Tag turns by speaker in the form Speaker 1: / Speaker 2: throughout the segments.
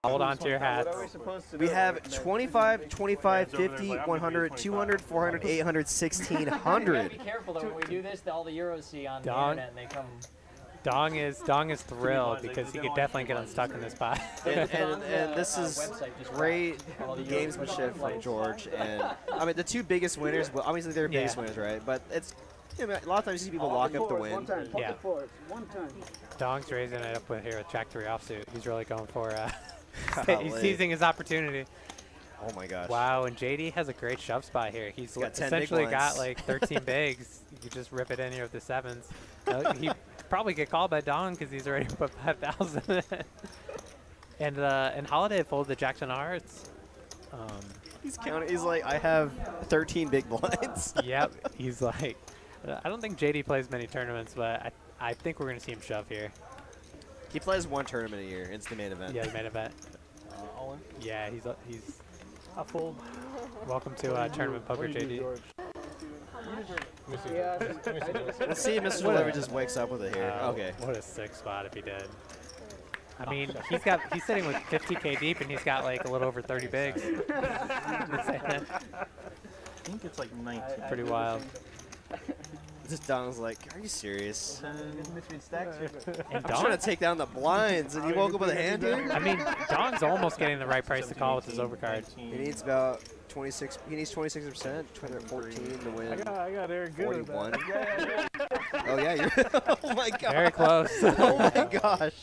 Speaker 1: Hold on to your hats.
Speaker 2: We have 25, 25, 50, 100, 200, 400, 800, 1600.
Speaker 3: Be careful though when we do this. All the Euros see on the
Speaker 1: Dong.
Speaker 3: internet and they come.
Speaker 1: Dong is thrilled because he could definitely get unstuck in this spot.
Speaker 2: and this is great gamesmanship from George. And I mean, the two biggest winners. Well, obviously they're biggest winners, right? But it's a lot of times you see people lock up the win.
Speaker 1: Yeah. Dong's raising it up with here with Jack 3 offsuit. He's really going for. He's seizing his opportunity.
Speaker 2: Oh my gosh.
Speaker 1: Wow, and JD has a great shove spot here. He's
Speaker 2: got 10
Speaker 1: essentially
Speaker 2: big
Speaker 1: got like 13 bigs. You just rip it in here with the 7s. He probably get called by Dong because he's already put 5,000. And Holiday folded the Jackson Hearts.
Speaker 2: He's counting. He's like, I have 13 big blinds.
Speaker 1: Yep. He's like, I don't think JD plays many tournaments, but I think we're gonna see him shove here.
Speaker 2: He plays one tournament a year. It's the main event.
Speaker 1: Yeah, the main event. Yeah, he's a fold. Welcome to Tournament Poker, JD.
Speaker 2: Let's see if Mr. Delivery just wakes up with it here. Okay.
Speaker 1: What a sick spot if he did. I mean, he's sitting with 50K deep and he's got like a little over 30 bigs.
Speaker 4: I think it's like 19.
Speaker 1: Pretty wild.
Speaker 2: This Dong's like, are you serious?
Speaker 1: And
Speaker 2: I'm trying to take down the blinds, and you woke up with a hand here?
Speaker 1: I mean, Dong's almost getting the right price to call with his overcard.
Speaker 2: He needs about 26. He needs 26%, 14 to win.
Speaker 4: I got Eric good
Speaker 2: 41. Oh yeah, you're. Oh my god.
Speaker 1: Very close.
Speaker 2: Oh my gosh.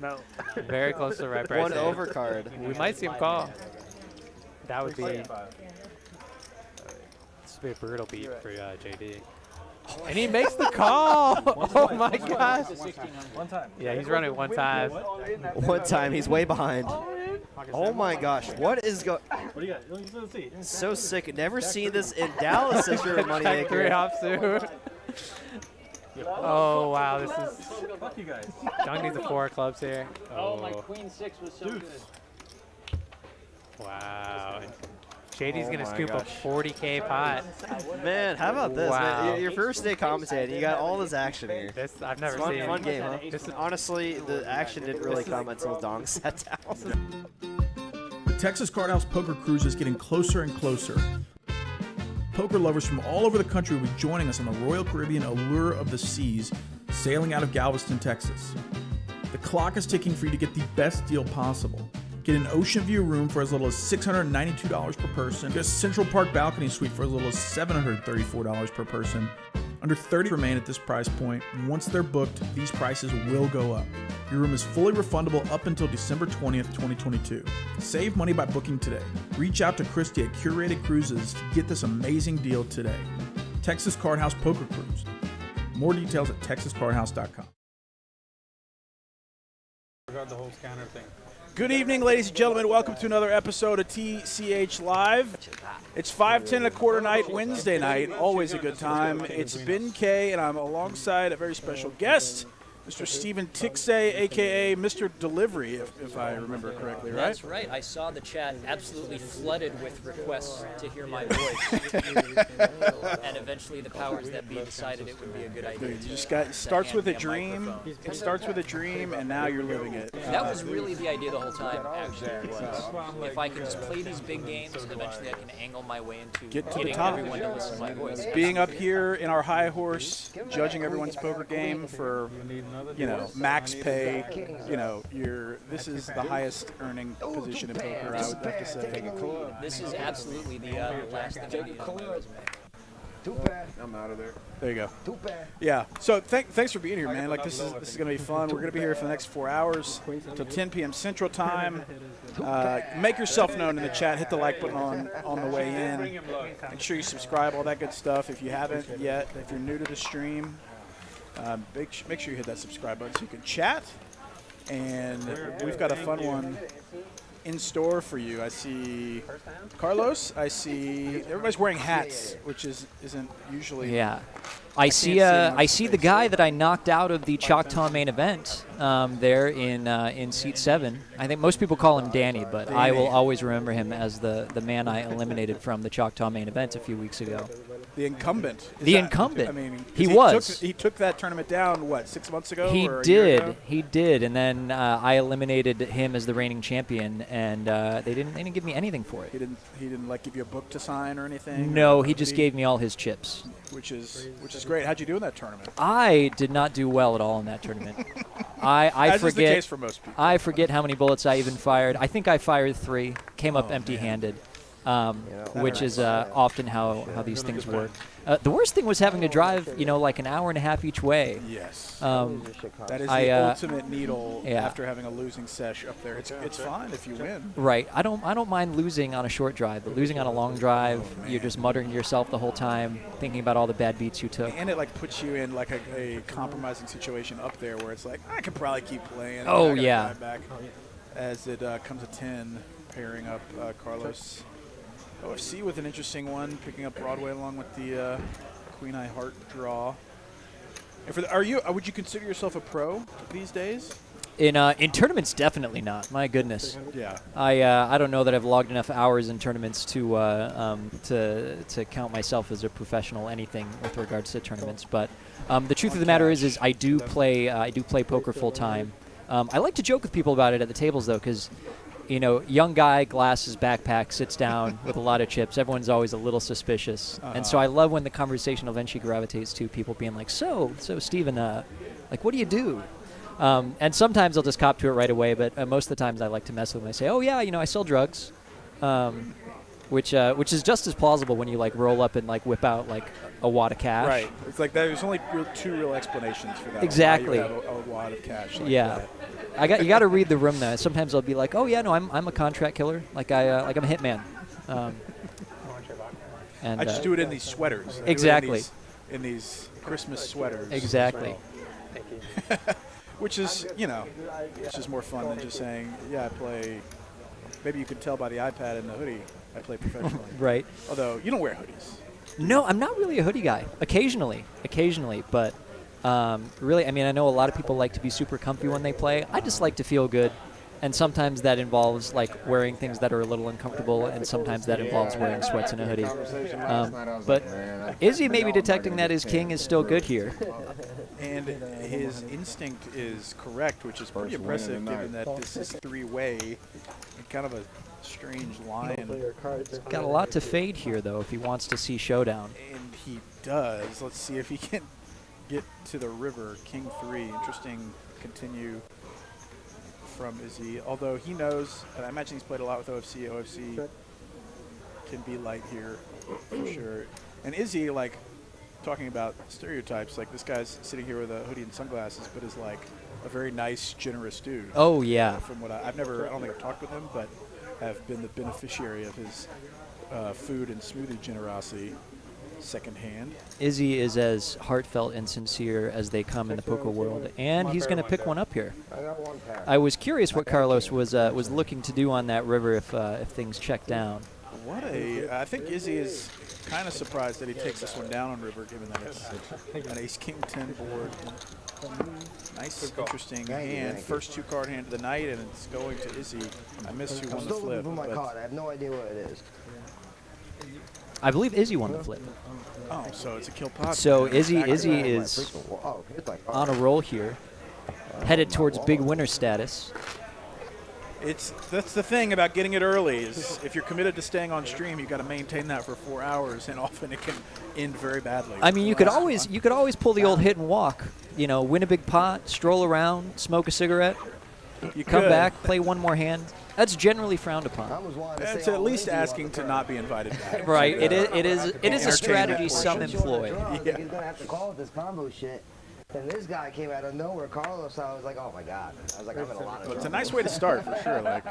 Speaker 4: No.
Speaker 1: Very close to the right price.
Speaker 2: One overcard.
Speaker 1: We might see him call. That would be. This would be a brutal beat for JD. And he makes the call. Oh my gosh.
Speaker 4: One time.
Speaker 1: Yeah, he's running one time.
Speaker 2: One time, he's way behind. Oh my gosh, what is going?
Speaker 4: What do you got? Let's see.
Speaker 2: So sick. Never seen this in Dallas since you're a
Speaker 1: Jack 3
Speaker 2: moneymaker.
Speaker 1: offsuit. Oh wow, this is.
Speaker 4: Fuck you guys.
Speaker 1: Dong needs a 4 of clubs here.
Speaker 3: Oh, my queen 6 was so good.
Speaker 1: Wow. And JD's gonna
Speaker 2: my
Speaker 1: scoop
Speaker 2: gosh.
Speaker 1: a 40K pot.
Speaker 2: Man, how about this?
Speaker 1: Wow.
Speaker 2: Man? Your first day commentating, you got all this action here.
Speaker 1: This I've never
Speaker 2: Fun,
Speaker 1: seen.
Speaker 2: fun game, huh?
Speaker 1: This is
Speaker 2: Honestly, the action didn't really come until Dong sat down.
Speaker 5: The Texas Card House Poker Cruise is getting closer and closer. Poker lovers from all over the country will be joining us on the Royal Caribbean Allure of the Seas, sailing out of Galveston, Texas. The clock is ticking for you to get the best deal possible. Get an ocean view room for as little as $692 per person. Get a Central Park balcony suite for as little as $734 per person. Under 30 remain at this price point. Once they're booked, these prices will go up. Your room is fully refundable up until December 20th, 2022. Save money by booking today. Reach out to Christy at Curated Cruises to get this amazing deal today. Texas Card House Poker Cruise. More details at texascardhouse.com.
Speaker 4: Forgot the whole scanner thing.
Speaker 5: Good evening, ladies and gentlemen. Welcome to another episode of TCH Live. It's 5/10 night, Wednesday night. Always a good time. It's Ben K, and I'm alongside a very special guest, Mr. Stephen Tixay, a.k.a. Mr. Delivery, if I remember correctly, right?
Speaker 3: That's right. I saw the chat absolutely flooded with requests to hear my voice. And eventually the powers that be decided it would be a good idea.
Speaker 5: You just got, it starts with a dream. It starts with a dream, and now you're living it.
Speaker 3: That was really the idea the whole time, actually. Was if I can just play these big games, eventually I can angle my way into
Speaker 5: Get to the
Speaker 3: getting
Speaker 5: top.
Speaker 3: everyone to listen to my voice.
Speaker 5: Being up here in our high horse, judging everyone's poker game for, max pay, this is the highest earning position in poker, I would have to say.
Speaker 3: This is absolutely the last thing I need on my resume.
Speaker 4: I'm out of there.
Speaker 5: There you go. Yeah. So thanks for being here, man. Like this is gonna be fun. We're gonna be here for the next 4 hours till 10 p.m. Central Time. Make yourself known in the chat. Hit the like button on the way in. Make sure you subscribe. All that good stuff. If you haven't yet, if you're new to the stream, make sure you hit that subscribe button so you can chat. And we've got a fun one in store for you. I see Carlos. I see everybody's wearing hats, which isn't usually.
Speaker 3: Yeah, I see the guy that I knocked out of the Choctaw main event there in seat 7. I think most people call him Danny, but I will always remember him as the man I eliminated from the Choctaw main event a few weeks ago.
Speaker 5: the incumbent.
Speaker 3: The incumbent.
Speaker 5: I mean,
Speaker 3: he was.
Speaker 5: He took that tournament down, what, 6 months ago?
Speaker 3: He
Speaker 5: or a year ago?
Speaker 3: He did, and then I eliminated him as the reigning champion, and they didn't give me anything for it.
Speaker 5: He didn't like give you a book to sign or anything.
Speaker 3: No, he just gave me all his chips.
Speaker 5: Which is great. How'd you do in that tournament?
Speaker 3: I did not do well at all in that tournament. I
Speaker 5: As
Speaker 3: forget.
Speaker 5: is the case for most people.
Speaker 3: I forget how many bullets I even fired. I think I fired 3. Came up
Speaker 5: Oh,
Speaker 3: empty-handed. Which is often how these things work. The worst thing was having to drive, like an hour and a half each way.
Speaker 5: Yes.
Speaker 3: That
Speaker 5: is the ultimate needle after having a losing sesh up there. It's fine if you win.
Speaker 3: Right. I don't mind losing on a short drive, but losing on a long drive, you're just muttering to yourself the whole time, thinking about all the bad beats you took.
Speaker 5: And it like puts you in like a compromising situation up there where it's like I could probably keep playing.
Speaker 3: Oh
Speaker 5: I gotta
Speaker 3: yeah.
Speaker 5: drive back as it comes to 10, pairing up Carlos. OFC with an interesting one, picking up Broadway along with the Queen Eye Heart draw. And for would you consider yourself a pro these days?
Speaker 3: In tournaments, definitely not. My goodness.
Speaker 5: Yeah.
Speaker 3: I don't know that I've logged enough hours in tournaments to count myself as a professional anything with regards to tournaments. But the truth of the matter is I do play poker full time. I like to joke with people about it at the tables though, because young guy, glasses, backpack, sits down with a lot of chips. Everyone's always a little suspicious. And so I love when the conversation eventually gravitates to people being like, so Steven, like, what do you do? And sometimes I'll just cop to it right away, but most of the times I like to mess with them. I say, oh, yeah, I sell drugs, which is just as plausible when you, like, roll up and, like, whip out, like, a wad of cash.
Speaker 5: Right. It's like there's only 2 real explanations for that.
Speaker 3: Exactly.
Speaker 5: Why you have a wad of cash like
Speaker 3: yeah.
Speaker 5: that.
Speaker 3: You got to read the room though. Sometimes I'll be like, oh yeah, no, I'm a contract killer. Like I'm a hitman. And
Speaker 5: I just do it in these sweaters.
Speaker 3: Exactly.
Speaker 5: In these Christmas sweaters.
Speaker 3: Exactly.
Speaker 1: Thank you.
Speaker 5: Which is, it's just more fun than just saying, yeah, I play. Maybe you can tell by the iPad and the hoodie, I play professionally.
Speaker 3: Right.
Speaker 5: Although you don't wear hoodies.
Speaker 3: No, I'm not really a hoodie guy. Occasionally, but. Really, I mean, I know a lot of people like to be super comfy when they play. I just like to feel good, and sometimes that involves like wearing things that are a little uncomfortable, and sometimes that involves wearing sweats and a hoodie. But Izzy may be detecting that his king is still good here.
Speaker 5: And his instinct is correct, which is pretty impressive given that this is 3-way and kind of a strange line.
Speaker 3: He's got a lot to fade here, though, if he wants to see showdown.
Speaker 5: And he does. Let's see if he can get to the river. King 3. Interesting continue from Izzy. Although he knows, and I imagine he's played a lot with OFC. OFC can be light here for sure. And Izzy, like, talking about stereotypes, like this guy's sitting here with a hoodie and sunglasses, but is like a very nice, generous dude.
Speaker 3: Oh, yeah.
Speaker 5: From what I don't think I've talked with him, but have been the beneficiary of his food and smoothie generosity secondhand.
Speaker 3: Izzy is as heartfelt and sincere as they come in the poker world, and he's going to pick one up here. I was curious what Carlos was looking to do on that river if things check down.
Speaker 5: I think Izzy is kind of surprised that he takes this one down on river, given that it's an ace king 10 board. Nice, interesting hand. First 2-card hand of the night, and it's going to Izzy. I missed who won the flip.
Speaker 6: My card. I have no idea what it is.
Speaker 3: I believe Izzy won the flip.
Speaker 5: Oh, so it's a kill pot.
Speaker 3: So Izzy is on a roll here, headed towards big winner status.
Speaker 5: That's the thing about getting it early is if you're committed to staying on stream, you've got to maintain that for 4 hours, and often it can end very badly.
Speaker 3: I mean, you could always pull the old hit and walk. Win a big pot, stroll around, smoke a cigarette, come back, play one more hand. That's generally frowned upon.
Speaker 5: It's at least asking to not be invited back.
Speaker 3: Right. It is a strategy some employ.
Speaker 6: Yeah. He's gonna have to call it this combo shit. And this guy came out of nowhere, Carlos. I was like, oh my god. I was like, I'm in a lot of trouble.
Speaker 5: It's a nice way to start for sure. Like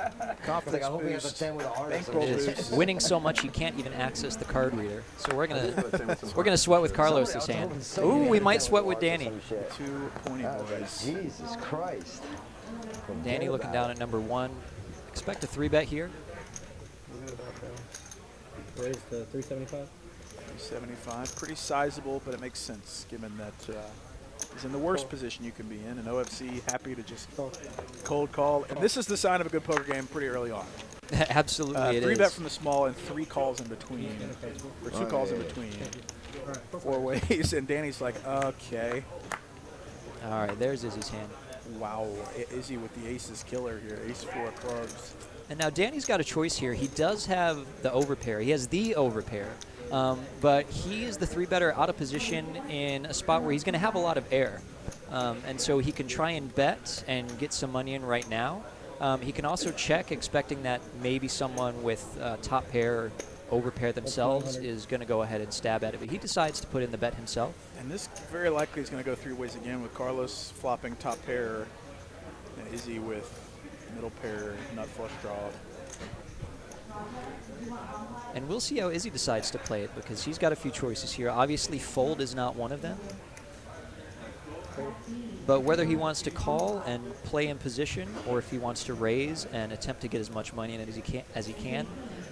Speaker 5: confidence
Speaker 6: I hope he has a
Speaker 5: boost.
Speaker 6: 10 with an artist.
Speaker 3: It is winning so much he can't even access the card reader. So we're gonna sweat with Carlos this hand. Ooh, we might sweat with Danny.
Speaker 5: 2 pointy boys.
Speaker 6: Jesus Christ.
Speaker 3: Danny looking down at number 1. Expect a 3-bet here.
Speaker 7: What is the 375?
Speaker 5: 375, pretty sizable, but it makes sense given that he's in the worst position you can be in. And OFC happy to just cold call. And this is the sign of a good poker game pretty early on.
Speaker 3: Absolutely, it is.
Speaker 5: 3-bet from the small and 3 calls in between, or 2 calls in between. 4 ways, and Danny's like, okay.
Speaker 3: All right, there's Izzy's hand.
Speaker 5: Wow, Izzy with the aces killer here, ace 4 clubs.
Speaker 3: And now Danny's got a choice here. He does have the overpair. He has the overpair. But he is the 3-better out of position in a spot where he's going to have a lot of air. And so he can try and bet and get some money in right now. He can also check, expecting that maybe someone with top pair or overpair themselves is going to go ahead and stab at it. But he decides to put in the bet himself.
Speaker 5: And this very likely is going to go 3 ways again, with Carlos flopping top pair and Izzy with middle pair, nut flush draw.
Speaker 3: And we'll see how Izzy decides to play it, because he's got a few choices here. Obviously, fold is not one of them. But whether he wants to call and play in position, or if he wants to raise and attempt to get as much money in it as he can.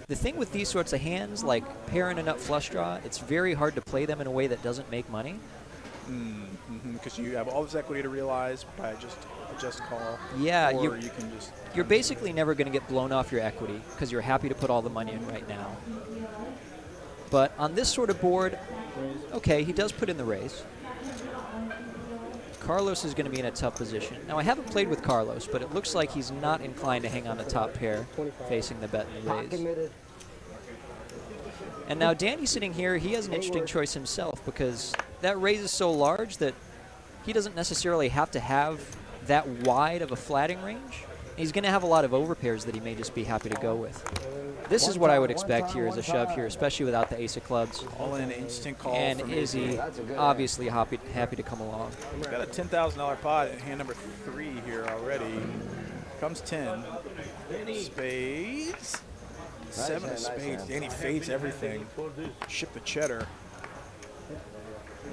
Speaker 3: The thing with these sorts of hands, like pair and a nut flush draw, it's very hard to play them in a way that doesn't make money.
Speaker 5: Because you have all this equity to realize by just call.
Speaker 3: Yeah,
Speaker 5: or you can just.
Speaker 3: You're basically never going to get blown off your equity because you're happy to put all the money in right now. But on this sort of board, okay, he does put in the raise. Carlos is going to be in a tough position. Now, I haven't played with Carlos, but it looks like he's not inclined to hang on the top pair facing the bet and the raise. And now Danny sitting here, he has an interesting choice himself, because that raise is so large that he doesn't necessarily have to have that wide of a flatting range. He's going to have a lot of overpairs that he may just be happy to go with. This is what I would expect here as a shove here, especially without the ace of clubs.
Speaker 5: All in, instant call.
Speaker 3: And
Speaker 5: from
Speaker 3: Izzy obviously happy to come along.
Speaker 5: Got a $10,000 pot at hand number 3 here already. Comes 10. Spades. 7 of spades. Danny fades everything. Ship the cheddar.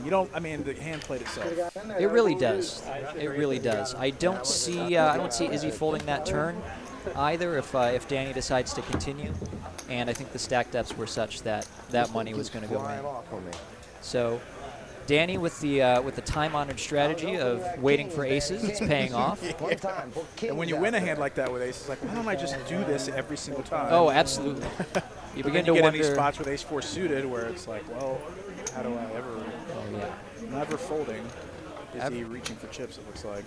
Speaker 5: You don't. I mean, the hand played itself.
Speaker 3: It really does. It really does. I don't see Izzy folding that turn either if Danny decides to continue. And I think the stack depths were such that that money was going to go in. So Danny with the time-honored strategy of waiting for aces, it's paying off.
Speaker 5: And when you win a hand like that with aces, like, why don't I just do this every single time?
Speaker 3: Oh, absolutely. You begin to
Speaker 5: get
Speaker 3: wonder.
Speaker 5: in these spots with ace 4 suited where it's like, well, how do I ever?
Speaker 3: Oh yeah.
Speaker 5: Never folding. Is he reaching for chips? It looks like.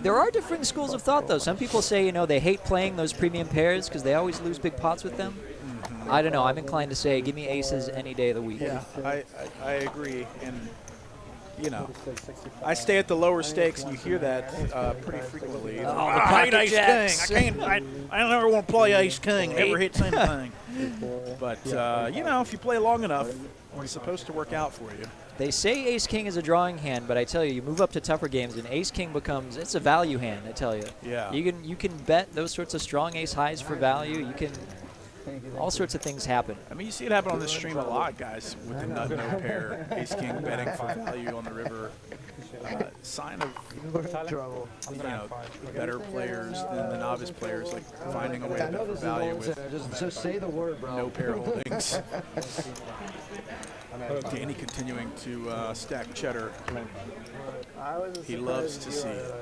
Speaker 3: There are different schools of thought, though. Some people say, they hate playing those premium pairs because they always lose big pots with them. I don't know. I'm inclined to say, give me aces any day of the week.
Speaker 5: Yeah, I agree. And, I stay at the lower stakes, and you hear that pretty frequently.
Speaker 3: Oh, the pocket jacks.
Speaker 5: I never want to play ace king. Never hits anything. But, if you play long enough, it's supposed to work out for you.
Speaker 3: They say ace-king is a drawing hand, but I tell you, you move up to tougher games, and ace-king it's a value hand, I tell you.
Speaker 5: Yeah.
Speaker 3: You can bet those sorts of strong ace-highs for value. You can, all sorts of things happen.
Speaker 5: I mean, you see it happen on this stream a lot, guys, with the nut no pair, ace-king betting for value on the river. Sign of, better players than the novice players, like finding a way to bet for value with
Speaker 6: just say the word, bro.
Speaker 5: no pair holdings. Danny continuing to stack cheddar. He loves to see it,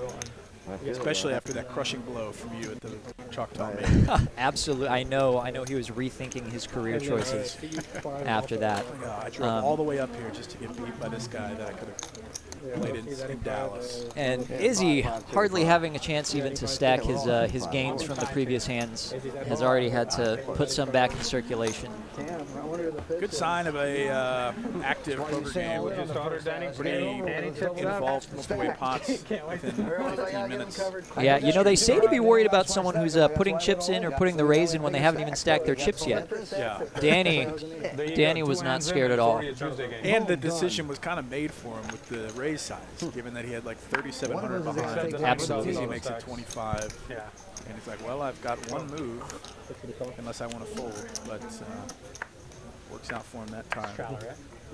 Speaker 5: especially after that crushing blow from you at the Choctaw meeting.
Speaker 3: Absolutely, I know he was rethinking his career choices after that.
Speaker 5: I drove all the way up here just to get beat by this guy that I could have played in Dallas.
Speaker 3: And Izzy, hardly having a chance even to stack his gains from the previous hands, has already had to put some back in circulation.
Speaker 5: Good sign of a active poker game. Pretty involved multiple-way pots within 15 minutes.
Speaker 3: Yeah, they say to be worried about someone who's putting chips in or putting the raise in when they haven't even stacked their chips yet.
Speaker 5: Yeah.
Speaker 3: Danny was not scared at all.
Speaker 5: And the decision was kind of made for him with the raise size, given that he had like 3,700 behind.
Speaker 3: Absolutely.
Speaker 5: He makes it 25. Yeah. And he's like, well, I've got one move, unless I want to fold. But works out for him that time.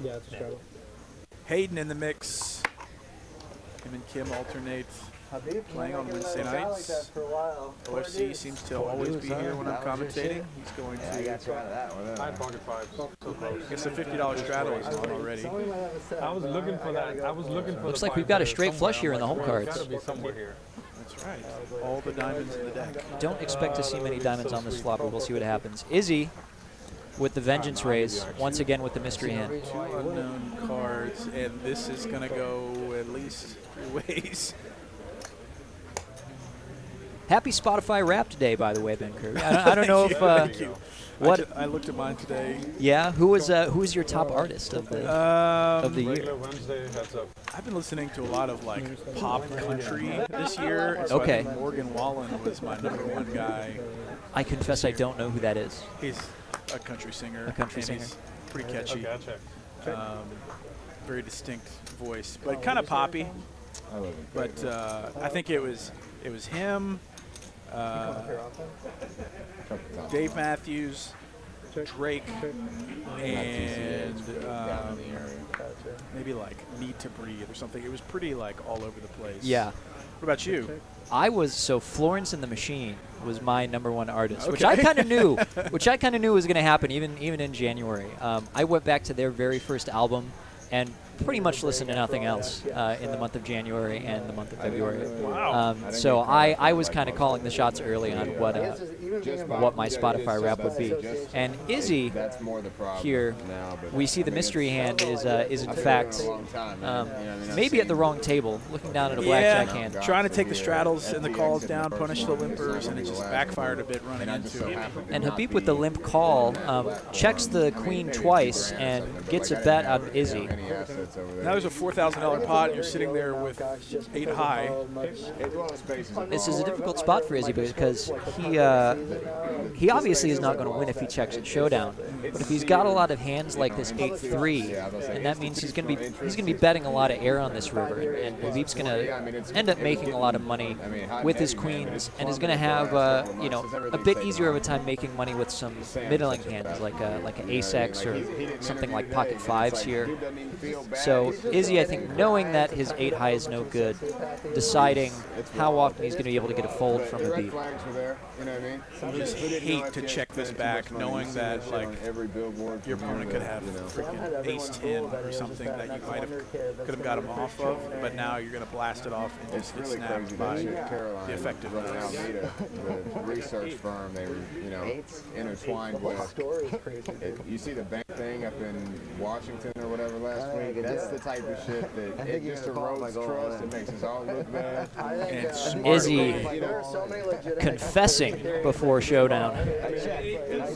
Speaker 7: Yeah, it's a straddle.
Speaker 5: Hayden in the mix. Him and Kim alternate playing on Wednesday nights. OFC seems to always be here when I'm commentating. He's going to
Speaker 6: That's
Speaker 5: gets a $50 straddle he's on already.
Speaker 4: I was looking for that.
Speaker 3: Looks like we've got a straight flush here in the home cards.
Speaker 4: It's got to be somewhere here.
Speaker 5: That's right. All the diamonds in the deck.
Speaker 3: Don't expect to see many diamonds on this flop, but we'll see what happens. Izzy with the Vengeance raise, once again with the mystery hand.
Speaker 5: 2 unknown cards, and this is going to go at least 3 ways.
Speaker 3: Happy Spotify Wrap today, by the way, Ben Kirby. I don't know if
Speaker 5: Thank you.
Speaker 3: what.
Speaker 5: I looked at mine today.
Speaker 3: Yeah, who was your top artist of the year?
Speaker 4: Wednesday, heads up.
Speaker 5: I've been listening to a lot of like pop country this year. And so I
Speaker 3: Okay.
Speaker 5: think Morgan Wallen was my #1 guy.
Speaker 3: I confess I don't know who that is.
Speaker 5: He's a country singer.
Speaker 3: A country
Speaker 5: and
Speaker 3: singer.
Speaker 5: He's pretty catchy.
Speaker 4: Gotcha.
Speaker 5: Very distinct voice, but kind of poppy. But I think it was him, Dave Matthews, Drake, and maybe like Need to Breathe or something. It was pretty like all over the place.
Speaker 3: Yeah.
Speaker 5: What about you?
Speaker 3: Florence and the Machine was my #1 artist, which
Speaker 5: Okay.
Speaker 3: I kind of knew was going to happen even in January. I went back to their very first album and pretty much listened to nothing else in the month of January and the month of February.
Speaker 5: Wow.
Speaker 3: So I was kind of calling the shots early on what my Spotify rap would be. And Izzy here, we see the mystery hand is in fact maybe at the wrong table, looking down at a blackjack hand.
Speaker 5: Trying to take the straddles and the calls down, punish the limpers, and it just backfired a bit running into it.
Speaker 3: And Habip with the limp call checks the queen twice and gets a bet out of Izzy.
Speaker 5: Now there's a $4,000 pot, and you're sitting there with 8 high.
Speaker 3: This is a difficult spot for Izzy because he obviously is not going to win if he checks at showdown. But if he's got a lot of hands like this 8-3, and that means he's going to be betting a lot of air on this river, and Habib's going to end up making a lot of money with his queens, and is going to have a bit easier of a time making money with some middling hands like an ace-x or something like pocket fives here. So Izzy, I think, knowing that his 8 high is no good, deciding how often he's going to be able to get a fold from Habib.
Speaker 5: I just hate to check this back, knowing that like your opponent could have freaking ace-10 or something that you could have got him off of, but now you're going to blast it off and just get snapped by the effective ones.
Speaker 8: The research firm, they were, intertwined with. You see the bank thing up in Washington or whatever last week. That's the type of shit that it just erodes trust. It makes us all look bad.
Speaker 5: And smart.
Speaker 3: Izzy confessing before showdown,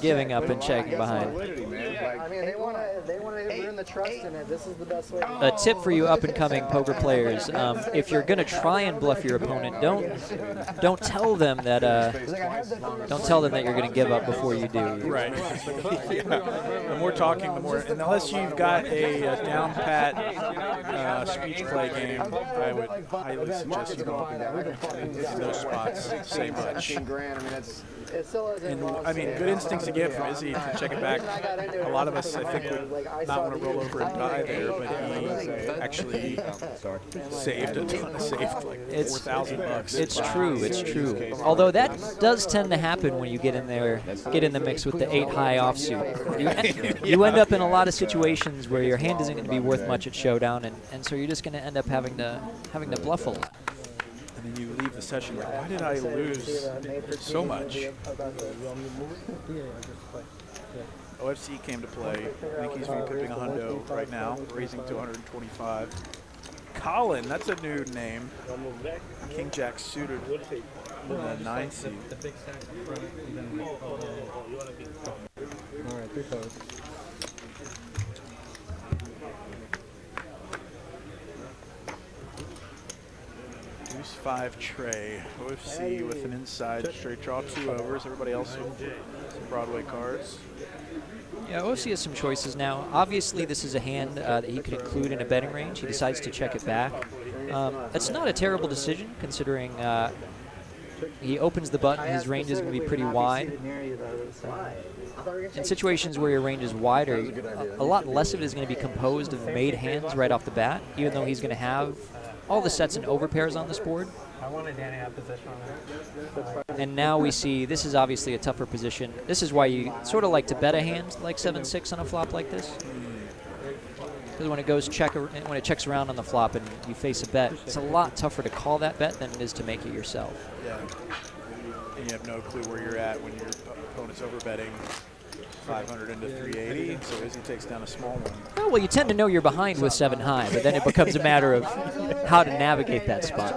Speaker 3: giving up and checking behind.
Speaker 6: I mean, they want to ruin the trust in it. This is the best way.
Speaker 3: A tip for you up-and-coming poker players: if you're going to try and bluff your opponent, don't tell them that you're going to give up before you do.
Speaker 5: Right. The more talking, the more. And unless you've got a down pat speech play game, I would highly suggest you don't in those spots say much. And I mean, good instincts again from Izzy to check it back. A lot of us, I think, would not want to roll over and die there, but he actually saved like $4,000.
Speaker 3: It's true. It's true. Although that does tend to happen when you get in the mix with the 8 high offsuit. You end up in a lot of situations where your hand isn't going to be worth much at showdown, and so you're just going to end up having to bluff a lot.
Speaker 5: And then you leave the session like, why did I lose so much? OFC came to play. I think he's pipping a hundo right now, raising to 125. Colin, that's a new name. King Jack suited in the 9 seed.
Speaker 7: All right, 3 cards.
Speaker 5: Deuce 5 tray. OFC with an inside straight draw 2 overs. Everybody else with some Broadway cards.
Speaker 3: Yeah, OFC has some choices now. Obviously, this is a hand that he could include in a betting range. He decides to check it back. It's not a terrible decision, considering he opens the button. His range is going to be pretty wide. In situations where your range is wider, a lot less of it is going to be composed of made hands right off the bat, even though he's going to have all the sets and overpairs on this board.
Speaker 1: I wanted Danny out position on that.
Speaker 3: And now we see this is obviously a tougher position. This is why you sort of like to bet a hand like 7-6 on a flop like this. Because when it checks around on the flop and you face a bet, it's a lot tougher to call that bet than it is to make it yourself.
Speaker 5: Yeah. And you have no clue where you're at when your opponent's overbetting 500 into 380, so Izzy takes down a small one.
Speaker 3: Oh, well, you tend to know you're behind with 7 high, but then it becomes a matter of how to navigate that spot.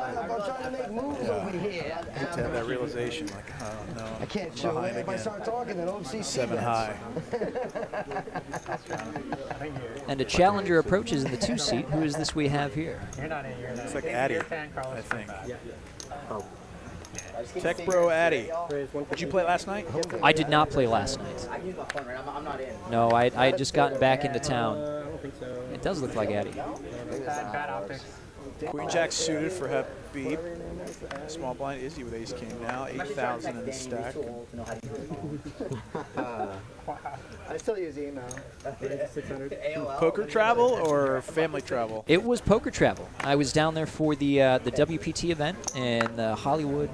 Speaker 5: Yeah. You have that realization, like, oh no,
Speaker 6: I can't show
Speaker 5: behind
Speaker 6: if I
Speaker 5: again.
Speaker 6: start talking, then OCC
Speaker 5: 7 high.
Speaker 3: And a challenger approaches in the 2 seat. Who is this we have here?
Speaker 5: It's like Addy, I think. Tech Bro Addy. Did you play last night?
Speaker 3: I did not play last night. No, I had just gotten back into town. It does look like Addy.
Speaker 5: Queen Jack suited for Habip. Small blind Izzy with ace king now, 8,000 in the stack.
Speaker 7: I still use email. 600.
Speaker 5: Poker travel or family travel?
Speaker 3: It was poker travel. I was down there for the WPT event in Hollywood,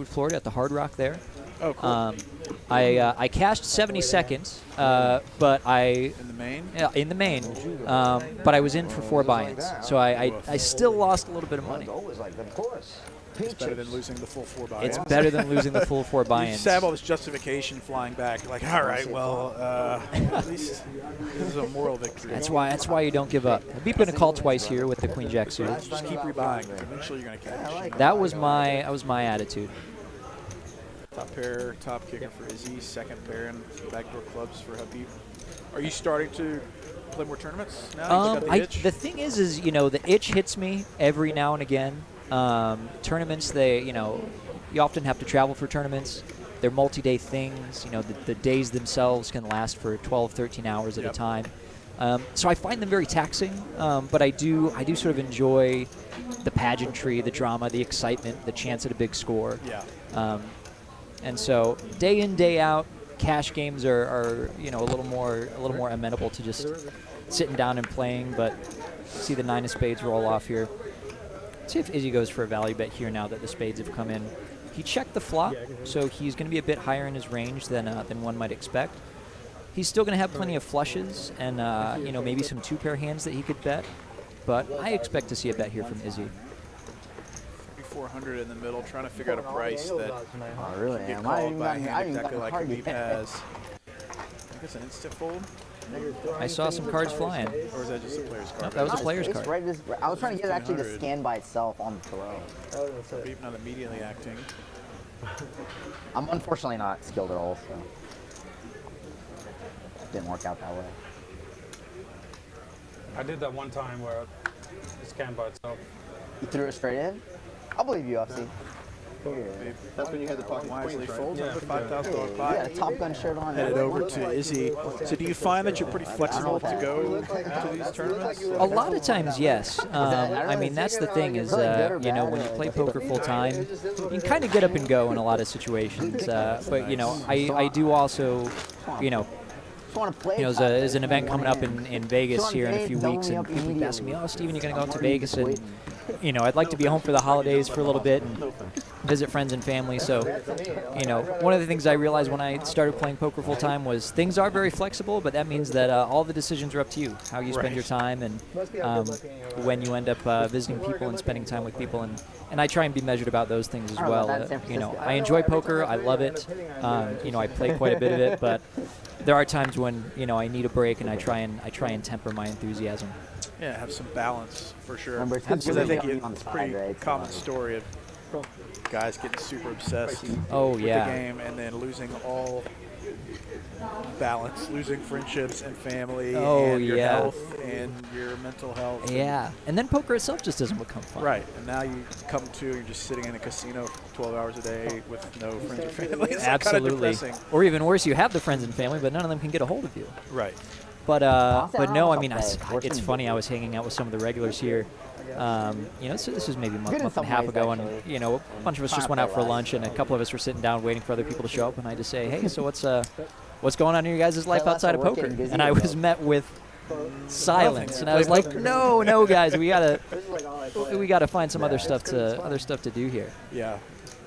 Speaker 3: Florida, at the Hard Rock there.
Speaker 5: Oh, cool.
Speaker 3: I cashed 70 seconds, but I
Speaker 5: In the main?
Speaker 3: yeah, in the main, but I was in for 4 buy-ins, so I still lost a little bit of money.
Speaker 6: Always like them, of course.
Speaker 5: It's better than losing the full 4 buy-ins.
Speaker 3: It's better than losing the full 4
Speaker 5: You
Speaker 3: buy-ins.
Speaker 5: just have all this justification flying back. You're like, all right, well, at least this is a moral victory.
Speaker 3: That's why you don't give up. Habib going to call twice here with the Queen Jack suited.
Speaker 5: Just keep rebuying. Eventually, you're gonna cash.
Speaker 3: That was my attitude.
Speaker 5: Top pair, top kicker for Izzy. Second pair and backdoor clubs for Habib. Are you starting to play more tournaments now? You got the itch?
Speaker 3: The thing is, you know, the itch hits me every now and again. Tournaments, you often have to travel for tournaments. They're multi-day things. You know, the days themselves can last for 12, 13 hours at a time. So I find them very taxing, but I do sort of enjoy the pageantry, the drama, the excitement, the chance at a big score.
Speaker 5: Yeah.
Speaker 3: And so day in, day out, cash games are a little more amenable to just sitting down and playing. But see the 9 of spades roll off here. See if Izzy goes for a value bet here now that the spades have come in. He checked the flop, so he's going to be a bit higher in his range than one might expect. He's still going to have plenty of flushes and maybe some 2-pair hands that he could bet. But I expect to see a bet here from Izzy.
Speaker 5: 400 in the middle, trying to figure out a price that
Speaker 6: really
Speaker 5: get
Speaker 6: am.
Speaker 5: called by a hand exactly like Habib has. I think it's an instant fold.
Speaker 3: I saw some cards flying.
Speaker 5: Or is that just a player's card?
Speaker 3: Nope, that was a player's
Speaker 9: It's
Speaker 3: card.
Speaker 9: right. I was trying to get actually the
Speaker 5: 1500.
Speaker 9: scan by itself on the throw.
Speaker 5: Habib not immediately acting.
Speaker 9: I'm unfortunately not skilled at all, so didn't work out that way.
Speaker 4: I did that one time where it scanned by itself.
Speaker 9: You threw it straight in? I'll believe you, FC.
Speaker 8: That's when you had the pocket
Speaker 5: Wisely
Speaker 8: queens, right?
Speaker 5: folds
Speaker 4: Yeah.
Speaker 5: over $5,000
Speaker 9: You
Speaker 5: pot.
Speaker 9: got a Top Gun shirt on.
Speaker 5: Headed over to Izzy. So do you find that you're pretty flexible to go to these tournaments?
Speaker 3: A lot of times, yes. I mean, that's the thing is, when you play poker full time, you can kind of get up and go in a lot of situations. But, I do also, there's an event coming up in Vegas here in a few weeks, and people keep asking me, oh, Steven, you're going to go out to Vegas? And, I'd like to be home for the holidays for a little bit and visit friends and family. So, one of the things I realized when I started playing poker full time was things are very flexible, but that means that all the decisions are up to you, how you spend your time and when you end up visiting people and spending time with people. And I try and be measured about those things as well. I enjoy poker. I love it. I play quite a bit of it, but there are times when I need a break, and I try and temper my enthusiasm.
Speaker 5: Yeah, have some balance for sure.
Speaker 9: Remember,
Speaker 5: Because I think it's
Speaker 9: on
Speaker 5: a
Speaker 9: the side,
Speaker 5: pretty
Speaker 9: right?
Speaker 5: common story of guys getting super obsessed with the game and then losing all balance, losing friendships and family and your health and your mental health.
Speaker 3: Yeah, and then poker itself just doesn't become fun.
Speaker 5: Right, and now you come to, you're just sitting in a casino 12 hours a day with no friends or family. It's
Speaker 3: Absolutely.
Speaker 5: kind of depressing.
Speaker 3: Or even worse, you have the friends and family, but none of them can get a hold of you.
Speaker 5: Right.
Speaker 3: But no, I mean,
Speaker 9: Unfortunately.
Speaker 3: it's funny. I was hanging out with some of the regulars here. So this was maybe a month and a half ago, and a bunch of us just went out for lunch, and a couple of us were sitting down waiting for other people to show up, and I just say, hey, so what's going on in your guys' life outside of poker? And I was met with silence, and I was like, no, guys, we gotta find some other stuff to do here.
Speaker 5: Yeah.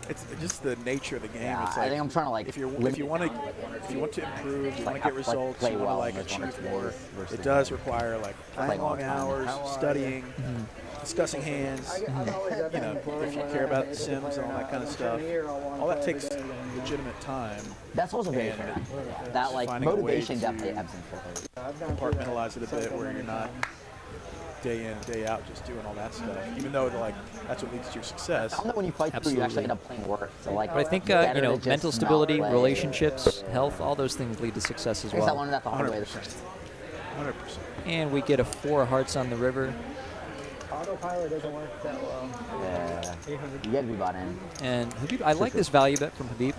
Speaker 5: It's just the nature of the game.
Speaker 9: Yeah,
Speaker 5: it's
Speaker 9: I
Speaker 5: like
Speaker 9: think I'm trying to
Speaker 5: if you want to improve, you want to get results,
Speaker 9: play
Speaker 5: you want
Speaker 9: well
Speaker 5: to
Speaker 9: in this one
Speaker 5: achieve
Speaker 9: or two
Speaker 5: more.
Speaker 9: days versus
Speaker 5: It does require like
Speaker 9: playing all
Speaker 5: long
Speaker 9: the time.
Speaker 5: hours, studying, discussing hands, you know, if you care about sims and all that kind of stuff, all that takes legitimate time.
Speaker 9: That's also very fair. That like
Speaker 5: finding a way
Speaker 9: motivation
Speaker 5: to
Speaker 9: definitely ebbs and flows.
Speaker 5: Compartmentalize it a bit where you're not day in, day out just doing all that stuff, even though like that's what leads to your success.
Speaker 9: I know when you fight through, you actually end up playing work. So like,
Speaker 3: But I think you know, mental stability, relationships, health, all those things lead to success as well.
Speaker 9: I learned that the hard way.
Speaker 5: 100%.
Speaker 3: And we get a 4 hearts on the river.
Speaker 7: Autopilot doesn't work that well.
Speaker 9: Yeah, you gotta be bought in.
Speaker 3: And Habib, I like this value bet from Habib.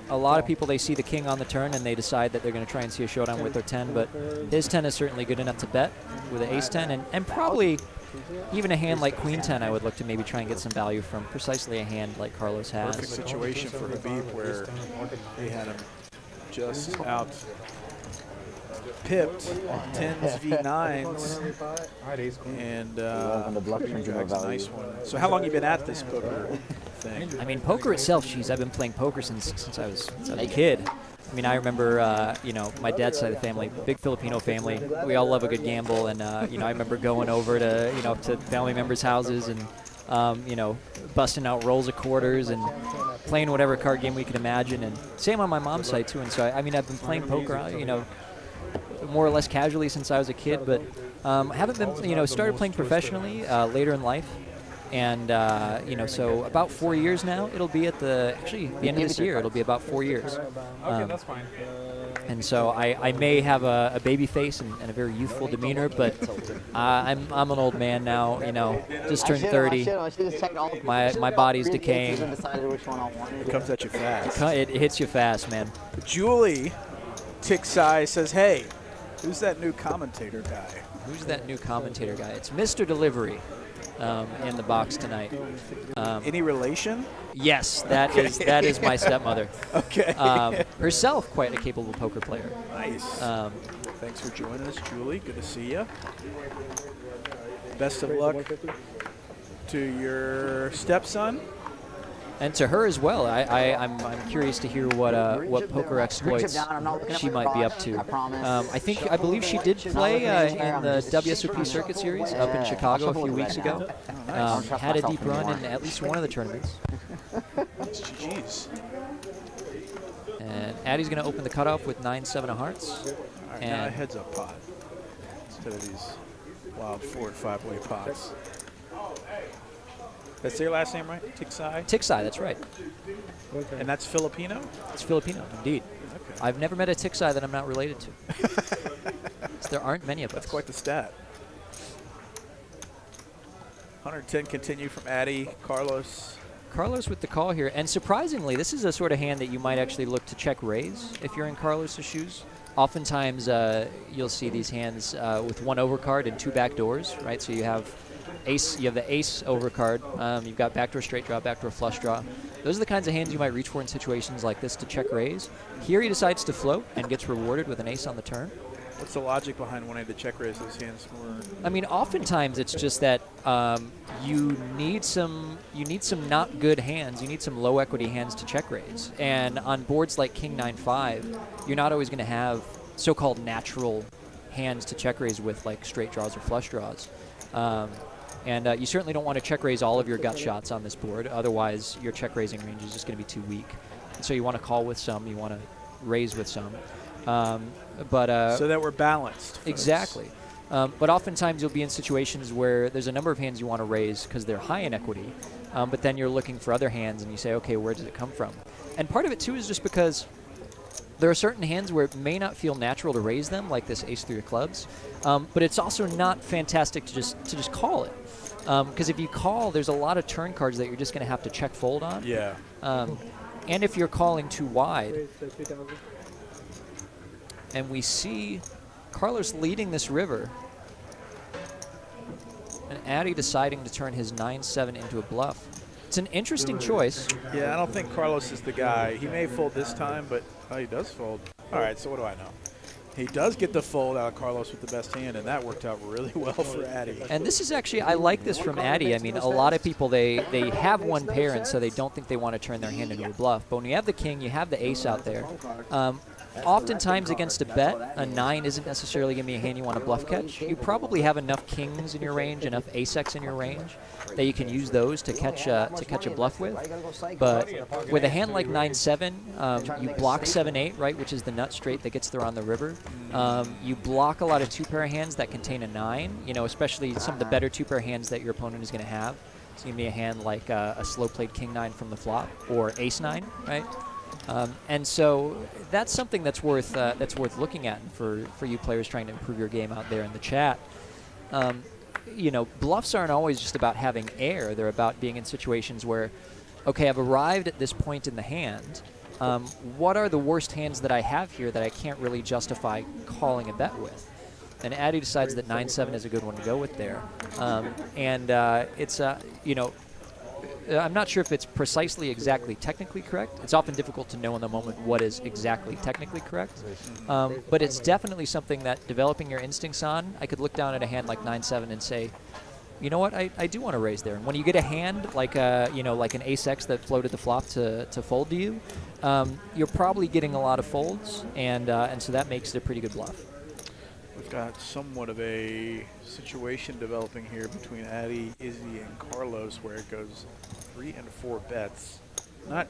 Speaker 3: A lot of people, they see the king on the turn and they decide that they're going to try and see a showdown with their 10, but his 10 is certainly good enough to bet with an ace 10, and probably even a hand like queen 10 I would look to maybe try and get some value from, precisely a hand like Carlos has.
Speaker 5: Perfect situation for Habib where he had him just out pipped 10s v9s, and drags a nice one. So how long have you been at this poker thing?
Speaker 3: I mean, poker itself, geez, I've been playing poker since I was a kid. I mean, I remember, you know, my dad's side of the family, big Filipino family. We all love a good gamble, and you know, I remember going over to, you know, to family members' houses and, you know, busting out rolls of quarters and playing whatever card game we could imagine. And same on my mom's side too. And so I mean, I've been playing poker, you know, more or less casually since I was a kid, but haven't been, you know, started playing professionally later in life. And, you know, so about 4 years now, it'll be at the end of this year, it'll be about 4 years.
Speaker 4: Okay, that's fine.
Speaker 3: And so I may have a baby face and a very youthful demeanor, but I'm an old man now, you know, just turned 30. My body's decaying.
Speaker 5: It comes at you fast.
Speaker 3: It hits you fast, man.
Speaker 5: Julie Tixai says, hey, who's that new commentator guy?
Speaker 3: Who's that new commentator guy? It's Mr. Delivery. In the box tonight.
Speaker 5: Any relation?
Speaker 3: Yes, that is my stepmother.
Speaker 5: Okay.
Speaker 3: Herself quite a capable poker player.
Speaker 5: Nice. Thanks for joining us, Julie. Good to see you. Best of luck to your stepson.
Speaker 3: And to her as well. I'm curious to hear what poker exploits she might be up to. I believe she did play in the WSOP Circuit Series up in Chicago a few weeks ago. Had a deep run in at least one of the tournaments.
Speaker 5: Jeez.
Speaker 3: And Addy's going to open the cutoff with 9-7 of hearts.
Speaker 5: All right, now a heads-up pot instead of these wild 4- and 5-way pots. Did I say your last name right? Tixai?
Speaker 3: Tixai, that's right.
Speaker 5: And that's Filipino?
Speaker 3: It's Filipino, indeed.
Speaker 5: Okay.
Speaker 3: I've never met a Tixai that I'm not related to. There aren't many of us.
Speaker 5: That's quite the stat. 110 continue from Addy. Carlos
Speaker 3: with the call here. And surprisingly, this is a sort of hand that you might actually look to check raise if you're in Carlos's shoes. Oftentimes, you'll see these hands with 1 overcard and 2 back doors, right? So you have ace, you have the ace overcard. You've got backdoor straight draw, backdoor flush draw. Those are the kinds of hands you might reach for in situations like this to check raise. Here he decides to float and gets rewarded with an ace on the turn.
Speaker 5: What's the logic behind wanting to check raise those hands more?
Speaker 3: I mean, oftentimes it's just that you need some not good hands. You need some low equity hands to check raise. And on boards like King 9-5, you're not always going to have so-called natural hands to check raise with, like straight draws or flush draws. And you certainly don't want to check raise all of your gut shots on this board. Otherwise, your check raising range is just going to be too weak. And so you want to call with some. You want to raise with some. So
Speaker 5: that we're balanced. Folks.
Speaker 3: Exactly. But oftentimes you'll be in situations where there's a number of hands you want to raise because they're high in equity, but then you're looking for other hands and you say, okay, where does it come from? And part of it too is just because there are certain hands where it may not feel natural to raise them, like this ace 3 of clubs, but it's also not fantastic to just call it. Because if you call, there's a lot of turn cards that you're just going to have to check fold on.
Speaker 5: Yeah.
Speaker 3: And if you're calling too wide, and we see Carlos leading this river, and Addy deciding to turn his 9-7 into a bluff. It's an interesting choice.
Speaker 5: Yeah, I don't think Carlos is the guy. He may fold this time, but he does fold. All right, so what do I know? He does get the fold out of Carlos with the best hand, and that worked out really well for Addy.
Speaker 3: And this is actually, I like this from Addy. I mean, a lot of people, they have one pair, and so they don't think they want to turn their hand into a bluff. But when you have the king, you have the ace out there. Oftentimes against a bet, a 9 isn't necessarily going to be a hand you want to bluff catch. You probably have enough kings in your range, enough ace-x in your range, that you can use those to catch a bluff with. But with a hand like 9-7, you block 7-8, right, which is the nut straight that gets thrown on the river. You block a lot of 2-pair hands that contain a 9, you know, especially some of the better 2-pair hands that your opponent is going to have. It's going to be a hand like a slow-played king 9 from the flop, or ace 9, right? And so that's something that's worth looking at for you players trying to improve your game out there in the chat. You know, bluffs aren't always just about having air. They're about being in situations where, okay, I've arrived at this point in the hand. What are the worst hands that I have here that I can't really justify calling a bet with? And Addy decides that 9-7 is a good one to go with there. It's, you know, I'm not sure if it's precisely exactly technically correct. It's often difficult to know in the moment what is exactly technically correct. But it's definitely something that developing your instincts on, I could look down at a hand like 9-7 and say, you know what, I do want to raise there. And when you get a hand like you know, like an ace-x that floated the flop to fold to you, you're probably getting a lot of folds, and so that makes it a pretty good bluff.
Speaker 5: We've got somewhat of a situation developing here between Addy, Izzy, and Carlos, where it goes 3 and 4 bets. Not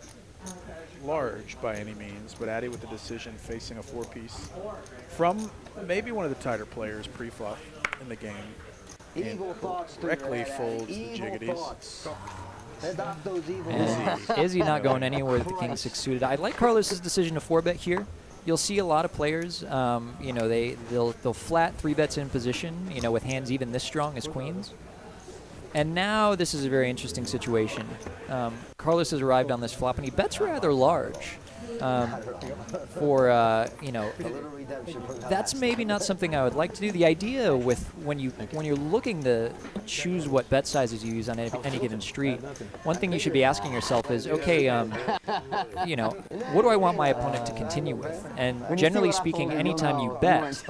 Speaker 5: large by any means, but Addy with the decision facing a 4-piece from maybe one of the tighter players pre-flop in the game. And correctly folds the jiggities.
Speaker 3: And Izzy not going anywhere with the king 6 suited. I like Carlos's decision to 4-bet here. You'll see a lot of players, you know, they'll flat 3-bets in position, you know, with hands even this strong as queens. And now this is a very interesting situation. Carlos has arrived on this flop, and he bets rather large. You know, that's maybe not something I would like to do. The idea with when you're looking to choose what bet sizes you use on any given street, one thing you should be asking yourself is, okay, you know, what do I want my opponent to continue with? And generally speaking, anytime you bet,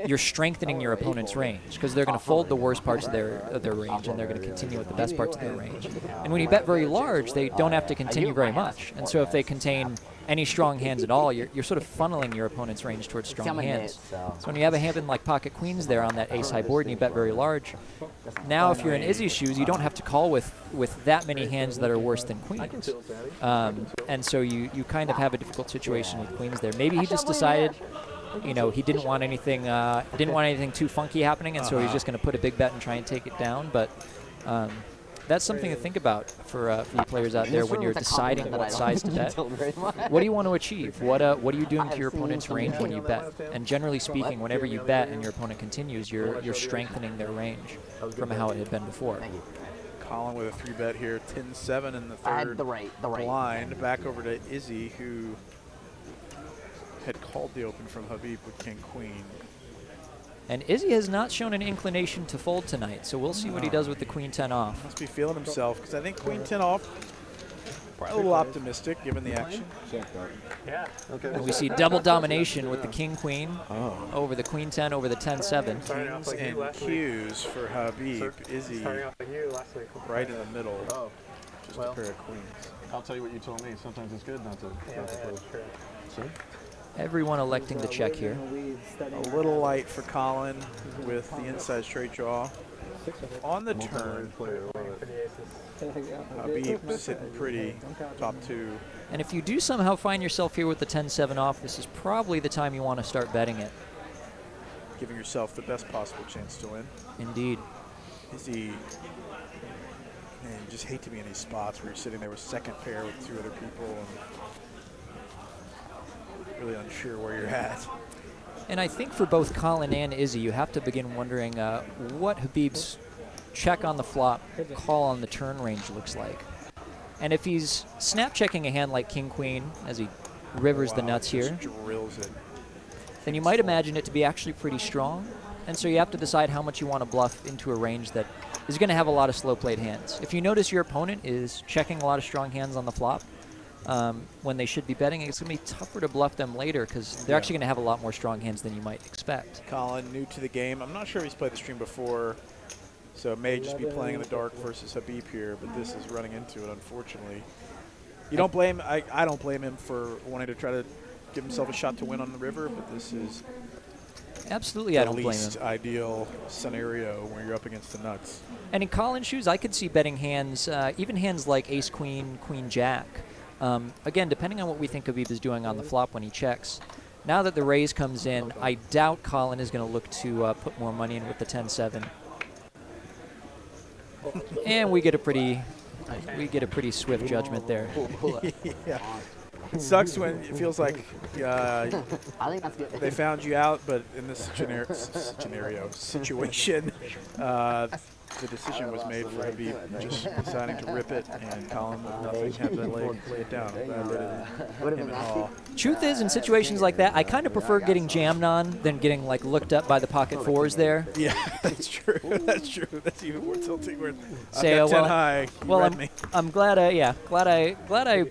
Speaker 3: you're strengthening your opponent's range, because they're going to fold the worst parts of their range, and they're going to continue with the best parts of their range. And when you bet very large, they don't have to continue very much. And so if they contain any strong hands at all, you're sort of funneling your opponent's range towards strong hands. So when you have a hand like pocket queens there on that ace-high board and you bet very large, now if you're in Izzy's shoes, you don't have to call with that many hands that are worse than queens. And so you kind of have a difficult situation with queens there. Maybe he just decided, you know, he didn't want anything too funky happening, and so he's just going to put a big bet and try and take it down. But that's something to think about for you players out there when you're deciding what size to bet. What do you want to achieve? What are you doing to your opponent's range when you bet? And generally speaking, whenever you bet and your opponent continues, you're strengthening their range from how it had been before.
Speaker 5: Colin with a 3-bet here, 10-7 in the third blind. Back over to Izzy, who had called the open from Habip with king-queen.
Speaker 3: And Izzy has not shown an inclination to fold tonight, so we'll see what he does with the queen 10 off.
Speaker 5: Must be feeling himself, because I think queen 10 off, probably a little optimistic given the action.
Speaker 7: Yeah. Okay.
Speaker 3: And we see double domination with the king queen over the queen 10 over the 10-7.
Speaker 5: Kings and Qs for Habib. Izzy right in the middle. Just a pair of queens.
Speaker 10: I'll tell you what you told me. Sometimes it's good not to fold. See?
Speaker 3: Everyone electing to check here.
Speaker 5: A little light for Colin with the inside straight draw. On the turn, Habib sitting pretty, top 2.
Speaker 3: And if you do somehow find yourself here with the 10-7 off, this is probably the time you want to start betting it.
Speaker 5: Giving yourself the best possible chance to win.
Speaker 3: Indeed.
Speaker 5: Izzy, man, you just hate to be in these spots where you're sitting there with second pair with 2 other people and really unsure where you're at.
Speaker 3: And I think for both Colin and Izzy, you have to begin wondering what Habib's check on the flop, call on the turn range looks like. And if he's snap checking a hand like king queen as he rivers the nuts here,
Speaker 5: drills it,
Speaker 3: then you might imagine it to be actually pretty strong. And so you have to decide how much you want to bluff into a range that is going to have a lot of slow played hands. If you notice your opponent is checking a lot of strong hands on the flop, when they should be betting. It's going to be tougher to bluff them later because they're actually going to have a lot more strong hands than you might expect.
Speaker 5: Colin, new to the game. I'm not sure if he's played the stream before, so it may just be playing in the dark versus Habib here, but this is running into it, unfortunately. You don't blame, I don't blame him for wanting to try to give himself a shot to win on the river, but this is
Speaker 3: absolutely, I don't blame him.
Speaker 5: The least ideal scenario when you're up against the nuts.
Speaker 3: And in Colin's shoes, I could see betting hands, even hands like ace, queen, queen, jack. Again, depending on what we think Habib is doing on the flop when he checks. Now that the raise comes in, I doubt Colin is going to look to put more money in with the 10-7. And we get a pretty swift judgment there.
Speaker 5: Yeah. It sucks when it feels like they found you out, but in this situation, the decision was made for Habib just deciding to rip it, and Colin with nothing had to lay it down.
Speaker 3: Truth is, in situations like that, I kind of prefer getting jammed on than getting like looked up by the pocket fours there.
Speaker 5: Yeah, that's true. That's true. That's even more tilting. Where
Speaker 3: Say,
Speaker 5: I've got 10 high.
Speaker 3: I'm glad I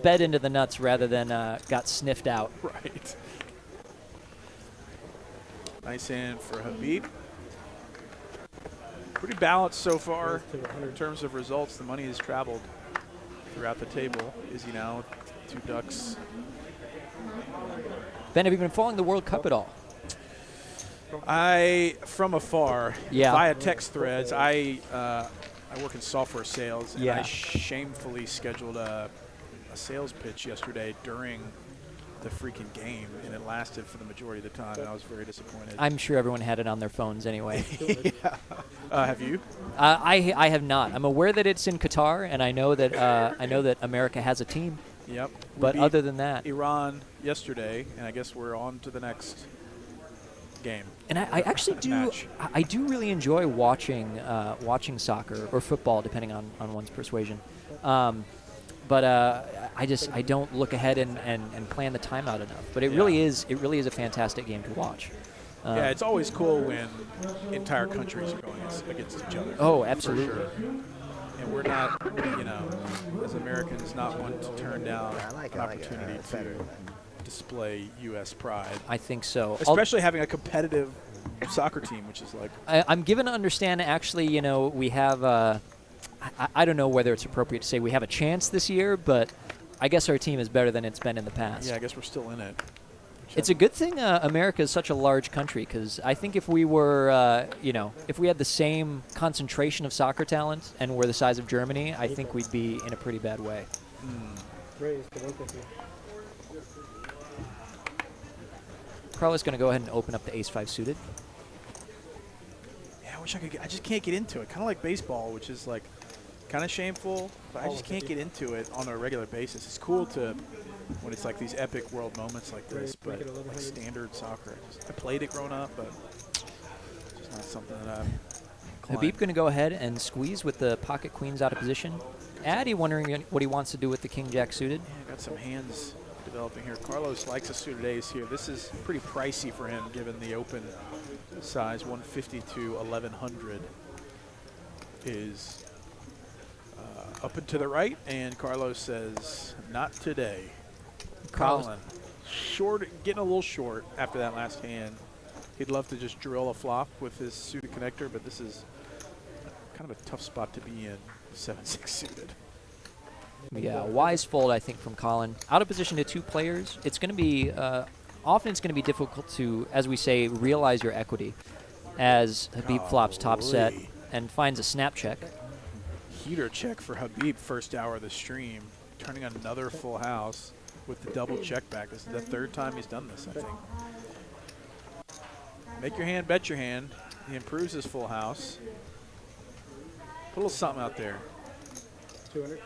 Speaker 3: bet into the nuts rather than got sniffed out.
Speaker 5: Right. Nice hand for Habib. Pretty balanced so far in terms of results. The money has traveled throughout the table. Izzy now 2 ducks.
Speaker 3: Ben, have you been following the World Cup at all?
Speaker 5: From afar, via text threads. I work in software sales, and I shamefully scheduled a sales pitch yesterday during the freaking game, and it lasted for the majority of the time, and I was very disappointed.
Speaker 3: I'm sure everyone had it on their phones anyway.
Speaker 5: Yeah. Have you?
Speaker 3: I have not. I'm aware that it's in Qatar, and I know that America has a team.
Speaker 5: Yep.
Speaker 3: But other than that,
Speaker 5: Iran yesterday, and I guess we're on to the next game.
Speaker 3: And I actually do. I do really enjoy watching soccer or football, depending on one's persuasion. But I don't look ahead and plan the timeout enough. But it really is a fantastic game to watch.
Speaker 5: Yeah, it's always cool when entire countries are going against each other.
Speaker 3: Oh, absolutely.
Speaker 5: For sure. And we're not, as Americans, not one to turn down an opportunity to display U.S. pride.
Speaker 3: I think so.
Speaker 5: Especially having a competitive soccer team, which is like...
Speaker 3: I'm given to understand, actually, we have... I don't know whether it's appropriate to say we have a chance this year, but I guess our team is better than it's been in the past.
Speaker 5: Yeah, I guess we're still in it.
Speaker 3: It's a good thing America is such a large country, because I think if we were, if we had the same concentration of soccer talent and were the size of Germany, I think we'd be in a pretty bad way. Carlos going to go ahead and open up the ace-5 suited.
Speaker 5: Yeah, I wish I could. I just can't get into it. Kind of like baseball, which is like kind of shameful, but I just can't get into it on a regular basis. It's cool to when it's like these epic world moments like this, but like standard soccer. I played it growing up, but it's just not something that I'm inclined.
Speaker 3: Habib going to go ahead and squeeze with the pocket queens out of position. Addy wondering what he wants to do with the king-jack suited.
Speaker 5: Yeah, got some hands developing here. Carlos likes a suited ace here. This is pretty pricey for him given the open size. 150 to 1100 is up and to the right, and Carlos says, not today. Colin, getting a little short after that last hand. He'd love to just drill a flop with his suited connector, but this is kind of a tough spot to be in, 7-6 suited.
Speaker 3: Yeah, wise fold, I think, from Colin. Out of position to 2 players, it's going to be, often it's going to be difficult to, as we say, realize your equity as Habib flops top set and finds a snap check.
Speaker 5: Heater check for Habib first hour of the stream, turning on another full house with the double check back. This is the 3rd time he's done this, I think. Make your hand, bet your hand. He improves his full house. Put a little something out there.
Speaker 10: 200.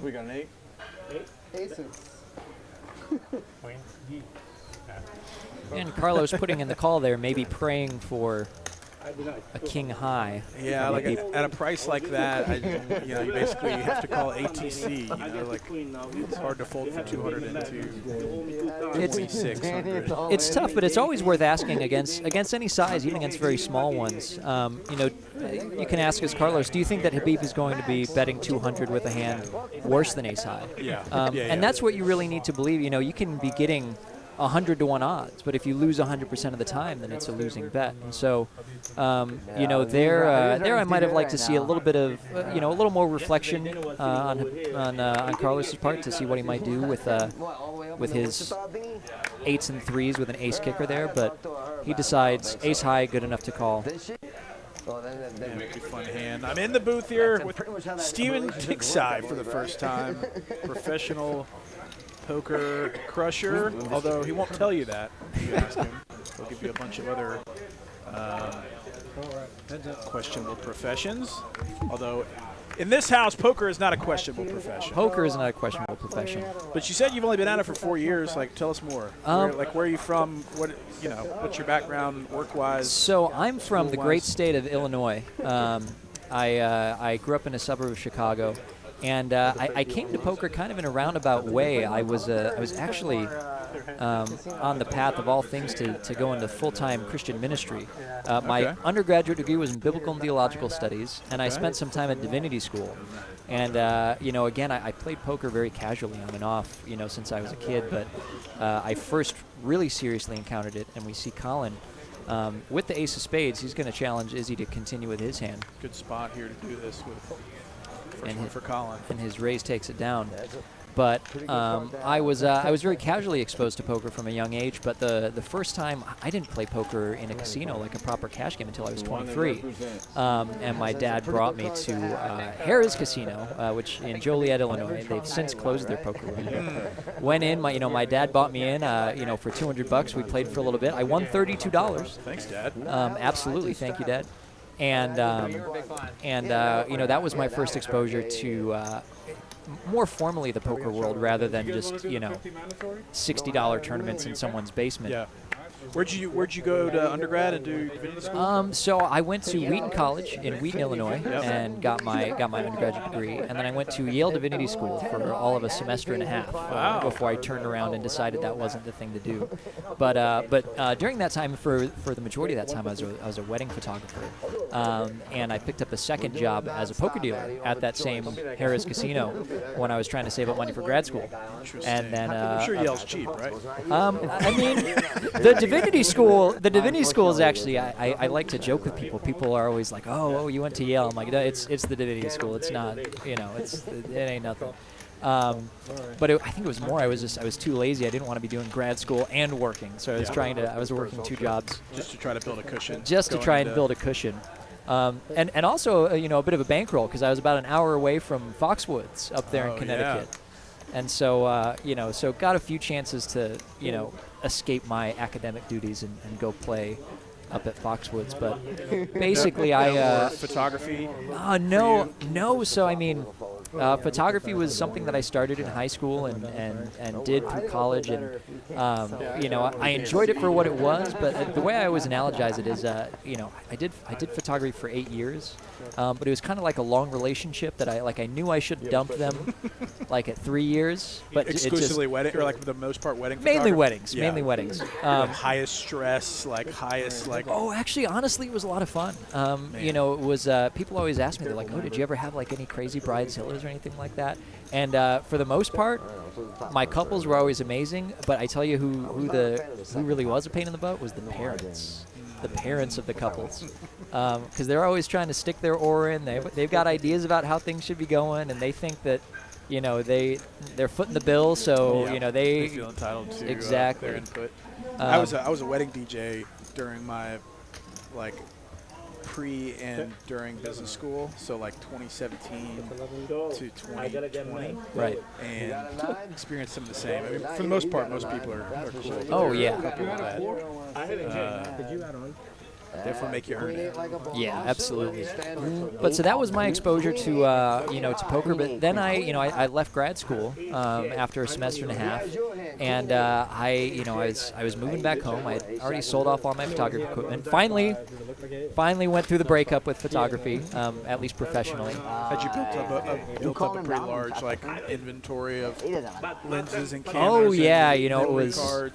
Speaker 10: We got an 8.
Speaker 6: 8 aces.
Speaker 3: And Carlos putting in the call there, maybe praying for a king high.
Speaker 5: Yeah, like at a price like that, you basically have to call ATC. Like it's hard to fold for 200 into 2600.
Speaker 3: It's tough, but it's always worth asking against any size, even against very small ones. You can ask us, Carlos, do you think that Habip is going to be betting 200 with a hand worse than ace high?
Speaker 5: Yeah.
Speaker 3: And that's what you really need to believe. You can be getting 100 to 1 odds, but if you lose 100% of the time, then it's a losing bet. And so, there I might have liked to see a little bit of, a little more reflection on Carlos's part to see what he might do with his 8s and 3s with an ace kicker there, but he decides ace high good enough to call.
Speaker 5: Yeah, pretty fun hand. I'm in the booth here with Steven tchlive for the first time, professional poker crusher, although he won't tell you that if you ask him. He'll give you a bunch of other questionable professions, like in this house, poker is not a questionable profession.
Speaker 3: Poker is not a questionable profession.
Speaker 5: But you said you've only been at it for 4 years. Like, tell us more. Where are you from? What's your background work-wise?
Speaker 3: So I'm from the great state of Illinois. I grew up in a suburb of Chicago, and I came to poker kind of in a roundabout way. I was actually on the path of all things to go into full-time Christian ministry. My undergraduate degree was in biblical and theological studies, and I spent some time at divinity school. And again, I played poker very casually on and off, since I was a kid. But I first really seriously encountered it, and we see Colin with the ace of spades. He's going to challenge Izzy to continue with his hand.
Speaker 5: Good spot here to do this with. For Colin.
Speaker 3: And his raise takes it down. But I was very casually exposed to poker from a young age. But the first time I didn't play poker in a casino, like a proper cash game, until I was 23. And my dad brought me to Harrah's Casino, which in Joliet, Illinois. They've since closed their poker room. Went in. My dad bought me in. For $200. We played for a little bit. I won $32.
Speaker 5: Thanks, Dad.
Speaker 3: Absolutely, thank you, Dad. And that was my first exposure to more formally the poker world rather than just $60 tournaments in someone's basement.
Speaker 5: Yeah. Where'd you go to undergrad and do divinity school?
Speaker 3: So I went to Wheaton College in Wheaton, Illinois, and got my undergraduate degree, and then I went to Yale Divinity School for all of a semester and a half before I turned around and decided that wasn't the thing to do. But during that time, for the majority of that time, I was a wedding photographer, and I picked up a second job as a poker dealer at that same Harrah's Casino when I was trying to save up money for grad school. And then
Speaker 5: I'm sure Yale's cheap, right?
Speaker 3: I mean, the divinity school is actually, I like to joke with people. People are always like, oh, you went to Yale. I'm like, no, it's the divinity school. It's not, it ain't nothing. But I think it was more, I was too lazy. I didn't want to be doing grad school and working. So I was working 2 jobs.
Speaker 5: Just to try to build a cushion.
Speaker 3: Just to try and build a cushion. And also, a bit of a bankroll, because I was about an hour away from Foxwoods up there in Connecticut. Yeah. And so, so got a few chances to, escape my academic duties and go play up at Foxwoods. But basically,
Speaker 5: photography?
Speaker 3: No. So, I mean, photography was something that I started in high school and did through college. And, I enjoyed it for what it was. But the way I always analogize it is, I did photography for 8 years. But it was kind of like a long relationship that I knew I should dump them at 3 years. But
Speaker 5: exclusively wedding, or for the most part wedding
Speaker 3: mainly
Speaker 5: photography?
Speaker 3: Mainly weddings.
Speaker 5: Highest stress, highest.
Speaker 3: Oh, actually, honestly, it was a lot of fun. It was, people always ask me, they're like, oh, did you ever have any crazy bridezillas or anything like that? And for the most part, my couples were always amazing. But I tell you who really was a pain in the butt was the parents. The parents of the couples, because they're always trying to stick their oar in. They've got ideas about how things should be going, and they think that, they're footing the bill. So they
Speaker 5: feel entitled to
Speaker 3: exactly
Speaker 5: their input. I was a wedding DJ during my pre and during business school, so 2017 to 2020,
Speaker 3: right?
Speaker 5: And experienced some of the same. I mean, for the most part, most people are cool.
Speaker 3: Oh yeah.
Speaker 5: Definitely make you earn it.
Speaker 3: Yeah, absolutely. But so that was my exposure to to poker. But then I left grad school after a semester and a half, And I was moving back home. I had already sold off all my photography equipment. Finally went through the breakup with photography, at least professionally.
Speaker 5: Had you built up a pretty large like inventory of lenses and cameras?
Speaker 3: Oh yeah,
Speaker 5: and
Speaker 3: it was
Speaker 5: cards?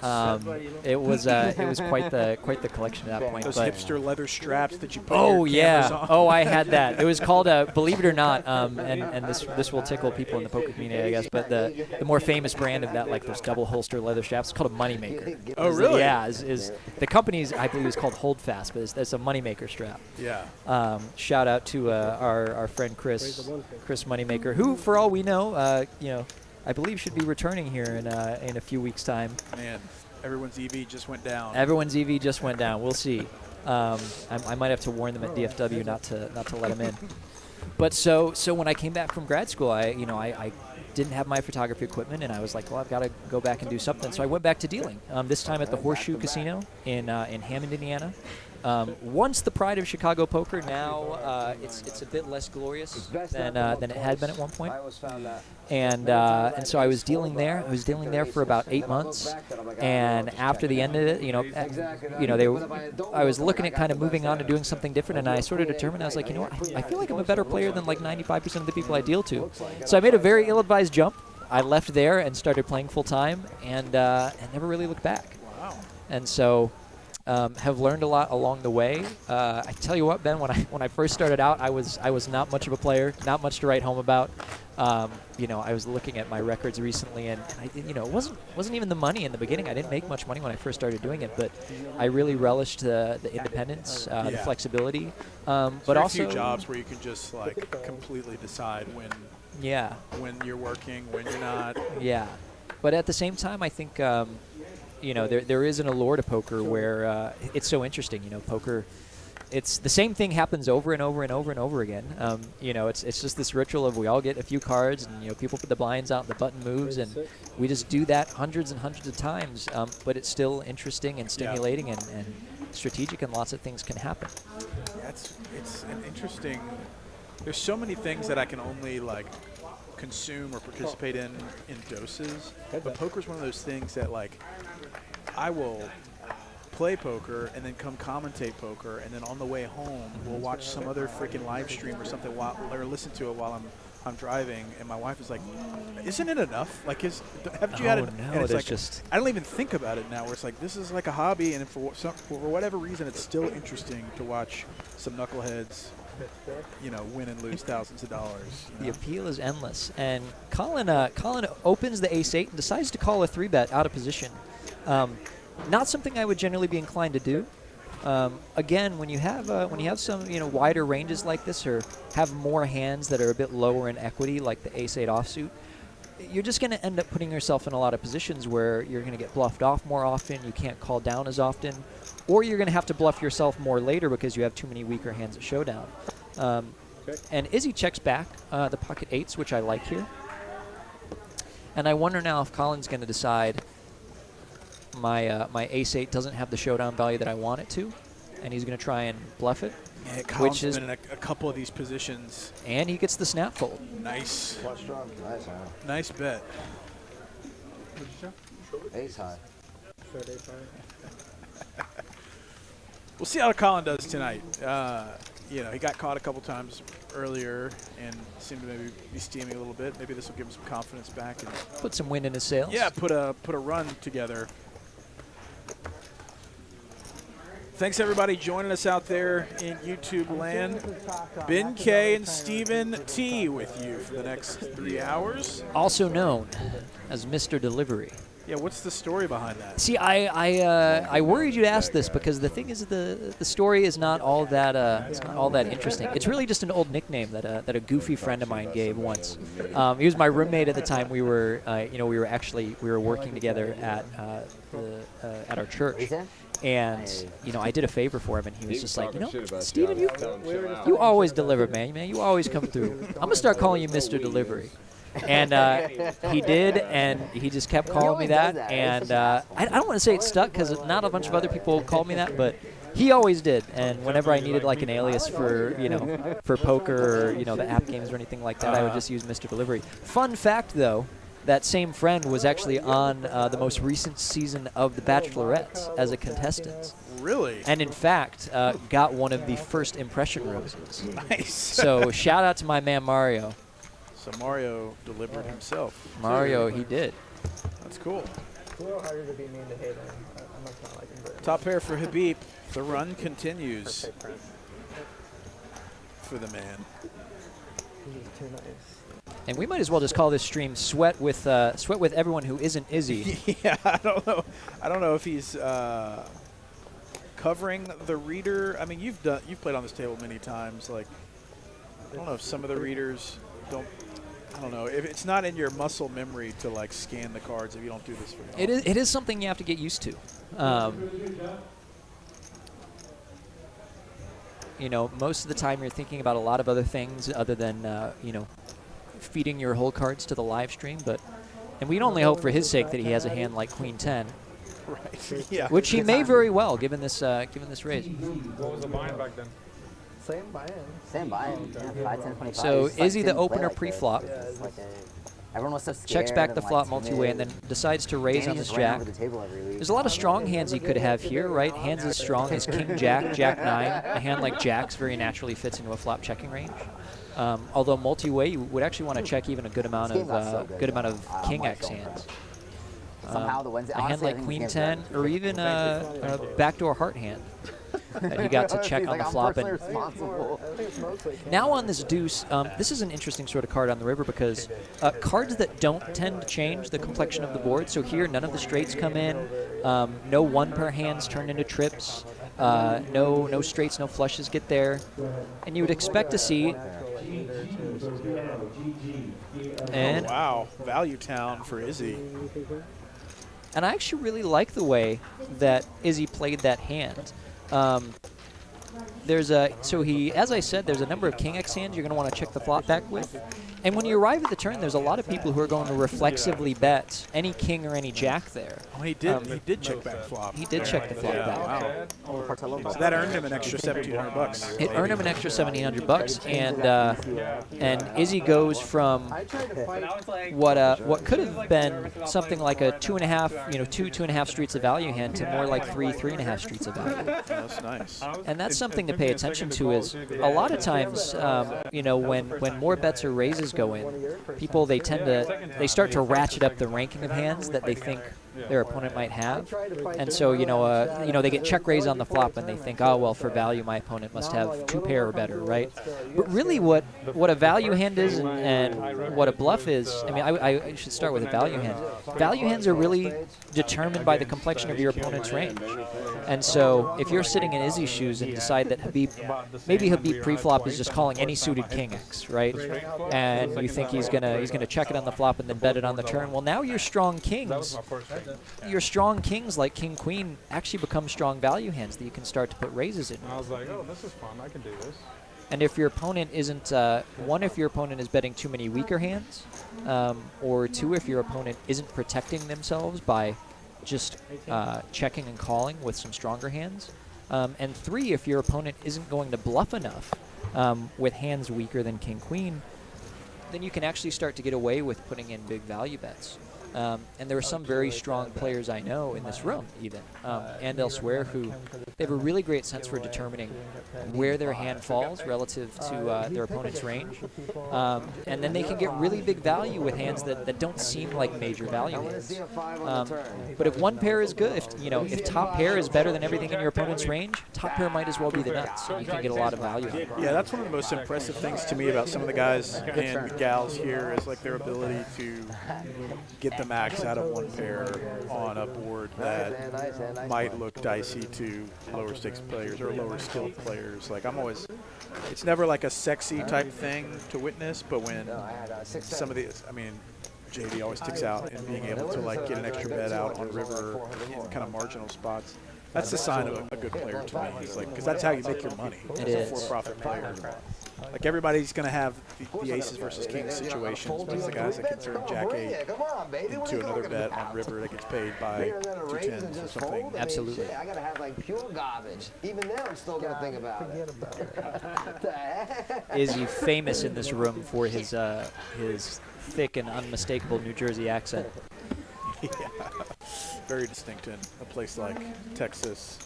Speaker 3: quite the collection at that point.
Speaker 5: Those
Speaker 3: but
Speaker 5: hipster leather straps that you put
Speaker 3: oh
Speaker 5: your cameras on.
Speaker 3: Oh, I had that. It was called believe it or not, and this will tickle people in the poker community, I guess. But the more famous brand of that, like those double holster leather straps, it's called a moneymaker.
Speaker 5: Oh really?
Speaker 3: Yeah, is the company's, I believe, is called Holdfast, but it's a moneymaker strap.
Speaker 5: Yeah.
Speaker 3: Shout out to our friend Chris Moneymaker, who, for all we know, I believe should be returning here in a few weeks' time.
Speaker 5: Man, everyone's EV just went down.
Speaker 3: Everyone's EV just went down. We'll see. I might have to warn them at DFW not to let them in. But so when I came back from grad school, I didn't have my photography equipment, and I was like, well, I've got to go back and do something. So I went back to dealing. This time at the Horseshoe Casino in Hammond, Indiana. Once the pride of Chicago poker, now it's a bit less glorious than it had been at one point. And so I was dealing there. I was dealing there for about 8 months, and after the end of it, I was looking at kind of moving on to doing something different, and I sort of determined, I was like, I feel like I'm a better player than like 95% of the people I deal to. So I made a very ill-advised jump. I left there and started playing full time, and never really looked back.
Speaker 5: Wow.
Speaker 3: And so. Have learned a lot along the way. I tell you what, Ben, when I first started out, I was not much of a player, not much to write home about. I was looking at my records recently, and it wasn't even the money in the beginning. I didn't make much money when I first started doing it, but I really relished the independence, the flexibility. But also
Speaker 5: a few jobs where you can just like completely decide when you're working, when you're not.
Speaker 3: Yeah, but at the same time, I think. There is an allure to poker where it's so interesting. Poker, it's the same thing happens over and over and over and over again. It's just this ritual of we all get a few cards, and people put the blinds out, and the button moves, and we just do that hundreds and hundreds of times. But it's still interesting and stimulating and strategic, and lots of things can happen.
Speaker 5: It's an interesting. There's so many things that I can only like consume or participate in doses, but poker's one of those things that like. I will play poker and then come commentate poker, and then on the way home we'll watch some other freaking live stream or something or listen to it while I'm driving, and my wife is like, "Isn't it enough? Like, haven't you had it?"
Speaker 3: No,
Speaker 5: and it's like,
Speaker 3: just
Speaker 5: I don't even think about it now. Where it's like this is like a hobby, and for whatever reason, it's still interesting to watch some knuckleheads, win and lose thousands of dollars.
Speaker 3: The appeal is endless, and Colin opens the ace-8 and decides to call a 3-bet out of position. Not something I would generally be inclined to do. Again, when you have some wider ranges like this, or have more hands that are a bit lower in equity, like the ace-8 offsuit, you're just going to end up putting yourself in a lot of positions where you're going to get bluffed off more often. You can't call down as often, or you're going to have to bluff yourself more later because you have too many weaker hands at showdown. And Izzy checks back the pocket 8s, which I like here. And I wonder now if Colin's going to decide. My ace-8 doesn't have the showdown value that I want it to, and he's going to try and bluff it.
Speaker 5: Yeah, Colin's been in a couple of these positions.
Speaker 3: And he gets the snap fold.
Speaker 5: Nice. Nice bet.
Speaker 6: Ace high.
Speaker 5: We'll see how Colin does tonight. He got caught a couple times earlier and seemed to maybe be steaming a little bit. Maybe this will give him some confidence back and
Speaker 3: put some wind in his sails.
Speaker 5: Yeah, put a run together. Thanks, everybody, joining us out there in YouTube land. Ben K and Stephen T with you for the next 3 hours.
Speaker 3: Also known as Mr. Delivery.
Speaker 5: Yeah, what's the story behind that?
Speaker 3: See, I worried you'd ask this because the thing is the story is not all that interesting. It's really just an old nickname that a goofy friend of mine gave once. He was my roommate at the time. We were working together at our church. And I did a favor for him, and he was just like, Steven, you always deliver, man. You always come through. I'm gonna start calling you Mr. Delivery. And he did, and he just kept calling me that. And I don't want to say it stuck because not a bunch of other people called me that, but he always did. And whenever I needed like an alias for for poker or the app games or anything like that, I would just use Mr. Delivery. Fun fact though, that same friend was actually on the most recent season of The Bachelorette as a contestant.
Speaker 5: Really?
Speaker 3: And in fact, got one of the first impression roses.
Speaker 5: Nice.
Speaker 3: So shout out to my man Mario.
Speaker 5: So Mario delivered himself.
Speaker 3: Mario, he did.
Speaker 5: That's cool.
Speaker 11: It's a little harder to be mean to Hayden. I'm not like him very much.
Speaker 5: Top pair for Habip. The run continues for the man.
Speaker 11: He's too nice.
Speaker 3: And we might as well just call this stream "Sweat with everyone who isn't Izzy."
Speaker 5: Yeah, I don't know. I don't know if he's covering the reader. I mean, you've played on this table many times. Like, I don't know if some of the readers don't. I don't know if it's not in your muscle memory to like scan the cards if you don't do this for long.
Speaker 3: It is something you have to get used to. You know, most of the time you're thinking about a lot of other things other than you know, feeding your whole cards to the live stream. And we'd only hope for his sake that he has a hand like Queen 10.
Speaker 5: Right. Yeah.
Speaker 3: Which he may very well, given this raise.
Speaker 4: What was the buy-in back then?
Speaker 11: Same buy-in.
Speaker 9: Same buy-in. Yeah, 5, 10, 25.
Speaker 3: So
Speaker 9: Just,
Speaker 3: Izzy, the
Speaker 9: didn't play
Speaker 3: opener
Speaker 9: like
Speaker 3: pre-flop,
Speaker 9: this. Like everyone was so scared.
Speaker 3: checks back the
Speaker 9: and,
Speaker 3: flop
Speaker 9: like,
Speaker 3: multi-way and then decides to raise
Speaker 9: Danny
Speaker 3: on this
Speaker 9: just ran
Speaker 3: jack.
Speaker 9: over the table every week.
Speaker 3: There's a lot of strong hands he could have here, right? Hands as strong as King Jack, Jack 9. A hand like Jack's very naturally fits into a flop checking range. Although multi-way, you would actually want to check even a good amount of King X hands.
Speaker 9: Somehow the Wednesday.
Speaker 3: A hand like Queen 10, or even a backdoor heart hand that he got to check on the flop. And now on this deuce, this is an interesting sort of card on the river because cards that don't tend to change the complexion of the board. So here, none of the straights come in. No one-pair hands turn into trips. No straights, no flushes get there. And you would expect to see. And
Speaker 5: wow, value town for Izzy.
Speaker 3: And I actually really like the way that Izzy played that hand. As I said, there's a number of King X hands you're going to want to check the flop back with. And when you arrive at the turn, there's a lot of people who are going to reflexively bet any king or any jack there.
Speaker 5: Oh, he did check back flop.
Speaker 3: He did check the flop back.
Speaker 5: Wow. So that earned him an extra $1,700.
Speaker 3: It earned him an extra $1,700, and Izzy goes from what could have been something like a 2.5 streets of value hand to more like 3.5 streets of value.
Speaker 5: That's nice.
Speaker 3: And that's something to pay attention to. Is a lot of times, when more bets or raises go in, people they start to ratchet up the ranking of hands that they think their opponent might have, and so they get check raise on the flop and they think, oh well, for value my opponent must have 2 pair or better, right? But really, what a value hand is and what a bluff is. I mean, I should start with a value hand. Value hands are really determined by the complexion of your opponent's range, and so if you're sitting in Izzy's shoes and decide that Habip pre-flop is just calling any suited King X, right? And you think he's gonna check it on the flop and then bet it on the turn. Well, now your strong kings like King Queen actually become strong value hands that you can start to put raises in.
Speaker 4: And I was like, oh, this is fun. I can do this.
Speaker 3: And if your opponent isn't if your opponent is betting too many weaker hands, or 2, if your opponent isn't protecting themselves by just checking and calling with some stronger hands, and 3, if your opponent isn't going to bluff enough with hands weaker than King Queen, then you can actually start to get away with putting in big value bets. And there are some very strong players I know in this room, even, and elsewhere, who they have a really great sense for determining where their hand falls relative to their opponent's range. And then they can get really big value with hands that don't seem like major value hands. But if one pair is good, if top pair is better than everything in your opponent's range, top pair might as well be the nuts. You can get a lot of value.
Speaker 5: Yeah, that's one of the most impressive things to me about some of the guys and gals here is like their ability to get the max out of one pair on a board that might look dicey to lower stakes players or lower skilled players. Like it's never like a sexy type thing to witness, but when some of these, JD always sticks out in being able to like get an extra bet out on river in kind of marginal spots. That's the sign of a good player to me. It's like, because that's how you make your money as a for-profit player. Like everybody's going to have the aces versus kings situations, but it's the guys that can turn Jack 8 into another bet on river that gets paid by 2 tens or something.
Speaker 3: Absolutely.
Speaker 6: I gotta have like pure garbage. Even then, I'm still gonna think about it.
Speaker 3: Is he famous in this room for his thick and unmistakable New Jersey accent.
Speaker 5: Yeah. Very distinct in a place like Texas.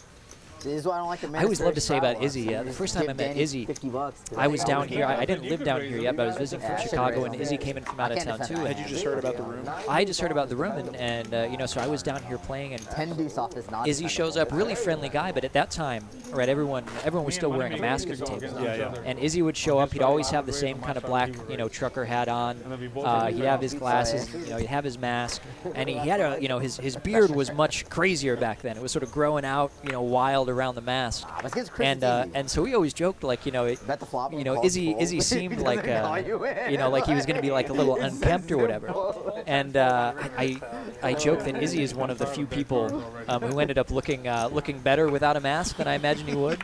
Speaker 9: This is why I don't like the
Speaker 3: I always love to say about Izzy. The first time I met Izzy, I was down here. I didn't live down here yet, but I was visiting from Chicago, and Izzy came in from out of town too.
Speaker 5: Had you just heard about the room?
Speaker 3: I just heard about the room, and you know, so I was down here playing, and Izzy shows up, really friendly guy, but at that time, right, everyone was still wearing a mask at the table. And Izzy would show up. He'd always have the same kind of black, you know, trucker hat on. He'd have his glasses, you know, he'd have his mask, and he had a, you know, his beard was much crazier back then. It was sort of growing out, you know, wild around the mask, and so we always joked, like, you know, Izzy seemed like you know, like he was going to be like a little unkempt or whatever, and I joke that Izzy is one of the few people who ended up looking better without a mask than I imagined he would.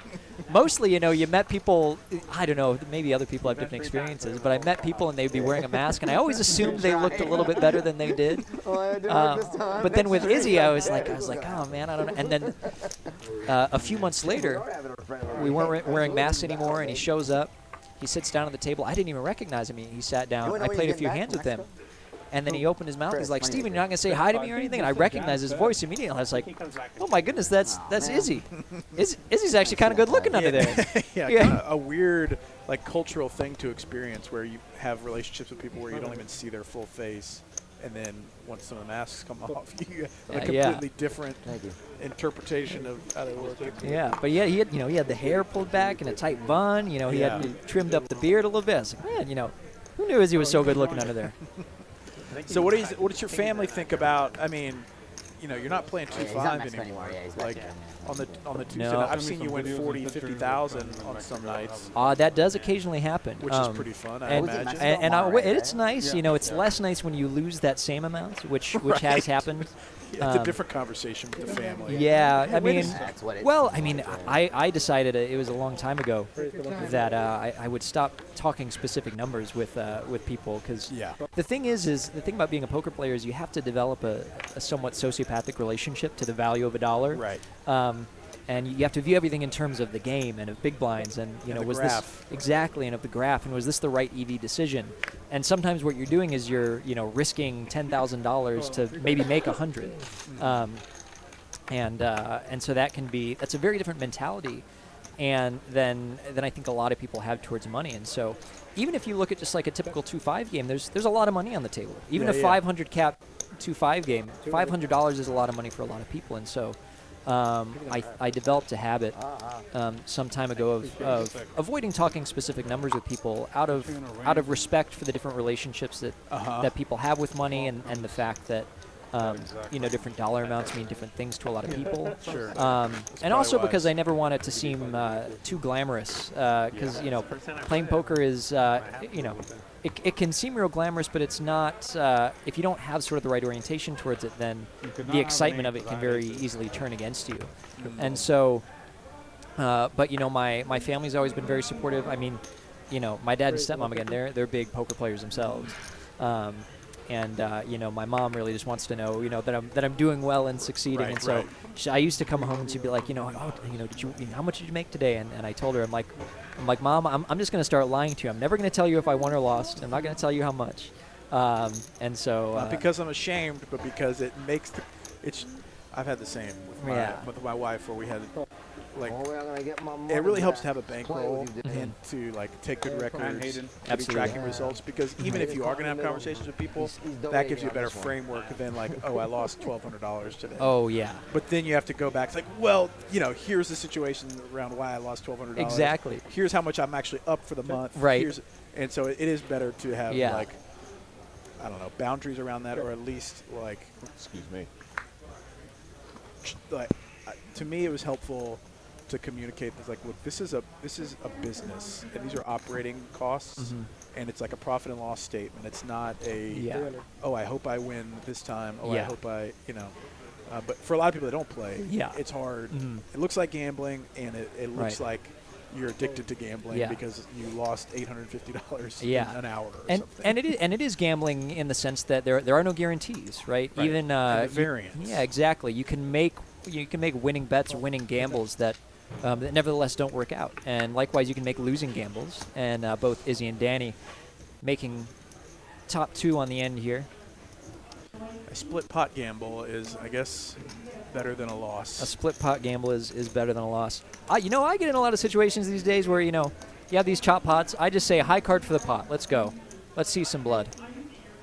Speaker 3: Mostly, you know, you met people, I don't know, maybe other people have different experiences, but I met people and they'd be wearing a mask, and I always assumed they looked a little bit better than they did. But then with Izzy, I was like, oh man, I don't know. And then a few months later, we weren't wearing masks anymore, and he shows up. He sits down at the table. I didn't even recognize him. He sat down. I played a few hands with him. And then he opened his mouth. He's like, "Steven, you're not gonna say hi to me or anything?" And I recognized his voice immediately. I was like, "Oh my goodness, that's Izzy. Izzy's actually kind of good looking under there."
Speaker 5: Yeah, kinda a weird, like, cultural thing to experience where you have relationships with people where you don't even see their full face, and then once some of the masks come off, you have a completely different interpretation of how they work.
Speaker 3: Yeah, but yeah, he had the hair pulled back in a tight bun. You know, he had trimmed up the beard a little bit. I was like, man, you know, who knew Izzy was so good looking under there?
Speaker 5: So what does your family think about? I mean, you know, you're not playing 2-5 anymore. Like on the Tuesday night, I've seen you win 40, 50,000 on some nights.
Speaker 3: That does occasionally happen,
Speaker 5: which is pretty fun, I imagine.
Speaker 3: And it's nice. You know, it's less nice when you lose that same amount, which has happened.
Speaker 5: It's a different conversation with the family.
Speaker 3: Yeah, I mean, I decided it was a long time ago that I would stop talking specific numbers with people, because the thing about being a poker player is you have to develop a somewhat sociopathic relationship to the value of a dollar.
Speaker 5: Right.
Speaker 3: And you have to view everything in terms of the game and of big blinds, and you know, was this exactly, and of the graph, and was this the right EV decision? And sometimes what you're doing is you're, you know, risking $10,000 to maybe make 100, and so that's a very different mentality, and then I think a lot of people have towards money. And so even if you look at just like a typical 2-5 game, there's a lot of money on the table. Even a 500 cap 2-5 game, $500 is a lot of money for a lot of people, and so. I developed a habit some time ago of avoiding talking specific numbers with people out of respect for the different relationships that people have with money, and the fact that you know, different dollar amounts mean different things to a lot of people.
Speaker 5: Sure.
Speaker 3: And also because I never want it to seem too glamorous, because you know, playing poker is you know, it can seem real glamorous, but it's not. If you don't have sort of the right orientation towards it, then the excitement of it can very easily turn against you. And so, but you know, my family's always been very supportive. I mean, you know, my dad and stepmom, again, they're big poker players themselves. And you know, my mom really just wants to know, you know, that I'm doing well and succeeding. And so I used to come home and she'd be like, you know, how much did you make today? And I told her, I'm like, Mom, I'm just going to start lying to you. I'm never going to tell you if I won or lost. I'm not going to tell you how much. And so
Speaker 5: not because I'm ashamed, but because it makes I've had the same with my wife, where we had like it really helps to have a bankroll and to like take good records, and be tracking results, because even if you are going to have conversations with people, that gives you a better framework than like, oh, I lost $1,200 today.
Speaker 3: Oh yeah.
Speaker 5: But then you have to go back. It's like, well, you know, here's the situation around why I lost $1,200.
Speaker 3: Exactly.
Speaker 5: Here's how much I'm actually up for the month.
Speaker 3: Right.
Speaker 5: And so it is better to have like, I don't know, boundaries around that, or at least like, excuse me. Like, to me, it was helpful to communicate this, like, look, this is a business, and these are operating costs, and it's like a profit and loss statement. It's not oh, I hope I win this time. Oh, I hope I, you know. But for a lot of people that don't play, it's hard. It looks like gambling, and it looks like you're addicted to gambling because you lost $850 in an hour or something.
Speaker 3: And it is gambling in the sense that there are no guarantees, right? Even
Speaker 5: variance.
Speaker 3: Yeah, exactly. You can make winning bets or winning gambles that nevertheless don't work out, and likewise you can make losing gambles. And both Izzy and Danny making top 2 on the end here.
Speaker 5: A split pot gamble is, I guess, better than a loss.
Speaker 3: A split pot gamble is better than a loss. You know, I get in a lot of situations these days where, you know, you have these chop pots. I just say high card for the pot. Let's go. Let's see some blood.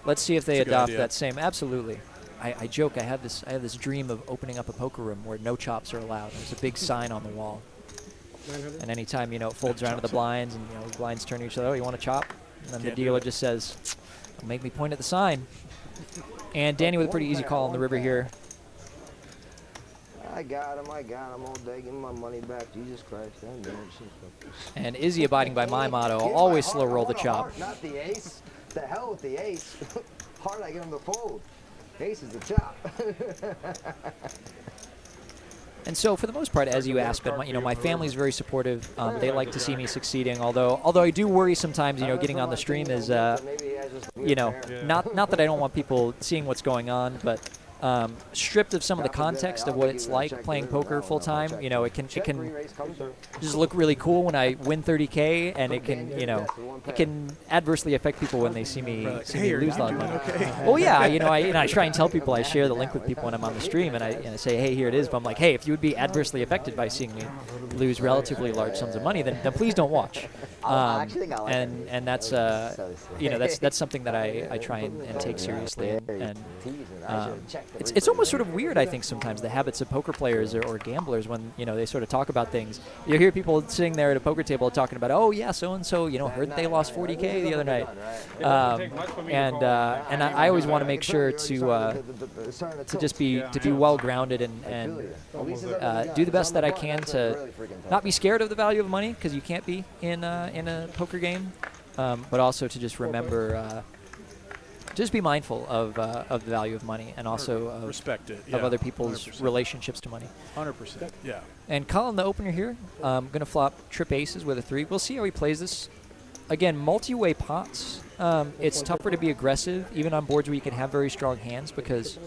Speaker 3: Let's see if they adopt that same. Absolutely. I joke. I have this dream of opening up a poker room where no chops are allowed. There's a big sign on the wall. And anytime, you know, it folds around to the blinds and, you know, the blinds turn to each other, oh, you want to chop? And then the dealer just says, don't make me point at the sign. And Danny with a pretty easy call on the river here.
Speaker 6: I got him all day. Give me my money back. Jesus Christ.
Speaker 3: And Izzy abiding by my motto, always slow roll the chop.
Speaker 6: Not the ace. The hell with the ace. Hard I get him to fold. Ace is the chop.
Speaker 3: And so, for the most part, as you asked, but you know, my family's very supportive. They like to see me succeeding. Although I do worry sometimes. You know, getting on the stream is, you know, not that I don't want people seeing what's going on, but stripped of some of the context of what it's like playing poker full time. You know, it can just look really cool when I win 30K, and it can, you know, it can adversely affect people when they see me lose a lot of money. Well, yeah, you know, I try and tell people, I share the link with people when I'm on the stream, and I say, hey, here it is. But I'm like, hey, if you would be adversely affected by seeing me lose relatively large sums of money, then please don't watch. And that's you know, that's something that I try and take seriously. And it's almost sort of weird, I think, sometimes the habits of poker players or gamblers when, you know, they sort of talk about things. You hear people sitting there at a poker table talking about, oh yeah, so and so, you know, heard they lost 40K the other night. And I always want to make sure to just be well grounded and do the best that I can to not be scared of the value of money, because you can't be in a poker game, but also to just remember. Just be mindful of the value of money, and also of
Speaker 5: respect it,
Speaker 3: of other people's 100%. Relationships to money.
Speaker 5: 100%, yeah.
Speaker 3: And Colin, the opener here, going to flop trip aces with a 3. We'll see how he plays this. Again, multi-way pots. It's tougher to be aggressive, even on boards where you can have very strong hands, because,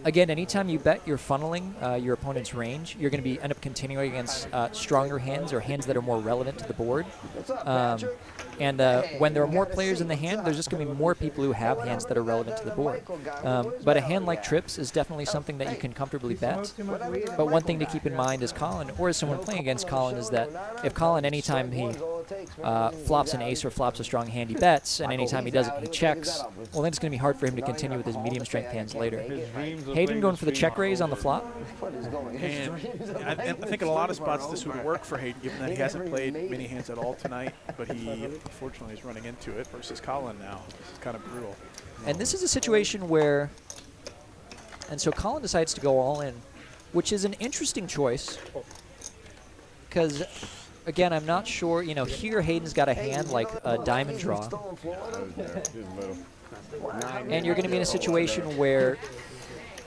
Speaker 3: again, anytime you bet, you're funneling your opponent's range. You're going to end up continuing against stronger hands or hands that are more relevant to the board. And when there are more players in the hand, there's just going to be more people who have hands that are relevant to the board. But a hand like trips is definitely something that you can comfortably bet. But one thing to keep in mind as Colin, or as someone playing against Colin, is that if Colin, anytime he flops an ace or flops a strong hand, he bets, and anytime he doesn't, he checks, well, then it's going to be hard for him to continue with his medium strength hands later. Hayden going for the check raise on the flop.
Speaker 5: And I think in a lot of spots this would work for Hayden, given that he hasn't played many hands at all tonight, but he unfortunately is running into it versus Colin now. This is kind of brutal.
Speaker 3: And this is a situation where, and so Colin decides to go all in, which is an interesting choice, because, again, I'm not sure, you know, here Hayden's got a hand like a diamond draw. And you're going to be in a situation where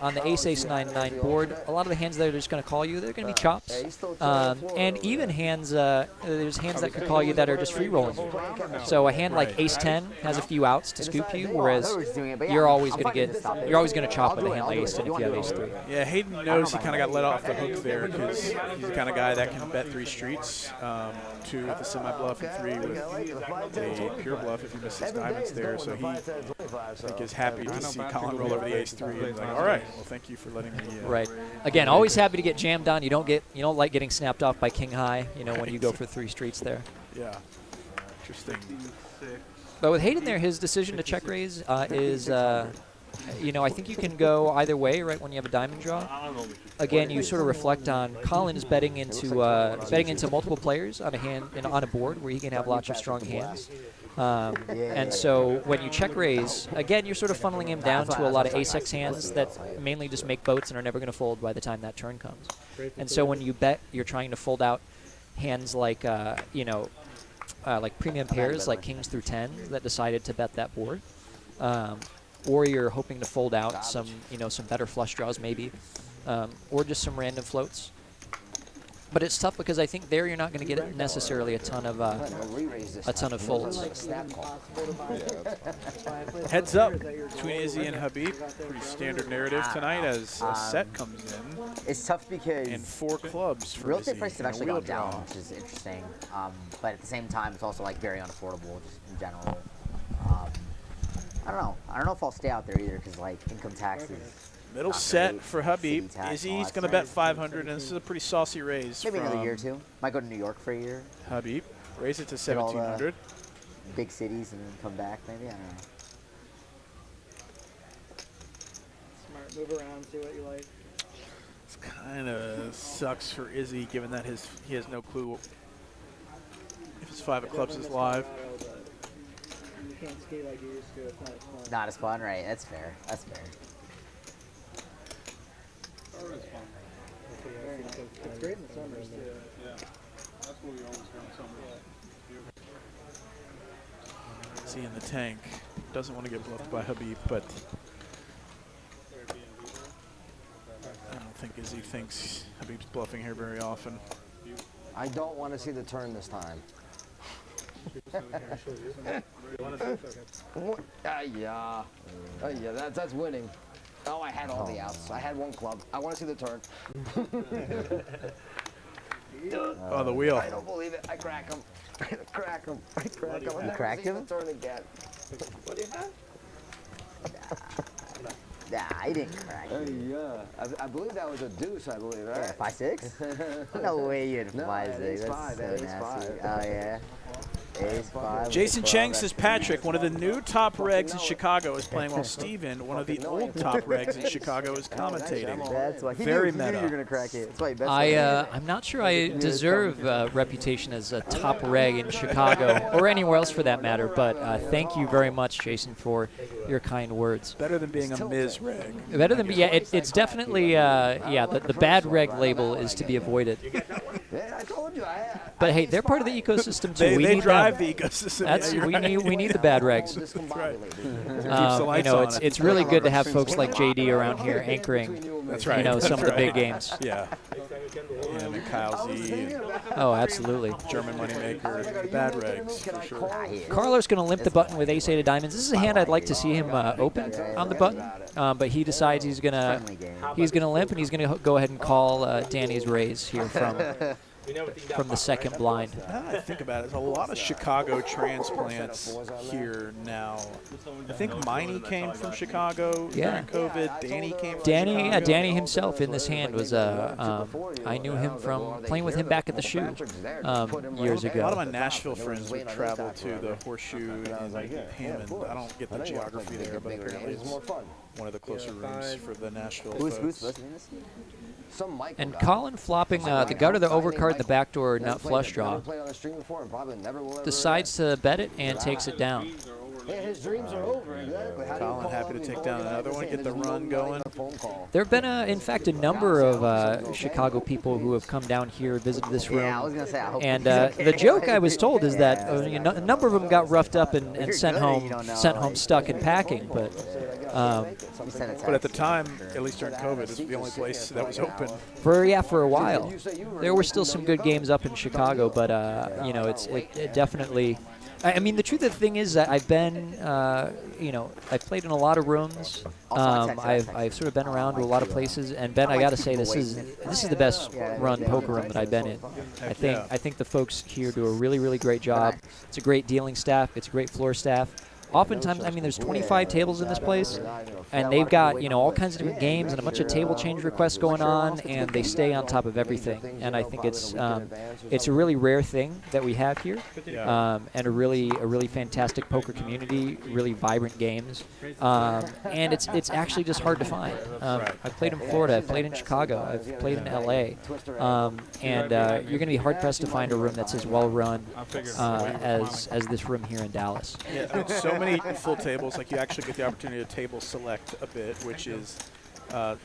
Speaker 3: on the ace-ace-9-9 board, a lot of the hands that are just going to call you, they're going to be chops. And even hands, there's hands that could call you that are just free-rolling you. So a hand like ace-10 has a few outs to scoop you, whereas you're always going to chop with a hand like ace-10 if you have ace-3.
Speaker 5: Yeah, Hayden knows he kind of got let off the hook there, because he's the kind of guy that can bet 3 streets, 2 with a semi-bluff and 3 with a pure bluff if he misses diamonds there. So he, I think, is happy to see Colin roll over the ace-3 and like, all right. Well, thank you for letting me.
Speaker 3: Right. Again, always happy to get jammed on. You don't like getting snapped off by king high. You know, when you go for 3 streets there.
Speaker 5: Yeah. Interesting.
Speaker 3: But with Hayden there, his decision to check raise is, you know, I think you can go either way. Right, when you have a diamond draw. Again, you sort of reflect on Colin is betting into multiple players on a hand on a board where he can have lots of strong hands. And so when you check raise, again, you're sort of funneling him down to a lot of ace-x hands that mainly just make boats and are never going to fold by the time that turn comes. And so when you bet, you're trying to fold out hands like, you know, like premium pairs like kings through 10s that decided to bet that board. Or you're hoping to fold out some, you know, some better flush draws maybe, or just some random floats. But it's tough because I think there you're not going to get necessarily a ton of folds.
Speaker 5: Heads up between Izzy and Habib. Pretty standard narrative tonight as a set comes in.
Speaker 9: It's tough because
Speaker 5: and 4 clubs for
Speaker 9: real
Speaker 5: Izzy.
Speaker 9: estate prices have actually gone down, which is interesting. But at the same time, it's also like very unaffordable just in general. I don't know. I don't know if I'll stay out there either because like income taxes.
Speaker 5: Middle
Speaker 9: not
Speaker 5: set
Speaker 9: great.
Speaker 5: for
Speaker 9: City
Speaker 5: Habip.
Speaker 9: tax and all
Speaker 5: Izzy's
Speaker 9: that
Speaker 5: going to
Speaker 9: stuff.
Speaker 5: bet 500, and this is a pretty saucy raise.
Speaker 9: Maybe another
Speaker 5: from
Speaker 9: year or two. Might go to New York for a year.
Speaker 5: Habip. Raise it to
Speaker 9: Hit all the
Speaker 5: 1,700.
Speaker 9: Big cities and then come back. Maybe I don't know.
Speaker 11: Smart. Move around, see what you like.
Speaker 5: It's kind of sucks for Izzy, given that he has no clue if his 5 of clubs is live.
Speaker 11: You can't skate like you used to. It's not as fun.
Speaker 9: Not as fun, right? That's fair. That's fair.
Speaker 11: It's great in the summers too.
Speaker 10: Yeah. That's what we always do in summer.
Speaker 5: Izzy in the tank. Doesn't want to get bluffed by Habib, but I don't think Izzy thinks Habib's bluffing here very often.
Speaker 6: I don't want to see the turn this time. Yeah. Yeah, that's winning. Oh, I had all the outs. I had one club. I want to see the turn.
Speaker 5: Oh, the wheel.
Speaker 6: I don't believe it. I crack him. I crack him. I crack him.
Speaker 9: You cracked him?
Speaker 6: The turn again.
Speaker 11: What do you have?
Speaker 9: Nah, I didn't crack it.
Speaker 6: Yeah. I believe that was a deuce, I believe,
Speaker 9: Yeah,
Speaker 6: right?
Speaker 9: 5-6? No way you had
Speaker 6: No,
Speaker 9: 5-6.
Speaker 6: ace
Speaker 9: That's
Speaker 6: five,
Speaker 9: so
Speaker 6: ace
Speaker 9: nasty.
Speaker 6: five.
Speaker 9: Oh, yeah. Ace 5.
Speaker 5: Jason
Speaker 9: with a
Speaker 5: Cheng
Speaker 9: 12,
Speaker 5: says
Speaker 9: that's
Speaker 5: Patrick,
Speaker 9: nasty.
Speaker 5: one of the new top regs in Chicago, is playing while Steven, one of the old top regs in Chicago, is commentating.
Speaker 9: That's why he
Speaker 5: Very
Speaker 9: knew you
Speaker 5: meta.
Speaker 9: were going to crack it. That's why he bet.
Speaker 3: I'm not sure I deserve reputation as a top reg in Chicago or anywhere else for that matter, but thank you very much, Jason, for your kind words.
Speaker 5: Better than being a Miz reg.
Speaker 3: Better than, yeah, it's definitely, the bad reg label is to be avoided.
Speaker 6: Yeah, I told you.
Speaker 3: But hey, they're part of the ecosystem too.
Speaker 5: They
Speaker 3: need
Speaker 5: drive
Speaker 3: them.
Speaker 5: the ecosystem.
Speaker 3: That's
Speaker 5: Yeah,
Speaker 3: we need the bad regs.
Speaker 5: That's right.
Speaker 3: You know, it's really good to have folks like JD around here anchoring.
Speaker 5: That's right.
Speaker 3: You know, some of the
Speaker 5: That's
Speaker 3: big
Speaker 5: right.
Speaker 3: games.
Speaker 5: Yeah. Him and Kyle Z. And
Speaker 3: Oh, absolutely.
Speaker 5: German moneymaker. The bad regs for sure.
Speaker 3: Carlo's going to limp the button with ace-8 of diamonds. This is a hand I'd like to see him open on the button, but he decides he's going to limp and he's going to go ahead and call Danny's raise here from the second blind.
Speaker 5: Now that I think about it, there's a lot of Chicago transplants here now. I think Miney came from Chicago
Speaker 3: Yeah.
Speaker 5: during COVID. Danny came from Chicago.
Speaker 3: Danny himself in this hand was I knew him from playing with him back at the shoe years
Speaker 5: A lot of my
Speaker 3: ago.
Speaker 5: Nashville friends would travel to the Horseshoe in Hammond. I don't get the geography there, but apparently it's one of the closer rooms for the Nashville folks.
Speaker 3: And Colin flopping the gutter, the overcard, the backdoor nut flush draw. Decides to bet it and takes it down.
Speaker 6: Yeah, his dreams are over. Exactly.
Speaker 5: Colin happy to take down another one, get the run going.
Speaker 3: There have been, in fact, a number of Chicago people who have come down here, visited this room.
Speaker 9: Yeah, I was going to say, I hope
Speaker 3: And
Speaker 9: he's okay.
Speaker 3: the joke I was told is that a number of them got roughed up and sent home stuck and packing. But
Speaker 5: at the time, at least during COVID, it was the only place that was open.
Speaker 3: for a while, there were still some good games up in Chicago. But it definitely. I mean, the truth of the thing is that I've been, I've played in a lot of rooms. I've sort of been around to a lot of places, and Ben, I got to say, this is the best run poker room that I've been in. I think the folks here do a really, really great job. It's a great dealing staff. It's a great floor staff. Oftentimes, I mean, there's 25 tables in this place, and they've got, all kinds of different games and a bunch of table change requests going on, and they stay on top of everything. And I think it's a really rare thing that we have here, and a really fantastic poker community, really vibrant games, and it's actually just hard to find. I've played in Florida, I've played in Chicago, I've played in LA, and you're going to be hard pressed to find a room that's as well run as this room here in Dallas.
Speaker 5: Yeah, I mean, so many full tables. Like, you actually get the opportunity to table select a bit, which is, when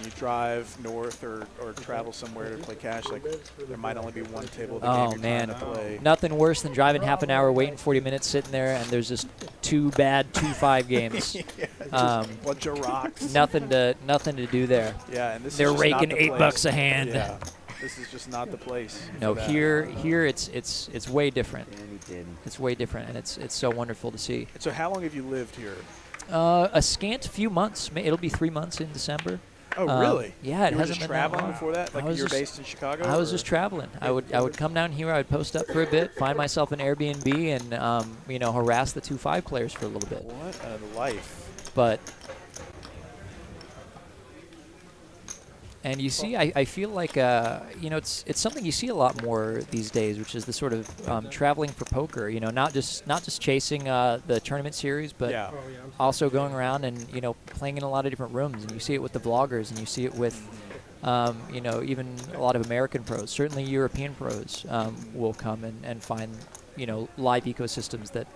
Speaker 5: you drive north or travel somewhere to play cash, like, there might only be one table of the game you're trying to play.
Speaker 3: Nothing worse than driving half an hour, waiting 40 minutes, sitting there, and there's just 2 bad 2-5 games.
Speaker 5: Just a bunch of rocks.
Speaker 3: Nothing to do there.
Speaker 5: Yeah, and this
Speaker 3: they're
Speaker 5: is just
Speaker 3: raking
Speaker 5: not the
Speaker 3: $8 a hand.
Speaker 5: Yeah. This is just not the place.
Speaker 3: No, here it's way different. It's way different, and it's so wonderful to see.
Speaker 5: So how long have you lived here?
Speaker 3: A scant few months. It'll be 3 months in December.
Speaker 5: Oh, really?
Speaker 3: Yeah, it
Speaker 5: you were
Speaker 3: hasn't
Speaker 5: just
Speaker 3: been
Speaker 5: traveling
Speaker 3: that long.
Speaker 5: before that? Like you were based in Chicago?
Speaker 3: I was just traveling. I would come down here. I would post up for a bit, find myself an Airbnb, and you know, harass the 2-5 players for a little bit.
Speaker 5: What a life!
Speaker 3: But and you see, I feel like you know, it's something you see a lot more these days, which is the sort of traveling for poker. You know, not just chasing the tournament series, but also going around and, you know, playing in a lot of different rooms. And you see it with the vloggers, and you see it with you know, even a lot of American pros. Certainly European pros will come and find, you know, live ecosystems that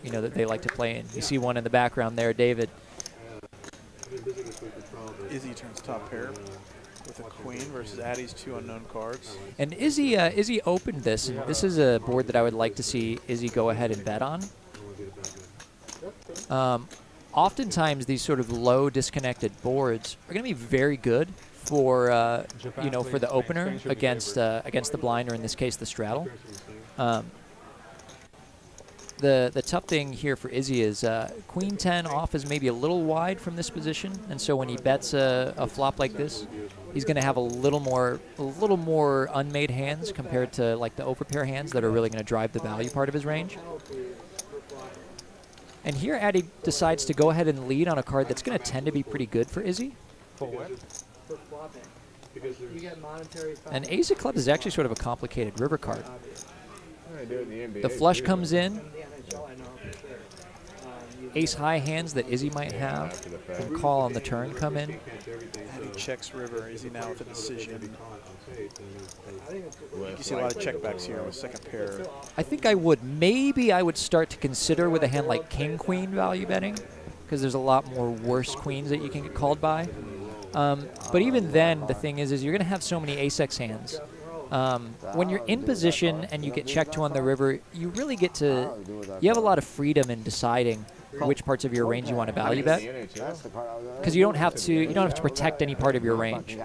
Speaker 3: you know, that they like to play in. You see one in the background there, David.
Speaker 5: Izzy turns top pair with a queen versus Addy's 2 unknown cards.
Speaker 3: And Izzy opened this, and this is a board that I would like to see Izzy go ahead and bet on. Oftentimes, these sort of low disconnected boards are going to be very good for you know, for the opener against the blind, or in this case, the straddle. The tough thing here for Izzy is Queen 10 off is maybe a little wide from this position, and so when he bets a flop like this, he's going to have a little more unmade hands compared to like the overpair hands that are really going to drive the value part of his range. And here Addy decides to go ahead and lead on a card that's going to tend to be pretty good for Izzy. And Ace of Clubs is actually sort of a complicated river card. The flush comes in. Ace high hands that Izzy might have and call on the turn come in.
Speaker 5: Addy checks river. Izzy now with a decision. You see a lot of checkbacks here with second pair.
Speaker 3: I think maybe I would start to consider with a hand like king queen value betting, because there's a lot more worse queens that you can get called by. But even then, the thing is you're going to have so many ace-x hands. When you're in position and you get checked to on the river, you really get to, you have a lot of freedom in deciding which parts of your range you want to value bet, because you don't have to protect any part of your range.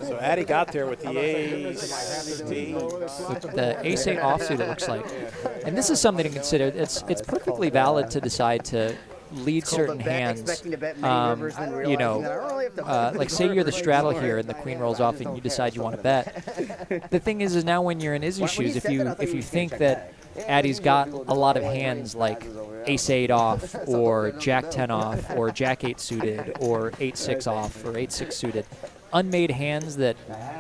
Speaker 5: So Addy got there with the ace.
Speaker 3: The ace-8 offsuit, it looks like. And this is something to consider. It's perfectly valid to decide to lead certain hands, you know, like say you're the straddle here and the queen rolls off and you decide you want to bet. The thing is now when you're in Izzy's shoes, if you think that Addy's got a lot of hands like ace-8 off or jack-10 off or jack-8 suited or 8-6 off or 8-6 suited, unmade hands that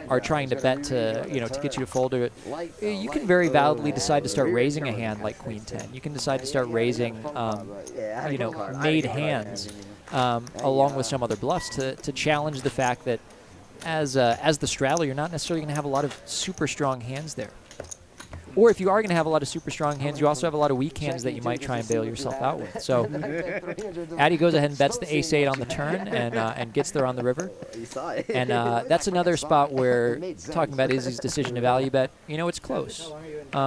Speaker 3: are trying to bet to, you know, to get you to fold it, you can very validly decide to start raising a hand like Queen 10. You can decide to start raising, you know, made hands along with some other bluffs to challenge the fact that as the straddler, you're not necessarily going to have a lot of super strong hands there. Or if you are going to have a lot of super strong hands, you also have a lot of weak hands that you might try and bail yourself out with. So Addy goes ahead and bets the ace-8 on the turn and gets there on the river. And that's another spot where, talking about Izzy's decision to value bet, you know, it's close.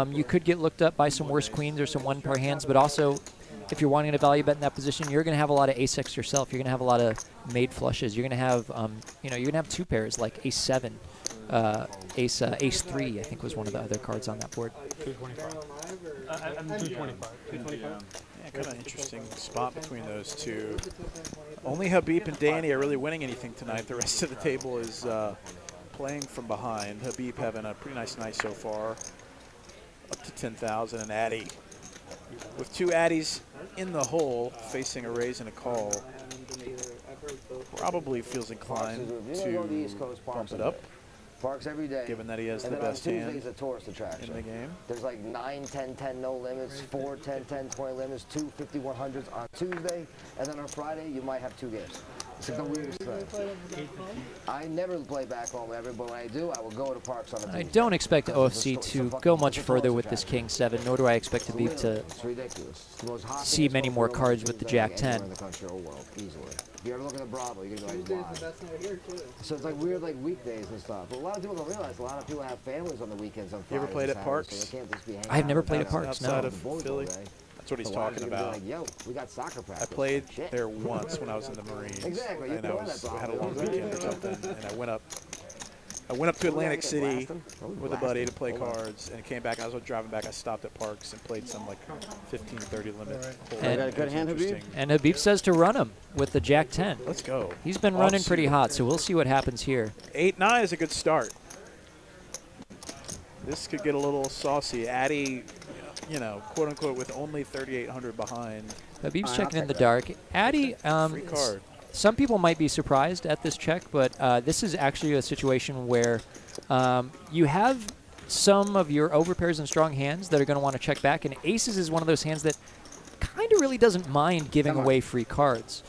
Speaker 3: You could get looked up by some worse queens or some one-pair hands, but also if you're wanting to value bet in that position, you're going to have a lot of ace-x yourself. You're going to have a lot of made flushes. You're going to have, you know, you're going to have two pairs like ace-7. Ace-3, I think, was one of the other cards on that board.
Speaker 4: 225. I'm 225. 225?
Speaker 5: Yeah, kind of interesting spot between those two. Only Habip and Danny are really winning anything tonight. The rest of the table is playing from behind. Habip having a pretty nice night so far, up to 10,000, and Addy with two Addies in the hole facing a raise and a call. Probably feels inclined to bump it up.
Speaker 6: Parks every day.
Speaker 5: Given that he has
Speaker 6: and
Speaker 5: the best hand
Speaker 6: a tourist attraction
Speaker 5: in the game.
Speaker 6: There's like 9, 10, 10 no limits, 4, 10, 10, 20 limits, 2 5100s on Tuesday, and then on Friday you might have 2 games. It's like the weirdest thing. I never play back home ever, but when I do, I will go to Parks on a Tuesday.
Speaker 3: I don't expect OFC to go much further with this King 7, nor do I expect Habib to see many more cards with the Jack 10.
Speaker 6: If you ever look at the Bravo, you're going to be like, wow. So it's like weird like weekdays and stuff. But a lot of people don't realize a lot of people have families on the weekends on Fridays.
Speaker 5: You ever played at Parks?
Speaker 6: So they can't just be hanging
Speaker 3: I've never
Speaker 6: out
Speaker 3: played at Parks, no.
Speaker 5: Outside of Philly. That's what he's talking about.
Speaker 6: Like, yo, we got soccer practice.
Speaker 5: I played there once when I was in the Marines.
Speaker 6: Exactly.
Speaker 5: And I had a long weekend or something, and I went up I went up to Atlantic City with a buddy to play cards, and came back. I was driving back. I stopped at Parks and played some like 15, 30 limit. Hole.
Speaker 3: And,
Speaker 7: got a good hand, Habib?
Speaker 3: And Habib says to run him with the Jack 10.
Speaker 5: Let's go.
Speaker 3: He's been running pretty hot, so we'll see what happens here.
Speaker 5: 8-9 is a good start. This could get a little saucy. Addy, you know, quote unquote, with only 3,800 behind.
Speaker 3: Habib's checking in the dark. Addy,
Speaker 5: free card.
Speaker 3: Some people might be surprised at this check, but this is actually a situation where you have some of your overpairs and strong hands that are going to want to check back, and aces is one of those hands that kind of really doesn't mind giving away free cards.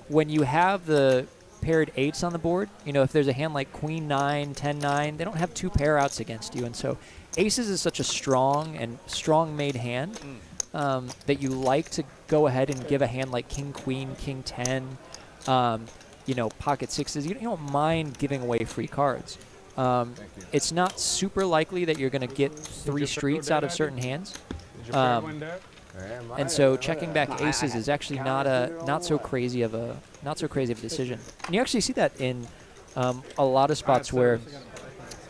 Speaker 3: When you have the paired eights on the board, you know, if there's a hand like queen 9, 10, 9, they don't have two pair outs against you, and so aces is such a strong and strong-made hand that you like to go ahead and give a hand like king, queen, king 10, you know, pocket sixes. You don't mind giving away free cards. It's not super likely that you're going to get 3 streets out of certain hands. And so checking back aces is actually not so crazy of a decision. And you actually see that in a lot of spots where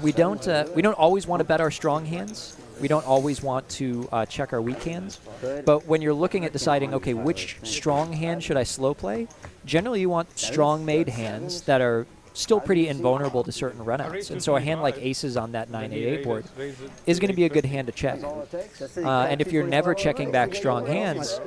Speaker 3: we don't always want to bet our strong hands. We don't always want to check our weak hands. But when you're looking at deciding, okay, which strong hand should I slow play, generally you want strong-made hands that are still pretty invulnerable to certain runouts. And so a hand like aces on that 9-8-8 board is going to be a good hand to check. And if you're never checking back strong hands,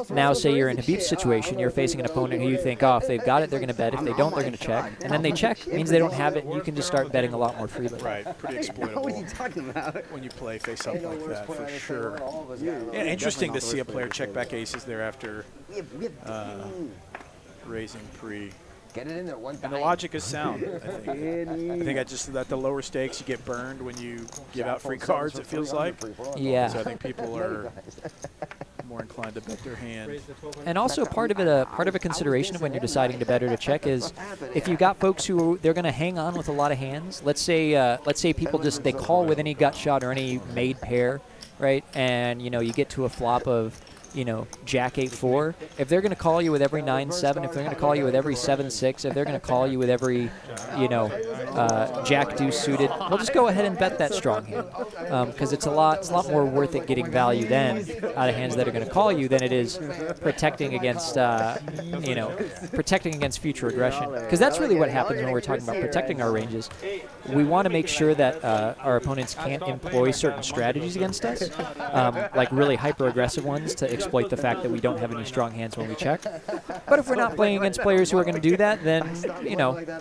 Speaker 3: now say you're in Habib's situation, you're facing an opponent who you think, oh, if they've got it, they're going to bet. If they don't, they're going to check. And then they check, means they don't have it, and you can just start betting a lot more freely.
Speaker 5: Pretty exploitable.
Speaker 7: What are you talking about?
Speaker 5: When you play face up like that, for sure. Yeah, interesting to see a player check back aces there after raising pre.
Speaker 6: Get it in there one time.
Speaker 5: And the logic is sound, I think. I just at the lower stakes, you get burned when you give out free cards, it feels like.
Speaker 3: Yeah.
Speaker 5: So I think people are more inclined to bet their hand.
Speaker 3: And also part of a consideration of when you're deciding to bet or to check is if you got folks who they're going to hang on with a lot of hands. Let's say people just they call with any gut shot or any made pair, right? And you know you get to a flop of Jack 8-4. If they're going to call you with every 9-7, if they're going to call you with every 7-6, if they're going to call you with every, Jack deuce suited, they'll just go ahead and bet that strong hand because it's a lot more worth it getting value then out of hands that are going to call you than it is protecting against, protecting against future aggression. Because that's really what happens when we're talking about protecting our ranges. We want to make sure that our opponents can't employ certain strategies against us, like really hyper-aggressive ones to exploit the fact that we don't have any strong hands when we check. But if we're not playing against players who are going to do that, then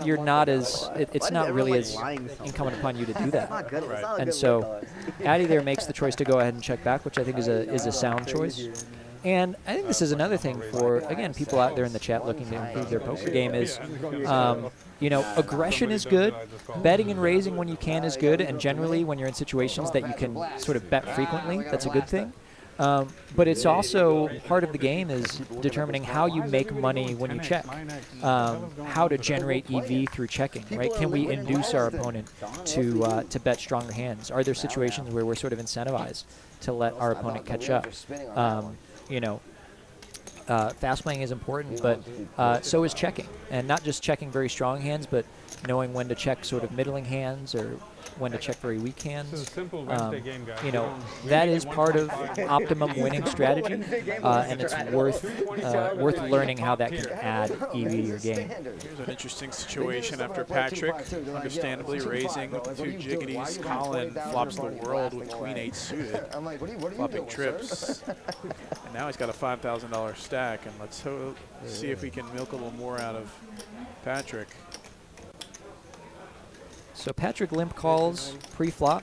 Speaker 3: you're not as it's not really as incumbent upon you to do that. And so Addy there makes the choice to go ahead and check back, which I think is a sound choice. And I think this is another thing for, again, people out there in the chat looking to improve their poker game is, aggression is good. Betting and raising when you can is good. And generally, when you're in situations that you can sort of bet frequently, that's a good thing. But it's also part of the game is determining how you make money when you check, how to generate EV through checking, right? Can we induce our opponent to bet stronger hands? Are there situations where we're sort of incentivized to let our opponent catch up? Fast playing is important, but so is checking, and not just checking very strong hands, but knowing when to check sort of middling hands or when to check very weak hands. That is part of optimum winning strategy, and it's worth learning how that can add EV to your game.
Speaker 5: Here's an interesting situation after Patrick, understandably raising with the 2 jiggities. Colin flops the world with queen 8 suited, flopping trips. And now he's got a $5,000 stack, and let's see if we can milk a little more out of Patrick.
Speaker 3: So Patrick limp calls pre-flop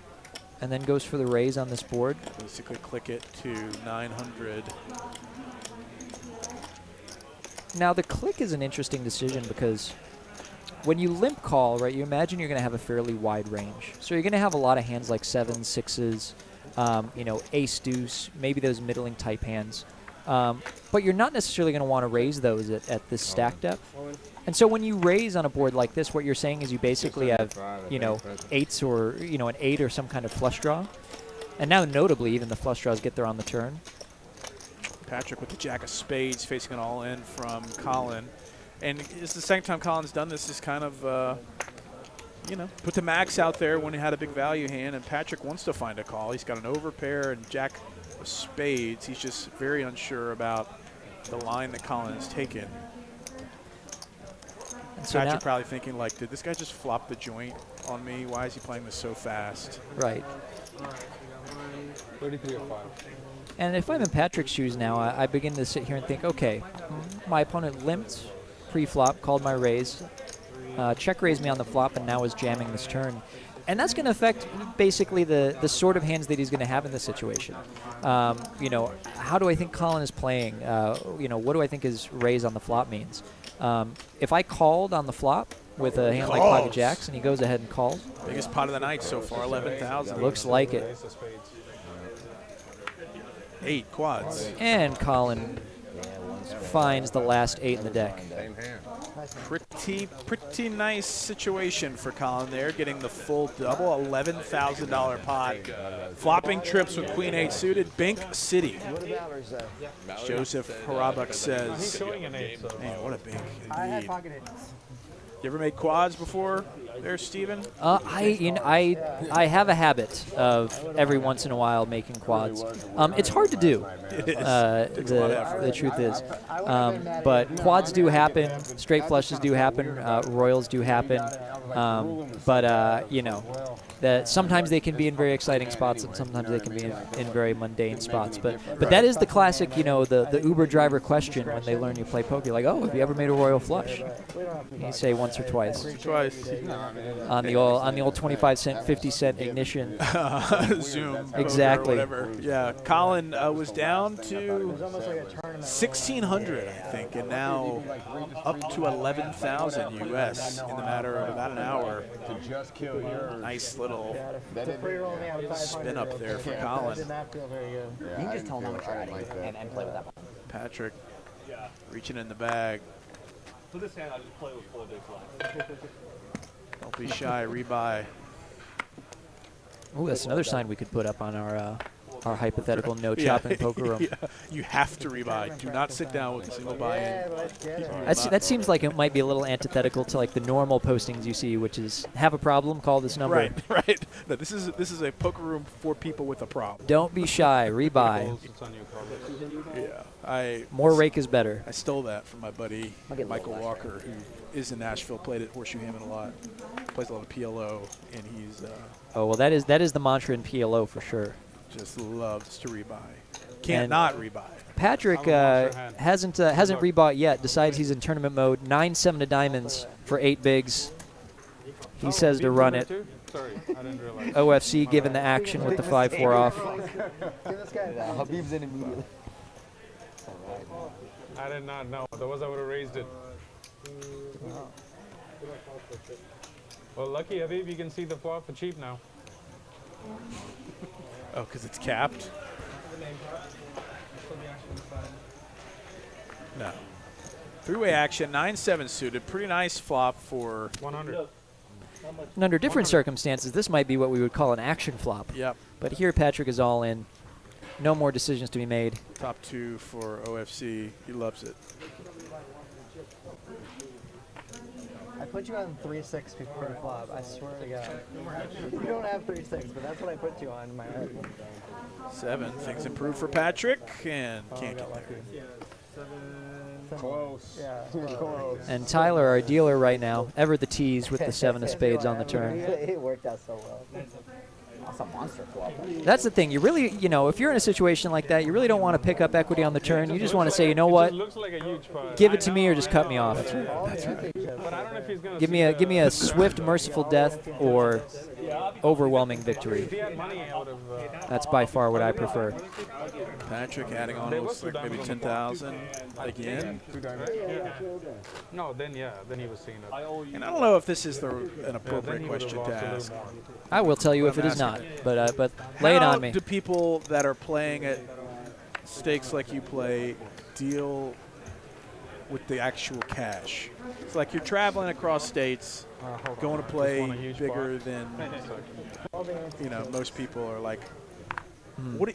Speaker 3: and then goes for the raise on this board.
Speaker 5: Basically click it to 900.
Speaker 3: Now the click is an interesting decision because when you limp call, right, you imagine you're going to have a fairly wide range. So you're going to have a lot of hands like 7s, 6s, ace deuce, maybe those middling type hands. But you're not necessarily going to want to raise those at this stack depth. And so when you raise on a board like this, what you're saying is you basically have, 8s or, an 8 or some kind of flush draw. And now notably, even the flush draws get there on the turn.
Speaker 5: Patrick with the jack of spades facing an all-in from Colin. And it's the second time Colin's done this. Is kind of you know, put the max out there when he had a big value hand, and Patrick wants to find a call. He's got an overpair and jack of spades. He's just very unsure about the line that Colin has taken. And so Patrick probably thinking, like, did this guy just flop the joint on me? Why is he playing this so fast?
Speaker 3: Right.
Speaker 10: 33 or 5.
Speaker 3: And if I'm in Patrick's shoes now, I begin to sit here and think, okay, my opponent limped pre-flop, called my raise, check raised me on the flop, and now is jamming this turn. And that's going to affect basically the sort of hands that he's going to have in this situation. You know, how do I think Colin is playing? You know, what do I think his raise on the flop means? If I called on the flop with a hand like pocket jacks and he goes ahead and calls.
Speaker 5: Biggest pot of the night so far, 11,000.
Speaker 3: Looks like it.
Speaker 5: 8 quads.
Speaker 3: And Colin finds the last 8 in the deck.
Speaker 5: Pretty nice situation for Colin there, getting the full double, $11,000 pot. Flopping trips with Queen 8 suited, Bink City. Joseph Harabuk says, man, what a bink indeed. You ever made quads before there, Steven?
Speaker 3: I have a habit of every once in a while making quads. It's hard to do.
Speaker 5: It is.
Speaker 3: The truth is. But quads do happen. Straight flushes do happen. Royals do happen. You know, that sometimes they can be in very exciting spots and sometimes they can be in very mundane spots. But that is the classic, you know, the Uber driver question when they learn you play poker. Like, oh, have you ever made a royal flush? You say once or twice. On the old 25-cent, 50-cent ignition.
Speaker 5: Zoom.
Speaker 3: Exactly.
Speaker 5: Or whatever. Yeah. Colin was down to 1,600, I think, and now up to 11,000 US in the matter of about an hour. Nice little spin up there for Colin.
Speaker 9: You can just tell him how much you're adding and play with that.
Speaker 5: Patrick reaching in the bag.
Speaker 4: For this hand, I'll just play with 4 big blinds.
Speaker 5: Don't be shy, rebuy.
Speaker 3: Oh, that's another sign we could put up on our hypothetical no chopping poker room.
Speaker 5: Yeah. You have to rebuy. Do not sit down with a single buy-in.
Speaker 3: That seems like it might be a little antithetical to like the normal postings you see, which is have a problem, call this number.
Speaker 5: Right. No, this is a poker room for people with a problem.
Speaker 3: Don't be shy, rebuy.
Speaker 5: Yeah,
Speaker 3: more rake is better.
Speaker 5: I stole that from my buddy Michael Walker, who is in Nashville, played at Horseshoe Hammond a lot, plays a lot of PLO, and he's.
Speaker 3: Oh well, that is the mantra in PLO for sure.
Speaker 5: Just loves to rebuy. Can't not rebuy.
Speaker 3: Patrick hasn't rebought yet. Decides he's in tournament mode. 9-7 to diamonds for 8 bigs. He says to run it.
Speaker 10: Sorry, I didn't realize.
Speaker 3: OFC given the action with the 5-4 off.
Speaker 9: Habib's in immediately.
Speaker 10: I did not know. Otherwise, I would have raised it. Well, lucky Habib, you can see the flop for cheap now.
Speaker 5: Oh, because it's capped? No. 3-way action, 9-7 suited. Pretty nice flop for
Speaker 10: 100.
Speaker 3: And under different circumstances, this might be what we would call an action flop.
Speaker 5: Yep.
Speaker 3: But here, Patrick is all in. No more decisions to be made.
Speaker 5: Top 2 for OFC. He loves it.
Speaker 11: I put you on 3-6 before the flop. I swear to God. You don't have 3-6, but that's what I put you on in my head.
Speaker 5: 7. Things improve for Patrick, and can't get there.
Speaker 10: Close.
Speaker 11: Yeah, close.
Speaker 3: And Tyler, our dealer right now, ever the tease with the 7 of spades on the turn.
Speaker 11: It worked out so well.
Speaker 9: That's a monster flop.
Speaker 3: That's the thing. You really, you know, if you're in a situation like that, you really don't want to pick up equity on the turn. You just want to say, you know what,
Speaker 10: Looks like a huge pot.
Speaker 3: give it to me or just cut me off.
Speaker 10: That's right. But I don't know if he's gonna
Speaker 3: Give me a swift, merciful death or overwhelming victory.
Speaker 10: If he had money, I would have.
Speaker 3: That's by far what I prefer.
Speaker 5: Patrick adding on, it looks like maybe 10,000 again.
Speaker 10: No, then he was seeing it.
Speaker 5: And I don't know if this is an appropriate question to ask.
Speaker 3: I will tell you if it is not, but lay it on me.
Speaker 5: How do people that are playing at stakes like you play deal with the actual cash? It's like you're traveling across states, going to play bigger than, you know, most people are like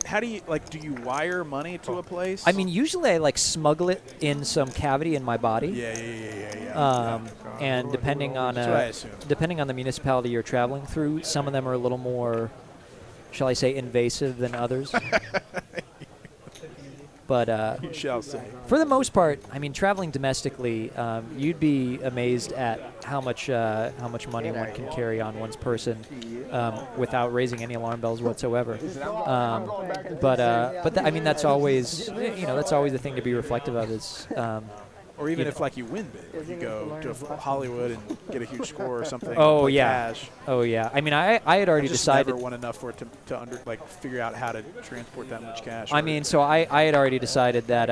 Speaker 5: How do you do you wire money to a place?
Speaker 3: I mean, usually I smuggle it in some cavity in my body.
Speaker 5: Yeah.
Speaker 3: And depending on the municipality you're traveling through, some of them are a little more, shall I say, invasive than others. But
Speaker 5: you shall say.
Speaker 3: For the most part, I mean, traveling domestically, you'd be amazed at how much money one can carry on one's person without raising any alarm bells whatsoever. I mean, that's always that's always the thing to be reflective of is.
Speaker 5: Or even if you win big, you go to Hollywood and get a huge score or something.
Speaker 3: Oh yeah.
Speaker 5: Cash.
Speaker 3: Oh yeah. I mean, I had already decided.
Speaker 5: Never won enough for it to figure out how to transport that much cash.
Speaker 3: I mean, so I had already decided that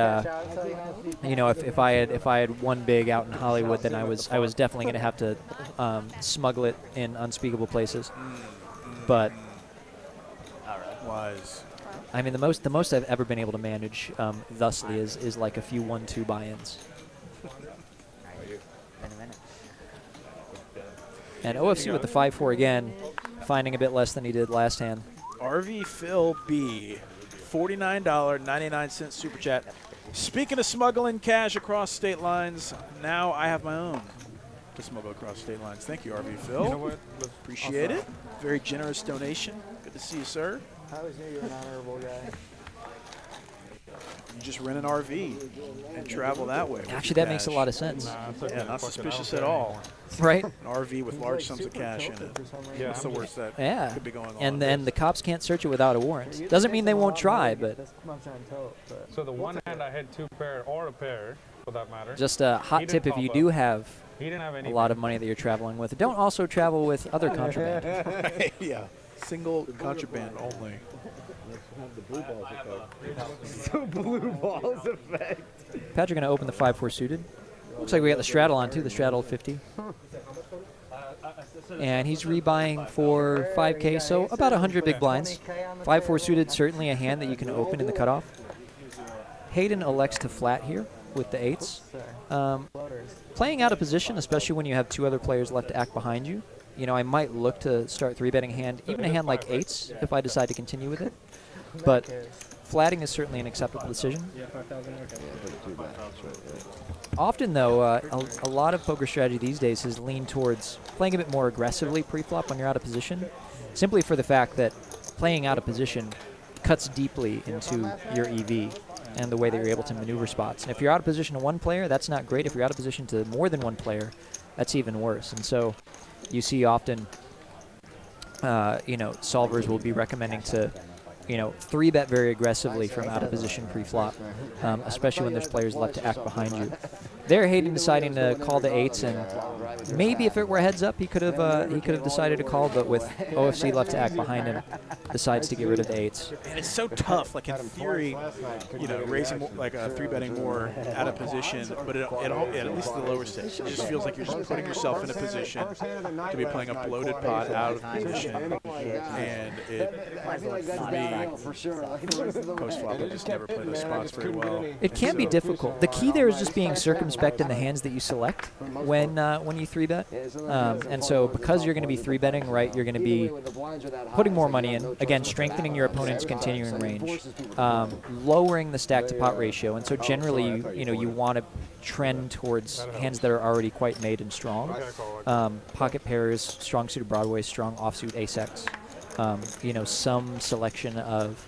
Speaker 3: if I had won big out in Hollywood, then I was definitely going to have to smuggle it in unspeakable places. But
Speaker 5: wise.
Speaker 3: I mean, the most I've ever been able to manage thusly is like a few 1-2 buy-ins. And OFC with the 5-4 again, finding a bit less than he did last hand.
Speaker 5: RV Phil B, $49.99 super chat. Speaking of smuggling cash across state lines, now I have my own to smuggle across state lines. Thank you, RV Phil.
Speaker 10: You know what?
Speaker 5: Appreciate it. Very generous donation. Good to see you, sir.
Speaker 11: I always knew you were an honorable guy.
Speaker 5: You just rent an RV and travel that way.
Speaker 3: Actually, that makes a lot of sense.
Speaker 5: Yeah, not suspicious at all.
Speaker 3: Right?
Speaker 5: An RV with large sums of cash in it.
Speaker 10: Yeah,
Speaker 5: That's the worst that could be going on.
Speaker 3: And then the cops can't search it without a warrant. Doesn't mean they won't try, but.
Speaker 10: So the one hand I had 2 pair or a pair, for that matter.
Speaker 3: Just a hot tip if you do have a lot of money that you're traveling with. Don't also travel with other contraband.
Speaker 5: Yeah, single contraband only.
Speaker 7: The blue balls effect.
Speaker 2: So blue balls effect.
Speaker 3: Patrick going to open the 5-4 suited. Looks like we got the straddle on too, the straddle 50. And he's rebuying for 5K, so about 100 big blinds. 5-4 suited, certainly a hand that you can open in the cutoff. Hayden elects to flat here with the 8s. Playing out of position, especially when you have 2 other players left to act behind you. I might look to start 3-betting a hand, even a hand like 8s, if I decide to continue with it. But flatting is certainly an acceptable decision. Often, though, a lot of poker strategy these days has leaned towards playing a bit more aggressively pre-flop when you're out of position, simply for the fact that playing out of position cuts deeply into your EV and the way that you're able to maneuver spots. And if you're out of position to one player, that's not great. If you're out of position to more than one player, that's even worse. And so you see often, solvers will be recommending to 3-bet very aggressively from out of position pre-flop, especially when there's players left to act behind you. There, Hayden deciding to call the 8s, and maybe if it were heads up, he could have decided to call, but with OFC left to act behind him, decides to get rid of the 8s.
Speaker 5: And it's so tough. In theory, raising more, 3-betting more out of position, but at least the lower stakes, it just feels like you're just putting yourself in a position to be playing a bloated pot out of position, and for me, post-flop, I just never play those spots very well.
Speaker 3: It can be difficult. The key there is just being circumspect in the hands that you select when you 3-bet. And so because you're going to be 3-betting, right, you're going to be putting more money in, again, strengthening your opponent's continuing range, lowering the stack-to-pot ratio. And so generally, you want to trend towards hands that are already quite made and strong. Pocket pairs, strong suited Broadways, strong offsuit ace-x. Some selection of,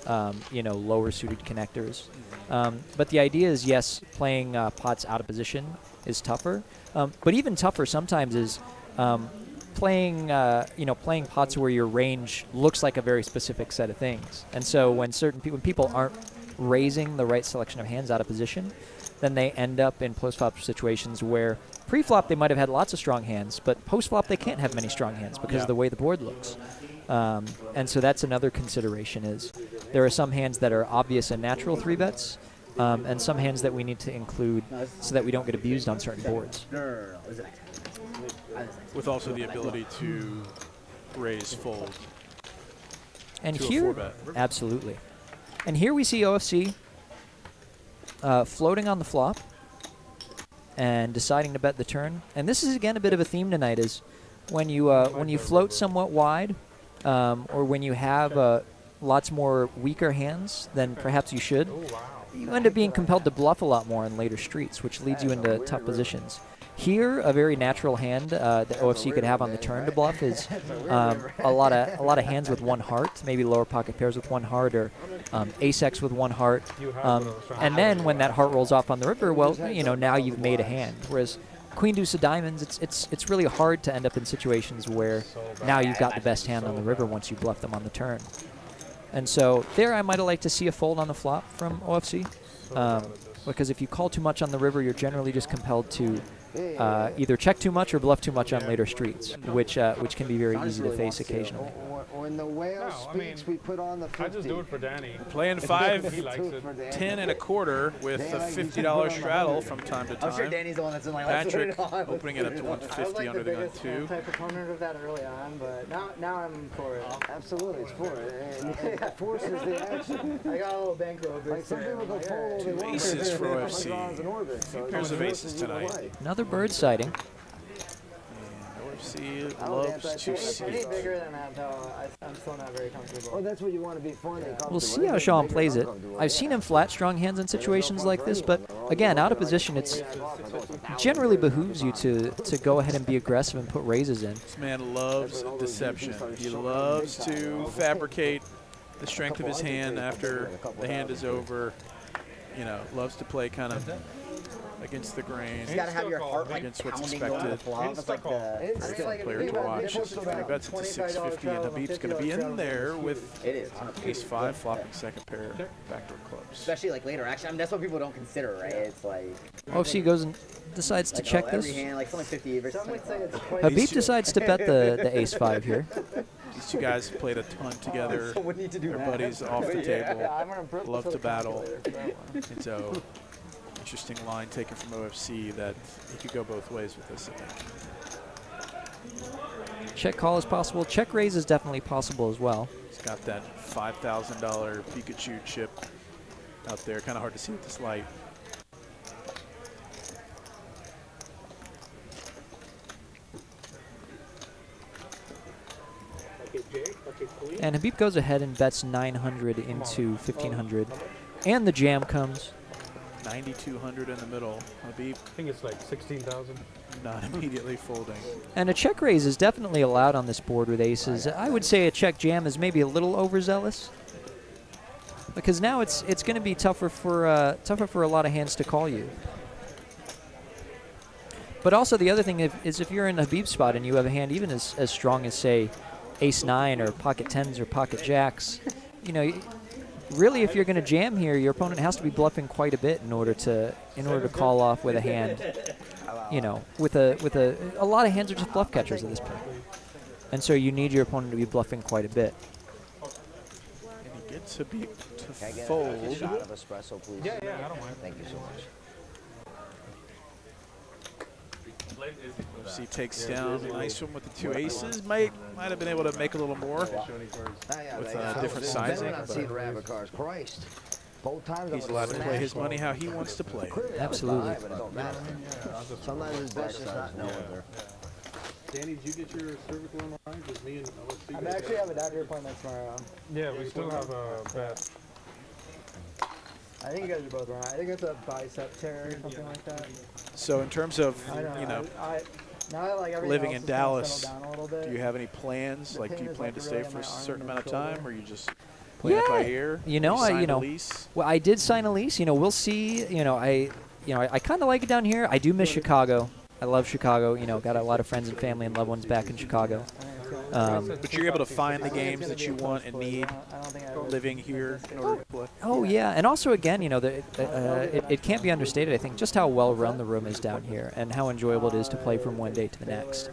Speaker 3: lower suited connectors. But the idea is, yes, playing pots out of position is tougher. But even tougher sometimes is playing pots where your range looks like a very specific set of things. And so when people aren't raising the right selection of hands out of position, then they end up in post-flop situations where pre-flop they might have had lots of strong hands, but post-flop they can't have many strong hands because of the way the board looks. And so that's another consideration is there are some hands that are obvious and natural 3-bets, and some hands that we need to include so that we don't get abused on certain boards.
Speaker 5: With also the ability to raise fold.
Speaker 3: And
Speaker 5: to
Speaker 3: here,
Speaker 5: a 4-bet.
Speaker 3: absolutely. And here we see OFC floating on the flop and deciding to bet the turn. And this is again a bit of a theme tonight is when you float somewhat wide, or when you have lots more weaker hands than perhaps you should, you end up being compelled to bluff a lot more in later streets, which leads you into tough positions. Here, a very natural hand that OFC could have on the turn to bluff is a lot of hands with one heart, maybe lower pocket pairs with one heart, or ace-x with one heart. And then when that heart rolls off on the river, well, now you've made a hand. Whereas Queen Deuce of Diamonds, it's really hard to end up in situations where now you've got the best hand on the river once you bluff them on the turn. And so there, I might have liked to see a fold on the flop from OFC, because if you call too much on the river, you're generally just compelled to either check too much or bluff too much on later streets, which can be very easy to face occasionally.
Speaker 6: When the whale speaks, we put on the 50.
Speaker 10: I just do it for Danny.
Speaker 5: Playing 5-10 and a quarter with a $50 straddle from time to time.
Speaker 9: I'm sure Danny's the one that's in like
Speaker 5: Patrick opening it up to 150 under the gun too.
Speaker 11: Type proponent of that early on, but now I'm for it.
Speaker 6: Absolutely, it's for it. And it forces the action.
Speaker 11: I got a little bankroll.
Speaker 6: Like some people go full.
Speaker 5: Two aces for OFC. Few pairs of aces tonight.
Speaker 3: Another bird sighting.
Speaker 5: OFC loves to see.
Speaker 11: Any bigger than that, though, I'm still not very comfortable.
Speaker 6: Oh, that's what you want to be fun.
Speaker 3: We'll see how Sean plays it. I've seen him flat strong hands in situations like this, but again, out of position, it's generally behooves you to go ahead and be aggressive and put raises in.
Speaker 5: This man loves deception. He loves to fabricate the strength of his hand after the hand is over. Loves to play kind of against the grain.
Speaker 9: You gotta have your heart
Speaker 5: against what's expected.
Speaker 9: It's like the
Speaker 5: Player to watch. He bets it to 650, and Habib's going to be in there with ace 5 flopping second pair backdoor clubs.
Speaker 9: Especially like later action. I mean, that's what people don't consider, right? It's like
Speaker 3: OFC goes and decides to check this.
Speaker 9: Hand, like something 50 versus
Speaker 3: Habib decides to bet the ace 5 here.
Speaker 5: These two guys have played a ton together. They're buddies off the table. Love to battle. And so, interesting line taken from OFC that you could go both ways with this, I think.
Speaker 3: Check call is possible. Check raise is definitely possible as well.
Speaker 5: He's got that $5,000 Pikachu chip out there. Kind of hard to see with this light.
Speaker 3: And Habib goes ahead and bets 900 into 1,500. And the jam comes.
Speaker 5: 9,200 in the middle. Habib,
Speaker 10: I think it's like 16,000.
Speaker 5: Not immediately folding.
Speaker 3: And a check raise is definitely allowed on this board with aces. I would say a check jam is maybe a little overzealous, because now it's going to be tougher for a lot of hands to call you. But also the other thing is if you're in Habib's spot and you have a hand even as strong as, say, ace 9 or pocket 10s or pocket jacks, really, if you're going to jam here, your opponent has to be bluffing quite a bit in order to call off with a hand. With a lot of hands are just bluff catchers at this point, and so you need your opponent to be bluffing quite a bit.
Speaker 5: And he gets Habib to fold.
Speaker 6: A shot of espresso, please.
Speaker 10: Yeah, I don't mind.
Speaker 6: Thank you so much.
Speaker 5: OFC takes down a nice one with the two aces. Might have been able to make a little more with different sizing.
Speaker 6: Christ. Both times
Speaker 5: he's allowed to play his money how he wants to play.
Speaker 3: Absolutely.
Speaker 6: Sometimes it's best just not knowing.
Speaker 7: Danny, did you get your cervical MRI? Just me and OFC?
Speaker 11: I actually have a doctor appointment tomorrow.
Speaker 10: Yeah, we still have a bet.
Speaker 11: I think you guys are both wrong. I think it's a bicep tear or something like that.
Speaker 5: So in terms of,
Speaker 11: now that, like,
Speaker 5: living in Dallas, do you have any plans? Like, do you plan to stay for a certain amount of time, or you just play it by ear?
Speaker 3: Well, I did sign a lease. We'll see. I kind of like it down here. I do miss Chicago. I love Chicago. Got a lot of friends and family and loved ones back in Chicago.
Speaker 5: But you're able to find the games that you want and need living here in order to play.
Speaker 3: Oh yeah, and also again, it can't be understated, I think, just how well run the room is down here and how enjoyable it is to play from one day to the next.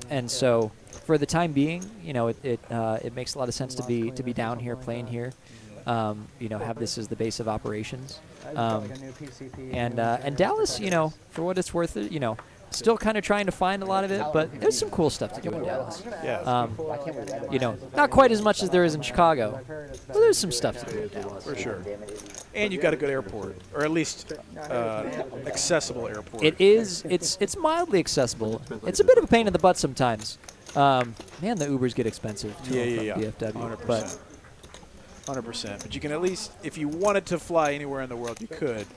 Speaker 3: And so, for the time being, it makes a lot of sense to be down here playing here. Have this as the base of operations. And Dallas, for what it's worth, still kind of trying to find a lot of it, but there's some cool stuff to do in Dallas.
Speaker 5: Yeah.
Speaker 3: Not quite as much as there is in Chicago, but there's some stuff to do in Dallas.
Speaker 5: For sure. And you've got a good airport, or at least accessible airport.
Speaker 3: It is. It's mildly accessible. It's a bit of a pain in the butt sometimes. Man, the Ubers get expensive.
Speaker 5: Yeah.
Speaker 3: DFW,
Speaker 5: 100%.
Speaker 3: but
Speaker 5: 100%. But you can at least, if you wanted to fly anywhere in the world, you could.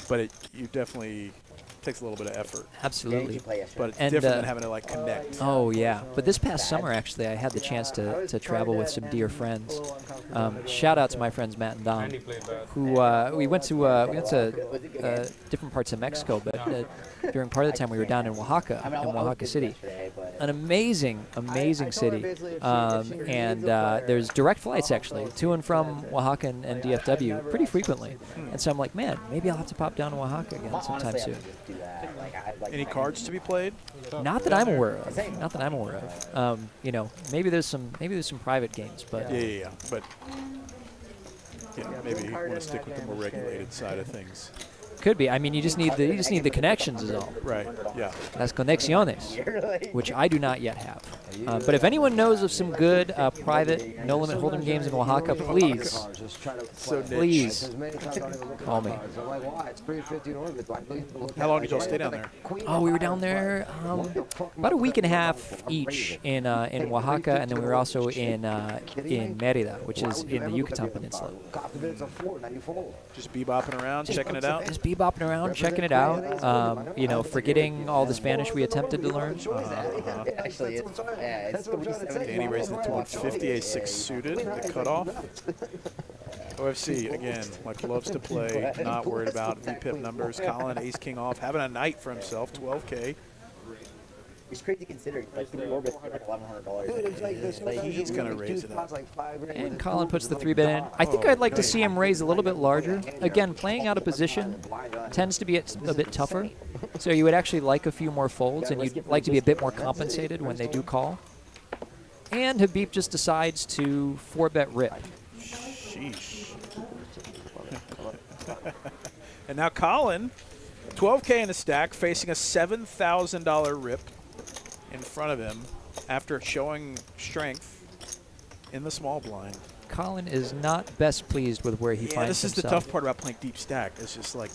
Speaker 5: But you definitely takes a little bit of effort.
Speaker 3: Absolutely.
Speaker 5: But it's different than having to like connect.
Speaker 3: Oh yeah, but this past summer actually I had the chance to travel with some dear friends. Shout out to my friends Matt and Dom, who we went to different parts of Mexico, but during part of the time we were down in Oaxaca City, an amazing city, and there's direct flights actually to and from Oaxaca and DFW pretty frequently, and so I'm like, man, maybe I'll have to pop down to Oaxaca again sometime soon.
Speaker 5: Any cards to be played?
Speaker 3: Not that I'm aware of. Not that I'm aware of. You know, maybe there's some private games, but
Speaker 5: yeah. But maybe you want to stick with the more regulated side of things.
Speaker 3: Could be. I mean, you just need the connections is all.
Speaker 5: Right. Yeah.
Speaker 3: Las conexiones, which I do not yet have. But if anyone knows of some good private no limit hold'em games in Oaxaca, please call me.
Speaker 5: How long did y'all stay down there?
Speaker 3: Oh, we were down there about a week and a half each in Oaxaca, and then we were also in Mérida, which is in the Yucatan Peninsula.
Speaker 5: Just bebopping around, checking it out.
Speaker 3: Just bebopping around, checking it out. You know, forgetting all the Spanish we attempted to learn.
Speaker 6: Actually, it's
Speaker 5: Danny raising it to 150, A6 suited, the cutoff. OFC, again, like loves to play, not worried about VPIP numbers. Colin, ace king off, having a night for himself, 12K.
Speaker 9: It's crazy considering like the orbit like $1,100.
Speaker 5: He's gonna raise it up.
Speaker 3: And Colin puts the 3-bet in. I think I'd like to see him raise a little bit larger. Again, playing out of position tends to be a bit tougher. So you would actually like a few more folds, and you'd like to be a bit more compensated when they do call. And Habip just decides to 4-bet rip.
Speaker 5: Sheesh. And now Colin, 12K in the stack, facing a $7,000 rip in front of him after showing strength in the small blind.
Speaker 3: Colin is not best pleased with where he finds himself.
Speaker 5: This is the tough part about playing deep stack. It's just like,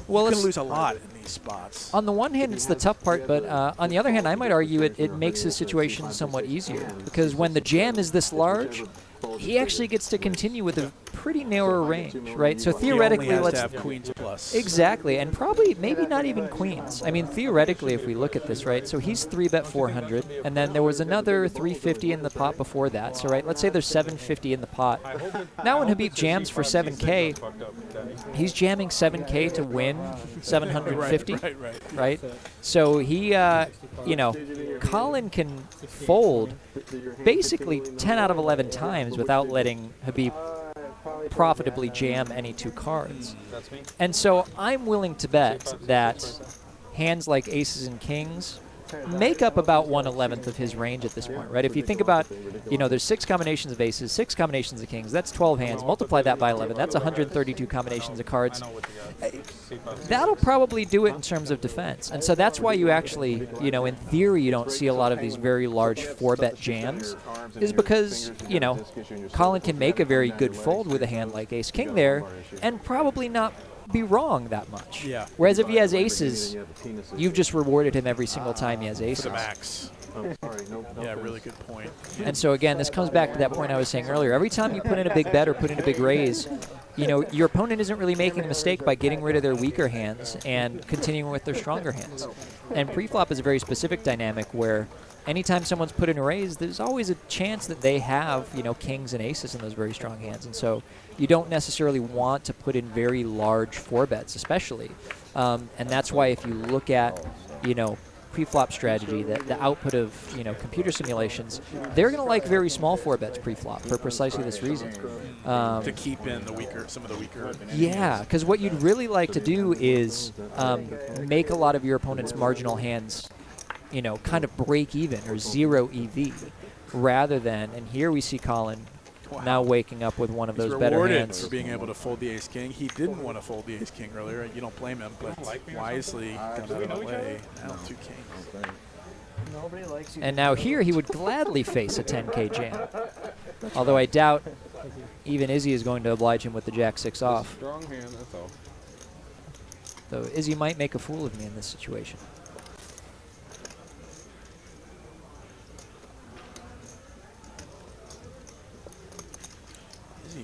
Speaker 5: you can lose a lot in these spots.
Speaker 3: On the one hand, it's the tough part, but on the other hand, I might argue it makes his situation somewhat easier. Because when the jam is this large, he actually gets to continue with a pretty narrow range, right? So theoretically,
Speaker 5: he only has to have queens plus.
Speaker 3: Exactly, and probably maybe not even queens. I mean, theoretically, if we look at this, right? So he's 3-bet 400, and then there was another 350 in the pot before that. So right, let's say there's 750 in the pot. Now when Habip jams for 7K, he's jamming 7K to win 750, right? So he, you know, Colin can fold basically 10 out of 11 times without letting Habip profitably jam any 2 cards. And so I'm willing to bet that hands like aces and kings make up about 1/11 of his range at this point, right? If you think about, you know, there's 6 combinations of aces, 6 combinations of kings, that's 12 hands. Multiply that by 11, that's 132 combinations of cards. That'll probably do it in terms of defense. And so that's why you actually, you know, in theory, you don't see a lot of these very large 4-bet jams, is because, you know, Colin can make a very good fold with a hand like ace-king there and probably not be wrong that much.
Speaker 5: Yeah.
Speaker 3: Whereas if he has aces, you've just rewarded him every single time he has aces.
Speaker 5: For the max. Yeah, really good point.
Speaker 3: And so again, this comes back to that point I was saying earlier. Every time you put in a big bet or put in a big raise, you know, your opponent isn't really making a mistake by getting rid of their weaker hands and continuing with their stronger hands. And preflop is a very specific dynamic where anytime someone's put in a raise, there's always a chance that they have, you know, kings and aces in those very strong hands. And so you don't necessarily want to put in very large 4-bets, especially. And that's why if you look at, you know, pre-flop strategy, the output of, you know, computer simulations, they're going to like very small 4-bets pre-flop for precisely this reason.
Speaker 5: To keep in some of the weaker.
Speaker 3: Yeah, because what you'd really like to do is make a lot of your opponent's marginal hands, you know, kind of break even or 0 EV, rather than, and here we see Colin now waking up with one of those better hands.
Speaker 5: For being able to fold the ace-king. He didn't want to fold the ace-king earlier. You don't blame him, but wisely got out of the way. Now 2 kings.
Speaker 11: Nobody likes you.
Speaker 3: And now here he would gladly face a 10K jam. Although I doubt even Izzy is going to oblige him with the Jack-6 off.
Speaker 10: Strong hand, that's all.
Speaker 3: Though Izzy might make a fool of me in this situation.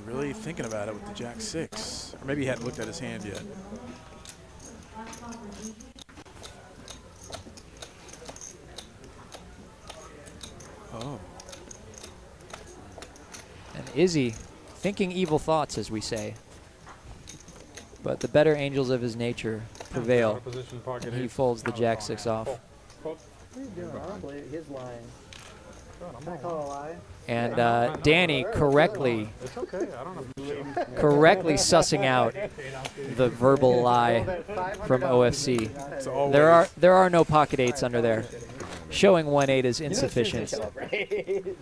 Speaker 5: really thinking about it with the Jack 6. Or maybe he hadn't looked at his hand yet. Oh.
Speaker 3: And Izzy thinking evil thoughts, as we say. But the better angels of his nature prevail, and he folds the Jack 6 off.
Speaker 11: What are you doing? I don't believe his lying. I call a lie.
Speaker 3: And Danny correctly sussing out the verbal lie from OFC. There are no pocket 8s under there. Showing 1-8 is insufficient.
Speaker 9: So, we can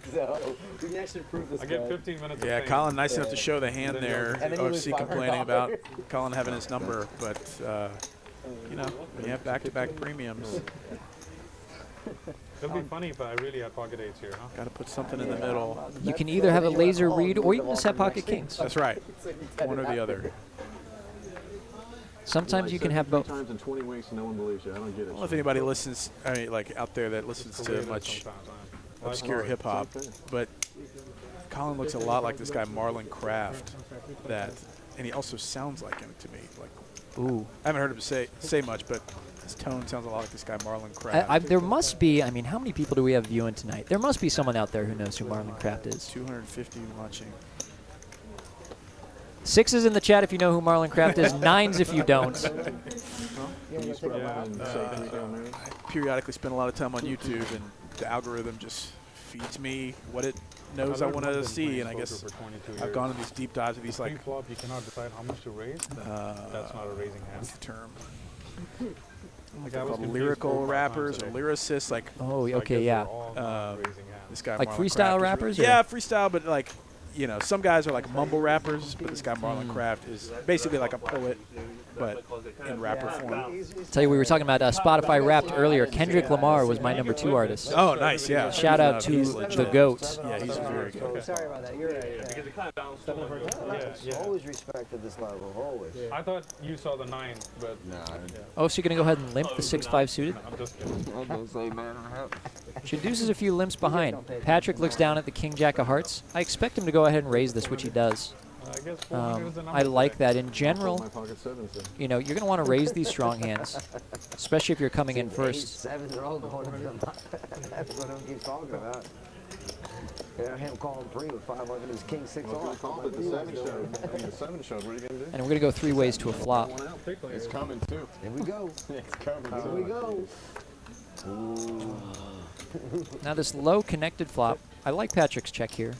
Speaker 9: actually prove this.
Speaker 10: I get 15 minutes.
Speaker 5: Yeah, Colin, nice enough to show the hand there.
Speaker 9: And then you lose
Speaker 5: OFC complaining about Colin having his number, but you know, when you have back-to-back premiums,
Speaker 10: It'll be funny if I really had pocket 8s here, huh?
Speaker 5: got to put something in the middle.
Speaker 3: You can either have a laser read or you can just have pocket kings.
Speaker 5: That's right. One or the other.
Speaker 3: Sometimes you can have both.
Speaker 7: Times in 20 weeks and no one believes you. I don't get it.
Speaker 5: I don't know if anybody listens, I mean, like out there that listens to much obscure hip hop, but Colin looks a lot like this guy Marlon Craft, and he also sounds like him to me. Like,
Speaker 3: ooh,
Speaker 5: I haven't heard him say much, but his tone sounds a lot like this guy Marlon Craft.
Speaker 3: There must be. I mean, how many people do we have viewing tonight? There must be someone out there who knows who Marlon Craft is.
Speaker 5: 250 watching.
Speaker 3: 6s in the chat if you know who Marlon Craft is. 9s if you don't.
Speaker 5: I periodically spend a lot of time on YouTube, and the algorithm just feeds me what it knows I want to see. And I guess I've gone on these deep dives of these like.
Speaker 10: Flop, you cannot decide how much to raise. That's not a raising hand.
Speaker 5: What's the term?
Speaker 10: Like
Speaker 5: called lyrical rappers or lyricists, like.
Speaker 3: Oh, okay, yeah.
Speaker 5: This guy.
Speaker 3: Like
Speaker 5: Marlon
Speaker 3: freestyle
Speaker 5: Craft
Speaker 3: rappers.
Speaker 5: Yeah, freestyle, but like. You know, some guys are like mumble rappers, but this guy Marlon Craft is basically like a poet, but in rapper form.
Speaker 3: Tell you, we were talking about Spotify Wrapped earlier. Kendrick Lamar was my #2 artist.
Speaker 5: Oh, nice, yeah.
Speaker 3: Shout out to the GOAT.
Speaker 5: Yeah, he's very good.
Speaker 11: Sorry about that. You're right.
Speaker 10: Because it kind of bounced. Yeah.
Speaker 6: Always respected this level, always.
Speaker 10: I thought you saw the 9, but
Speaker 3: Oh, so you're going to go ahead and limp the 6-5 suited?
Speaker 10: I'm just kidding.
Speaker 6: I don't say, man.
Speaker 3: Traduces a few limps behind. Patrick looks down at the King Jack of Hearts. I expect him to go ahead and raise this, which he does. I like that. In general, you know, you're going to want to raise these strong hands, especially if you're coming in first.
Speaker 6: 7s are all going to them. That's what I keep talking about. Yeah, him calling 3 with 500 is King 6 off.
Speaker 8: The 7 showed. What are you going to do?
Speaker 3: And we're going to go 3 ways to a flop.
Speaker 8: It's coming too.
Speaker 6: Here we go.
Speaker 8: It's coming.
Speaker 6: Here we go.
Speaker 3: Now this low connected flop, I like Patrick's check here.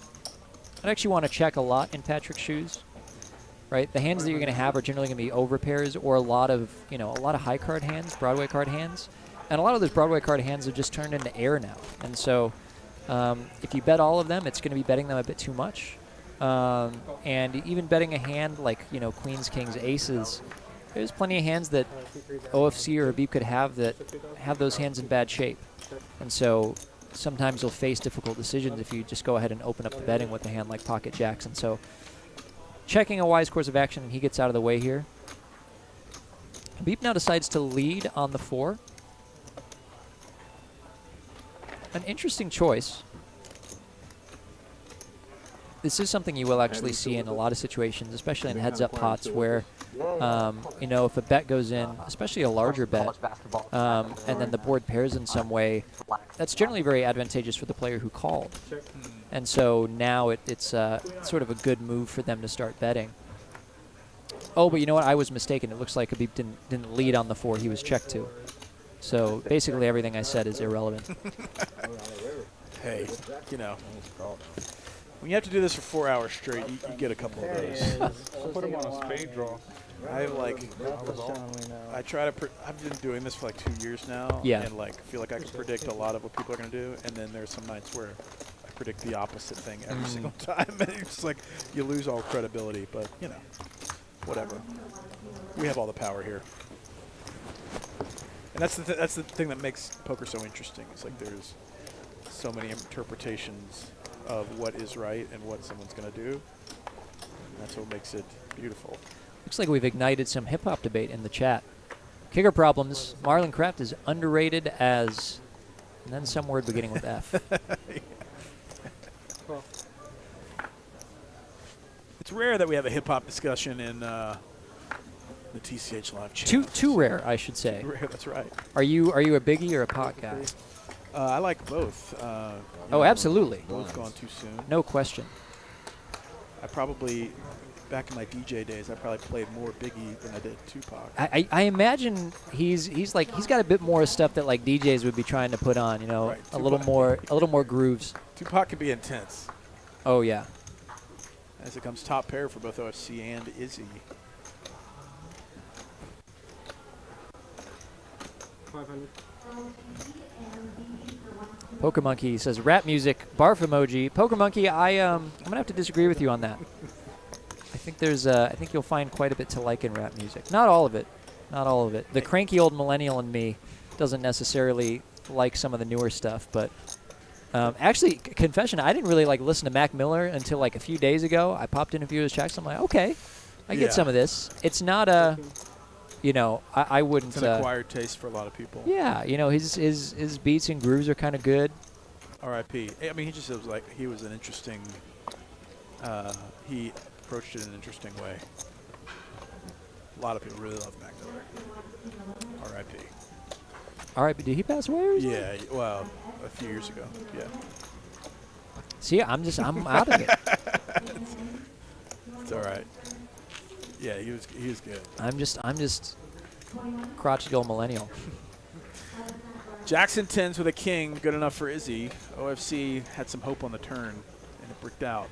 Speaker 3: I'd actually want to check a lot in Patrick's shoes, right? The hands that you're going to have are generally going to be over pairs or a lot of high card hands, Broadway card hands. And a lot of those Broadway card hands have just turned into air now. And so if you bet all of them, it's going to be betting them a bit too much. And even betting a hand like, you know, queens, kings, aces, there's plenty of hands that OFC or Habip could have that have those hands in bad shape. And so sometimes you'll face difficult decisions if you just go ahead and open up the betting with a hand like pocket jacks. And so checking a wise course of action, and he gets out of the way here. Habip now decides to lead on the 4. An interesting choice. This is something you will actually see in a lot of situations, especially in heads-up pots where, you know, if a bet goes in, especially a larger bet, and then the board pairs in some way, that's generally very advantageous for the player who called. And so now it's sort of a good move for them to start betting. Oh, but you know what? I was mistaken. It looks like Habip didn't lead on the 4. He was checked to. So basically everything I said is irrelevant.
Speaker 5: Hey, you know. When you have to do this for 4 hours straight, you get a couple of those.
Speaker 10: Put him on a spade draw.
Speaker 5: I try to. I've been doing this for like 2 years now, and like feel like I can predict a lot of what people are going to do. And then there's some nights where I predict the opposite thing every single time, and it's just like you lose all credibility. But you know, whatever. We have all the power here, and that's the thing that makes poker so interesting. It's like there's so many interpretations of what is right and what someone's going to do. And that's what makes it beautiful.
Speaker 3: Looks like we've ignited some hip-hop debate in the chat. Kicker problems. Marlon Craft is underrated as... And then some word beginning with F.
Speaker 5: rare that we have a hip-hop discussion in the TCH Live channel.
Speaker 3: Too rare, I should say.
Speaker 5: Too rare, that's right.
Speaker 3: Are you a Biggie or a Pac guy?
Speaker 5: I like both.
Speaker 3: Absolutely.
Speaker 5: Both gone too soon.
Speaker 3: No question.
Speaker 5: I probably, back in my DJ days, I probably played more Biggie than I did Tupac.
Speaker 3: I imagine he's got a bit more stuff that like DJs would be trying to put on,
Speaker 5: Right,
Speaker 3: a little more grooves.
Speaker 5: Tupac can be intense.
Speaker 3: Oh yeah.
Speaker 5: As it comes top pair for both OFC and Izzy.
Speaker 7: 500.
Speaker 3: Poker Monkey says rap music, barf emoji. Poker Monkey, I'm gonna have to disagree with you on that. I think you'll find quite a bit to like in rap music. Not all of it. Not all of it. The cranky old millennial in me doesn't necessarily like some of the newer stuff, but actually, confession, I didn't really listen to Mac Miller until like a few days ago. I popped in a few of his tracks. I'm like, okay, I get some of this. It's not a, I wouldn't.
Speaker 5: It's an acquired taste for a lot of people.
Speaker 3: Yeah, his beats and grooves are kind of good.
Speaker 5: R.I.P. I mean, he was an interesting. He approached it in an interesting way. A lot of people really love Mac Miller. R.I.P.
Speaker 3: R.I.P. Did he pass away? Or
Speaker 5: yeah, well, a few years ago. Yeah.
Speaker 3: See, I'm out of it.
Speaker 5: It's all right. Yeah, he was good.
Speaker 3: I'm just crotchety old millennial.
Speaker 5: Jackson 10s with a king, good enough for Izzy. OFC had some hope on the turn, and it bricked out.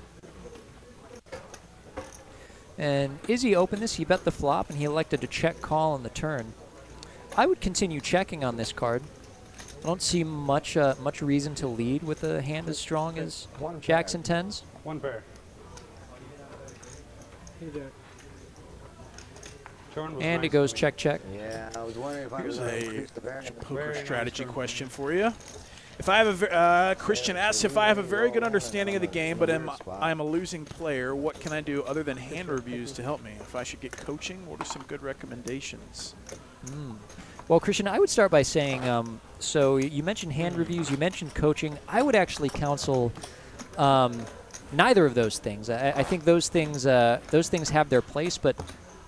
Speaker 3: And Izzy opened this. He bet the flop, and he elected to check call on the turn. I would continue checking on this card. I don't see much reason to lead with a hand as strong as Jackson 10s.
Speaker 10: One pair.
Speaker 3: And it goes check, check.
Speaker 6: Yeah, I was wondering if
Speaker 5: Here's
Speaker 6: a
Speaker 5: poker strategy question for you. If I have Christian asks if I have a very good understanding of the game, but I'm a losing player, what can I do other than hand reviews to help me? If I should get coaching, what are some good recommendations?
Speaker 3: Well, Christian, I would start by saying, so you mentioned hand reviews, you mentioned coaching. I would actually counsel neither of those things. I think those things have their place, but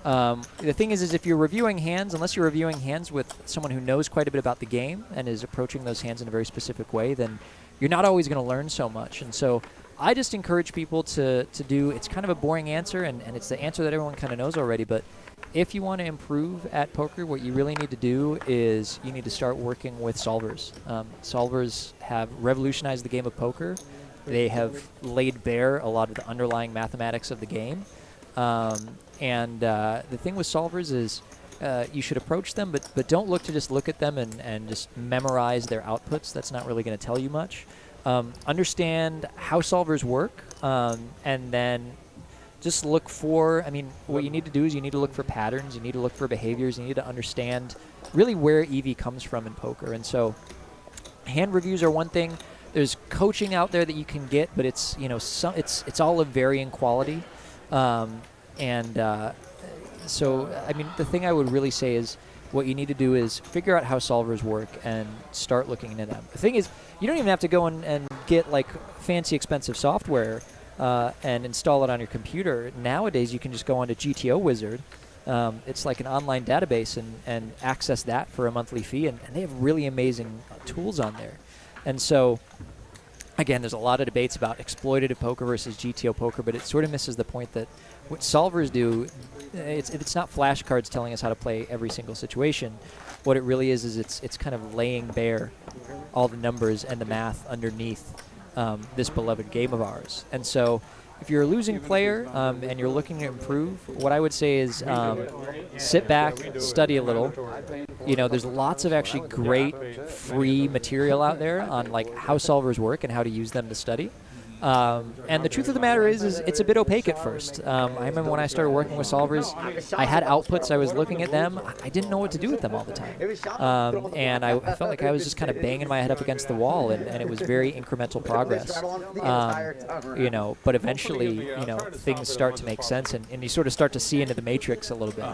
Speaker 3: the thing is if you're reviewing hands, unless you're reviewing hands with someone who knows quite a bit about the game and is approaching those hands in a very specific way, then you're not always going to learn so much. And so I just encourage people to do, it's kind of a boring answer, and it's the answer that everyone kind of knows already, but if you want to improve at poker, what you really need to do is you need to start working with solvers. Solvers have revolutionized the game of poker. They have laid bare a lot of the underlying mathematics of the game. And the thing with solvers is you should approach them, but don't look at them and just memorize their outputs. That's not really going to tell you much. Understand how solvers work, and then just look for, what you need to do is you need to look for patterns, you need to look for behaviors, you need to understand really where EV comes from in poker. And so hand reviews are one thing. There's coaching out there that you can get, but it's it's all of varying quality. So the thing I would really say is what you need to do is figure out how solvers work and start looking into them. The thing is, you don't even have to go and get fancy expensive software and install it on your computer. Nowadays, you can just go onto GTO Wizard. It's like an online database and access that for a monthly fee, and they have really amazing tools on there. And so, again, there's a lot of debates about exploitative poker versus GTO poker, but it sort of misses the point that what solvers do, it's not flashcards telling us how to play every single situation. What it really is it's kind of laying bare all the numbers and the math underneath this beloved game of ours. And so if you're a losing player and you're looking to improve, what I would say is sit back, study a little. There's lots of actually great free material out there on how solvers work and how to use them to study. And the truth of the matter is it's a bit opaque at first. I remember when I started working with solvers, I had outputs, I was looking at them, I didn't know what to do with them all the time. And I felt like I was just kind of banging my head up against the wall, and it was very incremental progress. But eventually, things start to make sense, and you sort of start to see into the matrix a little bit.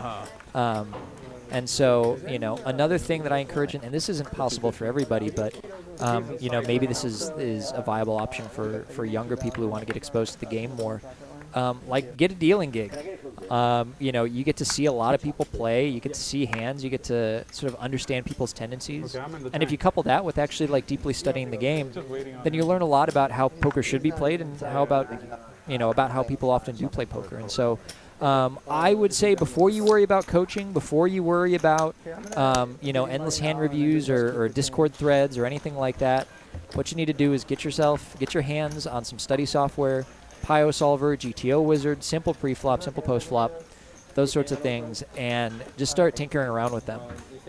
Speaker 3: And so, another thing that I encourage, and this isn't possible for everybody, but, maybe this is a viable option for younger people who want to get exposed to the game more. like get a dealing gig. You know, you get to see a lot of people play. You get to see hands. You get to sort of understand people's tendencies. And if you couple that with actually like deeply studying the game, then you learn a lot about how poker should be played and how about how people often do play poker. And so I would say before you worry about coaching, before you worry about endless hand reviews or Discord threads or anything like that, what you need to do is get your hands on some study software, Pio Solver, GTO Wizard, simple pre-flop, simple post-flop, those sorts of things, and just start tinkering around with them.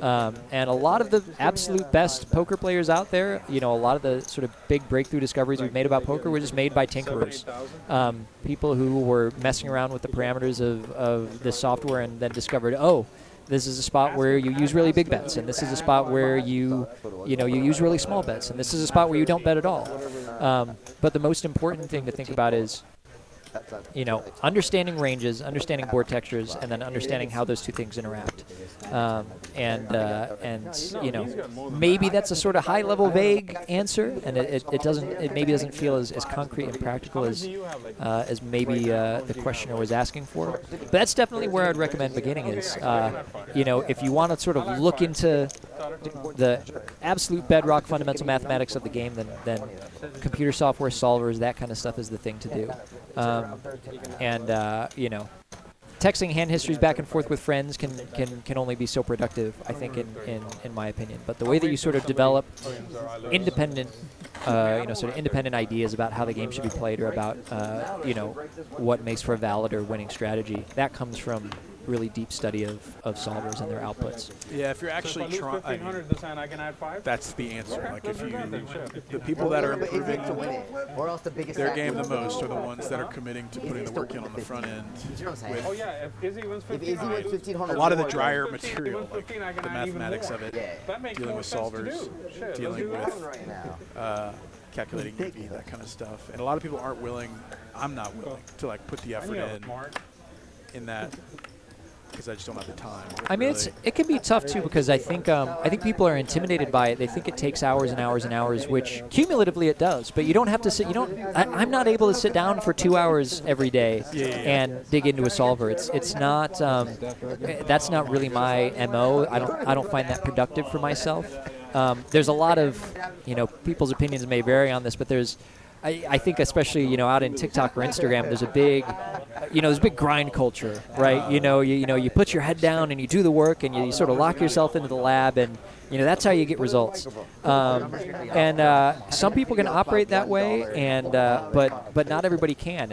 Speaker 3: And a lot of the absolute best poker players out there, a lot of the sort of big breakthrough discoveries we've made about poker were just made by tinkerers. People who were messing around with the parameters of this software and then discovered, oh, this is a spot where you use really big bets, and this is a spot where you use really small bets, and this is a spot where you don't bet at all. But the most important thing to think about is, understanding ranges, understanding board textures, and then understanding how those two things interact. Maybe that's a sort of high-level, vague answer, and it maybe doesn't feel as concrete and practical as maybe the questioner was asking for. But that's definitely where I'd recommend beginning. Is if you want to sort of look into the absolute bedrock fundamental mathematics of the game, then computer software, solvers, that kind of stuff is the thing to do. Texting hand histories back and forth with friends can only be so productive, I think, in my opinion. But the way that you sort of develop independent, independent ideas about how the game should be played, or about, what makes for a valid or winning strategy, that comes from really deep study of solvers and their outputs.
Speaker 5: Yeah, if you're actually trying, that's the answer. Like if the people that are improving their game the most are the ones that are committing to putting the work in on the front end.
Speaker 4: Oh yeah, if Izzy wins
Speaker 5: 1,500, a lot of the drier material, like the mathematics of it, dealing with solvers, dealing with calculating EV, that kind of stuff. And a lot of people aren't willing. I'm not willing to like put the effort in that. Because I just don't have the time.
Speaker 3: I mean, it can be tough too, because I think people are intimidated by it. They think it takes hours and hours and hours, which cumulatively it does. But you don't have to sit. I'm not able to sit down for 2 hours every day and dig into a solver. It's not. That's not really my MO. I don't find that productive for myself. There's a lot of people's opinions may vary on this, but there's. I think especially out in TikTok or Instagram, there's a big, there's a big grind culture, right? You put your head down and you do the work and you sort of lock yourself into the lab, and that's how you get results. And some people can operate that way, and but not everybody can.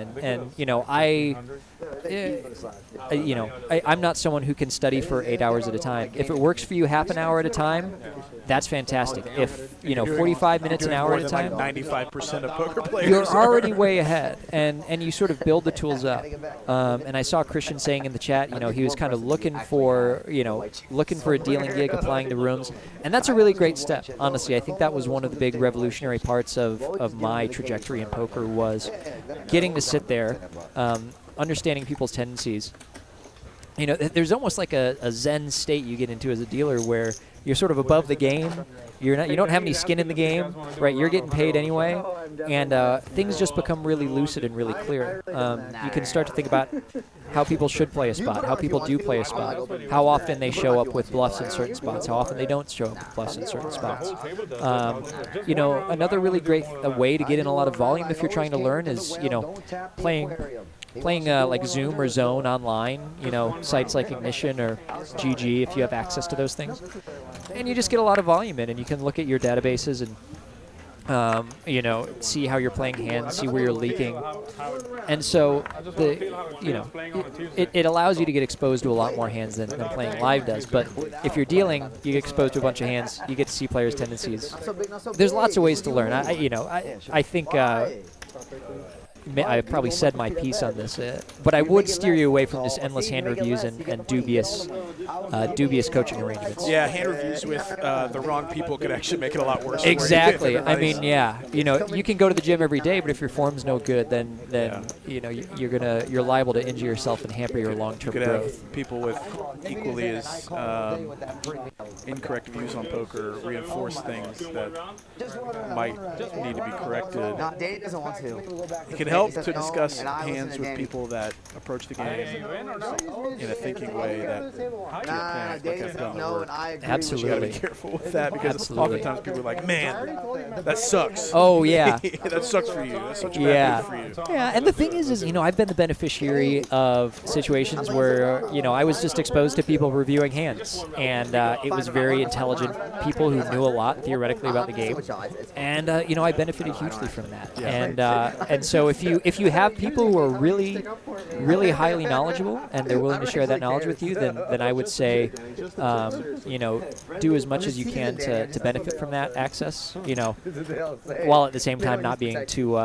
Speaker 3: I'm not someone who can study for 8 hours at a time. If it works for you half an hour at a time, that's fantastic. If 45 minutes an hour at a time,
Speaker 5: 95% of poker players,
Speaker 3: you're already way ahead, and you sort of build the tools up. And I saw Christian saying in the chat, he was kind of looking for a dealing gig, applying the rooms, and that's a really great step. Honestly, I think that was one of the big revolutionary parts of my trajectory in poker, was getting to sit there, understanding people's tendencies. There's almost like a Zen state you get into as a dealer, where you're sort of above the game. You don't have any skin in the game, right? You're getting paid anyway, and things just become really lucid and really clear. You can start to think about how people should play a spot, how people do play a spot, how often they show up with bluffs in certain spots, how often they don't show up with bluffs in certain spots. Another really great way to get in a lot of volume if you're trying to learn is playing like Zoom or Zone online, sites like Ignition or GG, if you have access to those things. And you just get a lot of volume in, and you can look at your databases and, see how you're playing hands, see where you're leaking. And so, it allows you to get exposed to a lot more hands than playing live does. But if you're dealing, you get exposed to a bunch of hands, you get to see players' tendencies. There's lots of ways to learn. I think... I probably said my piece on this, but I would steer you away from just endless hand reviews and dubious coaching arrangements.
Speaker 5: Yeah, hand reviews with the wrong people could actually make it a lot worse.
Speaker 3: Exactly. I mean, yeah, you can go to the gym every day, but if your form's no good, then you're liable to injure yourself and hamper your long-term growth.
Speaker 5: You could have people with equally as incorrect views on poker reinforce things that might need to be corrected.
Speaker 9: Danny doesn't want to.
Speaker 5: It can help
Speaker 9: says
Speaker 5: to
Speaker 9: no,
Speaker 5: discuss
Speaker 9: and I listen
Speaker 5: hands
Speaker 9: to
Speaker 5: with
Speaker 9: Danny.
Speaker 5: people that approach the game in a thinking way that
Speaker 9: Nah, Danny says no, and I agree.
Speaker 5: you got to be
Speaker 3: Absolutely.
Speaker 5: careful with that because
Speaker 3: Absolutely.
Speaker 5: oftentimes people are like, man, that sucks.
Speaker 3: Oh, yeah.
Speaker 5: That sucks for you. That's such a
Speaker 3: Yeah.
Speaker 5: bad move for you.
Speaker 3: Yeah, and the thing is, I've been the beneficiary of situations where, I was just exposed to people reviewing hands, and it was very intelligent people who knew a lot theoretically about the game, and I benefited hugely from that. And so if you have people who are really, really highly knowledgeable and they're willing to share that knowledge with you, then I would say, do as much as you can to benefit from that access, while at the same time not being too,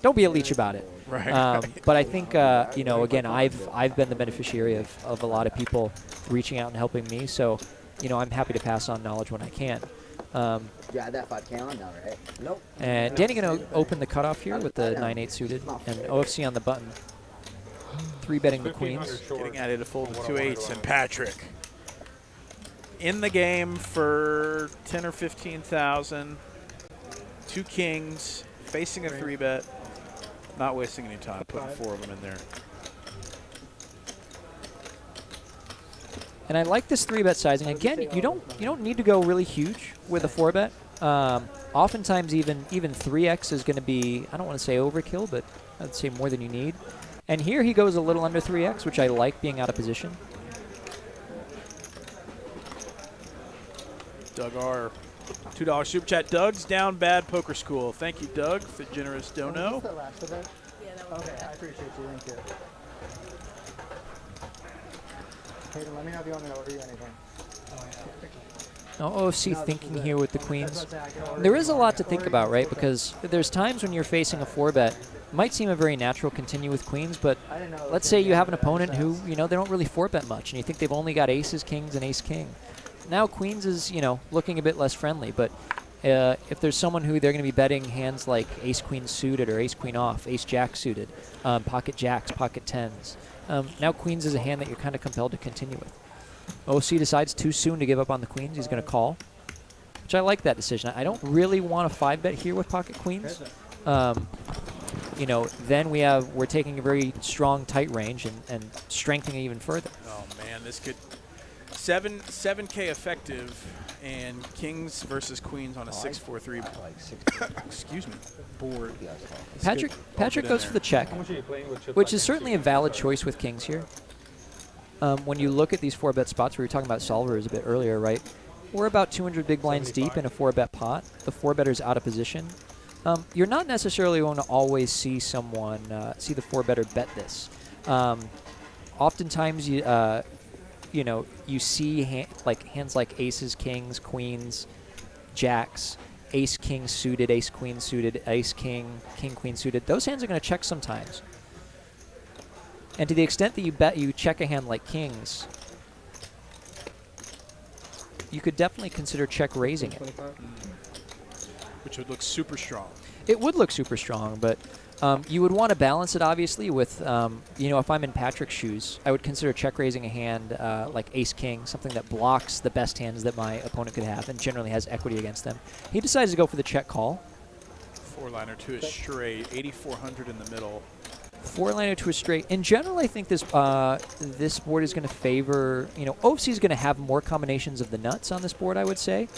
Speaker 3: don't be a leech about it.
Speaker 5: Right.
Speaker 3: But I think, again, I've been the beneficiary of a lot of people reaching out and helping me. So, I'm happy to pass on knowledge when I can.
Speaker 9: Yeah, that 5K on now, right? Nope.
Speaker 3: And Danny going to open the cutoff here with the 9-8 suited and OFC on the button. 3-betting the queens.
Speaker 5: Getting at it a fold of 2 8s, and Patrick in the game for 10 or 15,000. 2 kings, facing a 3-bet. Not wasting any time, putting 4 of them in there.
Speaker 3: And I like this 3-bet sizing. Again, you don't need to go really huge with a 4-bet. Oftentimes, even 3x is going to be, I don't want to say overkill, but I'd say more than you need. And here he goes a little under 3x, which I like being out of position.
Speaker 5: Doug R. $2 super chat. Doug's down bad poker school. Thank you, Doug, for the generous dono.
Speaker 11: Was this the last event? Yeah, that was okay, I appreciate you. Thank you. Hayden, let me know if you want me to order you anything.
Speaker 3: Now OFC thinking here with the queens. There is a lot to think about, right? Because there's times when you're facing a 4-bet. Might seem a very natural continue with queens, but let's say you have an opponent who, they don't really 4-bet much, and you think they've only got aces, kings, and ace-king. Now queens is, looking a bit less friendly, but if there's someone who they're going to be betting hands like ace-queen suited or ace-queen off, ace-jack suited, pocket jacks, pocket tens, now queens is a hand that you're kind of compelled to continue with. OC decides too soon to give up on the queens. He's going to call, which I like that decision. I don't really want a 5-bet here with pocket queens. Then we're taking a very strong, tight range and strengthening even further.
Speaker 5: Oh, man, this could 7K effective and kings versus queens on a 6-4-3. Excuse me. Board.
Speaker 3: Patrick goes for the check, which is certainly a valid choice with kings here. When you look at these 4-bet spots, we were talking about solvers a bit earlier, right? We're about 200 big blinds deep in a 4-bet pot. The 4-better's out of position. You're not necessarily going to always see someone see the 4-better bet this. Oftentimes, you see hands like aces, kings, queens, jacks, ace, king suited, ace, queen suited, ace, king, king, queen suited. Those hands are going to check sometimes. And to the extent that you check a hand like kings, you could definitely consider check raising it.
Speaker 5: Which would look super strong.
Speaker 3: It would look super strong, but you would want to balance it, obviously, with, if I'm in Patrick's shoes, I would consider check raising a hand like ace-king, something that blocks the best hands that my opponent could have and generally has equity against them. He decides to go for the check call.
Speaker 5: 4-liner to a straight, 8,400 in the middle.
Speaker 3: 4-liner to a straight. In general, I think this this board is going to favor, OFC is going to have more combinations of the nuts on this board, I would say.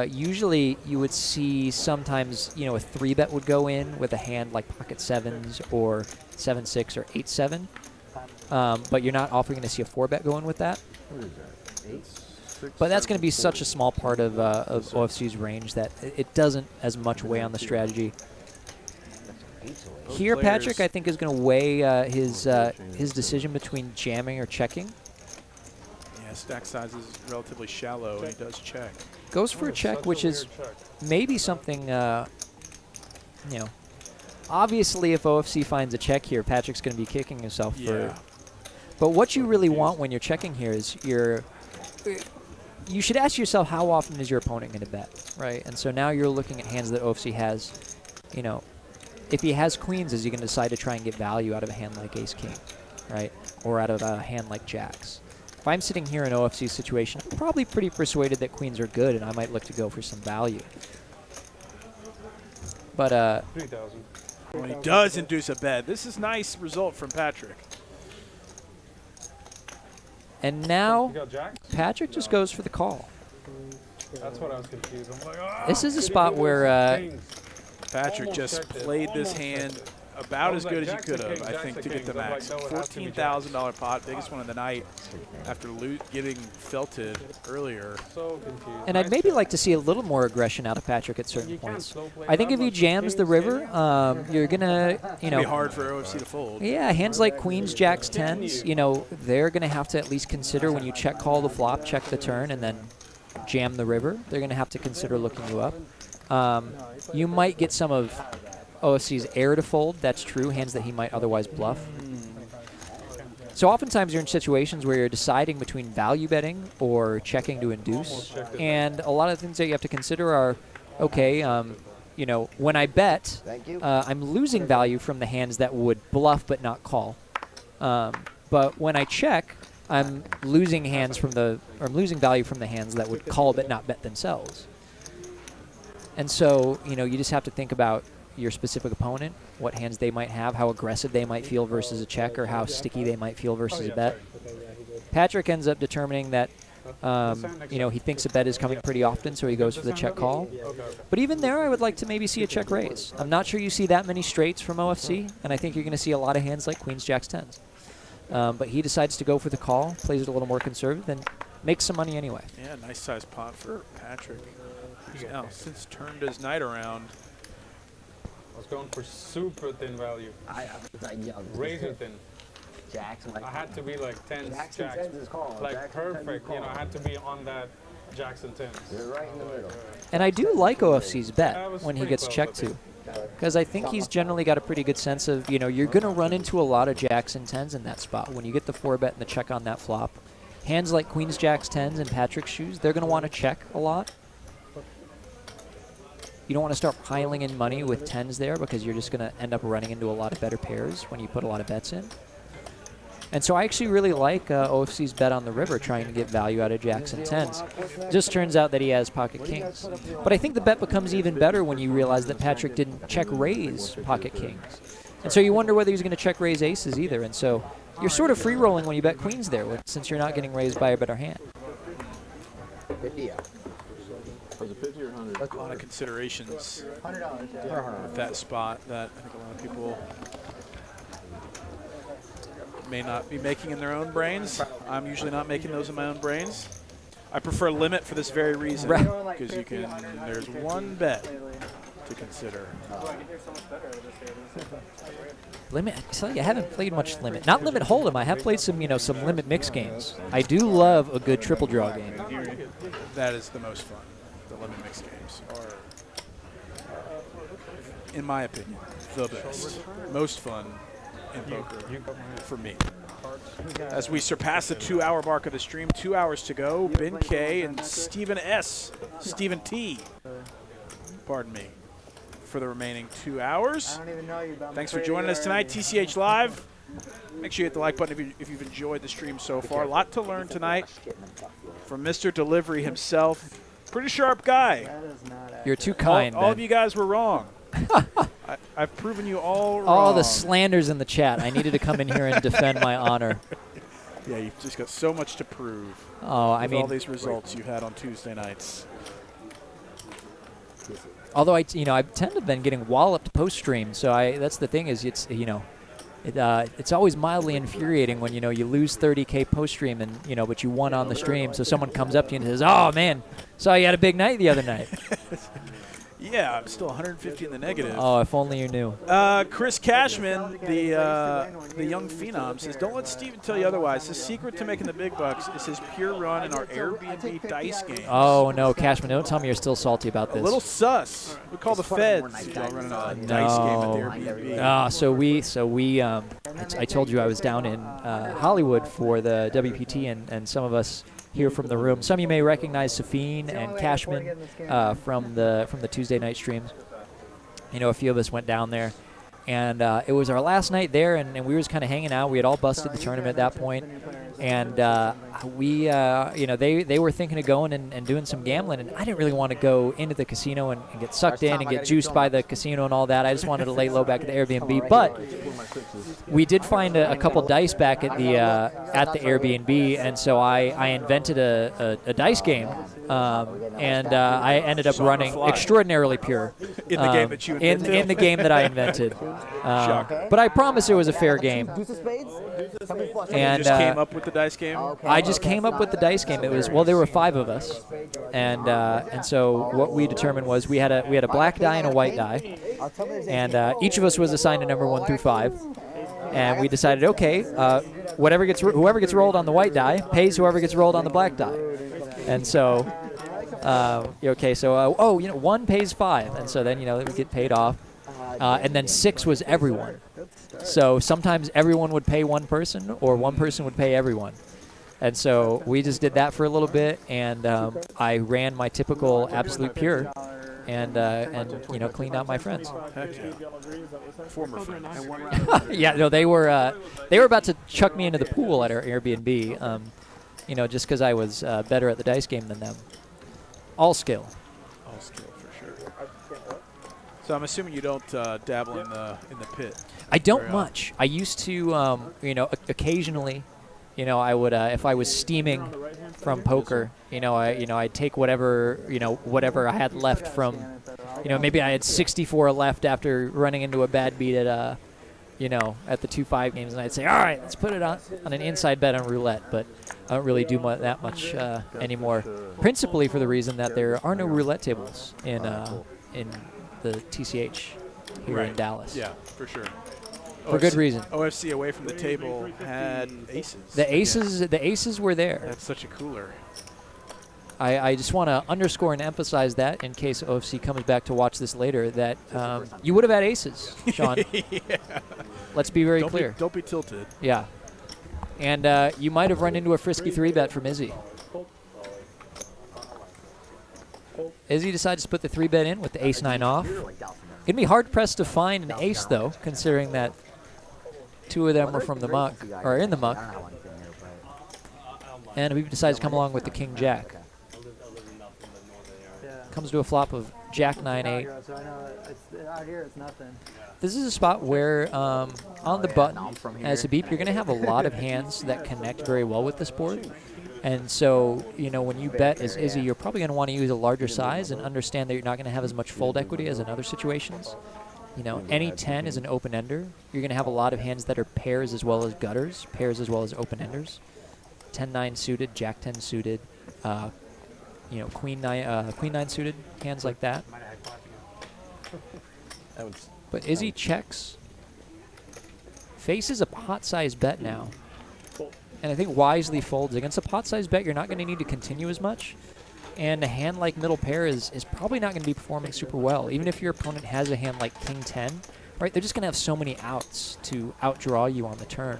Speaker 3: Usually, you would see sometimes, a 3-bet would go in with a hand like pocket sevens or 7-6 or 8-7. But you're not often going to see a 4-bet go in with that. But that's going to be such a small part of OFC's range that it doesn't as much weigh on the strategy. Here, Patrick, I think, is going to weigh his decision between jamming or checking.
Speaker 5: Yeah, stack size is relatively shallow, and he does check.
Speaker 3: Goes for a check, which is maybe something, obviously if OFC finds a check here, Patrick's going to be kicking himself for. But what you really want when you're checking here is you should ask yourself how often is your opponent going to bet, right? And so now you're looking at hands that OFC has, if he has queens, is he going to decide to try and get value out of a hand like ace-king, right? Or out of a hand like jacks? If I'm sitting here in OFC's situation, I'm probably pretty persuaded that queens are good, and I might look to go for some value. But
Speaker 10: 3,000.
Speaker 5: Well, he does induce a bet. This is nice result from Patrick.
Speaker 3: and now
Speaker 10: You got jacks?
Speaker 3: Patrick just goes for the call.
Speaker 10: That's what I was confused. I'm like, ah,
Speaker 3: This is a
Speaker 10: could he
Speaker 3: spot
Speaker 10: do
Speaker 3: where
Speaker 10: kings?
Speaker 5: Patrick
Speaker 10: Almost
Speaker 5: just
Speaker 10: checked it,
Speaker 5: played this
Speaker 10: almost
Speaker 5: hand
Speaker 10: checked it.
Speaker 5: about
Speaker 10: I
Speaker 5: as
Speaker 10: was
Speaker 5: good
Speaker 10: like,
Speaker 5: as you
Speaker 10: jacks
Speaker 5: could
Speaker 10: to
Speaker 5: have,
Speaker 10: kings,
Speaker 5: I
Speaker 10: jacks
Speaker 5: think,
Speaker 10: to
Speaker 5: to get the
Speaker 10: kings. I'm like,
Speaker 5: max.
Speaker 10: no, it has to be
Speaker 5: $14,000 pot, biggest one of the night after getting felted earlier.
Speaker 10: So confused.
Speaker 3: And I'd maybe like to see a little more aggression out of Patrick at certain
Speaker 10: You can't
Speaker 3: points.
Speaker 10: slow play
Speaker 3: I think
Speaker 10: that
Speaker 3: if he
Speaker 10: much.
Speaker 3: jams the
Speaker 10: Kings,
Speaker 3: river,
Speaker 10: kings.
Speaker 3: you're gonna, you
Speaker 5: It'll be
Speaker 3: know,
Speaker 5: hard for OFC to fold.
Speaker 3: yeah, hands like queens, jacks, tens, you know, they're gonna have to at least consider when you check call the flop, check the turn, and then jam the river. They're gonna have to consider looking you up. You might get some of OFC's air to fold. That's true. Hands that he might otherwise bluff. So oftentimes you're in situations where you're deciding between value betting or checking to induce. And a lot of things that you have to consider are, okay, you know, when I bet, I'm losing value from the hands that would bluff but not call. But when I check, I'm losing hands from I'm losing value from the hands that would call but not bet themselves. And so, you know, you just have to think about your specific opponent, what hands they might have, how aggressive they might feel versus a check, or how sticky they might feel versus a bet. Patrick ends up determining that, you know, he thinks a bet is coming pretty often, so he goes for the check call. But even there, I would like to maybe see a check raise. I'm not sure you see that many straights from OFC, and I think you're going to see a lot of hands like queens, jacks, tens. But he decides to go for the call, plays it a little more conservative, and makes some money anyway.
Speaker 5: Yeah, nice size pot for Patrick. He's now since turned his night around.
Speaker 10: I was going for super thin value. Razor thin.
Speaker 6: Jacks,
Speaker 10: I had to be like 10s,
Speaker 6: Jacks and
Speaker 10: jacks.
Speaker 6: tens is call.
Speaker 10: Like
Speaker 6: Jacks and tens is
Speaker 10: perfect. You know,
Speaker 6: call.
Speaker 10: I had to be on that jacks and 10s.
Speaker 6: You're right in the middle.
Speaker 3: And I do like OFC's bet
Speaker 10: That was
Speaker 3: when he
Speaker 10: pretty
Speaker 3: gets
Speaker 10: close,
Speaker 3: checked
Speaker 10: I
Speaker 3: to.
Speaker 10: think.
Speaker 3: Because I think he's generally got a pretty good sense of, you know, you're going to run into a lot of jacks and tens in that spot. When you get the 4-bet and the check on that flop, hands like queens, jacks, tens, and Patrick's shoes, they're going to want to check a lot. You don't want to start piling in money with tens there because you're just going to end up running into a lot of better pairs when you put a lot of bets in. And so I actually really like OFC's bet on the river, trying to get value out of jacks and tens. Just turns out that he has pocket kings. But I think the bet becomes even better when you realize that Patrick didn't check raise pocket kings. And so you wonder whether he's going to check raise aces either. And so you're sort of free rolling when you bet queens there, since you're not getting raised by a better hand.
Speaker 8: Was it 50 or 100?
Speaker 5: A lot of considerations with that spot that I think a lot of people may not be making in their own brains. I'm usually not making those in my own brains. I prefer limit for this very reason, because you can. There's one bet to consider.
Speaker 3: Limit. I tell you, I haven't played much limit. Not limit hold'em. I have played some, you know, some limit mix games. I do love a good triple draw game.
Speaker 5: That is the most fun. The limit mix games are, in my opinion, the best, most fun in poker for me. As we surpass the 2-hour mark of the stream, 2 hours to go. Ben K and Stephen S. Stephen T. Pardon me. For the remaining 2 hours. Thanks for joining us tonight, TCH Live. Make sure you hit the like button if you've enjoyed the stream so far. A lot to learn tonight from Mr. Delivery himself. Pretty sharp guy.
Speaker 3: You're too kind,
Speaker 5: all of you guys were wrong. I've proven you all wrong.
Speaker 3: All the slanders in the chat. I needed to come in here and defend my honor.
Speaker 5: Yeah, you've just got so much to prove.
Speaker 3: Oh, I mean,
Speaker 5: all these results you had on Tuesday nights.
Speaker 3: Although I tend to have been getting walloped post stream, so that's the thing is it's always mildly infuriating when you lose 30K post stream and but you won on the stream. So someone comes up to you and says, "Oh man, saw you had a big night the other night."
Speaker 5: Yeah, I'm still 150 in the negative.
Speaker 3: Oh, if only you knew.
Speaker 5: Chris Cashman, the young phenom, says, "Don't let Steven tell you otherwise. The secret to making the big bucks is his pure run in our Airbnb dice game."
Speaker 3: Oh, no, Cashman, don't tell me you're still salty about this.
Speaker 5: A little sus. We call the feds if y'all running a dice game at the Airbnb.
Speaker 3: So we I told you I was down in Hollywood for the WPT, and some of us here from the room. Some of you may recognize Safine and Cashman from the Tuesday night streams. A few of us went down there, and it was our last night there, and we were just kind of hanging out. We had all busted the tournament at that point, And they were thinking of going and doing some gambling, and I didn't really want to go into the casino and get sucked in and get juiced by the casino and all that. I just wanted to lay low back at the Airbnb. But we did find a couple dice back at the Airbnb, and so I invented a dice game, and I ended up running extraordinarily pure
Speaker 5: In the game that you invented?
Speaker 3: in the game that I invented. But I promise it was a fair game. And
Speaker 5: you just came up with the dice game?
Speaker 3: I just came up with the dice game. It was there were 5 of us, and so what we determined was we had a black die and a white die, and each of us was assigned a number 1 through 5, and we decided, okay, whoever gets rolled on the white die pays whoever gets rolled on the black die, and so okay, so 1 pays 5, and so then we get paid off, and then 6 was everyone. So sometimes everyone would pay one person, or one person would pay everyone. And so we just did that for a little bit, and I ran my typical absolute pure, and cleaned out my friends.
Speaker 5: Heck yeah. Former friends.
Speaker 3: Yeah, no, they were about to chuck me into the pool at our Airbnb, just because I was better at the dice game than them. All skill.
Speaker 5: All skill for sure. So I'm assuming you don't dabble in the pit.
Speaker 3: I don't much. I used to, occasionally, I would if I was steaming from poker, I'd take whatever I had left from, maybe I had 64 left after running into a bad beat at at the 2-5 games, and I'd say, all right, let's put it on an inside bet on roulette, but I don't really do that much anymore, principally for the reason that there are no roulette tables in the TCH here in Dallas.
Speaker 5: Yeah, for sure.
Speaker 3: For good reason.
Speaker 5: OFC away from the table had aces.
Speaker 3: The aces were there.
Speaker 5: That's such a cooler.
Speaker 3: I just want to underscore and emphasize that in case OFC comes back to watch this later, that you would have had aces, Sean.
Speaker 5: Yeah.
Speaker 3: Let's be very clear.
Speaker 5: Don't be tilted.
Speaker 3: Yeah. And you might have run into a frisky 3-bet from Izzy. Izzy decides to put the 3-bet in with the ace-9 off. It'd be hard-pressed to find an ace, though, considering that 2 of them were from the muck, or in the muck. And Habip decides to come along with the king-jack. Comes to a flop of jack-9-8.
Speaker 11: Out here, it's nothing.
Speaker 3: This is a spot where, on the button, as Habip, you're going to have a lot of hands that connect very well with this board. And so, when you bet as Izzy, you're probably going to want to use a larger size and understand that you're not going to have as much fold equity as in other situations. Any 10 is an open-ender. You're going to have a lot of hands that are pairs as well as gutters, pairs as well as open-enders. 10-9 suited, jack-10 suited, queen-9 suited, hands like that. But Izzy checks, faces a pot-sized bet now. And I think wisely folds. Against a pot-sized bet, you're not going to need to continue as much. And a hand like middle pair is probably not going to be performing super well. Even if your opponent has a hand like king 10, right? They're just going to have so many outs to outdraw you on the turn.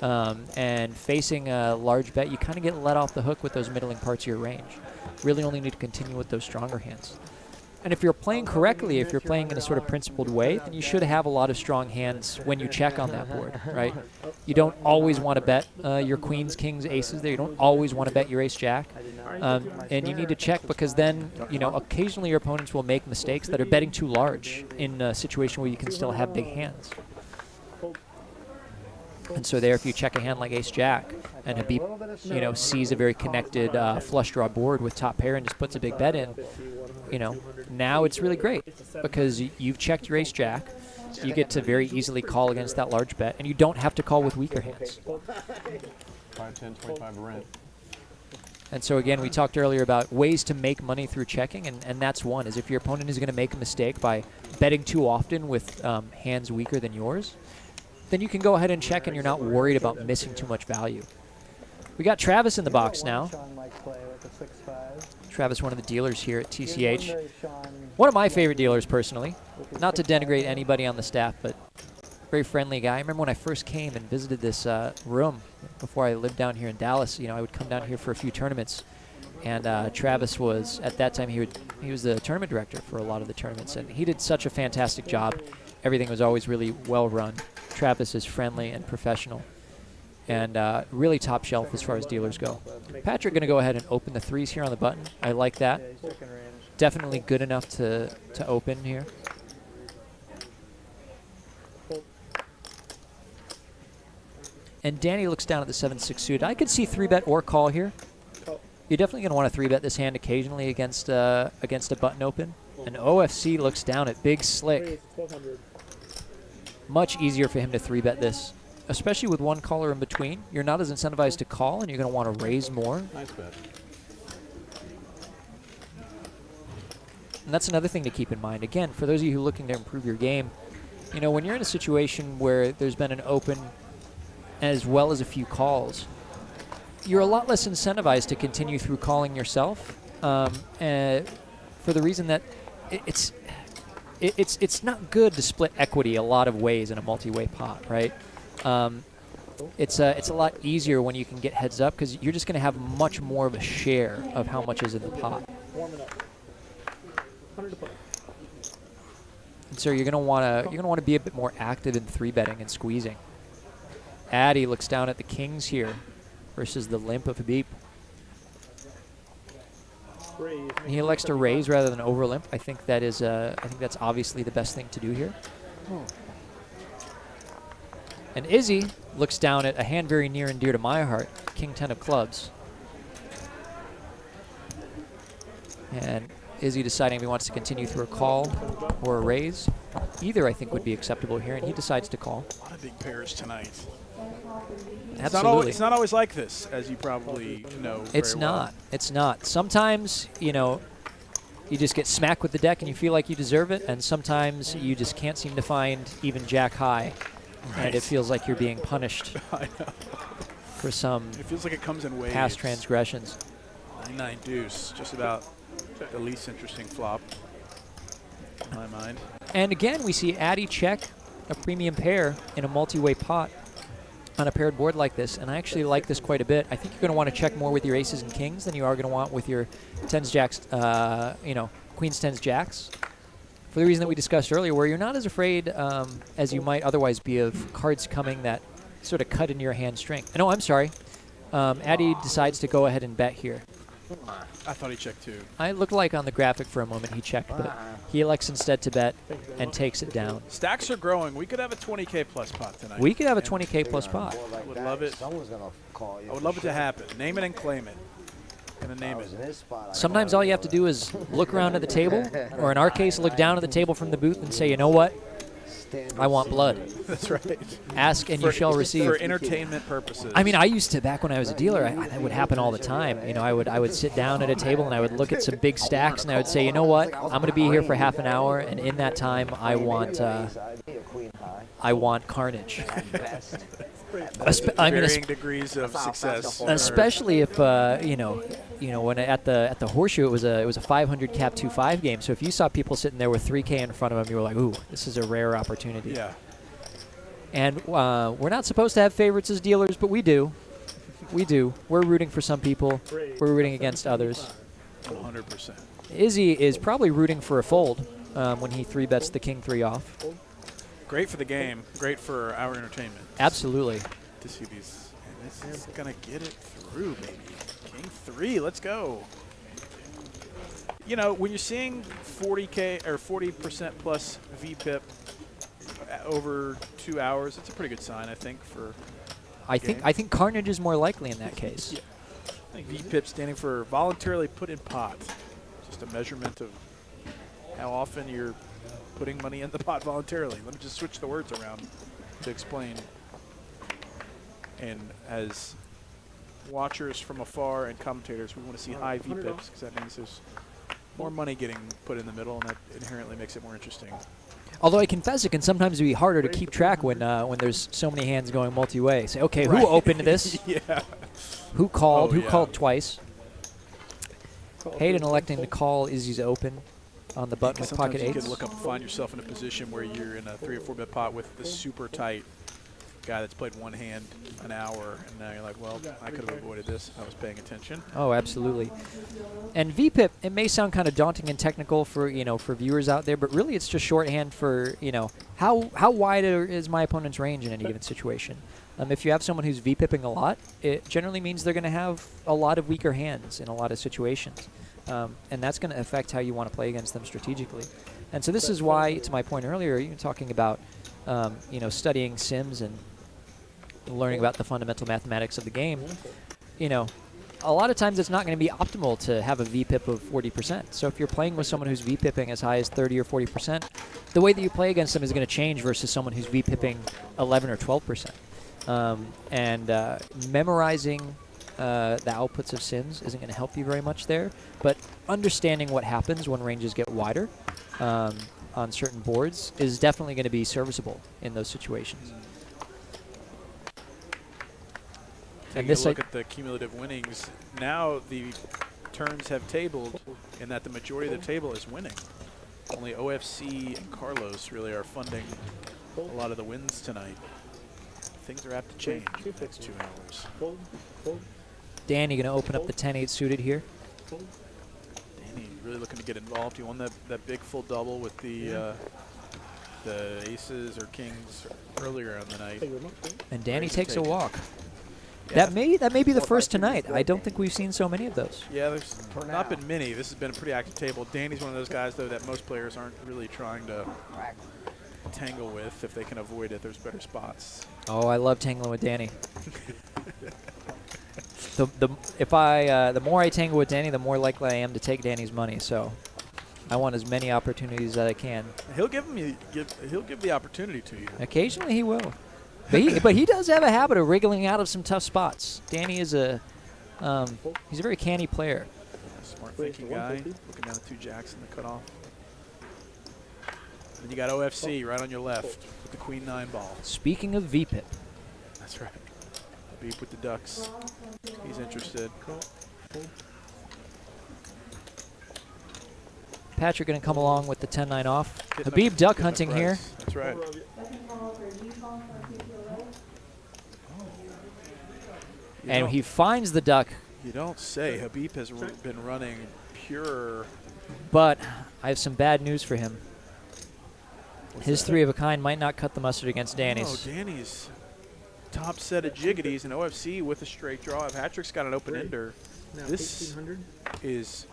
Speaker 3: And facing a large bet, you kind of get let off the hook with those middling parts of your range. Really only need to continue with those stronger hands. And if you're playing correctly, if you're playing in a sort of principled way, then you should have a lot of strong hands when you check on that board, right? You don't always want to bet your queens, kings, aces there. You don't always want to bet your ace-jack. And you need to check because then, occasionally your opponents will make mistakes that are betting too large in a situation where you can still have big hands. And so there, if you check a hand like ace-jack, and Habip, sees a very connected flush draw board with top pair and just puts a big bet in, now it's really great because you've checked your ace-jack. You get to very easily call against that large bet, and you don't have to call with weaker hands.
Speaker 10: 5, 10, 25 rent.
Speaker 3: And so again, we talked earlier about ways to make money through checking, and that's one, is if your opponent is going to make a mistake by betting too often with hands weaker than yours, then you can go ahead and check and you're not worried about missing too much value. We got Travis in the box now. Travis, one of the dealers here at TCH. One of my favorite dealers, personally. Not to denigrate anybody on the staff, but very friendly guy. I remember when I first came and visited this room before I lived down here in Dallas, I would come down here for a few tournaments. And Travis was, at that time, he was the tournament director for a lot of the tournaments. And he did such a fantastic job. Everything was always really well run. Travis is friendly and professional. and really top shelf as far as dealers go. Patrick going to go ahead and open the 3s here on the button. I like that. Definitely good enough to open here. And Danny looks down at the 7-6 suited. I could see 3-bet or call here. You're definitely going to want to 3-bet this hand occasionally against a button open. And OFC looks down at Big Slick. Much easier for him to 3-bet this, especially with one caller in between. You're not as incentivized to call, and you're going to want to raise more.
Speaker 7: Nice bet.
Speaker 3: And that's another thing to keep in mind. Again, for those of you who are looking to improve your game, you know, when you're in a situation where there's been an open as well as a few calls, you're a lot less incentivized to continue through calling yourself, for the reason that it's not good to split equity a lot of ways in a multi-way pot, right? It's a lot easier when you can get heads up because you're just going to have much more of a share of how much is in the pot. And so you're going to want to be a bit more active in 3-betting and squeezing. Addy looks down at the kings here versus the limp of Habip. He elects to raise rather than over limp. I think that is I think that's obviously the best thing to do here. And Izzy looks down at a hand very near and dear to my heart, King 10 of clubs. And Izzy deciding if he wants to continue through a call or a raise. Either I think would be acceptable here, and he decides to call.
Speaker 5: A lot of big pairs tonight.
Speaker 3: Absolutely.
Speaker 5: It's not always like this, as you probably know.
Speaker 3: It's not. It's not. Sometimes, you know, you just get smacked with the deck and you feel like you deserve it, and sometimes you just can't seem to find even jack high, and it feels like you're being punished for some
Speaker 5: it feels like it comes in waves.
Speaker 3: past transgressions.
Speaker 5: 9-9 deuce, just about the least interesting flop in my mind.
Speaker 3: And again, we see Addy check a premium pair in a multi-way pot on a paired board like this, and I actually like this quite a bit. I think you're going to want to check more with your aces and kings than you are going to want with your 10s, jacks, you know, queens, 10s, jacks. For the reason that we discussed earlier, where you're not as afraid as you might otherwise be of cards coming that sort of cut into your hand strength. No, I'm sorry. Addy decides to go ahead and bet here.
Speaker 5: I thought he checked too.
Speaker 3: I looked like on the graphic for a moment he checked, but he elects instead to bet and takes it down.
Speaker 5: Stacks are growing. We could have a 20K plus pot tonight.
Speaker 3: We could have a 20K plus pot.
Speaker 5: I would love it.
Speaker 6: Someone's gonna call you.
Speaker 5: I would love it to happen. Name it and claim it. Gonna name it.
Speaker 3: Sometimes all you have to do is look around at the table, or in our case, look down at the table from the booth and say, you know what? I want blood.
Speaker 5: That's right.
Speaker 3: Ask and you shall receive.
Speaker 5: For entertainment purposes.
Speaker 3: I mean, I used to, back when I was a dealer, that would happen all the time. You know, I would sit down at a table and I would look at some big stacks and I would say, you know what? I'm going to be here for half an hour, and in that time, I want carnage.
Speaker 5: Varying degrees of success.
Speaker 3: Especially if you know, when at the Horseshoe, it was a 500 cap 2-5 game. So if you saw people sitting there with 3K in front of them, you were like, ooh, this is a rare opportunity.
Speaker 5: Yeah.
Speaker 3: And we're not supposed to have favorites as dealers, but we do. We do. We're rooting for some people. We're rooting against others.
Speaker 5: 100%.
Speaker 3: Izzy is probably rooting for a fold when he 3-bets the King 3 off.
Speaker 5: Great for the game. Great for our entertainment.
Speaker 3: Absolutely.
Speaker 5: To see these. And this is going to get it through, baby. King 3, let's go. You know, when you're seeing 40K or 40% plus VPIP over 2 hours, it's a pretty good sign, I think, for
Speaker 3: I think carnage is more likely in that case.
Speaker 5: Yeah. I think VPIP standing for voluntarily put in pot. Just a measurement of how often you're putting money in the pot voluntarily. Let me just switch the words around to explain. And as watchers from afar and commentators, we want to see high VPIPs because that means there's more money getting put in the middle, and that inherently makes it more interesting.
Speaker 3: Although I confess it can sometimes be harder to keep track when there's so many hands going multi-way. Say, okay, who opened this?
Speaker 5: Yeah.
Speaker 3: Who called? Who called twice? Hayden electing to call Izzy's open on the button with pocket eights.
Speaker 5: You could look up and find yourself in a position where you're in a 3 or 4 bet pot with the super tight guy that's played one hand an hour, and now you're like, well, I could have avoided this if I was paying attention.
Speaker 3: Oh, absolutely. And VPIP, it may sound kind of daunting and technical for for viewers out there, but really it's just shorthand for how wide is my opponent's range in any given situation. If you have someone who's V-pipping a lot, it generally means they're going to have a lot of weaker hands in a lot of situations. And that's going to affect how you want to play against them strategically. And so this is why, to my point earlier, you're talking about studying sims and learning about the fundamental mathematics of the game. A lot of times it's not going to be optimal to have a VPIP of 40%. So if you're playing with someone who's VPIpping as high as 30 or 40%, the way that you play against them is going to change versus someone who's VPIpping 11 or 12%. Memorizing the outputs of sims isn't going to help you very much there, but understanding what happens when ranges get wider on certain boards is definitely going to be serviceable in those situations.
Speaker 5: Taking a look at the cumulative winnings, now the turns have tabled in that the majority of the table is winning. Only OFC and Carlos really are funding a lot of the wins tonight. Things are apt to change in the next 2 hours.
Speaker 3: Danny going to open up the 10-8 suited here.
Speaker 5: Danny really looking to get involved. He won that big full double with the aces or kings earlier on the night.
Speaker 3: And Danny takes a walk. Yeah. That may be the first tonight. I don't think we've seen so many of those.
Speaker 5: Yeah, there's not been many. This has been a pretty active table. Danny's one of those guys, though, that most players aren't really trying to tangle with. If they can avoid it, there's better spots.
Speaker 3: Oh, I love tangling with Danny. The more I tangle with Danny, the more likely I am to take Danny's money. So I want as many opportunities as I can.
Speaker 5: He'll give the opportunity to you.
Speaker 3: Occasionally he will. But he does have a habit of wriggling out of some tough spots. Danny is he's a very canny player.
Speaker 5: Yeah, smart thinking guy. Looking down the 2 jacks in the cutoff. Then you got OFC right on your left with the Queen 9 ball.
Speaker 3: Speaking of VPIP.
Speaker 5: That's right. Habip with the ducks. He's interested.
Speaker 3: Patrick going to come along with the 10-9 off. Habib duck hunting here.
Speaker 5: That's right.
Speaker 3: And he finds the duck.
Speaker 5: You don't say. Habib has been running pure.
Speaker 3: But I have some bad news for him. His 3 of a kind might not cut the mustard against Danny's.
Speaker 5: Oh, Danny's top set of jiggities and OFC with a straight draw. Patrick's got an open ender. This is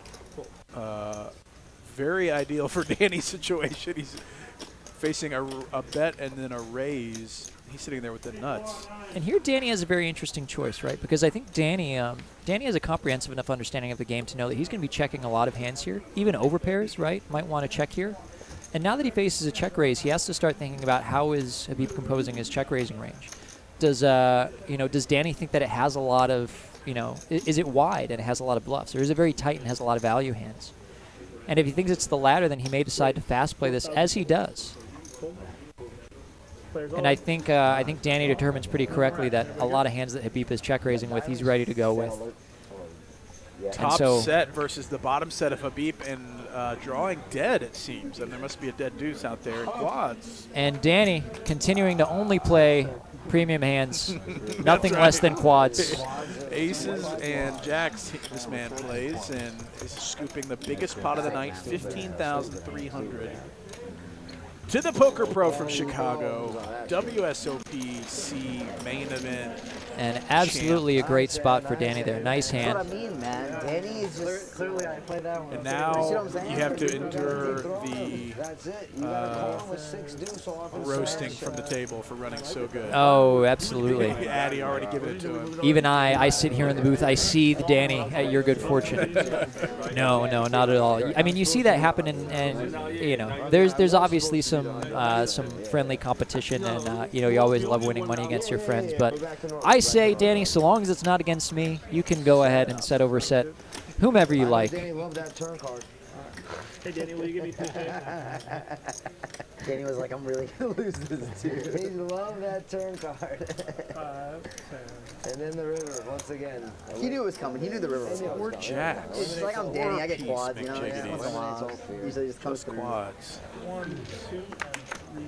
Speaker 5: very ideal for Danny's situation. He's facing a bet and then a raise. He's sitting there with the nuts.
Speaker 3: And here Danny has a very interesting choice, right? Because I think Danny has a comprehensive enough understanding of the game to know that he's going to be checking a lot of hands here. Even overpairs, right? Might want to check here. And now that he faces a check raise, he has to start thinking about how is Habib composing his check raising range. Does Danny think that it has a lot of, is it wide and it has a lot of bluffs? Or is it very tight and has a lot of value hands? And if he thinks it's the latter, then he may decide to fast play this, as he does. And I think Danny determines pretty correctly that a lot of hands that Habib is check raising with, he's ready to go with.
Speaker 5: Top set versus the bottom set of Habib and drawing dead, it seems. And there must be a dead deuce out there in quads.
Speaker 3: And Danny continuing to only play premium hands, nothing less than quads.
Speaker 5: Aces and jacks this man plays and is scooping the biggest pot of the night, $15,300. To the Poker Pro from Chicago, WSOPC main event.
Speaker 3: And absolutely a great spot for Danny there. Nice hand.
Speaker 6: That's what I mean, man. Danny is just
Speaker 11: clearly I played that one.
Speaker 5: And now you have to endure the roasting from the table for running so good.
Speaker 3: Oh, absolutely.
Speaker 5: Addy already given it to him.
Speaker 3: Even I sit here in the booth. I see the Danny at your good fortune. No, not at all. I mean, you see that happen, and there's obviously some friendly competition, and you always love winning money against your friends. But I say, Danny, so long as it's not against me, you can go ahead and set over set whomever you like.
Speaker 6: Danny loved that turn card.
Speaker 7: Hey, Danny, will you give me 2
Speaker 9: Danny was like, I'm really going to lose this, too.
Speaker 6: He loved that turn card.
Speaker 7: 5, 10.
Speaker 6: And then the river, once again.
Speaker 9: He knew it was coming. He knew the river was coming.
Speaker 5: 4 jacks.
Speaker 9: It's just like, I'm Danny. I get quads,
Speaker 5: Piece,
Speaker 9: Yeah, once in a while. Usually just comes through.
Speaker 5: Quads.
Speaker 7: 1, 2, 3.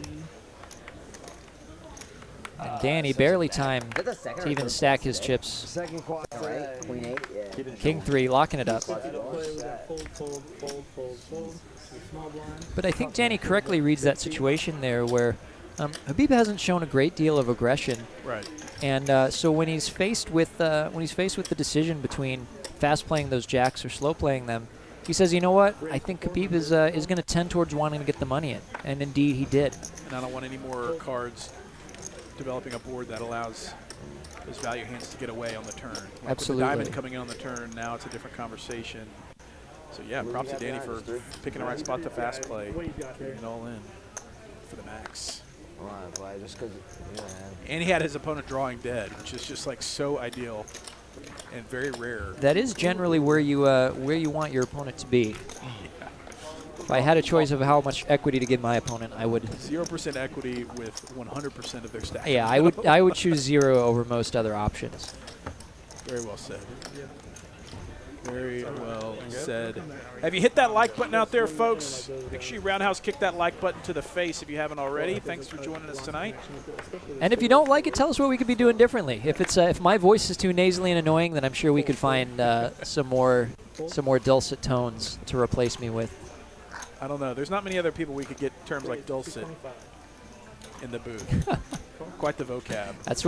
Speaker 3: And Danny barely time to even stack his chips.
Speaker 6: Second quad,
Speaker 9: right? Queen 8, yeah.
Speaker 3: King 3, locking it up.
Speaker 7: Fold. Small blind.
Speaker 3: But I think Danny correctly reads that situation there where Habib hasn't shown a great deal of aggression.
Speaker 5: Right.
Speaker 3: And so when he's faced with the decision between fast playing those jacks or slow playing them, he says, you know what? I think Habib is going to tend towards wanting to get the money in, and indeed he did.
Speaker 5: And I don't want any more cards developing a board that allows his value hands to get away on the turn. Like
Speaker 3: Absolutely.
Speaker 5: With the diamond coming in on the turn, now it's a different conversation. So yeah, props to Danny for picking the right spot to fast play, getting it all in for the max.
Speaker 6: Just 'cause, yeah.
Speaker 5: And he had his opponent drawing dead, which is just like so ideal and very rare.
Speaker 3: That is generally where you want your opponent to be.
Speaker 5: Yeah.
Speaker 3: If I had a choice of how much equity to give my opponent, I would
Speaker 5: 0% equity with 100% of their stack.
Speaker 3: Yeah, I would choose 0 over most other options.
Speaker 5: Very well said. Very well said. Have you hit that like button out there, folks? Make sure you roundhouse kick that like button to the face if you haven't already. Thanks for joining us tonight.
Speaker 3: And if you don't like it, tell us what we could be doing differently. If it's if my voice is too nasally and annoying, then I'm sure we could find some more dulcet tones to replace me with.
Speaker 5: I don't know. There's not many other people we could get terms like dulcet in the booth. Quite the vocab.
Speaker 3: That's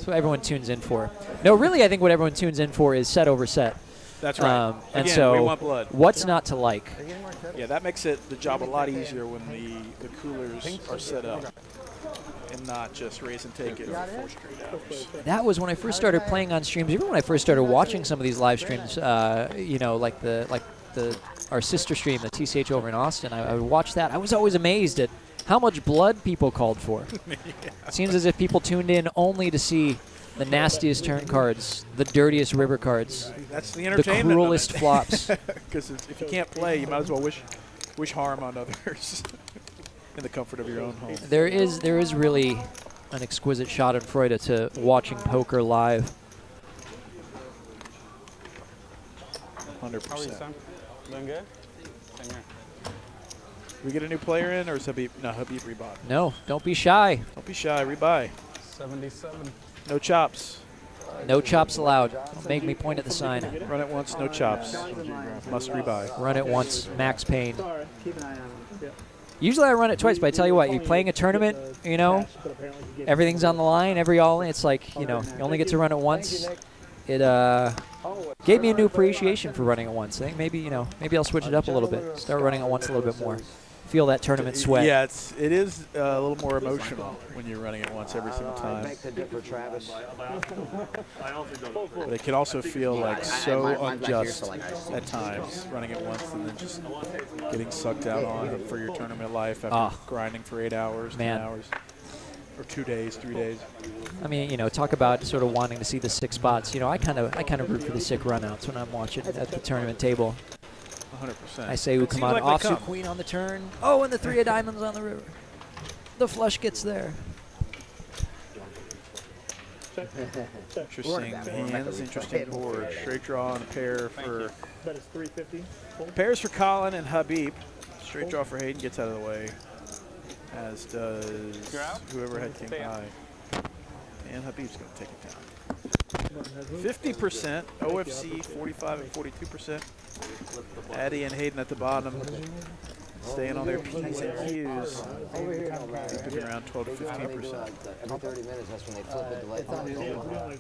Speaker 3: what everyone tunes in for. No, really, I think what everyone tunes in for is set over set.
Speaker 5: That's right.
Speaker 3: And
Speaker 5: Again,
Speaker 3: so
Speaker 5: we want blood.
Speaker 3: What's not to like?
Speaker 5: Yeah, that makes the job a lot easier when the coolers are set up and not just raise and take it over 4 straight hours.
Speaker 3: That was when I first started playing on streams. Even when I first started watching some of these live streams, like our sister stream, the TCH over in Austin, I would watch that. I was always amazed at how much blood people called for.
Speaker 5: Yeah.
Speaker 3: It seems as if people tuned in only to see the nastiest turn cards, the dirtiest river cards,
Speaker 5: That's the entertainment.
Speaker 3: The cruelest flops.
Speaker 5: Because if you can't play, you might as well wish harm on others in the comfort of your own home.
Speaker 3: There is really an exquisite schadenfreude to watching poker live.
Speaker 5: 100%.
Speaker 10: Doing good?
Speaker 5: We get a new player in, or is Habib? No, Habib rebought.
Speaker 3: No, don't be shy.
Speaker 5: Don't be shy. Rebuy.
Speaker 10: 77.
Speaker 5: No chops.
Speaker 3: No chops allowed. Don't make me point at the sign.
Speaker 5: Run it once, no chops. Must rebuy.
Speaker 3: Run it once, max pain.
Speaker 11: Sorry, keep an eye on him. Yep.
Speaker 3: Usually I run it twice, but I tell you what, you're playing a tournament, you know, everything's on the line, every all-in. It's like, you know, you only get to run it once. It gave me a new appreciation for running it once. I think maybe I'll switch it up a little bit. Start running it once a little bit more. Feel that tournament sweat.
Speaker 5: Yeah, it is a little more emotional when you're running it once every single time. But it can also feel like so unjust at times, running it once and then just getting sucked out on for your tournament life after grinding for 8 hours, 10 hours, or 2 days, 3 days.
Speaker 3: I mean, talk about sort of wanting to see the 6 spots. I kind of root for the sick runouts when I'm watching at the tournament table.
Speaker 5: 100%.
Speaker 3: I say, come on, offsuit queen on the turn. Oh, and the 3 of diamonds on the river. The flush gets there.
Speaker 5: Interesting hands, interesting board. Straight draw and a pair for.
Speaker 11: That is 350.
Speaker 5: Pairs for Colin and Habib. Straight draw for Hayden gets out of the way, as does whoever had king high. And Habib's going to take it down. 50%, OFC 45 and 42%. Addy and Hayden at the bottom, staying on their P's and Q's, keeping around 12 to 15%.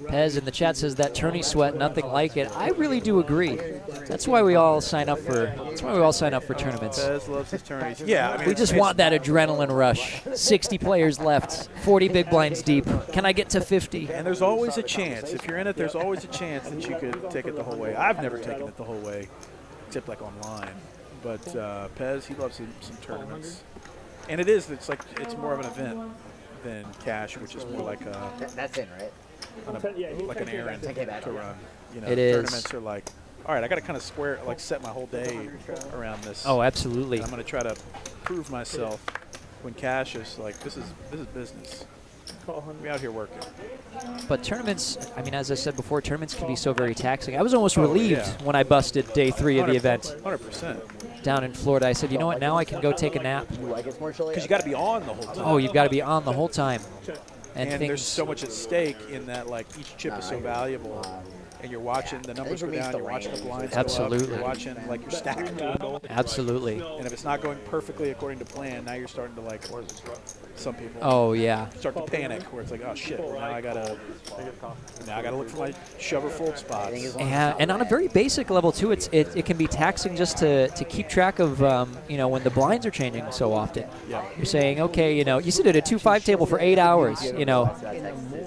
Speaker 3: Pez in the chat says that tourney sweat, nothing like it. I really do agree. That's why we all sign up for. That's why we all sign up for tournaments.
Speaker 5: Pez loves his tourneys. Yeah, I mean,
Speaker 3: we just want that adrenaline rush. 60 players left, 40 big blinds deep. Can I get to 50?
Speaker 5: And there's always a chance. If you're in it, there's always a chance that you could take it the whole way. I've never taken it the whole way, except like online. But Pez, he loves some tournaments. And it's more of an event than cash, which is more like a
Speaker 9: that's in, right?
Speaker 5: Like an errand to run.
Speaker 3: It is.
Speaker 5: Tournaments are like, all right, I got to kind of set my whole day around this.
Speaker 3: Oh, absolutely.
Speaker 5: And I'm going to try to prove myself. When cash is like, this is business. We out here working.
Speaker 3: But tournaments, I mean, as I said before, tournaments can be so very taxing. I was almost relieved when I busted day 3 of the event.
Speaker 5: 100%.
Speaker 3: Down in Florida, I said, you know what, now I can go take a nap.
Speaker 5: Because you got to be on the whole time.
Speaker 3: Oh, you've got to be on the whole time.
Speaker 5: And there's so much at stake in that, like, each chip is so valuable. and you're watching the numbers go down, you're watching the blinds go up,
Speaker 3: Absolutely.
Speaker 5: you're watching like your stack dwindle.
Speaker 3: Absolutely.
Speaker 5: And if it's not going perfectly according to plan, now you're starting to like, some people.
Speaker 3: Oh yeah.
Speaker 5: Start to panic, where it's like, oh shit, well, now I gotta look for my shover fold spots.
Speaker 3: Yeah, and on a very basic level too, it can be taxing just to keep track of when the blinds are changing so often.
Speaker 5: Yeah.
Speaker 3: You're saying, okay, you sit at a 2-5 table for 8 hours,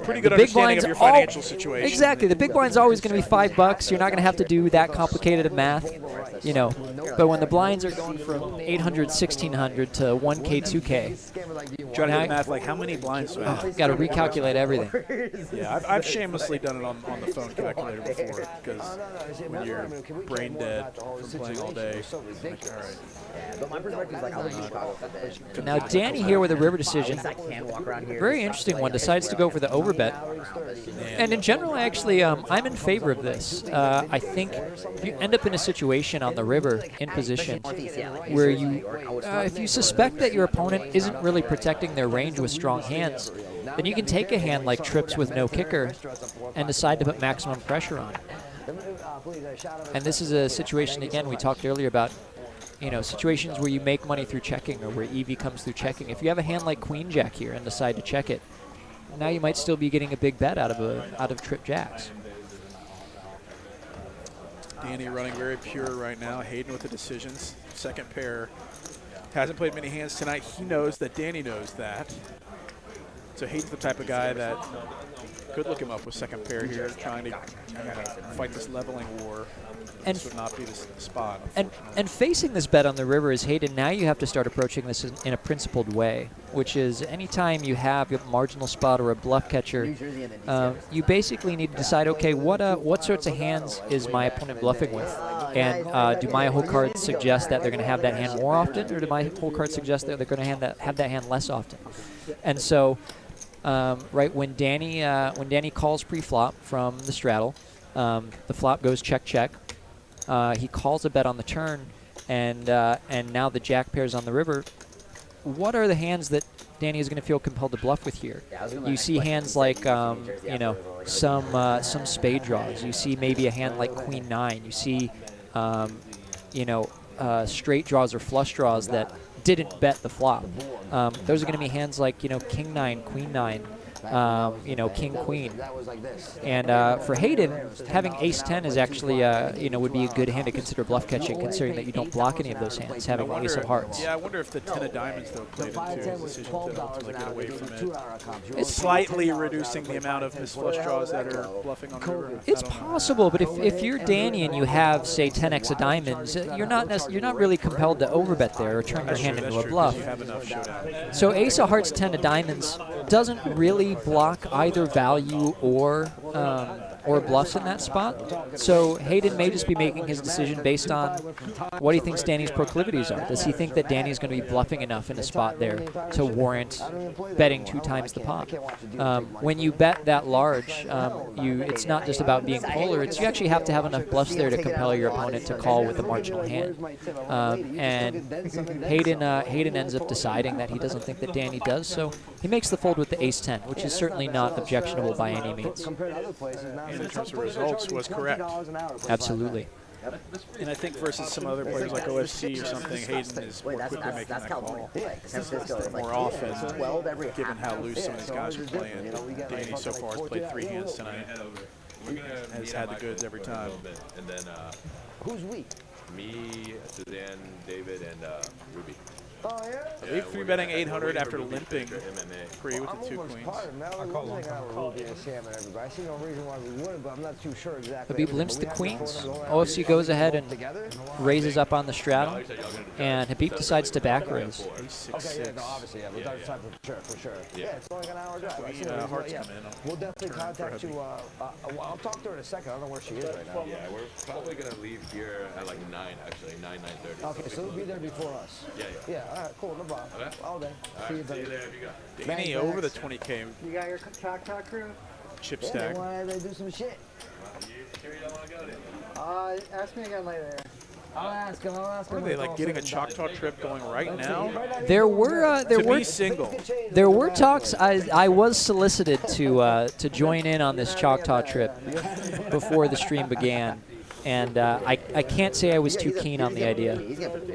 Speaker 5: Pretty good understanding of your financial situation.
Speaker 3: Exactly. The big blind's always going to be $5. You're not going to have to do that complicated of math, But when the blinds are going from 800, 1600 to 1K, 2K,
Speaker 5: trying to do the math, like how many blinds do I have?
Speaker 3: Got to recalculate everything.
Speaker 5: Yeah, I've shamelessly done it on the phone calculator before, because when you're brain dead from playing all day, it's like, all right.
Speaker 9: But my perspective is like, I live in Chicago for the
Speaker 3: Now Danny here with a river decision.
Speaker 9: I can't walk around here.
Speaker 3: Very interesting one. Decides to go for the overbet. And in general, actually, I'm in favor of this. I think if you end up in a situation on the river in position where if you suspect that your opponent isn't really protecting their range with strong hands, then you can take a hand like trips with no kicker and decide to put maximum pressure on. And this is a situation, again, we talked earlier about, situations where you make money through checking or where EV comes through checking. If you have a hand like Queen Jack here and decide to check it, now you might still be getting a big bet out of trip jacks.
Speaker 5: Danny running very pure right now. Hayden with the decisions. Second pair. Hasn't played many hands tonight. He knows that Danny knows that. So Hayden's the type of guy that could look him up with second pair here, trying to fight this leveling war.
Speaker 3: And
Speaker 5: this would not be the spot.
Speaker 3: And facing this bet on the river is Hayden. Now you have to start approaching this in a principled way, which is anytime you have a marginal spot or a bluff catcher, you basically need to decide, okay, what sorts of hands is my opponent bluffing with? And do my hole cards suggest that they're going to have that hand more often, or do my hole cards suggest that they're going to have that hand less often? And so, when Danny calls pre-flop from the straddle, the flop goes check. He calls a bet on the turn, and now the jack pairs on the river. What are the hands that Danny is going to feel compelled to bluff with here? You see hands like some spade draws. You see maybe a hand like Queen 9. You see straight draws or flush draws that didn't bet the flop. Those are going to be hands like King 9, Queen 9. King, Queen. And for Hayden, having Ace 10 is actually, would be a good hand to consider bluff catching, considering that you don't block any of those hands, having Ace of Hearts.
Speaker 5: Yeah, I wonder if the 10 of Diamonds, though, played into his decision to ultimately get away from it. It's slightly reducing the amount of misflush draws that are bluffing on the river.
Speaker 3: It's possible, but if you're Danny and you have, say, 10x of Diamonds, you're not really compelled to overbet there or turn your hand into a bluff.
Speaker 5: You have enough showdown.
Speaker 3: So Ace of Hearts, 10 of Diamonds doesn't really block either value or bluffs in that spot. So Hayden may just be making his decision based on what he thinks Danny's proclivities are. Does he think that Danny's going to be bluffing enough in a spot there to warrant betting 2 times the pot? When you bet that large, it's not just about being polar. You actually have to have enough bluffs there to compel your opponent to call with a marginal hand. And Hayden ends up deciding that he doesn't think that Danny does, so he makes the fold with the Ace 10, which is certainly not objectionable by any means.
Speaker 5: And in terms of results, was correct.
Speaker 3: Absolutely.
Speaker 5: And I think versus some other players like OFC or something, Hayden is more quickly making that call. More often, given how loose some of these guys are playing. Danny so far has played 3 hands tonight. Has had the goods every time.
Speaker 4: And then
Speaker 6: who's weak?
Speaker 4: Me, Suzanne, David, and Ruby.
Speaker 6: Oh, yeah?
Speaker 5: Habip 3-betting 800 after limping pre with the 2 queens.
Speaker 6: I see no reason why we wouldn't, but I'm not too sure exactly.
Speaker 3: Habib limps the queens. OFC goes ahead and raises up on the straddle, and Habib decides to back raise.
Speaker 6: Okay, yeah, no, obviously, yeah, we'll time for sure. Yeah, it's only like an hour drive.
Speaker 5: Hearts come in.
Speaker 6: We'll definitely contact you. I'll talk to her in a second. I don't know where she is right now.
Speaker 4: Yeah, we're probably going to leave here at like 9, actually, 9:30.
Speaker 6: Okay, so we'll be there before us.
Speaker 4: Yeah.
Speaker 6: All right, cool, no problem.
Speaker 4: Okay.
Speaker 6: All day.
Speaker 4: See you there if you got.
Speaker 5: Danny over the 20K
Speaker 11: You got your talk crew?
Speaker 5: chip stack.
Speaker 6: Why they do some shit?
Speaker 4: You sure you don't want to go there?
Speaker 11: Ask me again later.
Speaker 6: I'll ask him.
Speaker 5: Are they like getting a Choctaw trip going right now?
Speaker 3: There were
Speaker 5: be single.
Speaker 3: There were talks. I was solicited to join in on this Choctaw trip before the stream began, and I can't say I was too keen on the idea.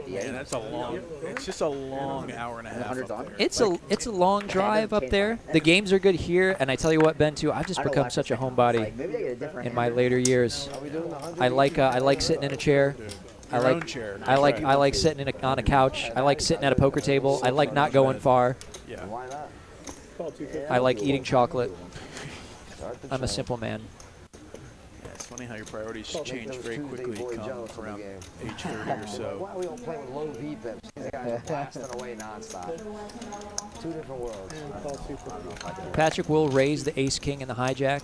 Speaker 5: Yeah, that's a long. It's just a long hour and a half. Up there.
Speaker 3: It's a long drive up there. The games are good here, and I tell you what, Ben, too. I've just become such a homebody in my later years. I like sitting in a chair. I like sitting on a couch. I like sitting at a poker table. I like not going far.
Speaker 5: Yeah.
Speaker 6: Why not?
Speaker 3: I like eating chocolate. I'm a simple man.
Speaker 5: Yeah, it's funny how your priorities change very quickly come around age 30 or so.
Speaker 6: Why we don't play with low VPIPs? These guys are blasting away nonstop. Two different worlds.
Speaker 3: Patrick will raise the ace-king and the hijack,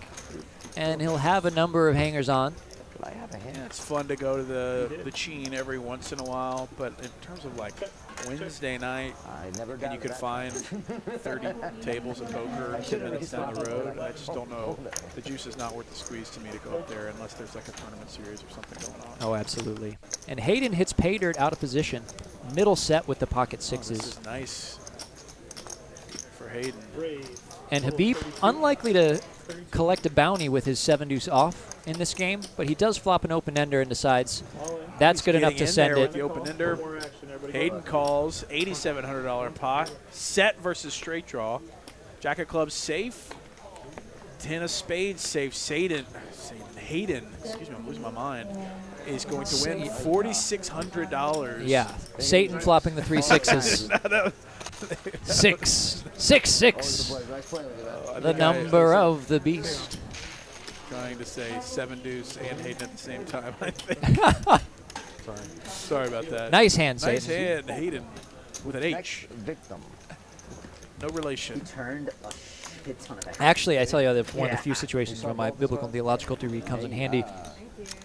Speaker 3: and he'll have a number of hangers on.
Speaker 6: I have a hand.
Speaker 5: Yeah, it's fun to go to the Cheen every once in a while, but in terms of like Wednesday night, and you could find 30 tables of poker 10 minutes down the road, I just don't know. The juice is not worth the squeeze to me to go up there unless there's like a tournament series or something going on.
Speaker 3: Oh, absolutely. And Hayden hits pay dirt out of position. Middle set with the pocket sixes.
Speaker 5: This is nice for Hayden.
Speaker 3: And Habip, unlikely to collect a bounty with his 7-deuce off in this game, but he does flop an open-ender and decides that's good enough to send it.
Speaker 5: With the open-ender. Hayden calls, $8,700 pot. Set versus straight draw. Jack of clubs safe. 10 of spades safe. Hayden, excuse me, I'm losing my mind, is going to win $4,600.
Speaker 3: Yeah, Satan flopping the 3 sixes. 6, 6, 6. The number of the beast.
Speaker 5: Trying to say 7-deuce and Hayden at the same time, I think. Sorry about that.
Speaker 3: Nice hand,
Speaker 5: Nice
Speaker 3: Satan.
Speaker 5: hand, Hayden, with an H.
Speaker 6: Victim.
Speaker 5: No relation.
Speaker 9: He turned a shit ton of
Speaker 3: Actually, I tell you, one of the few situations where my biblical and theological degree comes in handy.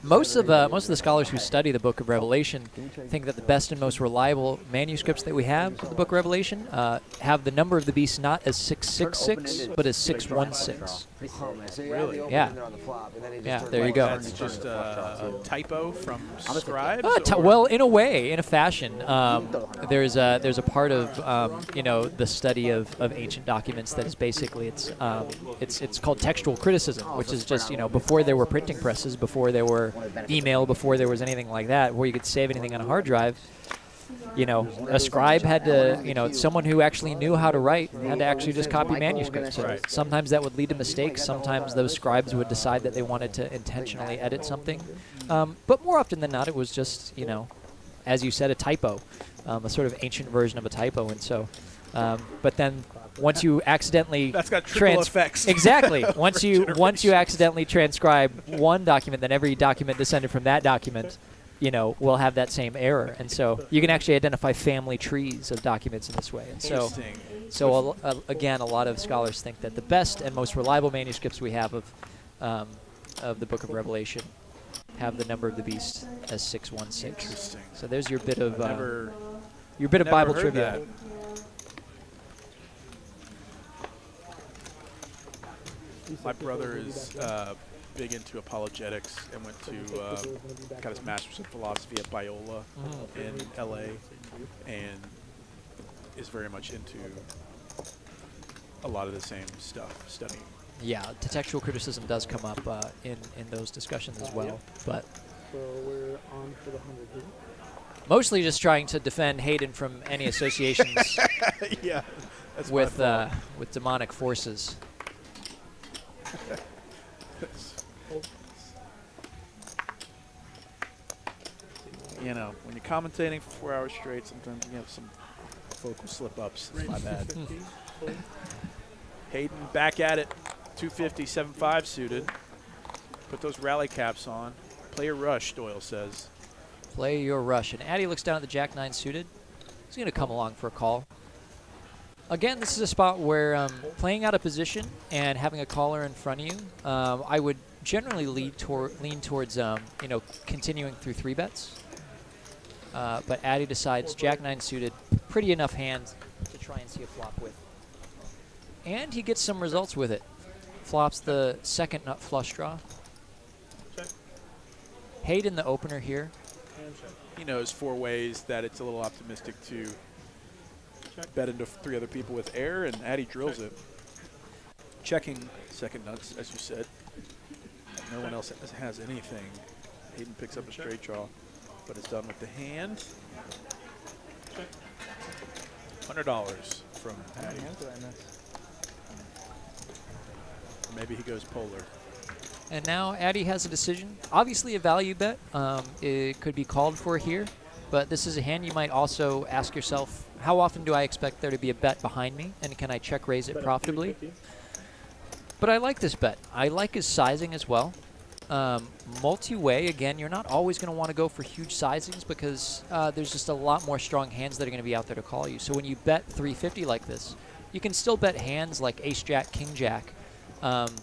Speaker 3: Most of the scholars who study the Book of Revelation think that the best and most reliable manuscripts that we have of the Book of Revelation have the number of the beast not as 666, but as 616.
Speaker 5: Really?
Speaker 3: Yeah. Yeah, there you go.
Speaker 5: That's just a typo from scribes?
Speaker 3: Well, in a way, in a fashion. There's a part of the study of ancient documents that is basically it's called textual criticism, which is just before there were printing presses, before there were email, before there was anything like that, where you could save anything on a hard drive. A scribe had to, someone who actually knew how to write had to actually just copy manuscripts. Right. Sometimes that would lead to mistakes. Sometimes those scribes would decide that they wanted to intentionally edit something. But more often than not, it was just, as you said, a typo, a sort of ancient version of a typo. And so, but then once you accidentally
Speaker 5: that's got triple effects.
Speaker 3: Exactly. Once you accidentally transcribe one document, then every document descended from that document will have that same error. And so you can actually identify family trees of documents in this way. And so again, a lot of scholars think that the best and most reliable manuscripts we have of the Book of Revelation have the number of the beast as 616.
Speaker 5: Interesting.
Speaker 3: So there's your bit of Bible trivia.
Speaker 5: That. My brother is big into apologetics and went to got his master's in philosophy at Biola in LA, and is very much into a lot of the same stuff, studying.
Speaker 3: Yeah, textual criticism does come up in those discussions as well, but
Speaker 7: So we're on for the 100 here.
Speaker 3: mostly just trying to defend Hayden from any associations
Speaker 5: yeah, that's
Speaker 3: with demonic forces. When you're commentating for 4 hours straight, sometimes you have some vocal slip-ups. It's my bad. Hayden back at it, 250, 7-5 suited. Put those rally caps on. Play your rush, Doyle says. Play your rush. And Addy looks down at the Jack-9 suited. He's going to come along for a call. Again, this is a spot where playing out of position and having a caller in front of you, I would generally lean towards continuing through 3-bets. But Addy decides Jack-9 suited, pretty enough hand to try and see a flop with. And he gets some results with it. Flops the second nut flush draw. Check. Hayden, the opener here,
Speaker 5: he knows 4 ways that it's a little optimistic to bet into 3 other people with air, and Addy drills it. Checking second nuts, as you said. No one else has anything. Hayden picks up a straight draw, but it's done with the hand. $100 from Addy. Maybe he goes polar.
Speaker 3: And now Addy has a decision. Obviously a value bet. It could be called for here, but this is a hand you might also ask yourself, how often do I expect there to be a bet behind me, and can I check raise it profitably? But I like this bet. I like his sizing as well. Multi-way, again, you're not always going to want to go for huge sizings because there's just a lot more strong hands that are going to be out there to call you. So when you bet 350 like this, you can still bet hands like ace-jack, king-jack, and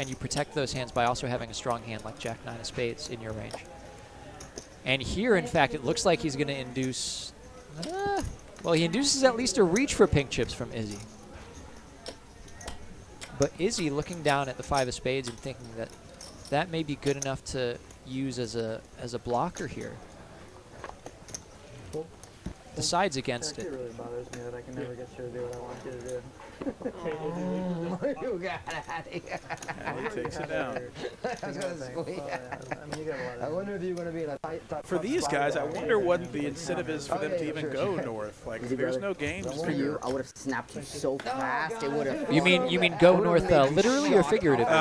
Speaker 3: you protect those hands by also having a strong hand like jack-9 of spades in your range. And here, in fact, it looks like he's going to induce... well, he induces at least a reach for pink chips from Izzy. But Izzy looking down at the 5 of spades and thinking that that may be good enough to use as a blocker here. Decides against it.
Speaker 11: It really bothers me that I can never get you to do what I want you to do.
Speaker 6: You got Addy.
Speaker 5: Addy takes it down.
Speaker 6: I was going to squeeze. I wonder if you're going to be in a tight
Speaker 5: For these guys, I wonder what the incentive is for them to even go north. Like, there's no games.
Speaker 9: For you, I would have snapped you so fast. It would have.
Speaker 3: You mean go north literally or figuratively?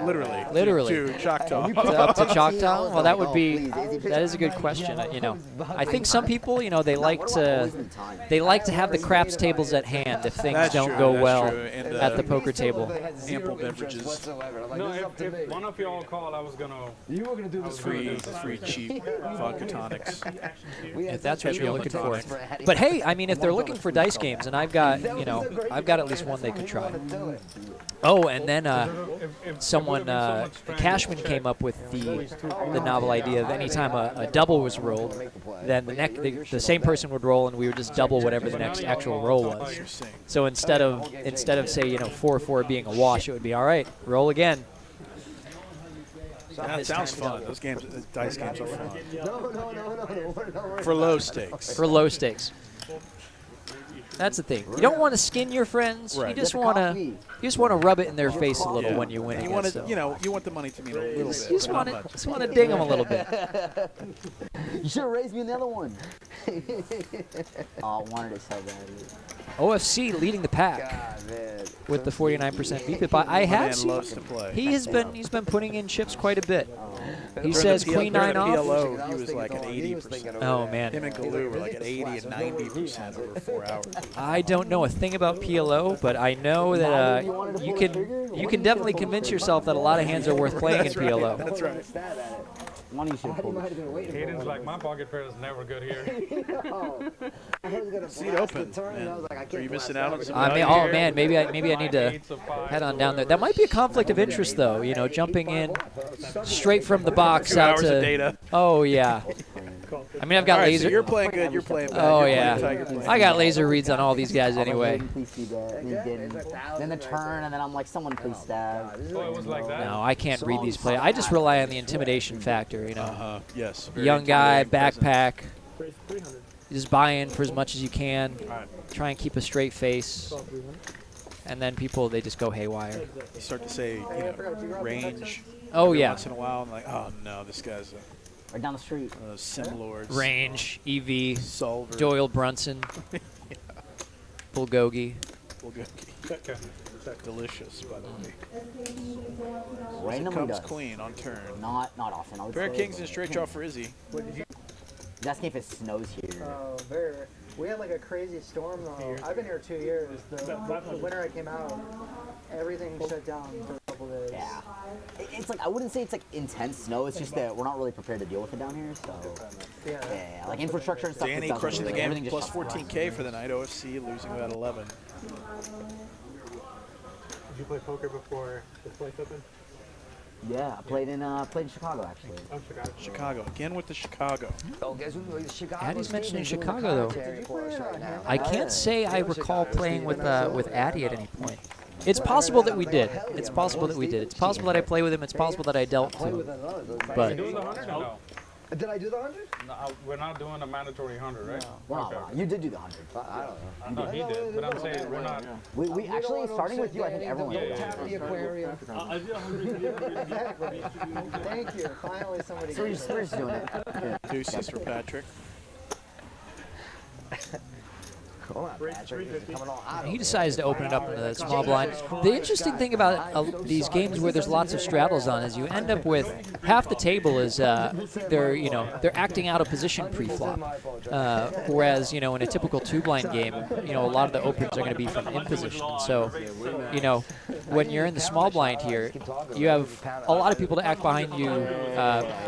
Speaker 5: Literally.
Speaker 3: Literally.
Speaker 5: To Choctaw.
Speaker 3: Up to Choctaw? Well, that would be. That is a good question. You know, I think some people, you know, they like to have the craps tables at hand if things don't go well at the poker table.
Speaker 5: Ample beverages.
Speaker 10: No, if one of y'all called, I was gonna.
Speaker 6: You were going to do this
Speaker 5: Free cheap vodka tonics.
Speaker 3: If that's what you're looking for. But hey, I mean, if they're looking for dice games, and I've got, you know, I've got at least one they could try. Oh, and then someone, Cashman came up with the novel idea of anytime a double was rolled, then the same person would roll, and we would just double whatever the next actual roll was. So instead of say, you know, 4-4 being a wash, it would be all right, roll again.
Speaker 5: That sounds fun. Those games, dice games are fun.
Speaker 6: No.
Speaker 5: For low stakes.
Speaker 3: For low stakes. That's the thing. You don't want to skin your friends.
Speaker 5: Right.
Speaker 3: You just want to rub it in their face a little when you win.
Speaker 5: You want to, you know, you want the money to mean a little bit.
Speaker 3: You just want to ding them a little bit.
Speaker 9: You should have raised me another one. Oh, I wanted it so bad.
Speaker 3: OFC leading the pack with the 49% VPIP. I have seen
Speaker 5: loves to play.
Speaker 3: he's been putting in chips quite a bit. He says queen 9 off.
Speaker 5: PLO, he was like at 80%.
Speaker 3: Oh man.
Speaker 5: Him and Galoo were like at 80 and 90% over 4 hours.
Speaker 3: I don't know a thing about PLO, but I know that you can definitely convince yourself that a lot of hands are worth playing in PLO.
Speaker 5: That's right.
Speaker 9: One you should pull.
Speaker 10: Hayden's like, my pocket pair is never good here.
Speaker 5: Seat open. Are you missing out on some
Speaker 3: oh man, maybe I need to head on down there. That might be a conflict of interest though. You know, jumping in straight from the box
Speaker 5: 2
Speaker 3: out
Speaker 5: hours
Speaker 3: to.
Speaker 5: of data.
Speaker 3: Oh yeah. I mean, I've got laser.
Speaker 5: So you're playing good. You're playing bad.
Speaker 3: Oh
Speaker 5: you're
Speaker 3: yeah.
Speaker 5: playing
Speaker 3: I got laser reads on all these guys anyway.
Speaker 9: Then the turn, and then I'm like, someone please stab.
Speaker 10: Oh, it was like that?
Speaker 3: No, I can't read these plays. I just rely on the intimidation factor. You know.
Speaker 5: Yes.
Speaker 3: Young guy, backpack. Just buy in for as much as you can. Try and keep a straight face. And then people, they just go haywire.
Speaker 5: You start to say, you know, range.
Speaker 3: Oh yeah.
Speaker 5: Once in a while, I'm like, oh no, this guy's
Speaker 9: right down the street.
Speaker 5: Sim Lords.
Speaker 3: Range, EV,
Speaker 5: Solver.
Speaker 3: Doyle Brunson, Bulgogi.
Speaker 5: Delicious, by the way.
Speaker 9: Randomly
Speaker 5: comes
Speaker 9: does.
Speaker 5: queen on turn.
Speaker 9: Not often. I would
Speaker 5: Pair
Speaker 9: say.
Speaker 5: kings and straight draw for Izzy.
Speaker 9: Just asking if it snows here.
Speaker 11: Oh, very rare. We had like a crazy storm though. I've been here 2 years. The winter I came out, everything shut down for a couple days.
Speaker 9: Yeah. It's like, I wouldn't say it's like intense snow. It's just that we're not really prepared to deal with it down here. So yeah, like infrastructure and stuff.
Speaker 5: Danny crushing the game plus 14K for the night. OFC losing about 11.
Speaker 7: Did you play poker before this place opened?
Speaker 9: Yeah, I played in Chicago actually.
Speaker 7: Oh, Chicago.
Speaker 5: Chicago again with the Chicago.
Speaker 6: Oh, guess who Chicago?
Speaker 3: Addy's mentioning Chicago though. I can't say I recall playing with Addy at any point. It's possible that we did. It's possible that we did. It's possible that I play with him. It's possible that I dealt to. But
Speaker 6: Did I do the 100?
Speaker 10: No, we're not doing a mandatory 100, right?
Speaker 9: Wow, you did do the 100.
Speaker 6: I don't know.
Speaker 10: No, he did, but I'm saying we're not.
Speaker 9: We actually, starting with you, I think everyone
Speaker 6: Don't
Speaker 9: did.
Speaker 6: tap the aquarium.
Speaker 7: I did 100.
Speaker 11: Thank you. Finally, somebody.
Speaker 9: So we're just doing it.
Speaker 5: Deuces for Patrick.
Speaker 6: Come on, Patrick. This is coming all out
Speaker 3: He
Speaker 6: of
Speaker 3: decides to open it up into the small blind. The interesting thing about these games where there's lots of straddles on is you end up with half the table is they're acting out of position pre-flop, whereas in a typical 2-blind game, a lot of the opens are going to be from in position. So, when you're in the small blind here, you have a lot of people to act behind you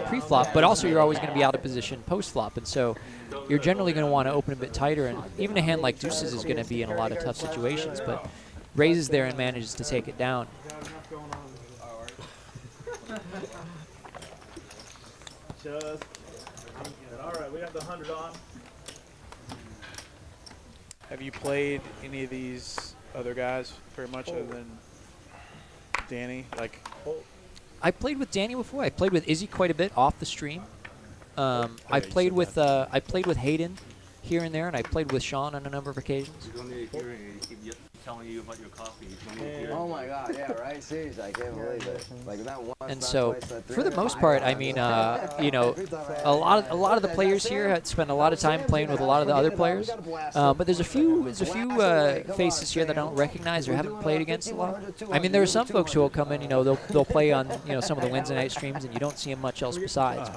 Speaker 3: pre-flop, but also you're always going to be out of position post-flop, and so you're generally going to want to open a bit tighter, and even a hand like deuces is going to be in a lot of tough situations, but raises there and manages to take it down.
Speaker 7: All right, we have the 100 on.
Speaker 5: Have you played any of these other guys very much other than Danny?
Speaker 3: I played with Danny before. I played with Izzy quite a bit off the stream. I played with Hayden here and there, and I played with Sean on a number of occasions.
Speaker 4: He's only here and he keep telling you about your coffee.
Speaker 6: Oh my God, yeah, right? Seriously, I can't believe it. Like that once,
Speaker 3: And
Speaker 6: not
Speaker 3: so,
Speaker 6: twice, not
Speaker 3: for the
Speaker 6: three.
Speaker 3: most part, I mean, a lot of the players here had spent a lot of time playing with a lot of the other players. But there's a few faces here that I don't recognize or haven't played against a lot. I mean, there are some folks who will come in, they'll play on some of the Wednesday night streams, and you don't see them much else besides.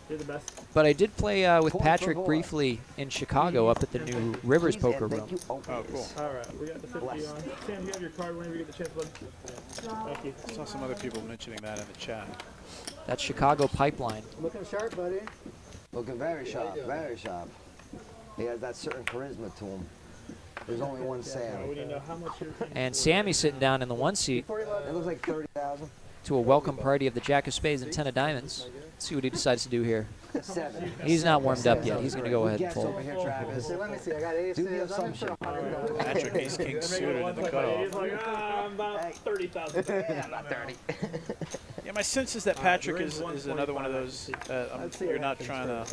Speaker 7: You're the best.
Speaker 3: But I did play with Patrick briefly in Chicago up at the new Rivers Poker Room.
Speaker 5: Oh, cool.
Speaker 7: All right, we got the 50 on. Sam, you have your card whenever you get the chance, bud. Thank you.
Speaker 5: I saw some other people mentioning that in the chat.
Speaker 3: That's Chicago Pipeline.
Speaker 11: Looking sharp, buddy.
Speaker 6: Looking very sharp, very sharp. He has that certain charisma to him. There's only one Sam.
Speaker 7: We need to know how much you're
Speaker 3: And Sammy's sitting down in the 1 seat
Speaker 6: It looks like 30,000.
Speaker 3: to a welcome party of the Jack of Spades and 10 of Diamonds. Let's see what he decides to do here.
Speaker 6: 7.
Speaker 3: He's not warmed up yet. He's going to go ahead and
Speaker 6: Guess over
Speaker 3: fold.
Speaker 6: here, Travis.
Speaker 11: Let me see. I got aces.
Speaker 6: Do the
Speaker 11: I'm in
Speaker 6: assumption.
Speaker 11: for 100.
Speaker 5: Patrick Ace King suited in the cutoff.
Speaker 7: He's like, I'm about 30,000.
Speaker 6: Yeah, about 30.
Speaker 5: Yeah, my sense is that Patrick is another one of those you're not trying to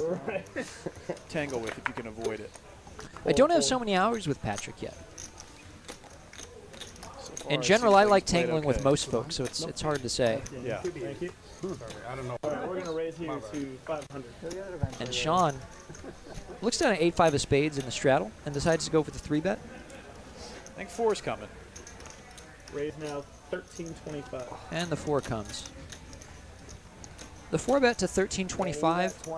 Speaker 5: tangle with if you can avoid it.
Speaker 3: I don't have so many hours with Patrick yet.
Speaker 5: So far,
Speaker 3: In
Speaker 5: it
Speaker 3: general,
Speaker 5: seems
Speaker 3: I
Speaker 5: like
Speaker 3: like
Speaker 5: he's played
Speaker 3: tangling with
Speaker 5: okay.
Speaker 3: most folks, so it's hard to say.
Speaker 5: Yeah.
Speaker 7: Thank you.
Speaker 10: I don't know.
Speaker 7: All right, we're going to raise here to 500.
Speaker 3: And Sean looks down at 8-5 of spades in the straddle and decides to go for the 3-bet.
Speaker 5: I think 4 is coming.
Speaker 7: Raise now 1325.
Speaker 3: And the 4 comes. The 4-bet to 1325.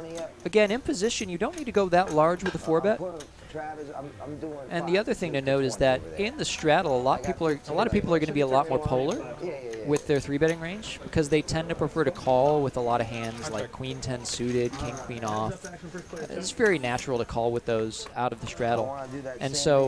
Speaker 3: Again, in position, you don't need to go that large with the 4-bet.
Speaker 6: Travis, I'm doing
Speaker 3: And the other thing to note is that in the straddle, a lot of people are going to be a lot more polar with their 3-betting range because they tend to prefer to call with a lot of hands like Queen 10 suited, King Queen off. It's very natural to call with those out of the straddle. And so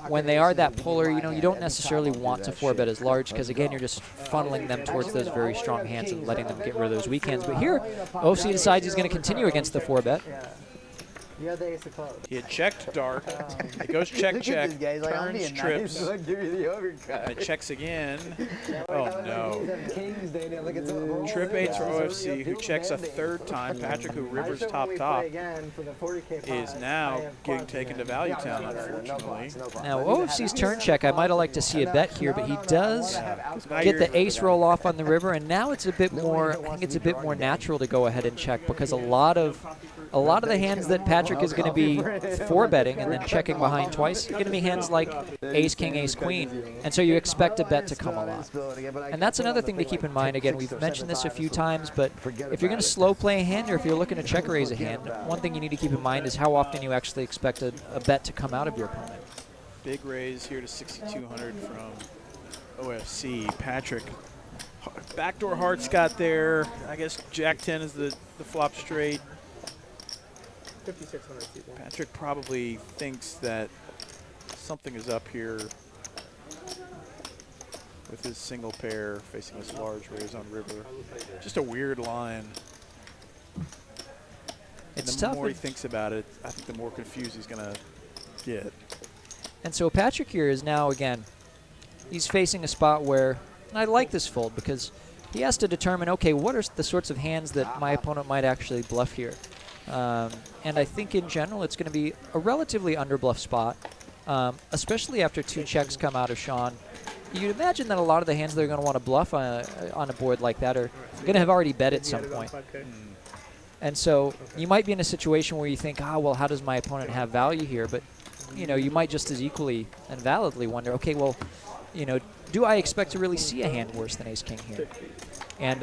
Speaker 3: when they are that polar, you don't necessarily want to 4-bet as large because again, you're just funneling them towards those very strong hands and letting them get rid of those weak hands. But here, OFC decides he's going to continue against the 4-bet.
Speaker 11: You had the ace of clubs.
Speaker 5: He had checked dark. It goes check, check, turns, trips. It checks again. Oh, no. Trip 8 for OFC, who checks a 3rd time. Patrick, who rivers top, is now getting taken to Value Town, unfortunately.
Speaker 3: Now, OFC's turn check, I might have liked to see a bet here, but he does get the ace roll off on the river, and now it's a bit more, I think it's a bit more natural to go ahead and check because a lot of the hands that Patrick is going to be 4-betting and then checking behind twice are going to be hands like ace, king, ace, queen. And so you expect a bet to come a lot. And that's another thing to keep in mind. Again, we've mentioned this a few times, but if you're going to slow play a hand or if you're looking to check raise a hand, one thing you need to keep in mind is how often you actually expect a bet to come out of your opponent.
Speaker 5: Big raise here to 6,200 from OFC. Patrick, backdoor hearts got there. I guess Jack 10 is the flop straight.
Speaker 7: 5,600.
Speaker 5: Patrick probably thinks that something is up here with his single pair facing this large raise on river. Just a weird line.
Speaker 3: It's
Speaker 5: the
Speaker 3: tough.
Speaker 5: more he thinks about it, I think the more confused he's going to get.
Speaker 3: And so Patrick here is now, again, he's facing a spot where, and I like this fold because he has to determine, okay, what are the sorts of hands that my opponent might actually bluff here? And I think in general it's going to be a relatively underbluff spot, especially after 2 checks come out of Sean. You'd imagine that a lot of the hands that are going to want to bluff on a board like that are going to have already bet at some point. And so you might be in a situation where you think, well, how does my opponent have value here? But, you might just as equally and validly wonder, okay, well, do I expect to really see a hand worse than ace-king here? And,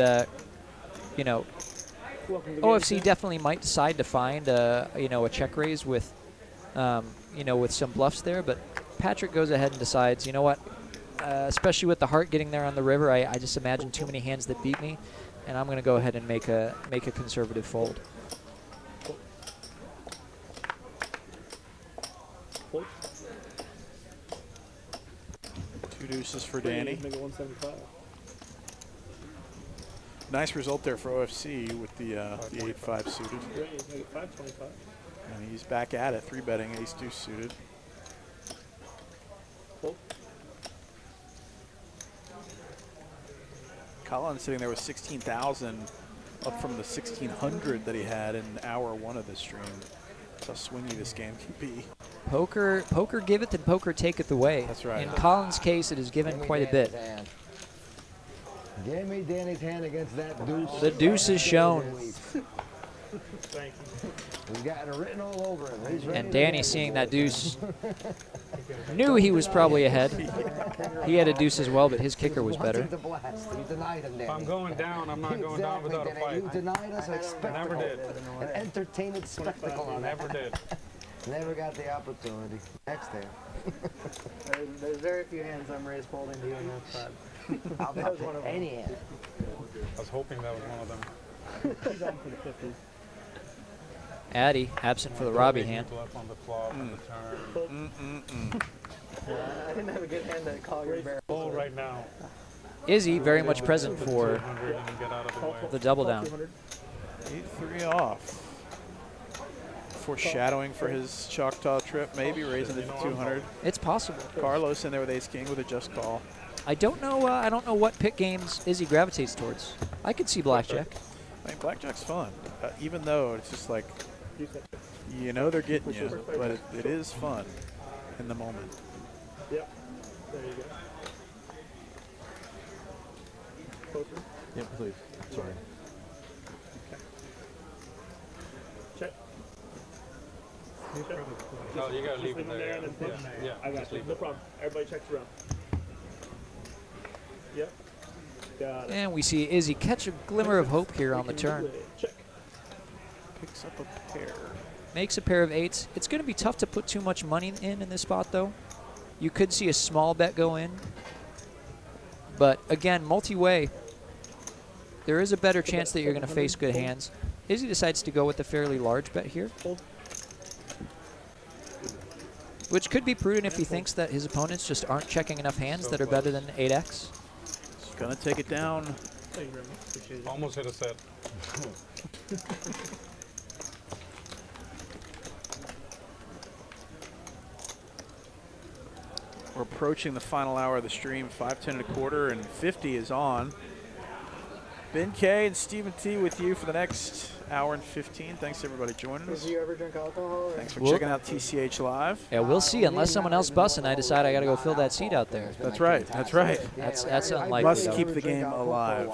Speaker 3: OFC definitely might decide to find, a check raise with, with some bluffs there. But Patrick goes ahead and decides, you know what? Especially with the heart getting there on the river, I just imagine too many hands that beat me, and I'm going to go ahead and make a conservative fold.
Speaker 5: Two deuces for Danny. Nice result there for OFC with the 8-5 suited. And he's back at it, 3-betting ace-deuce suited. Colin sitting there with 16,000, up from the 1,600 that he had in hour 1 of this stream. That's how swingy this game can be.
Speaker 3: Poker giveth and poker taketh away.
Speaker 5: That's right.
Speaker 3: In Colin's case, it is given quite a bit.
Speaker 6: Give me Danny's hand against that deuce.
Speaker 3: The deuce is shown.
Speaker 6: Thank you. He's got it written all over him.
Speaker 3: And Danny, seeing that deuce, knew he was probably ahead. He had a deuce as well, but his kicker was better.
Speaker 10: If I'm going down, I'm not going down without a fight.
Speaker 6: You denied us a spectacle.
Speaker 10: Never did.
Speaker 6: An entertaining spectacle on that.
Speaker 10: Never did.
Speaker 6: Never got the opportunity. Next hand.
Speaker 11: There's very few hands I'm raised folding to you in that spot.
Speaker 6: That was one of any hand.
Speaker 10: I was hoping that was one of them.
Speaker 11: He's on for the 50s.
Speaker 3: Addy, absent for the Robbie hand.
Speaker 10: On the flop, on the turn.
Speaker 11: I didn't have a good hand to call your barrel.
Speaker 10: Full right now.
Speaker 3: Izzy very much present for the double down.
Speaker 5: 8-3 off. Foreshadowing for his Choctaw trip, maybe raising it to 200.
Speaker 3: It's possible.
Speaker 5: Carlos in there with ace-king with a just call.
Speaker 3: I don't know what pick games Izzy gravitates towards. I could see blackjack.
Speaker 5: I mean, blackjack's fun, even though it's just like, they're getting you, but it is fun in the moment.
Speaker 7: Yep. There you go.
Speaker 12: Yeah, please. Sorry.
Speaker 7: Check.
Speaker 10: No, you gotta leave it there. Yeah,
Speaker 7: I got you. No problem. Everybody checks around. Yep. Got it.
Speaker 3: And we see Izzy catch a glimmer of hope here on the turn.
Speaker 7: Check.
Speaker 5: Picks up a pair.
Speaker 3: Makes a pair of 8s. It's going to be tough to put too much money in this spot, though. You could see a small bet go in. But again, multi-way, there is a better chance that you're going to face good hands. Izzy decides to go with a fairly large bet here, which could be prudent if he thinks that his opponents just aren't checking enough hands that are better than 8x.
Speaker 5: Gonna take it down.
Speaker 7: Thank you very much. Appreciate it.
Speaker 10: Almost hit a set.
Speaker 5: We're approaching the final hour of the stream. 5:10 and 50 is on. Ben K and Stephen T with you for the next hour and 15. Thanks everybody joining us.
Speaker 11: Did you ever drink alcohol?
Speaker 5: Thanks for checking out TCH Live.
Speaker 3: Yeah, we'll see. Unless someone else busts and I decide I got to go fill that seat out there.
Speaker 5: That's right. That's right.
Speaker 3: That's unlikely.
Speaker 5: Must keep the game alive.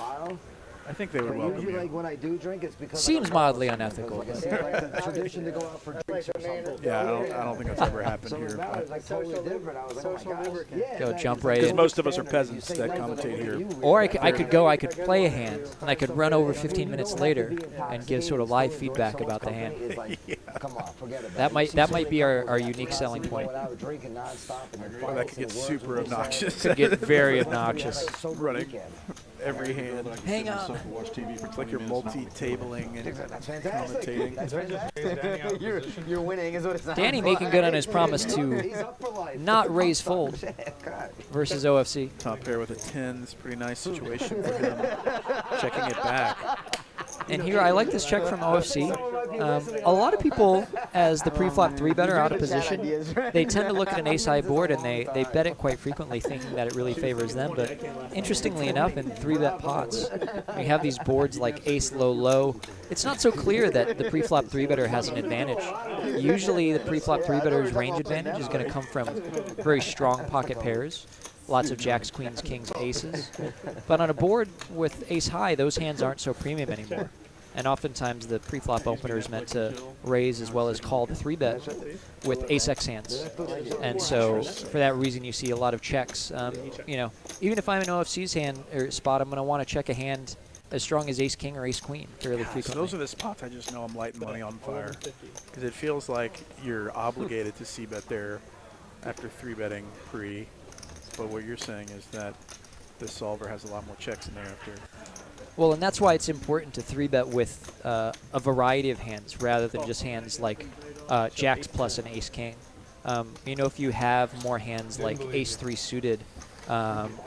Speaker 5: I think they would welcome
Speaker 6: Usually,
Speaker 5: you.
Speaker 6: like when I do drink, it's because
Speaker 3: Seems mildly unethical.
Speaker 6: Like it's like a tradition to go out for drinks or something.
Speaker 5: Yeah, I don't think that's ever happened
Speaker 6: So
Speaker 5: here.
Speaker 6: it was like totally different. I was like, oh my gosh. Yeah,
Speaker 3: Go
Speaker 6: exactly.
Speaker 3: jump right
Speaker 5: Because
Speaker 3: in.
Speaker 5: most of us are peasants that commentate here.
Speaker 3: Or I could play a hand, and I could run over 15 minutes later and give sort of live feedback about the hand.
Speaker 6: Come on, forget it.
Speaker 3: That might be our unique selling point.
Speaker 5: Or that could get super obnoxious.
Speaker 3: Could get very obnoxious.
Speaker 5: Running every hand.
Speaker 3: Hang on.
Speaker 5: It's like you're multi-tabling and commentating.
Speaker 6: You're winning is what it's
Speaker 3: Danny making good on his promise to not raise fold versus OFC.
Speaker 5: Top pair with a 10 is a pretty nice situation for him. Checking it back.
Speaker 3: And here, I like this check from OFC. A lot of people as the pre-flop 3-better out of position, they tend to look at an ace-high board and they bet it quite frequently, thinking that it really favors them. But interestingly enough, in 3-bet pots, we have these boards like ace low low. It's not so clear that the pre-flop 3-better has an advantage. Usually, the pre-flop 3-better's range advantage is going to come from very strong pocket pairs. Lots of jacks, queens, kings, aces. But on a board with ace-high, those hands aren't so premium anymore. And oftentimes the pre-flop opener is meant to raise as well as call the 3-bet with ace-x hands. And so for that reason, you see a lot of checks. You know, even if I'm in OFC's hand or spot, I'm going to want to check a hand as strong as ace-king or ace-queen fairly frequently.
Speaker 5: So those are the spots I just know I'm lighting money on fire. Because it feels like you're obligated to c-bet there after 3-betting pre. But what you're saying is that the solver has a lot more checks in there after.
Speaker 3: Well, and that's why it's important to 3-bet with a variety of hands rather than just hands like jacks plus an ace-king. You know, if you have more hands like ace-3 suited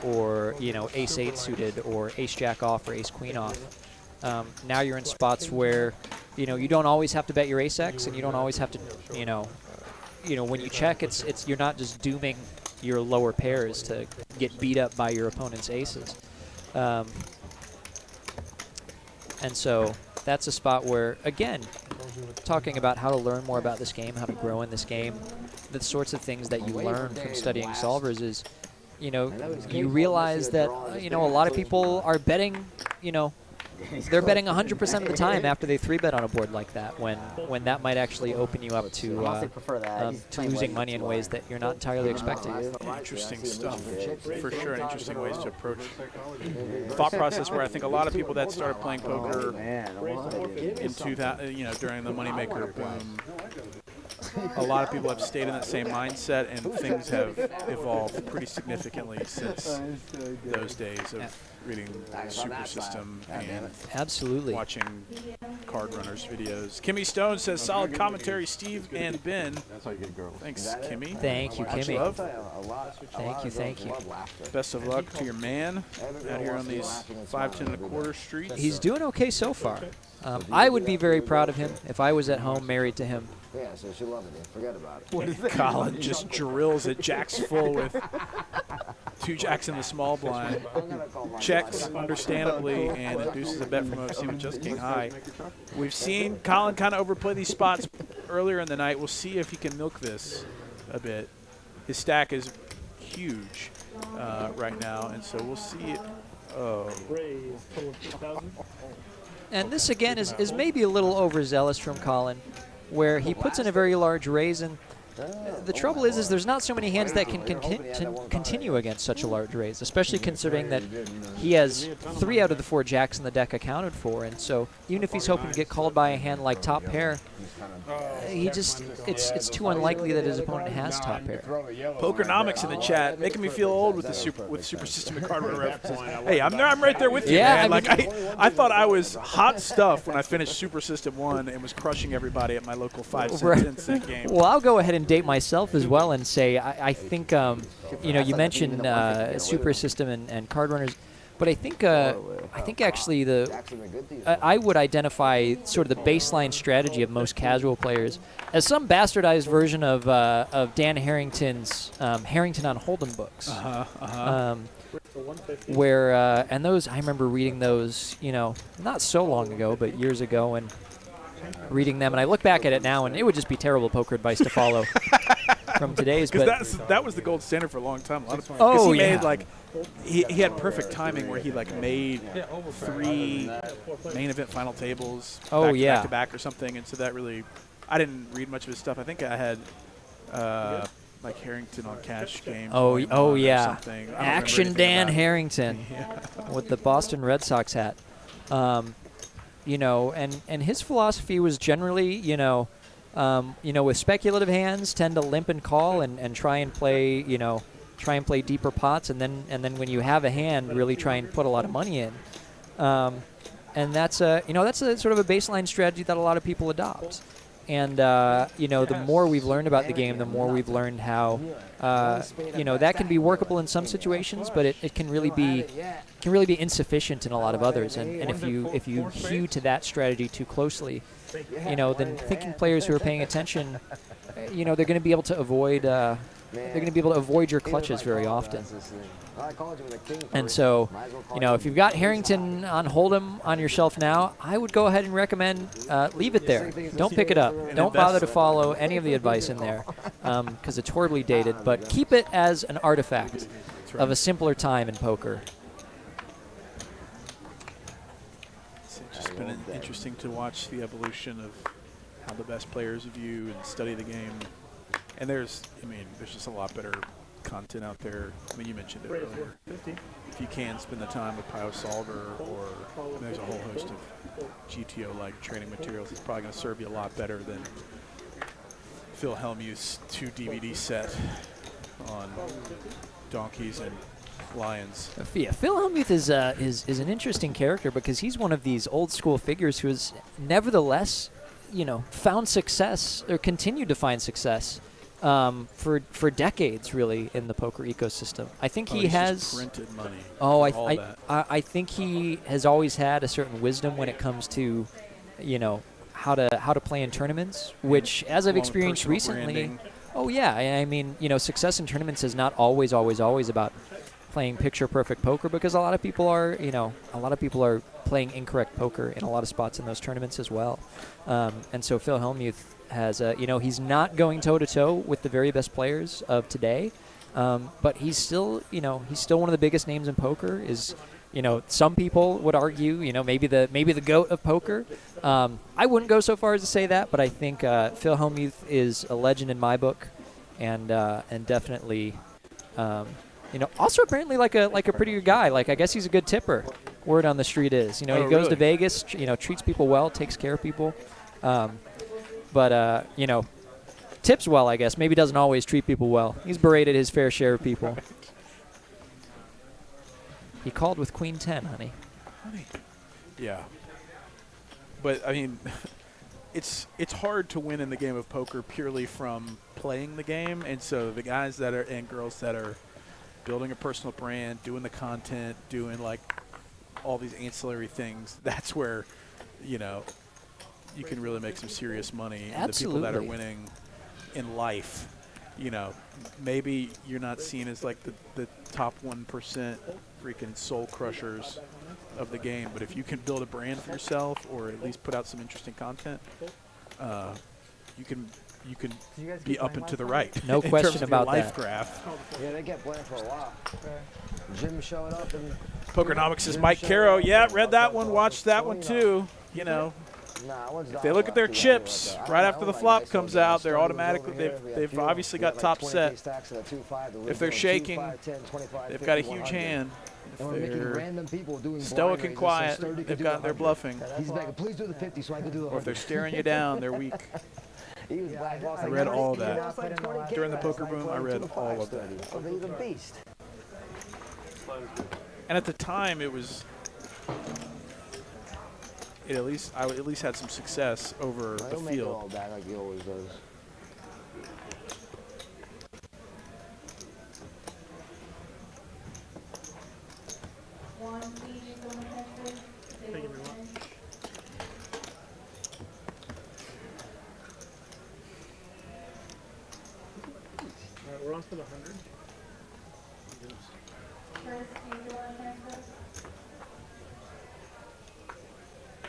Speaker 3: or, you know, ace-8 suited or ace-jack off or ace-queen off, now you're in spots where, you know, you don't always have to bet your ace-x and you don't always have to, you know, when you check, you're not just dooming your lower pairs to get beat up by your opponent's aces. And so that's a spot where, again, talking about how to learn more about this game, how to grow in this game, the sorts of things that you learn from studying solvers is, you know, you realize that, you know, a lot of people are betting, you know, they're betting 100% of the time after they 3-bet on a board like that, when that might actually open you up to losing money in ways that you're not entirely expecting.
Speaker 5: Interesting stuff, for sure, and interesting ways to approach thought process. Where I think a lot of people that started playing poker in 2000, you know, during the moneymaker boom, a lot of people have stayed in that same mindset, and things have evolved pretty significantly since those days of reading Super System and
Speaker 3: absolutely
Speaker 5: watching Card Runners videos. Kimmy Stone says, solid commentary, Steve and Ben.
Speaker 12: That's how you get girls.
Speaker 5: Thanks, Kimmy.
Speaker 3: Thank you, Kimmy. Thank you.
Speaker 5: Best of luck to your man out here on these 510 and a quarter streets.
Speaker 3: He's doing okay so far. I would be very proud of him if I was at home married to him.
Speaker 6: Yeah, so she loved it. Forget about it.
Speaker 5: What if Colin just drills it jacks full with 2 jacks in the small blind, checks understandably, and induces a bet from OFC with just king high. We've seen Colin kind of overplay these spots earlier in the night. We'll see if he can milk this a bit. His stack is huge right now, and so we'll see it. Oh.
Speaker 3: And this, again, is maybe a little overzealous from Colin, where he puts in a very large raise, and the trouble is there's not so many hands that can continue against such a large raise, especially considering that he has 3 out of the 4 jacks in the deck accounted for, and so even if he's hoping to get called by a hand like top pair, it's too unlikely that his opponent has top pair.
Speaker 5: Pokernomics in the chat, making me feel old with the super system and card runner references. Hey, I'm right there with you, man. I thought I was hot stuff when I finished Super System 1 and was crushing everybody at my local 5-cent, 10-cent game.
Speaker 3: Well, I'll go ahead and date myself as well and say I think you know, you mentioned Super System and card runners, but I think actually I would identify sort of the baseline strategy of most casual players as some bastardized version of Dan Harrington's Harrington on Hold'em books. Where and those, I remember reading those, you know, not so long ago, but years ago, and reading them, and I look back at it now, and it would just be terrible poker advice to follow from today's.
Speaker 5: Because that was the gold standard for a long time. A lot of times.
Speaker 3: Oh,
Speaker 5: he
Speaker 3: yeah.
Speaker 5: made, like, he had perfect timing where he like made 3 main event final tables back to back or something, and so that really, I didn't read much of his stuff. I think I had like Harrington on Cash Games.
Speaker 3: Oh yeah,
Speaker 5: Action
Speaker 3: Dan Harrington with the Boston Red Sox hat. You know, and his philosophy was generally, you know, with speculative hands, tend to limp and call and try and play, you know, deeper pots, and then when you have a hand, really try and put a lot of money in. And that's a sort of a baseline strategy that a lot of people adopt. And, you know, the more we've learned about the game, the more we've learned how, you know, that can be workable in some situations, but it can really be insufficient in a lot of others. And if you hew to that strategy too closely, you know, then thinking players who are paying attention, you know, they're going to be able to avoid your clutches very often. And so, you know, if you've got Harrington on Hold'em on your shelf now, I would go ahead and recommend leave it there. Don't pick it up. Don't bother to follow any of the advice in there because it's horribly dated. But keep it as an artifact of a simpler time in poker.
Speaker 5: It's just been interesting to watch the evolution of how the best players view and study the game. And there's just a lot better content out there. I mean, you mentioned it earlier. If you can spend the time with Pio Solver, or there's a whole host of GTO-like training materials, it's probably going to serve you a lot better than Phil Hellmuth's 2 DVD set on donkeys and lions.
Speaker 3: Yeah, Phil Hellmuth is an interesting character because he's one of these old school figures who has nevertheless, you know, found success or continued to find success for decades, really, in the poker ecosystem. I think he has
Speaker 5: printed money.
Speaker 3: Oh, I think he has always had a certain wisdom when it comes to, you know, how to play in tournaments, which, as I've experienced recently.
Speaker 5: Branding.
Speaker 3: Oh yeah, I mean, you know, success in tournaments is not always about playing picture-perfect poker, because a lot of people are playing incorrect poker in a lot of spots in those tournaments as well. And so Phil Hellmuth has, you know, he's not going toe-to-toe with the very best players of today, but he's still, you know, one of the biggest names in poker. Is, you know, some people would argue, you know, maybe the GOAT of poker. I wouldn't go so far as to say that, but I think Phil Hellmuth is a legend in my book, and definitely. You know, also apparently like a pretty good guy. Like, I guess he's a good tipper. Word on the street is, you know, he goes to Vegas, you know, treats people well, takes care of people. But you know, tips well, I guess. Maybe doesn't always treat people well. He's berated his fair share of people. He called with Queen 10, honey.
Speaker 5: Yeah. But I mean, it's hard to win in the game of poker purely from playing the game, and so the guys that are and girls that are building a personal brand, doing the content, doing like all these ancillary things, that's where, you know, you can really make some serious money.
Speaker 3: Absolutely.
Speaker 5: And the people that are winning in life, you know, maybe you're not seen as like the top 1% freaking soul crushers of the game, but if you can build a brand for yourself or at least put out some interesting content, you can be up and to the right.
Speaker 3: No
Speaker 5: in
Speaker 3: question
Speaker 5: terms of
Speaker 3: about
Speaker 5: your life
Speaker 3: that.
Speaker 5: graph.
Speaker 6: Yeah, they get blamed for a while. Jim showed up and
Speaker 5: Pokernomics is Mike Caro. Yeah, read that one, watched that one too. You know, if they look at their chips right after the flop comes out, they're automatically they've obviously got top set. If they're shaking, they've got a huge hand. If they're stoic and quiet, they're bluffing.
Speaker 6: Please do the 50 so I can do the 100.
Speaker 5: Or if they're staring you down, they're weak. I read all that. During the poker boom, I read all of that.
Speaker 6: He's a beast.
Speaker 5: And at the time, I at least had some success over the
Speaker 6: Make it all
Speaker 5: field.
Speaker 6: back like he always does.
Speaker 7: Thank you very much. All right, we're on for the 100.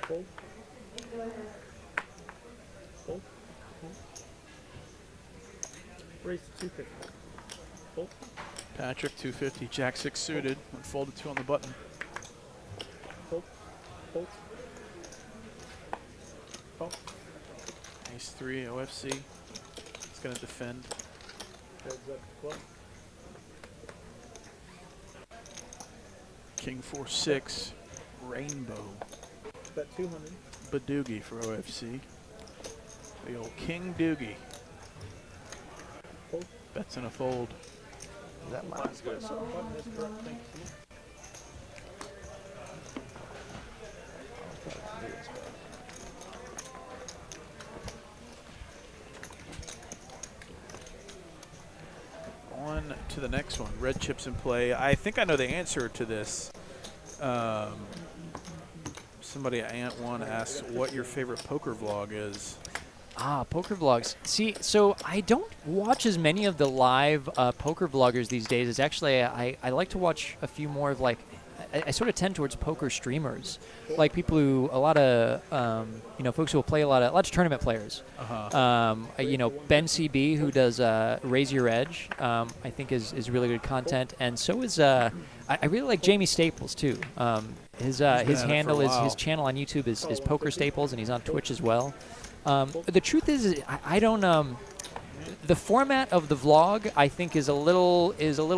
Speaker 7: Fold. Fold. Raise to 250. Fold.
Speaker 5: Patrick, 250, Jack 6 suited, and folded 2 on the button.
Speaker 7: Fold. Fold. Fold.
Speaker 5: Ace 3, OFC. It's going to defend.
Speaker 7: Heads up club.
Speaker 5: King 4-6, Rainbow.
Speaker 7: Bet 200.
Speaker 5: Badoogie for OFC. The old King Doogie.
Speaker 7: Fold.
Speaker 5: Bets in a fold.
Speaker 6: That might
Speaker 7: Button is correct. Thank you.
Speaker 5: to the next one. Red chips in play. I think I know the answer to this. Somebody at Ant One asks what your favorite poker vlog is.
Speaker 3: Poker vlogs. See, so I don't watch as many of the live poker vloggers these days. It's actually, I like to watch a few more of like, I sort of tend towards poker streamers, like people who, a lot of, folks who will play a lot of tournament players. Ben CB, who does Raise Your Edge, I think is really good content, and so is, I really like Jamie Staples too. His handle is, his channel on YouTube is Poker Staples, and he's on Twitch as well. The truth is, I don't. The format of the vlog, I think, is a little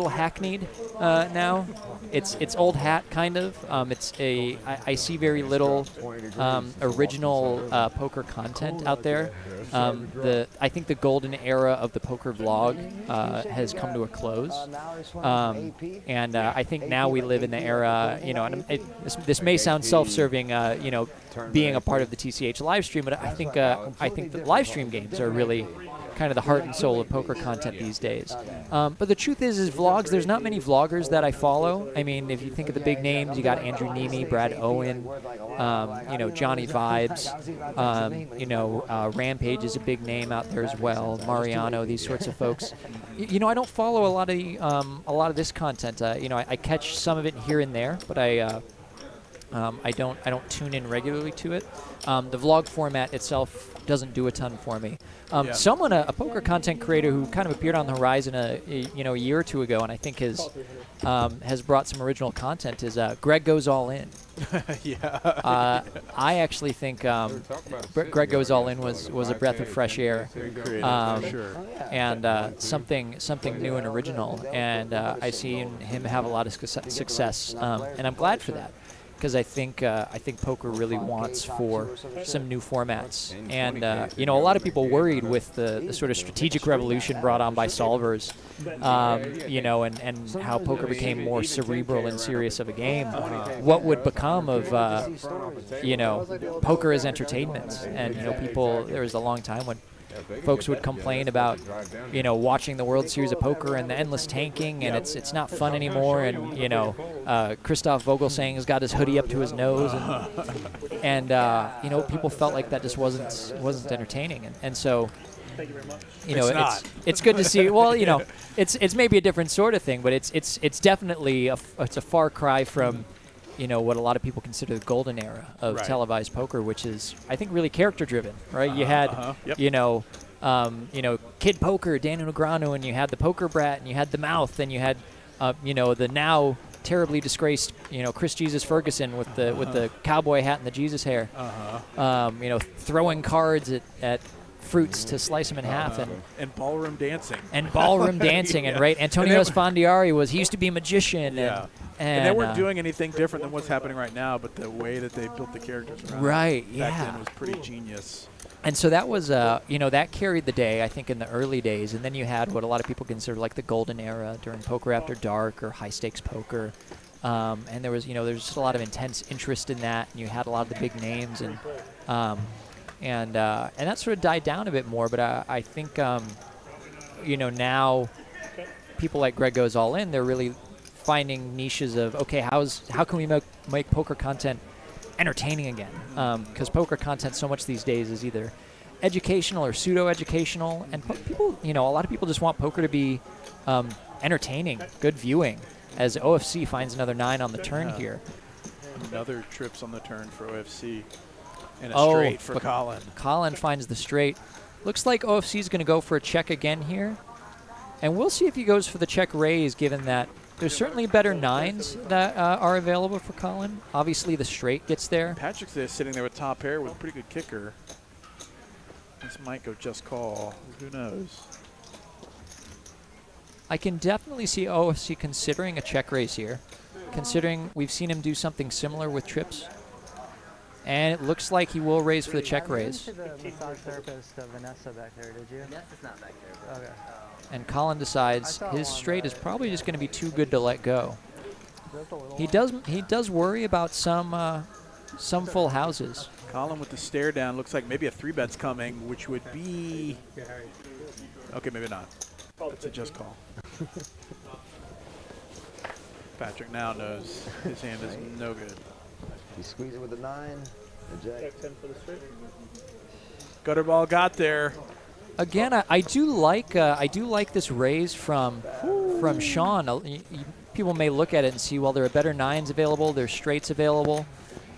Speaker 3: hackneyed now. It's old hat kind of. I see very little original poker content out there. I think the golden era of the poker vlog has come to a close, and I think now we live in the era. And this may sound self-serving. Being a part of the TCH live stream, but I think the live stream games are really kind of the heart and soul of poker content these days. But the truth is vlogs, there's not many vloggers that I follow. I mean, if you think of the big names, you got Andrew Nemi, Brad Owen, Johnny Vibes, Rampage is a big name out there as well, Mariano, these sorts of folks. I don't follow a lot of this content. I catch some of it here and there, but I don't tune in regularly to it. The vlog format itself doesn't do a ton for me. Someone, a poker content creator who kind of appeared on the horizon a year or two ago, and I think has brought some original content is Greg Goes All In. I actually think Greg Goes All In was a breath of fresh air, and something new and original. And I see him have a lot of success, and I'm glad for that. Because I think poker really wants for some new formats, and a lot of people worried with the sort of strategic revolution brought on by solvers, and how poker became more cerebral and serious of a game. What would become of poker as entertainment? And people, there was a long time when folks would complain about, watching the World Series of Poker and the endless tanking, and it's not fun anymore. And Christoph Vogelsang has got his hoodie up to his nose, and people felt like that just wasn't entertaining, and so. It's good to see. Well, it's maybe a different sort of thing, but it's definitely it's a far cry from. What a lot of people consider the golden era of televised poker, which is, I think, really character-driven, right? You had, Kid Poker, Daniel Negreanu, and you had the Poker Brat, and you had the Mouth, and you had, the now terribly disgraced, Chris Jesus Ferguson with the cowboy hat and the Jesus hair, throwing cards at fruits to slice them in half,
Speaker 5: and ballroom dancing,
Speaker 3: and right, Antonio Esfandiari he used to be a magician, and
Speaker 5: they weren't doing anything different than what's happening right now, but the way that they built the characters around back then was pretty genius.
Speaker 3: And so that was, that carried the day, I think, in the early days. And then you had what a lot of people consider like the golden era during Poker After Dark or high stakes poker. And there was, there's just a lot of intense interest in that, and you had a lot of the big names, and that sort of died down a bit more. But I think, now people like Greg Goes All In, they're really finding niches of, okay, how can we make poker content entertaining again? Because poker content so much these days is either educational or pseudo-educational, and people, a lot of people just want poker to be entertaining, good viewing, as OFC finds another 9 on the turn here.
Speaker 5: Another trips on the turn for OFC, and a straight for Colin.
Speaker 3: Colin finds the straight. Looks like OFC is going to go for a check again here, and we'll see if he goes for the check raise, given that there's certainly better 9s that are available for Colin. Obviously, the straight gets there.
Speaker 5: Patrick's there sitting there with top pair with a pretty good kicker. This might go just call. Who knows?
Speaker 3: I can definitely see OFC considering a check raise here, considering we've seen him do something similar with trips. And it looks like he will raise for the check raise.
Speaker 11: You didn't see the massage therapist Vanessa back there, did you?
Speaker 13: Vanessa's not back there.
Speaker 11: Okay.
Speaker 3: And Colin decides his straight is probably just going to be too good to let go. He does worry about some full houses.
Speaker 5: Colin with the stare down, looks like maybe a 3-bet's coming, which would be, okay, maybe not. It's a just call. Patrick now knows his hand is no good.
Speaker 6: You squeeze it with a 9, a jack.
Speaker 4: 10 for the straight.
Speaker 5: Gutter ball got there.
Speaker 3: Again, I do like this raise from Sean. People may look at it and see, well, there are better 9s available, there's straights available,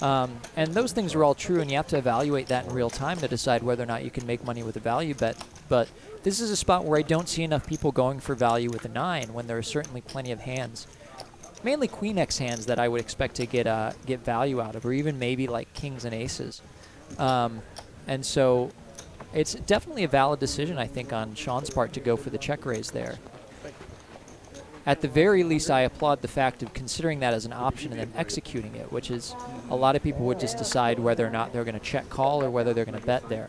Speaker 3: and those things are all true, and you have to evaluate that in real time to decide whether or not you can make money with a value bet. But this is a spot where I don't see enough people going for value with a 9 when there are certainly plenty of hands, mainly Queen X hands that I would expect to get value out of, or even maybe like kings and aces, and so. It's definitely a valid decision, I think, on Sean's part to go for the check raise there. At the very least, I applaud the fact of considering that as an option and then executing it, which is a lot of people would just decide whether or not they're going to check call or whether they're going to bet there.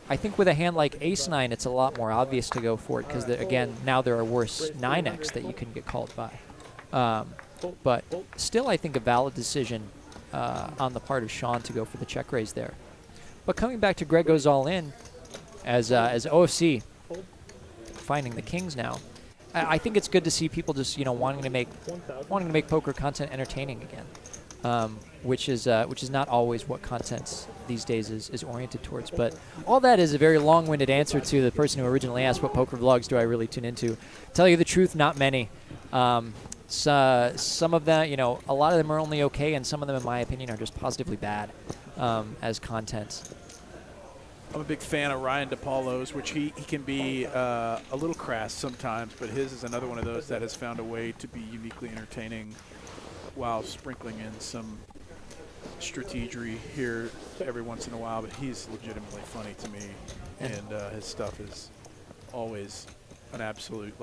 Speaker 3: I think with a hand like Ace-9, it's a lot more obvious to go for it because, again, now there are worse 9x that you can get called by. But still, I think a valid decision on the part of Sean to go for the check raise there. But coming back to Greg goes all in, as OFC finding the kings now, I think it's good to see people just wanting to make poker content entertaining again, which is not always what content these days is oriented towards. But all that is a very long-winded answer to the person who originally asked what poker vlogs do I really tune into. Tell you the truth, not many. So some of them, a lot of them are only okay, and some of them, in my opinion, are just positively bad as content.
Speaker 5: I'm a big fan of Ryan DePaulo's, which he can be a little crass sometimes, but his is another one of those that has found a way to be uniquely entertaining while sprinkling in some strategery here every once in a while. But he's legitimately funny to me, and his stuff is always an absolute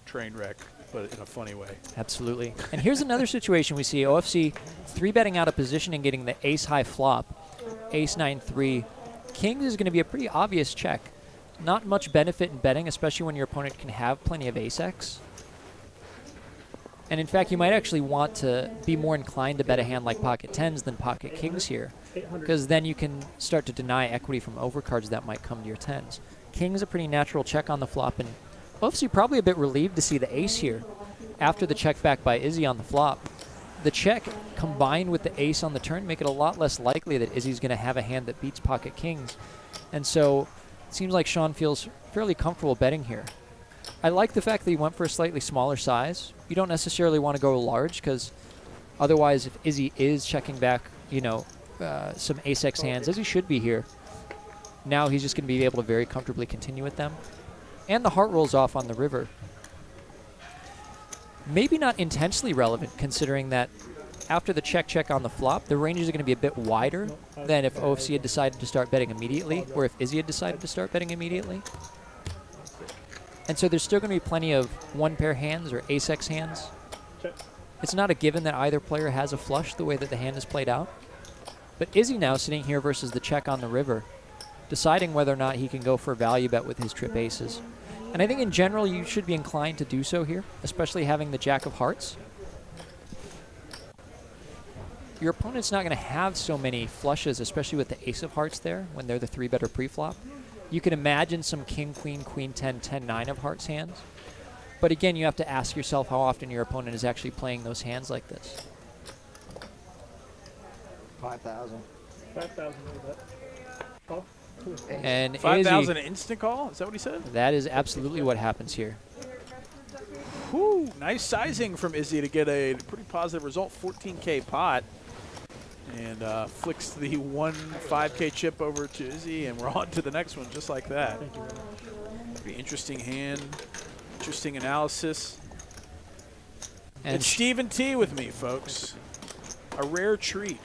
Speaker 5: train wreck, but in a funny way.
Speaker 3: Absolutely. And here's another situation we see OFC 3-betting out of position and getting the ace-high flop, ace-9-3. Kings is going to be a pretty obvious check. Not much benefit in betting, especially when your opponent can have plenty of ace-x. And in fact, you might actually want to be more inclined to bet a hand like pocket 10s than pocket kings here, because then you can start to deny equity from overcards that might come to your 10s. King's a pretty natural check on the flop, and OFC probably a bit relieved to see the ace here after the check back by Izzy on the flop. The check combined with the ace on the turn make it a lot less likely that Izzy's going to have a hand that beats pocket kings. And so it seems like Sean feels fairly comfortable betting here. I like the fact that he went for a slightly smaller size. You don't necessarily want to go large because otherwise if Izzy is checking back, some ace-x hands, as he should be here, now he's just going to be able to very comfortably continue with them. And the heart rolls off on the river. Maybe not intentionally relevant, considering that after the check on the flop, the ranges are going to be a bit wider than if OFC had decided to start betting immediately, or if Izzy had decided to start betting immediately. And so there's still going to be plenty of one-pair hands or ace-x hands. It's not a given that either player has a flush the way that the hand is played out. But Izzy now sitting here versus the check on the river, deciding whether or not he can go for a value bet with his trip aces. And I think in general you should be inclined to do so here, especially having the jack of hearts. Your opponent's not going to have so many flushes, especially with the ace of hearts there when they're the 3-better pre-flop. You can imagine some king, queen, queen 10, 10, 9 of hearts hands. But again, you have to ask yourself how often your opponent is actually playing those hands like this.
Speaker 11: 5,000.
Speaker 4: 5,000. Oh.
Speaker 3: And
Speaker 5: 5,000 instant call? Is that what he said?
Speaker 3: That is absolutely what happens here.
Speaker 5: Whew, nice sizing from Izzy to get a pretty positive result. 14K pot. And flicks the 5K chip over to Izzy, and we're on to the next one just like that. Pretty interesting hand, interesting analysis. And it's Stephen T with me, folks. A rare treat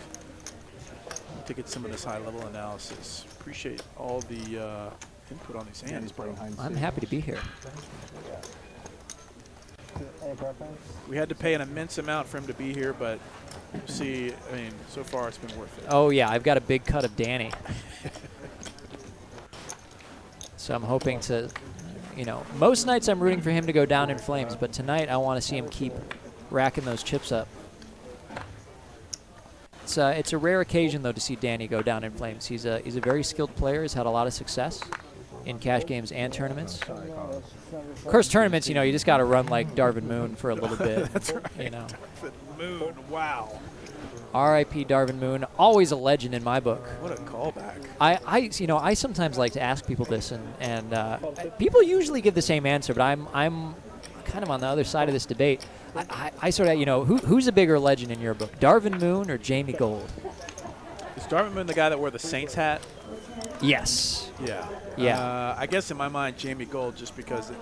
Speaker 5: to get some of this high-level analysis. Appreciate all the input on these hands, bro.
Speaker 3: I'm happy to be here.
Speaker 11: Any preference?
Speaker 5: We had to pay an immense amount for him to be here, but see, I mean, so far it's been worth it.
Speaker 3: Oh, yeah, I've got a big cut of Danny. So I'm hoping to, most nights I'm rooting for him to go down in flames, but tonight I want to see him keep racking those chips up. It's a rare occasion, though, to see Danny go down in flames. He's a very skilled player. He's had a lot of success. in cash games and tournaments. Of course, tournaments, you know, you just got to run like Darvin Moon for a little bit.
Speaker 5: That's right.
Speaker 3: You know.
Speaker 5: Moon, wow.
Speaker 3: R.I.P. Darvin Moon, always a legend in my book.
Speaker 5: What a callback.
Speaker 3: I sometimes like to ask people this, and people usually give the same answer, but I'm kind of on the other side of this debate. I sort of, you know, who's a bigger legend in your book, Darvin Moon or Jamie Gold?
Speaker 5: Is Darvin Moon the guy that wore the Saints hat?
Speaker 3: Yes.
Speaker 5: Yeah.
Speaker 3: Yeah.
Speaker 5: I guess in my mind, Jamie Gold, just because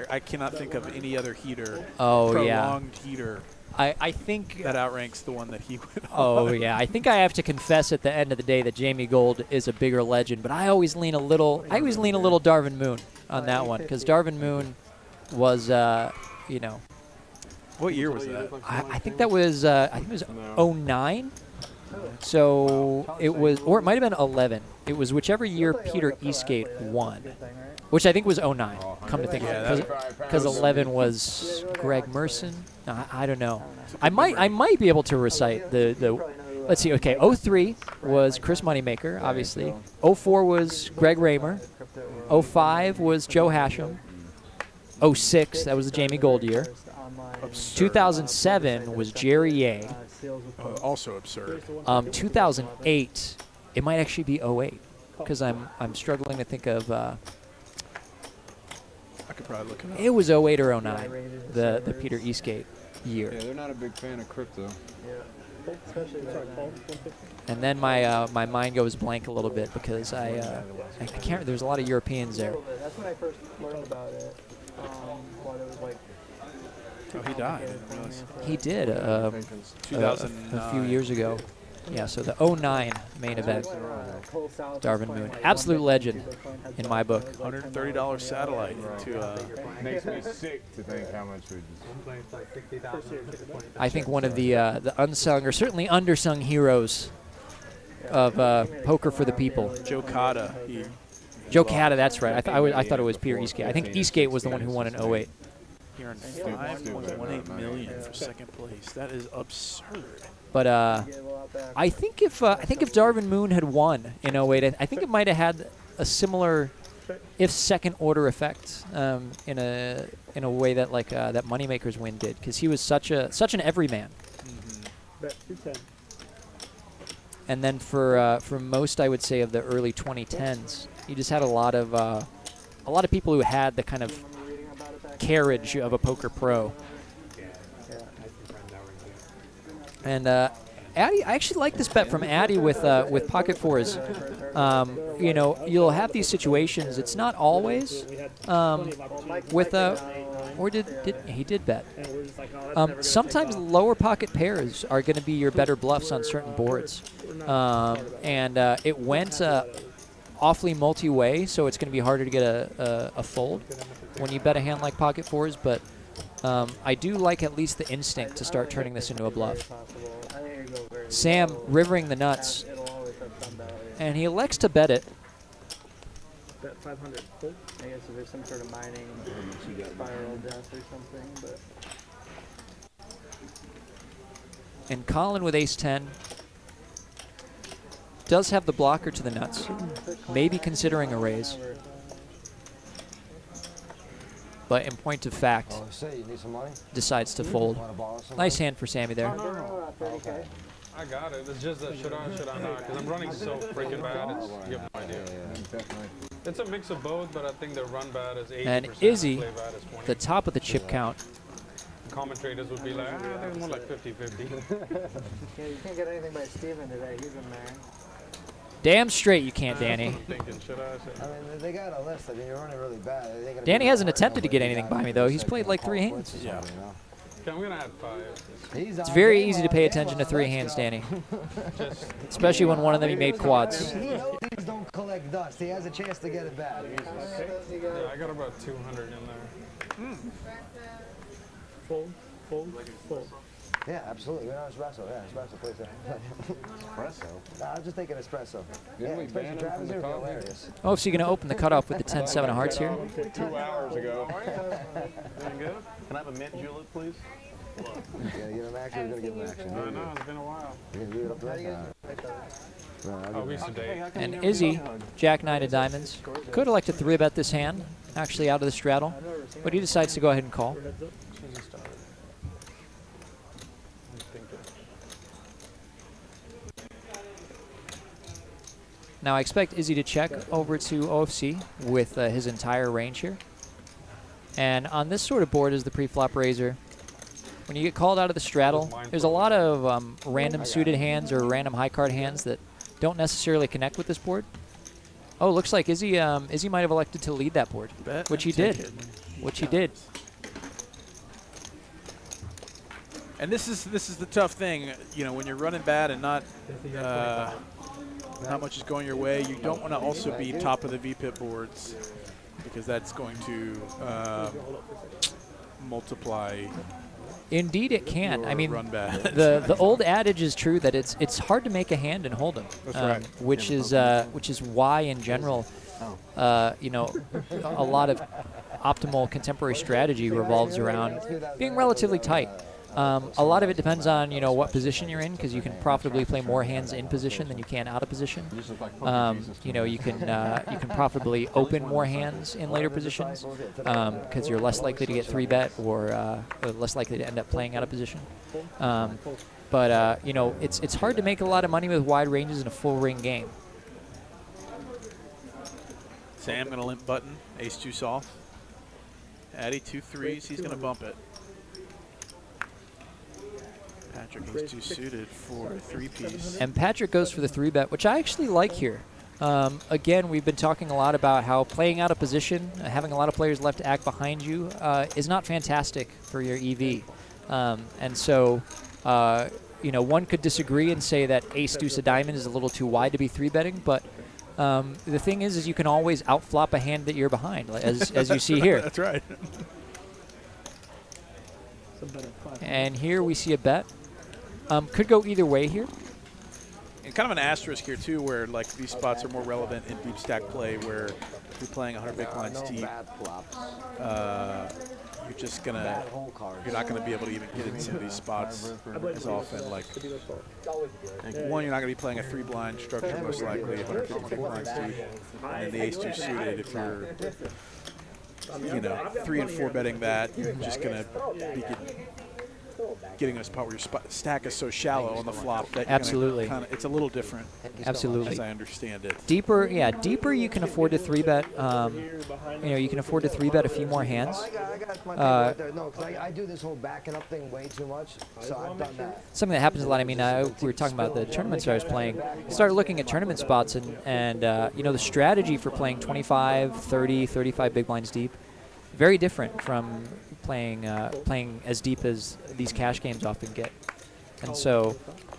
Speaker 5: I cannot think of any other heater. Prolonged heater.
Speaker 3: I think
Speaker 5: that outranks the one that he went on.
Speaker 3: Oh yeah, I think I have to confess at the end of the day that Jamie Gold is a bigger legend, but I always lean a little Darvin Moon on that one, because Darvin Moon was, you know.
Speaker 5: What year was that?
Speaker 3: I think that was 09. So it was, or it might have been 11. It was whichever year Peter Eastgate won, which I think was 09. Come to think of it, because 11 was Greg Merson. No, I don't know. I might be able to recite the. Let's see. Okay, 03 was Chris Moneymaker, obviously. 04 was Greg Raymer. 05 was Joe Hashem. 06, that was the Jamie Gold year.
Speaker 5: Absurd.
Speaker 3: 2007 was Jerry Yang.
Speaker 5: Also absurd.
Speaker 3: 2008, it might actually be 08, because I'm struggling to think of.
Speaker 5: I could probably look it up.
Speaker 3: It was 08 or 09, the Peter Eastgate year.
Speaker 8: Yeah, they're not a big fan of crypto.
Speaker 11: Yeah, especially
Speaker 3: And then my mind goes blank a little bit because I can't. There's a lot of Europeans there.
Speaker 11: That's when I first learned about it. But it was like.
Speaker 5: Oh, he died. I didn't realize.
Speaker 3: He did.
Speaker 5: 2009.
Speaker 3: A few years ago. Yeah, so the 09 main event, Darvin Moon. Absolute legend in my book.
Speaker 5: $130 satellite to
Speaker 8: makes me sick to think how much we
Speaker 3: I think one of the unsung, or certainly undersung heroes of poker for the people.
Speaker 5: Joe Cotta.
Speaker 3: Joe Cotta, that's right. I thought it was Peter Eastgate. I think Eastgate was the one who won in 08.
Speaker 5: He earned $5.18 million for second place. That is absurd.
Speaker 3: But I think if Darvin Moon had won in 08, I think it might have had a similar, if second order effect, in a way that that Moneymaker's win did, because he was such an everyman. And then for most, I would say, of the early 2010s, you just had a lot of people who had the kind of carriage of a poker pro. And Addy, I actually like this bet from Addy with pocket fours. You know, you'll have these situations. It's not always with or did he did bet. Sometimes lower pocket pairs are going to be your better bluffs on certain boards, and it went awfully multi-way, so it's going to be harder to get a fold when you bet a hand like pocket fours, but I do like at least the instinct to start turning this into a bluff. Sam rivering the nuts, and he elects to bet it.
Speaker 11: Bet 500. I guess if there's some sort of mining spiral death or something, but.
Speaker 3: And Colin with ace-10 does have the blocker to the nuts, maybe considering a raise. But in point of fact, decides to fold. Nice hand for Sammy there.
Speaker 10: I got it. It's just that should I not? Because I'm running so freaking bad. You have no idea. It's a mix of both, but I think the run bad is 80%.
Speaker 3: And Izzy,
Speaker 10: play bad is 20.
Speaker 3: the top of the chip count.
Speaker 10: Commentators would be like, they're more like 50-50.
Speaker 11: Yeah, you can't get anything by Steven today. He's in there.
Speaker 3: Damn straight you can't, Danny.
Speaker 6: I mean, they got a list. I mean, you're running really bad.
Speaker 3: Danny hasn't attempted to get anything by me, though. He's played like 3 hands.
Speaker 10: Yeah. Okay, I'm going to add 5.
Speaker 3: It's very easy to pay attention to 3 hands, Danny. Especially when one of them he made quads.
Speaker 6: He knows these don't collect dust. He has a chance to get it back.
Speaker 10: Yeah, I got about 200 in there.
Speaker 11: Fold.
Speaker 6: Yeah, absolutely. We're on espresso. Yeah, espresso, please. Espresso? Nah, I'm just taking espresso. Yeah, especially Travis, it would be hilarious.
Speaker 3: Oh, so you're going to open the cutoff with the 10-7 of hearts here?
Speaker 8: 2 hours ago.
Speaker 7: Doing good? Can I have a mint julep, please?
Speaker 6: Yeah, get him action. We're going to give him action.
Speaker 10: I know, it's been a while.
Speaker 6: You're going to leave it up to us?
Speaker 3: And Izzy, Jack 9 of diamonds, could elect to 3-bet this hand, actually out of the straddle, but he decides to go ahead and call. Now I expect Izzy to check over to OFC with his entire range here. And on this sort of board is the pre-flop raiser. When you get called out of the straddle, there's a lot of random suited hands or random high card hands that don't necessarily connect with this board. Oh, looks like Izzy might have elected to lead that board, which he did. Which he did.
Speaker 5: And this is the tough thing, you know, when you're running bad and not much is going your way. You don't want to also be top of the VPIP boards because that's going to multiply.
Speaker 3: Indeed, it can. I mean,
Speaker 5: run bad.
Speaker 3: the old adage is true that it's hard to make a hand and hold them.
Speaker 5: That's right.
Speaker 3: Which is why in general, you know, a lot of optimal contemporary strategy revolves around being relatively tight. A lot of it depends on, you know, what position you're in, because you can profitably play more hands in position than you can out of position. You know, you can profitably open more hands in later positions because you're less likely to get 3-bet or less likely to end up playing out of position. But you know, it's hard to make a lot of money with wide ranges in a full ring game.
Speaker 5: Sam gonna limp button, ace 2 soft. Addy 2 threes, he's gonna bump it. Patrick is 2 suited for a 3-piece.
Speaker 3: And Patrick goes for the 3-bet, which I actually like here. Again, we've been talking a lot about how playing out of position, having a lot of players left to act behind you, is not fantastic for your EV. And so, you know, one could disagree and say that ace deuce of diamond is a little too wide to be 3-betting, but the thing is you can always outflop a hand that you're behind, as you see here.
Speaker 5: That's right.
Speaker 3: And here we see a bet. Could go either way here.
Speaker 5: And kind of an asterisk here too, where like these spots are more relevant in deep stack play, where if you're playing 100 big blinds deep, you're not gonna be able to even get in some of these spots as often. Like one, you're not gonna be playing a 3-blind structure most likely, 150 big blinds deep, and then the ace 2 suited. If you're, you know, 3 and 4 betting that, you're just gonna be getting in a spot where your stack is so shallow on the flop that
Speaker 3: absolutely
Speaker 5: it's a little different.
Speaker 3: Absolutely,
Speaker 5: as I understand it.
Speaker 3: Deeper, yeah, deeper. You can afford to 3-bet. You know, you can afford to 3-bet a few more hands.
Speaker 6: No, because I do this whole backing up thing way too much, so I've done that.
Speaker 3: Something that happens a lot. I mean, we were talking about the tournaments I was playing. I started looking at tournament spots, and you know, the strategy for playing 25, 30, 35 big blinds deep, very different from playing as deep as these cash games often get. And so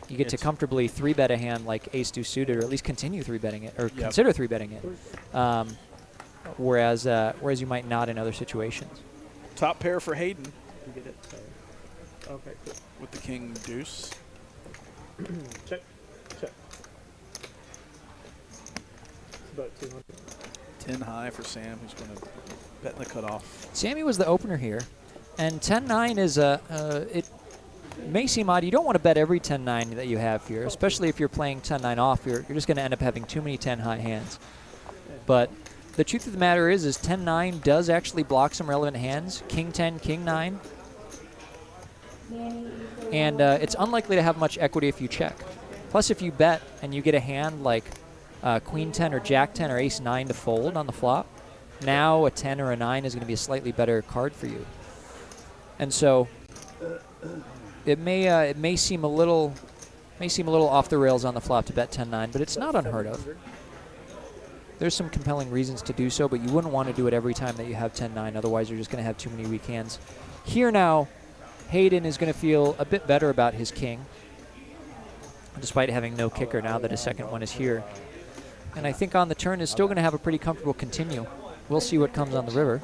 Speaker 3: you get to comfortably 3-bet a hand like ace deuce suited, or at least continue 3-betting it, or consider 3-betting it, whereas you might not in other situations.
Speaker 5: Top pair for Hayden. Okay, cool. With the king deuce.
Speaker 7: Check. It's about 200.
Speaker 5: 10 high for Sam, who's going to bet in the cutoff.
Speaker 3: Sammy was the opener here, and 10-9 is it may seem odd. You don't want to bet every 10-9 that you have here, especially if you're playing 10-9 off. You're just going to end up having too many 10-high hands. But the truth of the matter is 10-9 does actually block some relevant hands. King 10, King 9. And it's unlikely to have much equity if you check. Plus, if you bet and you get a hand like Queen 10 or Jack 10 or Ace 9 to fold on the flop, now a 10 or a 9 is going to be a slightly better card for you. And so it may seem a little off the rails on the flop to bet 10-9, but it's not unheard of. There's some compelling reasons to do so, but you wouldn't want to do it every time that you have 10-9. Otherwise, you're just going to have too many weak hands. Here now, Hayden is going to feel a bit better about his king, despite having no kicker now that his second one is here. And I think on the turn is still going to have a pretty comfortable continue. We'll see what comes on the river.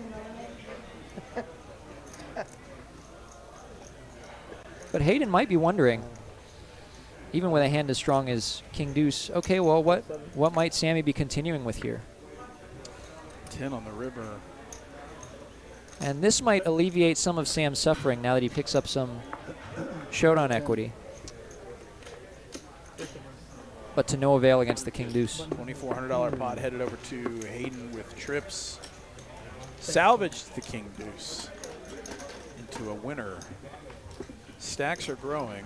Speaker 3: But Hayden might be wondering, even with a hand as strong as King Deuce, okay, well, what might Sammy be continuing with here?
Speaker 5: 10 on the river.
Speaker 3: And this might alleviate some of Sam's suffering now that he picks up some showdown equity. but to no avail against the king deuce.
Speaker 5: $2,400 pot headed over to Hayden with trips. Salvaged the king deuce into a winner. Stacks are growing.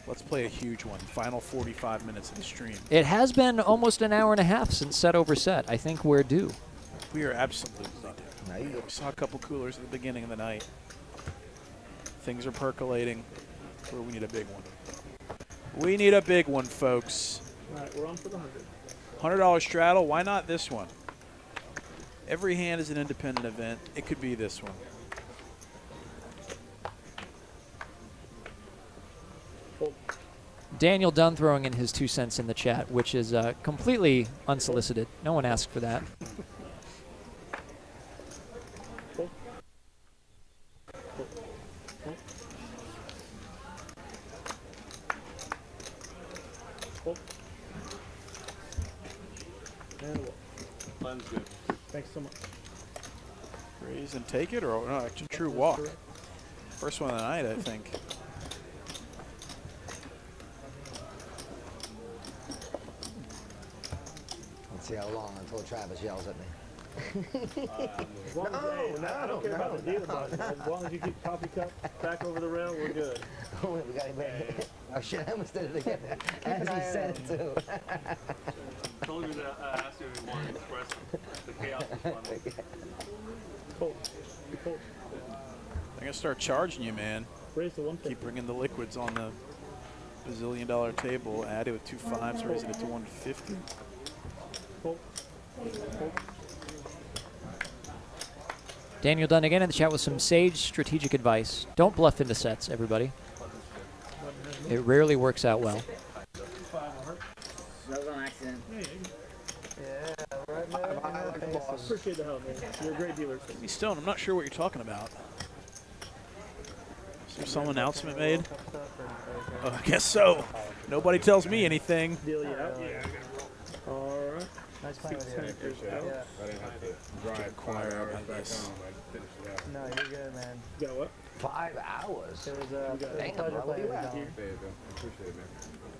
Speaker 5: Let's play a huge one. Final 45 minutes of the stream.
Speaker 3: It has been almost an hour and a half since set over set. I think we're due.
Speaker 5: We are absolutely due. We saw a couple coolers at the beginning of the night. Things are percolating. We need a big one. We need a big one, folks.
Speaker 7: All right, we're on for the
Speaker 5: $100 straddle. Why not this one? Every hand is an independent event. It could be this one.
Speaker 3: Daniel Dunn throwing in his 2 cents in the chat, which is completely unsolicited. No one asked for that.
Speaker 7: Mine's good. Thanks so much.
Speaker 5: Raise and take it, or no, it's a true walk. First one of the night, I think.
Speaker 6: Let's see how long until Travis yells at me.
Speaker 7: As long as, I don't care about the deal about it. As long as you keep coffee cup back over the rail, we're good.
Speaker 6: Oh, we got him. Oh shit, I almost did it again. As he said it too.
Speaker 4: I told you that I asked you if you wanted to express the chaos was fun.
Speaker 7: Cold. Be cold.
Speaker 5: I'm gonna start charging you, man.
Speaker 7: Raise the 150.
Speaker 5: Keep bringing the liquids on the bazillion-dollar table. Add it with 2 5s, raise it to 150.
Speaker 7: Cold.
Speaker 3: Daniel Dunn again in the chat with some sage strategic advice. Don't bluff into sets, everybody. It rarely works out well.
Speaker 9: That was on accident.
Speaker 11: Yeah, right, man.
Speaker 7: I appreciate the help, man. You're a great dealer.
Speaker 5: Give me Stone, I'm not sure what you're talking about. Is there some announcement made? Oh, I guess so. Nobody tells me anything.
Speaker 7: Deal you out? Yeah. All right.
Speaker 11: Nice playing with you.
Speaker 7: Yeah.
Speaker 8: I didn't have to drive
Speaker 5: Inquire about this.
Speaker 11: No, you're good, man.
Speaker 7: You got what?
Speaker 6: 5 hours.
Speaker 11: It was a
Speaker 6: Damn,
Speaker 11: pleasure
Speaker 6: bro,
Speaker 11: playing
Speaker 6: where
Speaker 11: with
Speaker 6: you
Speaker 11: you.
Speaker 8: Appreciate it,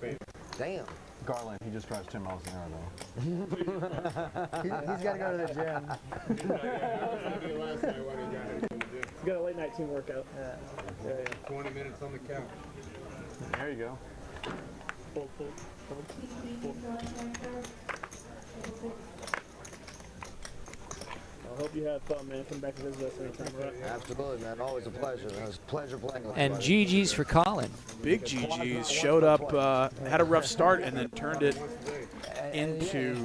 Speaker 8: man.
Speaker 6: Damn.
Speaker 12: Garland, he just drives 10 miles an hour, though.
Speaker 11: He's got to go to the gym.
Speaker 7: You got a late night team workout.
Speaker 11: Yeah.
Speaker 8: 20 minutes on the couch.
Speaker 12: There you go.
Speaker 7: Hold. I hope you have fun, man. Come back and visit us anytime, all right?
Speaker 6: Absolutely, man. Always a pleasure. It was a pleasure playing with you.
Speaker 3: And GG's for Colin.
Speaker 5: Big GG's showed up, had a rough start, and then turned it into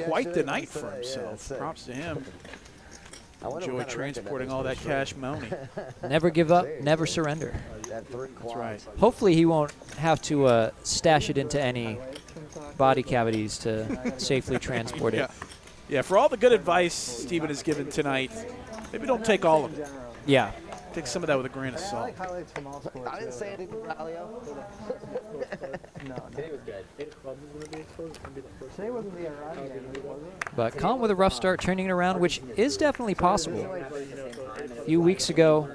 Speaker 5: quite the night for himself. Props to him. Enjoy transporting all that cash money.
Speaker 3: Never give up, never surrender.
Speaker 6: That's
Speaker 5: right.
Speaker 3: Hopefully he won't have to stash it into any body cavities to safely transport it.
Speaker 5: Yeah, for all the good advice Steven has given tonight, maybe don't take all of it.
Speaker 3: Yeah.
Speaker 5: Take some of that with a grain of
Speaker 11: I
Speaker 5: salt.
Speaker 11: like highlights from all sports.
Speaker 6: I didn't say anything to Ralio.
Speaker 11: No.
Speaker 9: Today was good.
Speaker 11: Today wasn't the Iran game, was it?
Speaker 3: But Colin with a rough start, turning it around, which is definitely possible. A few weeks ago,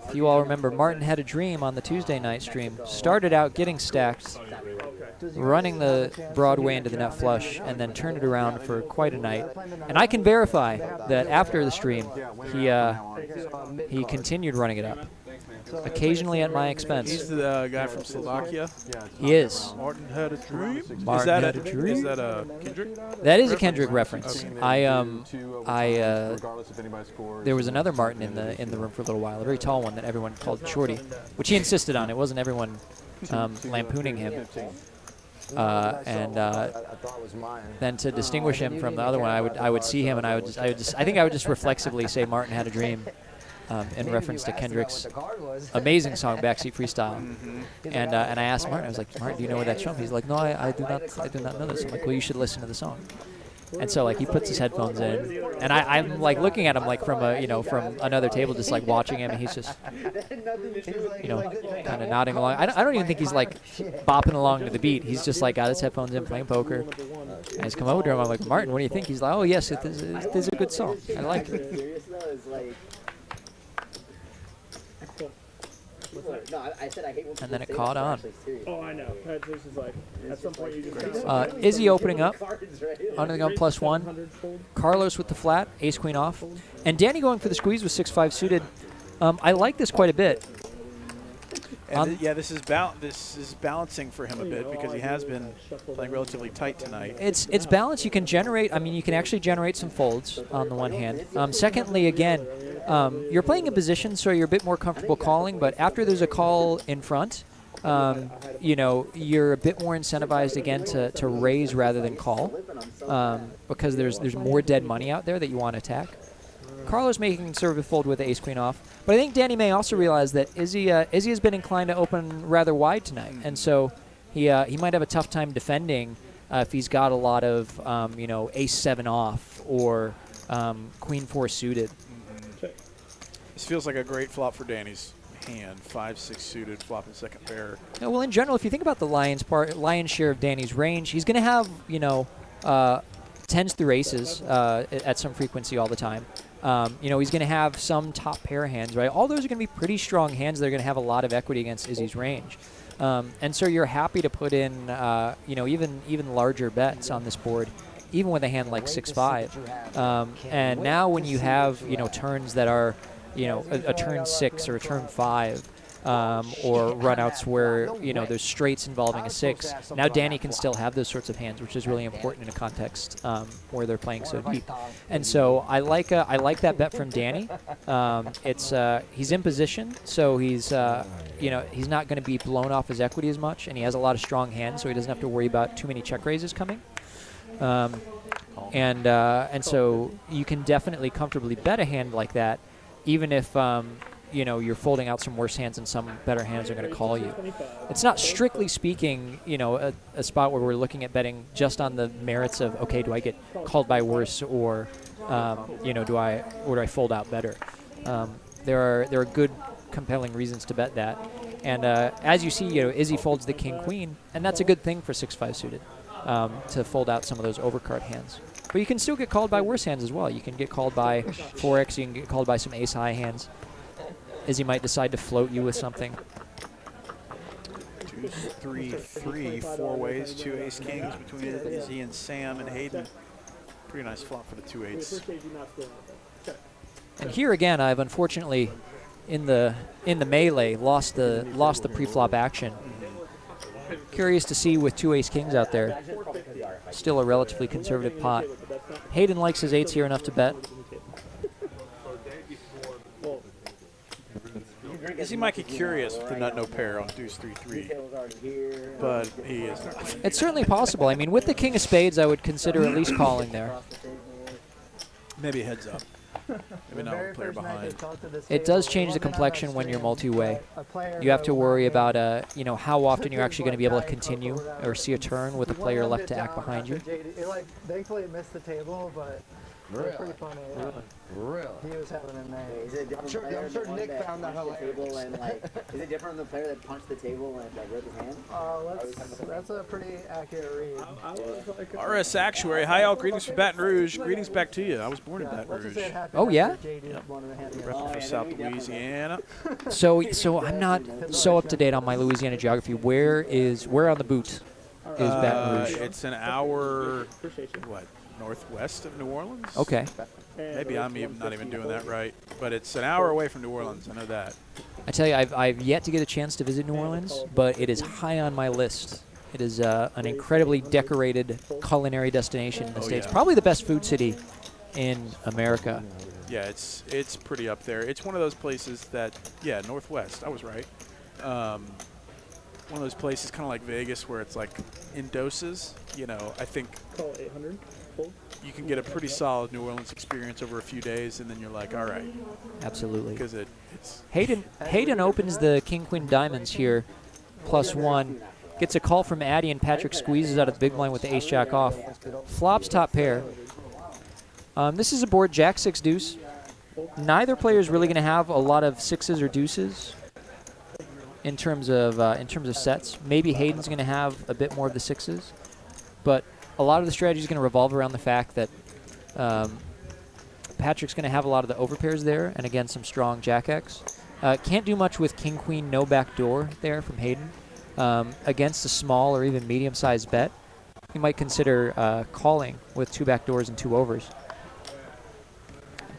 Speaker 3: if you all remember, Martin Had a Dream on the Tuesday night stream. Started out getting stacked, running the Broadway into the net flush, and then turned it around for quite a night. And I can verify that after the stream, he continued running it up, occasionally at my expense.
Speaker 5: He's the guy from Slovakia.
Speaker 3: He is.
Speaker 5: Martin Had a Dream.
Speaker 3: Martin Had a Dream.
Speaker 5: Is that a Kendrick?
Speaker 3: That is a Kendrick reference.
Speaker 5: Okay.
Speaker 3: There was another Martin in the room for a little while, a very tall one that everyone called Shorty, which he insisted on. It wasn't everyone lampooning him. Then to distinguish him from the other one, I would see him and I think I would just reflexively say Martin Had a Dream. In reference to Kendrick's amazing song "Backseat Freestyle," and I asked Martin, I was like, "Martin, do you know where that's from?" He's like, "No, I do not know this." I'm like, "Well, you should listen to the song." And so like he puts his headphones in, and I'm like looking at him like from from another table, just like watching him, and he's just kind of nodding along. I don't even think he's like bopping along to the beat. He's just like got his headphones in, playing poker. And I just come over to him. I'm like, "Martin, what do you think?" He's like, "Oh yes, it is a good song. I like it."
Speaker 9: No, I said I hate when
Speaker 3: And then it
Speaker 9: people say
Speaker 3: caught
Speaker 9: that,
Speaker 3: on.
Speaker 9: they're actually serious.
Speaker 7: Oh, I know. Patrick's is like, at some point you just
Speaker 3: Izzy opening up.
Speaker 9: Cards, right?
Speaker 3: Under the gun +1. Carlos with the flat, ace queen off. And Danny going for the squeeze with 6-5 suited. I like this quite a bit.
Speaker 5: And this is balancing for him a bit because he has been playing relatively tight tonight.
Speaker 3: It's balanced. You can generate. I mean, you can actually generate some folds on the one hand. Secondly, again, you're playing in position, so you're a bit more comfortable calling. But after there's a call in front, you know, you're a bit more incentivized again to raise rather than call, because there's more dead money out there that you want to attack. Carlos making a conservative fold with the ace-queen off. But I think Danny may also realize that Izzy has been inclined to open rather wide tonight. And so he might have a tough time defending if he's got a lot of, you know, ace-7 off or queen-4 suited.
Speaker 5: This feels like a great flop for Danny's hand. 5-6 suited, flop in second pair.
Speaker 3: Yeah, well, in general, if you think about the lion's share of Danny's range, he's going to have, you know, 10s through aces at some frequency all the time. You know, he's going to have some top pair hands, right? All those are going to be pretty strong hands. They're going to have a lot of equity against Izzy's range. And so you're happy to put in, you know, even larger bets on this board, even with a hand like 6-5. And now when you have, you know, turns that are, you know, a turn 6 or a turn 5, or runouts where, you know, there's straights involving a 6. Now Danny can still have those sorts of hands, which is really important in a context where they're playing so deep. And so I like that bet from Danny. He's in position, so he's you know, he's not going to be blown off his equity as much, and he has a lot of strong hands, so he doesn't have to worry about too many check raises coming. And so you can definitely comfortably bet a hand like that, even if you know, you're folding out some worse hands and some better hands are going to call you. It's not strictly speaking, you know, a spot where we're looking at betting just on the merits of, okay, do I get called by worse, or you know, do I fold out better? There are good, compelling reasons to bet that. And as you see, you know, Izzy folds the king-queen, and that's a good thing for 6-5 suited, to fold out some of those overcard hands. But you can still get called by worse hands as well. You can get called by 4x, you can get called by some ace-high hands. Izzy might decide to float you with something.
Speaker 5: 2, 3, 3, 4 ways, 2 ace-kings between Izzy and Sam and Hayden. Pretty nice flop for the 2-8s.
Speaker 3: And here again, I've unfortunately, in the melee, lost the pre-flop action. Curious to see with 2 ace-kings out there. Still a relatively conservative pot. Hayden likes his 8s here enough to bet.
Speaker 5: Izzy might get curious with the nut no pair on deuce 3-3, but he is not.
Speaker 3: It's certainly possible. I mean, with the king of spades, I would consider at least calling there.
Speaker 5: Maybe a heads up. Maybe not with a player behind.
Speaker 3: It does change the complexion when you're multi-way. You have to worry about, you know, how often you're actually going to be able to continue or see a turn with a player left to act behind you.
Speaker 11: Thankfully, it missed the table, but it was pretty funny.
Speaker 6: Really?
Speaker 11: He was having a night.
Speaker 9: Is it different from the player
Speaker 6: I'm sure Nick
Speaker 9: that
Speaker 6: found that
Speaker 9: punched the
Speaker 6: hilarious.
Speaker 9: table and, like, is it different from the player that punched the table and like ripped his hand?
Speaker 11: That's a pretty accurate read.
Speaker 5: RS Actuary, hi all, greetings from Baton Rouge. Greetings back to you. I was born in Baton Rouge.
Speaker 3: Oh yeah?
Speaker 5: Repping for South Louisiana.
Speaker 3: So I'm not so up to date on my Louisiana geography. Where on the boot is Baton Rouge?
Speaker 5: It's an hour, northwest of New Orleans?
Speaker 3: Okay.
Speaker 5: Maybe I'm not even doing that right, but it's an hour away from New Orleans. I know that.
Speaker 3: I tell you, I've yet to get a chance to visit New Orleans, but it is high on my list. It is an incredibly decorated culinary destination in the States.
Speaker 5: Yeah.
Speaker 3: Probably the best food city in America.
Speaker 5: Yeah, it's pretty up there. It's one of those places that, yeah, Northwest. I was right. One of those places, kind of like Vegas, where it's like in doses. You know, I think
Speaker 7: Call 800.
Speaker 5: you can get a pretty solid New Orleans experience over a few days, and then you're like, all right.
Speaker 3: Absolutely.
Speaker 5: Because it's
Speaker 3: Hayden opens the king-queen diamonds here, +1. Gets a call from Addy, and Patrick squeezes out of the big blind with the ace-jack off. Flops top pair. This is a board jack-6 deuce. Neither player is really going to have a lot of 6s or deuces in terms of sets. Maybe Hayden's going to have a bit more of the 6s, but a lot of the strategy is going to revolve around the fact that Patrick's going to have a lot of the overpairs there, and again, some strong jack-X. Can't do much with king, queen, no backdoor there from Hayden. Against a small or even medium-sized bet, you might consider calling with 2 backdoors and 2 overs.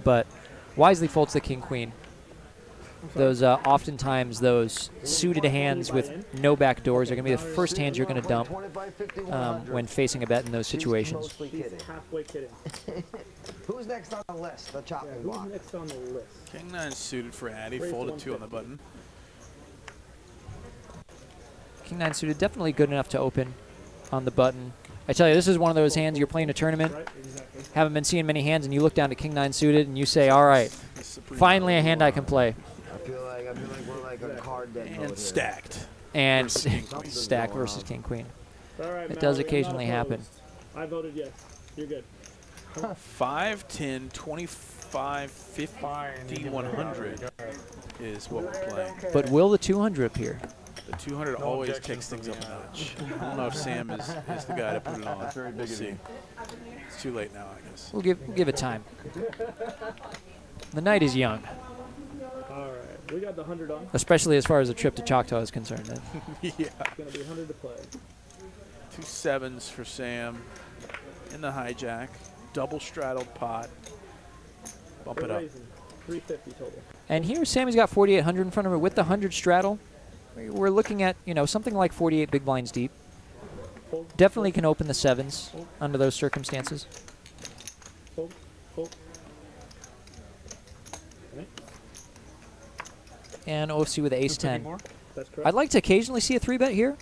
Speaker 3: But wisely folds the king, queen. Those oftentimes those suited hands with no backdoors are going to be the first hands you're going to dump when facing a bet in those situations.
Speaker 7: Halfway kidding.
Speaker 6: Who's next on the list? The chopping block.
Speaker 7: Who's next on the list?
Speaker 5: King 9 suited for Addy, folded 2 on the button.
Speaker 3: King 9 suited, definitely good enough to open on the button. I tell you, this is one of those hands you're playing a tournament, haven't been seeing many hands, and you look down to King 9 suited and you say, all right, finally a hand I can play.
Speaker 6: I feel like we're like a card deck mode here.
Speaker 5: Stacked.
Speaker 3: And stacked versus king, queen.
Speaker 7: All right,
Speaker 3: It does occasionally happen.
Speaker 7: I voted yes. You're good.
Speaker 5: 5, 10, 25, 50, 100 is what we're playing.
Speaker 3: But will the 200 appear?
Speaker 5: The 200 always takes things up a notch. I don't know if Sam is the guy to put it on. We'll see. It's too late now, I guess.
Speaker 3: We'll give it time. The night is young.
Speaker 7: All right, we got the 100 on.
Speaker 3: Especially as far as the trip to Choctaw is concerned.
Speaker 5: Yeah.
Speaker 7: It's going to be 100 to play.
Speaker 5: 2 7s for Sam in the hijack. Double straddled pot. Bump it up.
Speaker 7: 350 total.
Speaker 3: And here Sammy's got 4,800 in front of her with the 100 straddle. We're looking at, something like 48 big blinds deep. Definitely can open the 7s under those circumstances.
Speaker 7: Hold.
Speaker 3: And OFC with ace 10.
Speaker 7: That's correct.
Speaker 3: I'd like to occasionally see a 3-bet here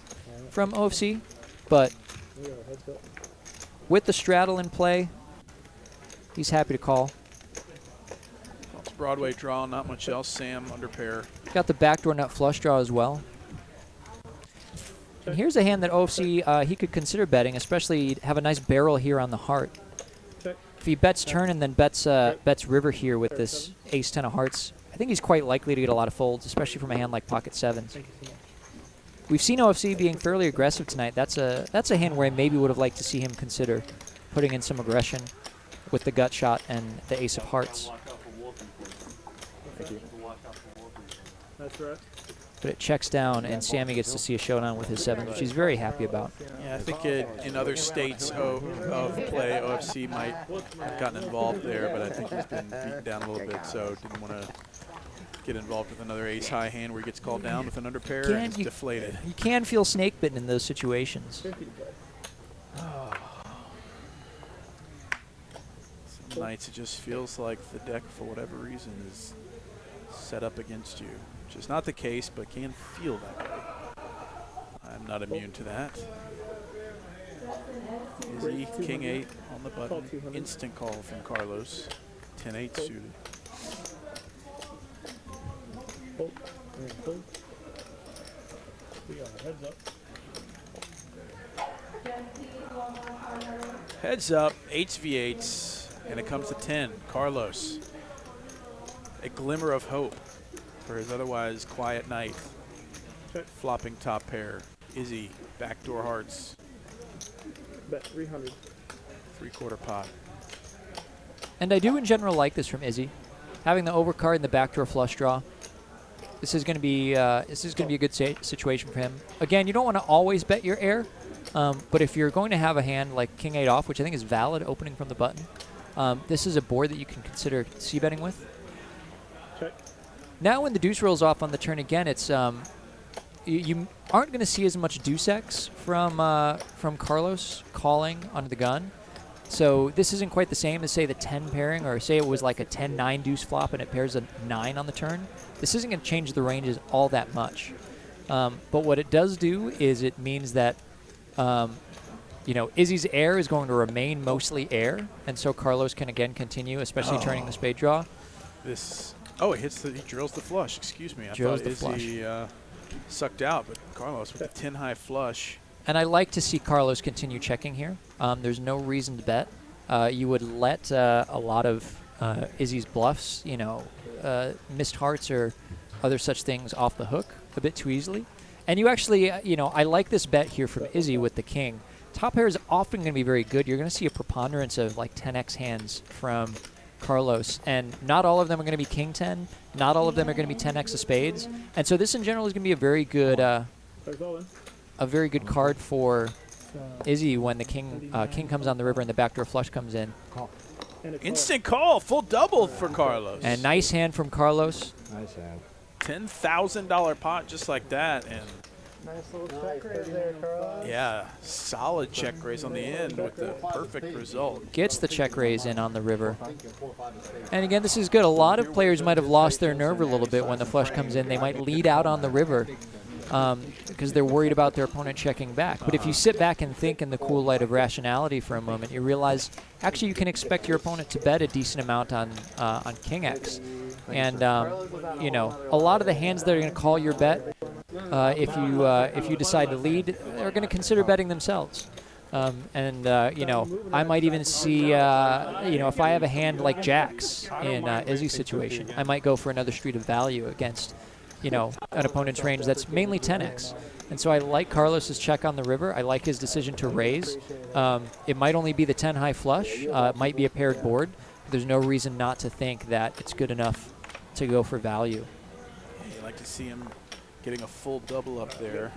Speaker 3: from OFC, but with the straddle in play, he's happy to call.
Speaker 5: It's Broadway draw, not much else. Sam under pair.
Speaker 3: Got the backdoor nut flush draw as well. And here's a hand that OFC he could consider betting, especially have a nice barrel here on the heart. If he bets turn and then bets river here with this ace 10 of hearts, I think he's quite likely to get a lot of folds, especially from a hand like pocket 7s. We've seen OFC being fairly aggressive tonight. That's a hand where I maybe would have liked to see him consider putting in some aggression with the gut shot and the ace of hearts.
Speaker 7: Thank you. That's right.
Speaker 3: But it checks down, and Sammy gets to see a showdown with his 7s, which he's very happy about.
Speaker 5: Yeah, I think in other states of play, OFC might have gotten involved there, but I think he's been beaten down a little bit, so didn't want to get involved with another ace-high hand where he gets called down with an underpair and it's deflated.
Speaker 3: You can feel snake bitten in those situations.
Speaker 5: Some nights it just feels like the deck, for whatever reason, is set up against you. Which is not the case, but can feel that way. I'm not immune to that. Izzy, king 8 on the button. Instant call from Carlos. 10-8 suited.
Speaker 7: We got heads up.
Speaker 5: Heads up, 8s v 8s, and it comes to 10. Carlos. A glimmer of hope for his otherwise quiet night. Flopping top pair. Izzy, backdoor hearts.
Speaker 7: Bet 300.
Speaker 5: 3/4 pot.
Speaker 3: And I do in general like this from Izzy. Having the overcard and the backdoor flush draw. This is going to be a good situation for him. Again, you don't want to always bet your air, but if you're going to have a hand like king 8 off, which I think is valid opening from the button, this is a board that you can consider c-betting with.
Speaker 7: Check.
Speaker 3: Now when the deuce rolls off on the turn again, it's you aren't going to see as much deuce X from Carlos calling under the gun. So this isn't quite the same as, say, the 10 pairing, or say it was like a 10-9 deuce flop and it pairs a 9 on the turn. This isn't going to change the ranges all that much. But what it does do is it means that, Izzy's air is going to remain mostly air, and so Carlos can again continue, especially turning the spade draw.
Speaker 5: He drills the flush. Excuse me. I thought Izzy sucked out, but Carlos with the 10 high flush.
Speaker 3: And I like to see Carlos continue checking here. There's no reason to bet. You would let a lot of Izzy's bluffs, missed hearts or other such things off the hook a bit too easily. And you actually, I like this bet here from Izzy with the king. Top pair is often going to be very good. You're going to see a preponderance of like 10x hands from Carlos, and not all of them are going to be king 10. Not all of them are going to be 10x of spades, and so this in general is going to be a very good card for Izzy when the king comes on the river and the backdoor flush comes in.
Speaker 5: Instant call, full double for Carlos.
Speaker 3: And nice hand from Carlos.
Speaker 12: Nice hand.
Speaker 5: $10,000 pot just like that, and
Speaker 11: Nice little check raise there, Carlos.
Speaker 5: yeah, solid check raise on the end with the perfect result.
Speaker 3: Gets the check raise in on the river. And again, this is good. A lot of players might have lost their nerve a little bit when the flush comes in. They might lead out on the river because they're worried about their opponent checking back. But if you sit back and think in the cool light of rationality for a moment, you realize actually you can expect your opponent to bet a decent amount on King X. And you know, a lot of the hands that are going to call your bet, if you decide to lead, they're going to consider betting themselves. You know, I might even see, you know, if I have a hand like Jacks in Izzy's situation, I might go for another street of value against, you know, an opponent's range that's mainly 10x. And so I like Carlos's check on the river. I like his decision to raise. It might only be the 10 high flush. It might be a paired board. There's no reason not to think that it's good enough to go for value.
Speaker 5: Yeah, you like to see him getting a full double up there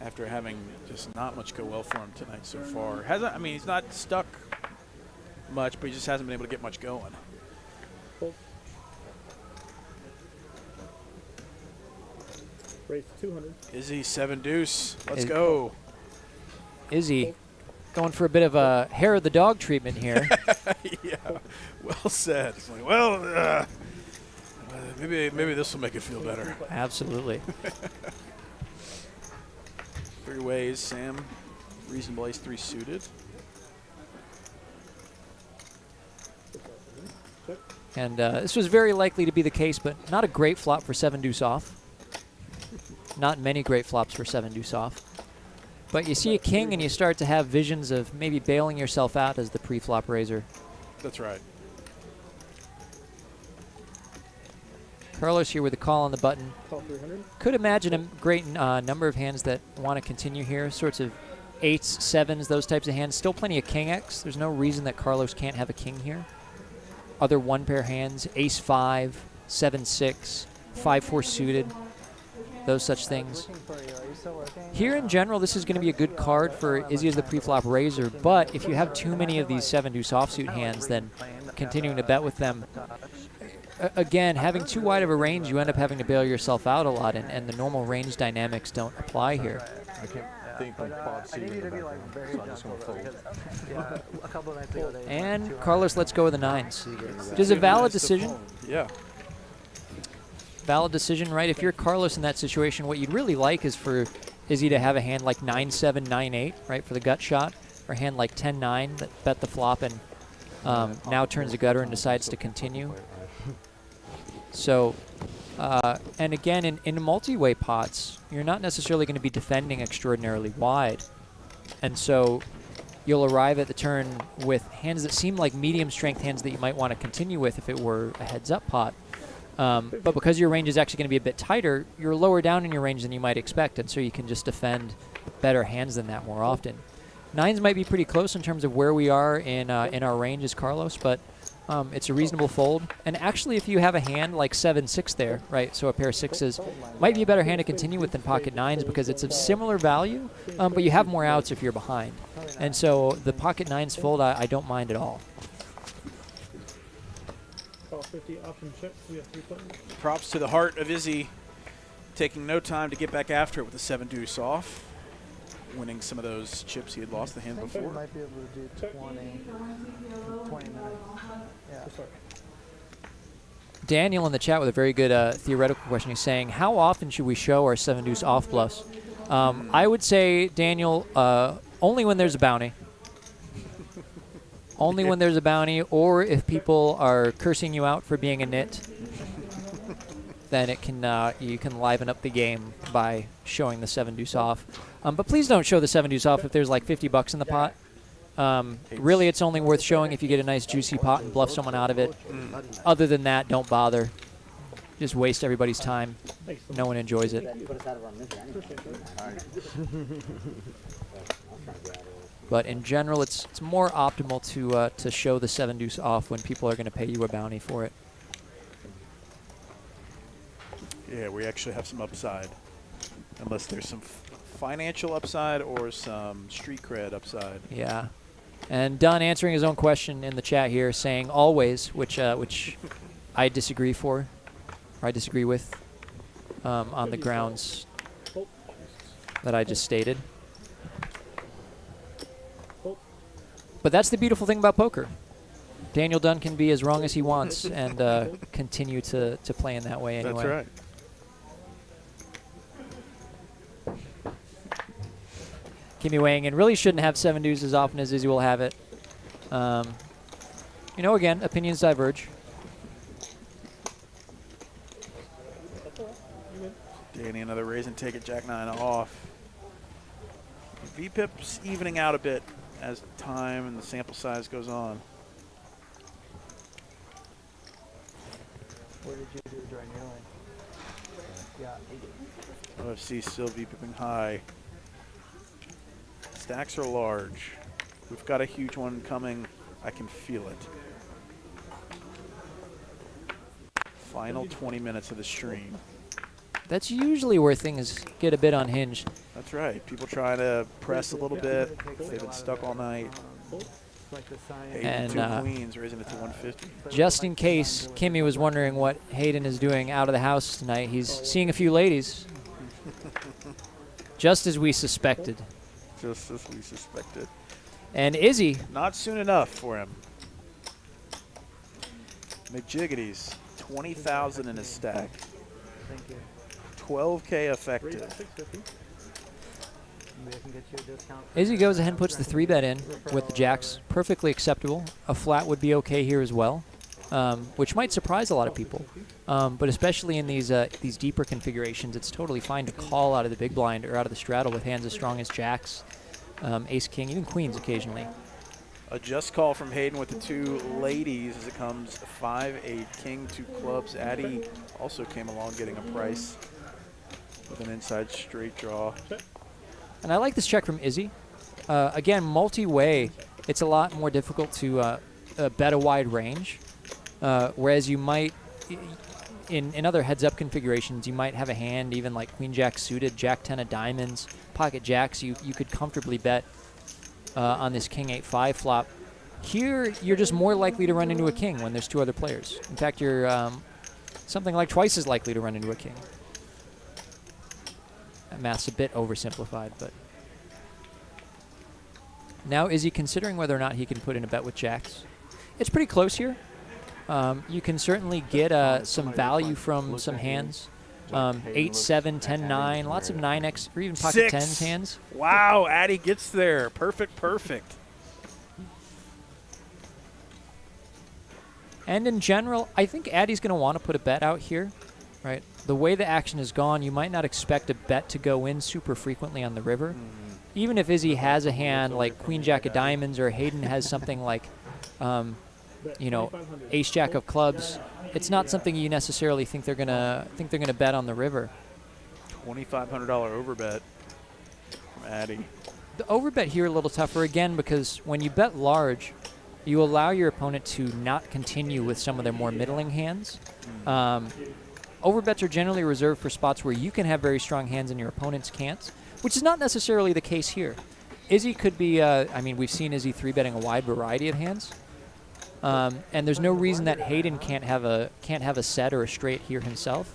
Speaker 5: after having just not much go well for him tonight so far. I mean, he's not stuck much, but he just hasn't been able to get much going.
Speaker 7: Raise 200.
Speaker 5: Izzy 7 deuce. Let's go.
Speaker 3: Izzy going for a bit of a hair of the dog treatment here.
Speaker 5: Yeah, well said. It's like, well, maybe this will make it feel better.
Speaker 3: Absolutely.
Speaker 5: 3 ways, Sam. Reasonable ace 3 suited.
Speaker 3: And this was very likely to be the case, but not a great flop for 7 deuce off. Not many great flops for 7 deuce off. But you see a king and you start to have visions of maybe bailing yourself out as the pre-flop raiser.
Speaker 5: That's right.
Speaker 3: Carlos here with a call on the button.
Speaker 7: Call 300.
Speaker 3: Could imagine a great number of hands that want to continue here, sorts of 8s, 7s, those types of hands. Still plenty of king X. There's no reason that Carlos can't have a king here. Other one pair hands, ace 5, 7 6, 5 4 suited, those such things. Here in general, this is going to be a good card for Izzy as the pre-flop raiser, but if you have too many of these 7 deuce offsuit hands, then continuing to bet with them, again, having too wide of a range, you end up having to bail yourself out a lot, and the normal range dynamics don't apply here.
Speaker 12: I can't think of Bob C in the background, so I'm just going to fold.
Speaker 11: A couple nights ago,
Speaker 3: And Carlos lets go of the 9s. Which is a valid decision.
Speaker 5: Yeah.
Speaker 3: Valid decision, right? If you're Carlos in that situation, what you'd really like is for Izzy to have a hand like 9-7, 9-8, right, for the gut shot, or a hand like 10-9 that bet the flop and now turns the gutter and decides to continue. So, and again, in multi-way pots, you're not necessarily going to be defending extraordinarily wide. And so you'll arrive at the turn with hands that seem like medium strength hands that you might want to continue with if it were a heads-up pot. But because your range is actually going to be a bit tighter, you're lower down in your range than you might expect, and so you can just defend better hands than that more often. 9s might be pretty close in terms of where we are in our range as Carlos, but it's a reasonable fold. And actually, if you have a hand like 7-6 there, right, so a pair of 6s, might be a better hand to continue with than pocket 9s because it's of similar value, but you have more outs if you're behind. And so the pocket 9s fold, I don't mind at all.
Speaker 7: Call 50, option check. We have 3 buttons.
Speaker 5: Props to the heart of Izzy, taking no time to get back after it with a 7 deuce off, winning some of those chips he had lost the hand
Speaker 11: I
Speaker 5: before.
Speaker 11: might be able to do 20 minutes. Yeah.
Speaker 3: Daniel in the chat with a very good theoretical question. He's saying, how often should we show our 7 deuce off bluffs? I would say, Daniel, only when there's a bounty. Only when there's a bounty, or if people are cursing you out for being a nit, then it can you can liven up the game by showing the 7 deuce off. But please don't show the 7 deuce off if there's like 50 bucks in the pot. Really, it's only worth showing if you get a nice juicy pot and bluff someone out of it. Other than that, don't bother. Just waste everybody's time. No one enjoys it. But in general, it's more optimal to show the 7-deuce off when people are going to pay you a bounty for it.
Speaker 5: Yeah, we actually have some upside. Unless there's some financial upside or some street cred upside.
Speaker 3: Yeah. And Dunn answering his own question in the chat here, saying always, which I disagree with on the grounds that I just stated. But that's the beautiful thing about poker. Daniel Dunn can be as wrong as he wants and continue to play in that way anyway.
Speaker 5: That's right.
Speaker 3: Kimmy weighing in. Really shouldn't have 7 deuces as often as Izzy will have it. You know, again, opinions diverge.
Speaker 5: Danny, another raise and take it, Jack 9 off. VPIP's evening out a bit as time and the sample size goes on.
Speaker 11: What did you do during your line? Yeah,
Speaker 5: OFC still VPIPing high. Stacks are large. We've got a huge one coming. I can feel it. Final 20 minutes of the stream.
Speaker 3: That's usually where things get a bit unhinged.
Speaker 5: That's right. People try to press a little bit. They've been stuck all night.
Speaker 3: And
Speaker 5: 2 queens, raising it to 150.
Speaker 3: Just in case Kimmy was wondering what Hayden is doing out of the house tonight, he's seeing a few ladies. Just as we suspected.
Speaker 5: Just as we suspected.
Speaker 3: And Izzy.
Speaker 5: Not soon enough for him. McJiggity's 20,000 in his stack.
Speaker 11: Thank you.
Speaker 5: 12K effective.
Speaker 3: Izzy goes ahead and puts the 3-bet in with the jacks. Perfectly acceptable. A flat would be okay here as well, which might surprise a lot of people. But especially in these deeper configurations, it's totally fine to call out of the big blind or out of the straddle with hands as strong as jacks, ace, king, even queens occasionally.
Speaker 5: A just call from Hayden with the 2 ladies as it comes 5-8, king, 2 clubs. Addy also came along getting a price with an inside straight draw.
Speaker 3: And I like this check from Izzy. Again, multi-way, it's a lot more difficult to bet a wide range, whereas you might, in other heads-up configurations, you might have a hand even like queen-jack suited, jack-10 of diamonds, pocket jacks. You could comfortably bet on this king-8-5 flop. Here, you're just more likely to run into a king when there's 2 other players. In fact, you're something like twice as likely to run into a king. That math's a bit oversimplified, but now is he considering whether or not he can put in a bet with jacks? It's pretty close here. You can certainly get some value from some hands. 8, 7, 10, 9, lots of 9x or even pocket 10s hands.
Speaker 5: Wow, Addy gets there. Perfect, perfect.
Speaker 3: And in general, I think Addy's going to want to put a bet out here, right? The way the action is gone, you might not expect a bet to go in super frequently on the river. Even if Izzy has a hand like queen jack of diamonds or Hayden has something like, you know, ace jack of clubs, it's not something you necessarily think they're gonna bet on the river.
Speaker 5: $2,500 overbet from Addy.
Speaker 3: The overbet here a little tougher again because when you bet large, you allow your opponent to not continue with some of their more middling hands. Overbets are generally reserved for spots where you can have very strong hands and your opponents can't, which is not necessarily the case here. Izzy could be, I mean, we've seen Izzy 3-betting a wide variety of hands. And there's no reason that Hayden can't have a set or a straight here himself.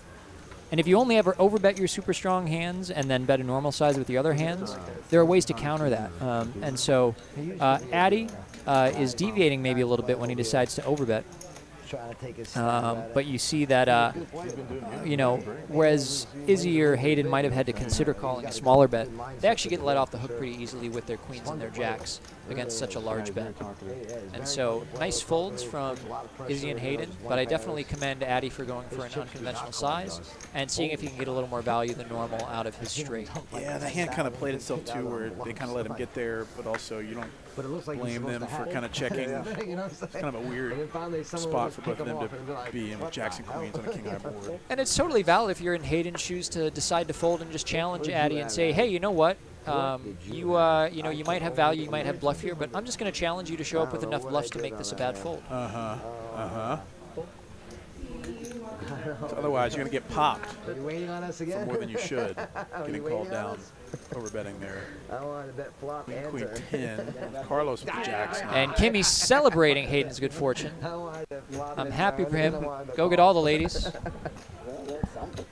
Speaker 3: And if you only ever overbet your super strong hands and then bet a normal size with the other hands, there are ways to counter that. And so Addy is deviating maybe a little bit when he decides to overbet. But you see that, you know, whereas Izzy or Hayden might have had to consider calling a smaller bet, they actually get let off the hook pretty easily with their queens and their jacks against such a large bet. And so nice folds from Izzy and Hayden, but I definitely commend Addy for going for an unconventional size and seeing if he can get a little more value than normal out of his straight.
Speaker 5: Yeah, the hand kind of played itself too, where they kind of let him get there, but also you don't blame them for kind of checking. It's kind of a weird spot for both of them to be in with jacks and queens on a king high board.
Speaker 3: And it's totally valid if you're in Hayden's shoes to decide to fold and just challenge Addy and say, hey, you know what? you know, you might have value, you might have bluff here, but I'm just going to challenge you to show up with enough bluffs to make this a bad fold.
Speaker 5: So otherwise, you're going to get popped.
Speaker 6: Are you waiting on us again?
Speaker 5: For more than you should. Getting called down. Overbetting there.
Speaker 6: I wanted to bet flop and
Speaker 5: Queen
Speaker 6: turn.
Speaker 5: 10. Carlos with the jacks now.
Speaker 3: And Kimmy's celebrating Hayden's good fortune. I'm happy for him. Go get all the ladies.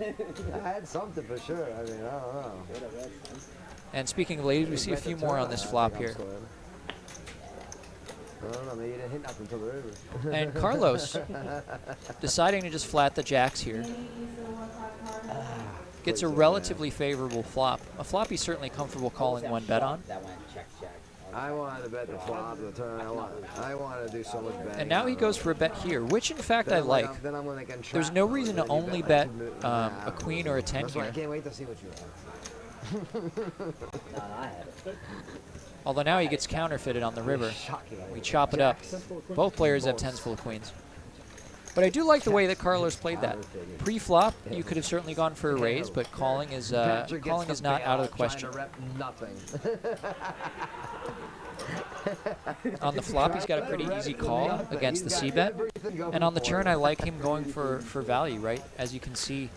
Speaker 6: I had something for sure. I mean, I don't know.
Speaker 3: And speaking of ladies, we see a few more on this flop here.
Speaker 6: I don't know, maybe you didn't hit nothing until the river.
Speaker 3: And Carlos deciding to just flat the jacks here. Gets a relatively favorable flop. A flop he's certainly comfortable calling one bet on.
Speaker 6: I wanted to bet the flop, the turn. I wanted to do so much betting.
Speaker 3: And now he goes for a bet here, which in fact I like. There's no reason to only bet a queen or a 10
Speaker 6: That's why I
Speaker 3: here.
Speaker 6: can't wait to see what you have.
Speaker 3: Although now he gets counterfeited on the river. We chop it up. Both players have 10s full of queens. But I do like the way that Carlos played that. Pre-flop, you could have certainly gone for a raise, but calling is not out of the question. On the flop, he's got a pretty easy call against the c-bet. And on the turn, I like him going for value, right? As you can see,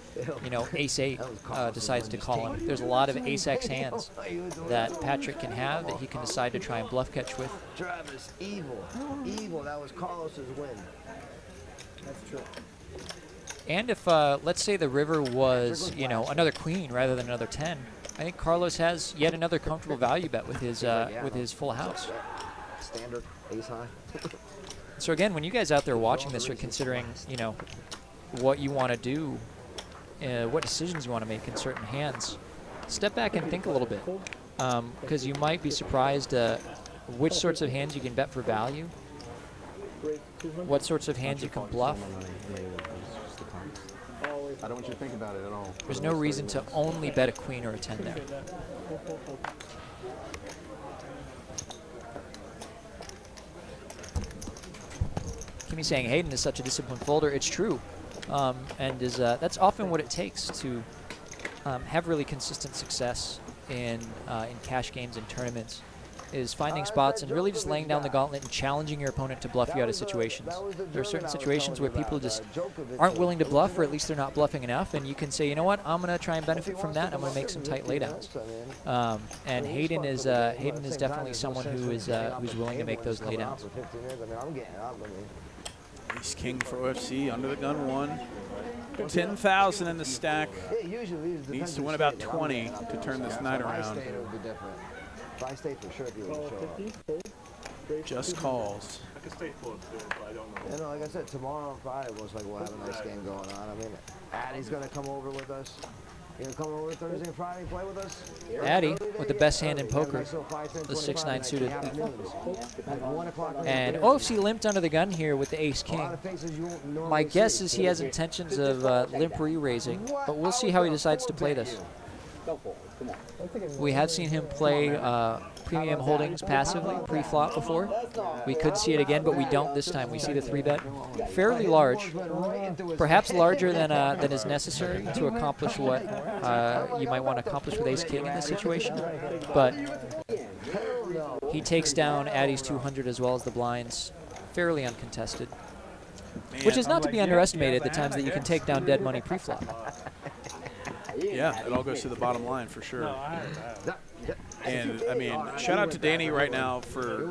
Speaker 3: you know, ace-8 decides to call him. There's a lot of ace-x hands that Patrick can have that he can decide to try and bluff catch with.
Speaker 6: Travis, evil. Evil. That was Carlos's win. That's true.
Speaker 3: And if, let's say the river was, you know, another queen rather than another 10, I think Carlos has yet another comfortable value bet with his full house.
Speaker 6: Standard ace high.
Speaker 3: So again, when you guys out there watching this are considering, you know, what you want to do, what decisions you want to make in certain hands, step back and think a little bit, because you might be surprised which sorts of hands you can bet for value, what sorts of hands you can bluff.
Speaker 8: I don't want you to think about it at all.
Speaker 3: There's no reason to only bet a queen or a 10 there. Kimmy's saying Hayden is such a disciplined folder. It's true, and that's often what it takes to have really consistent success in cash games and tournaments. Is finding spots and really just laying down the gauntlet and challenging your opponent to bluff you out of situations. There are certain situations where people just aren't willing to bluff, or at least they're not bluffing enough, and you can say, you know what, I'm going to try and benefit from that. I'm going to make some tight laydowns. And Hayden is definitely someone who is who's willing to make those laydowns.
Speaker 5: Ace King for OFC, under the gun 1. 10,000 in the stack. Needs to win about 20 to turn this night around.
Speaker 6: If I stay for sure, people will show up.
Speaker 5: Just calls.
Speaker 4: I can stay full too, but I don't know.
Speaker 6: You know, like I said, tomorrow and Friday looks like we'll have a nice game going on. I mean, Addy's going to come over with us. You going to come over Thursday and Friday and play with us?
Speaker 3: Addy with the best hand in poker, the 6-9 suited. And OFC limped under the gun here with the ace-king. My guess is he has intentions of limp re-raising, but we'll see how he decides to play this. We have seen him play premium holdings passively pre-flop before. We could see it again, but we don't this time. We see the 3-bet fairly large, perhaps larger than is necessary to accomplish what you might want to accomplish with ace-king in this situation. But he takes down Addy's 200 as well as the blinds, fairly uncontested, which is not to be underestimated, the times that you can take down dead money pre-flop.
Speaker 5: Yeah, it all goes to the bottom line for sure. And I mean, shout out to Danny right now for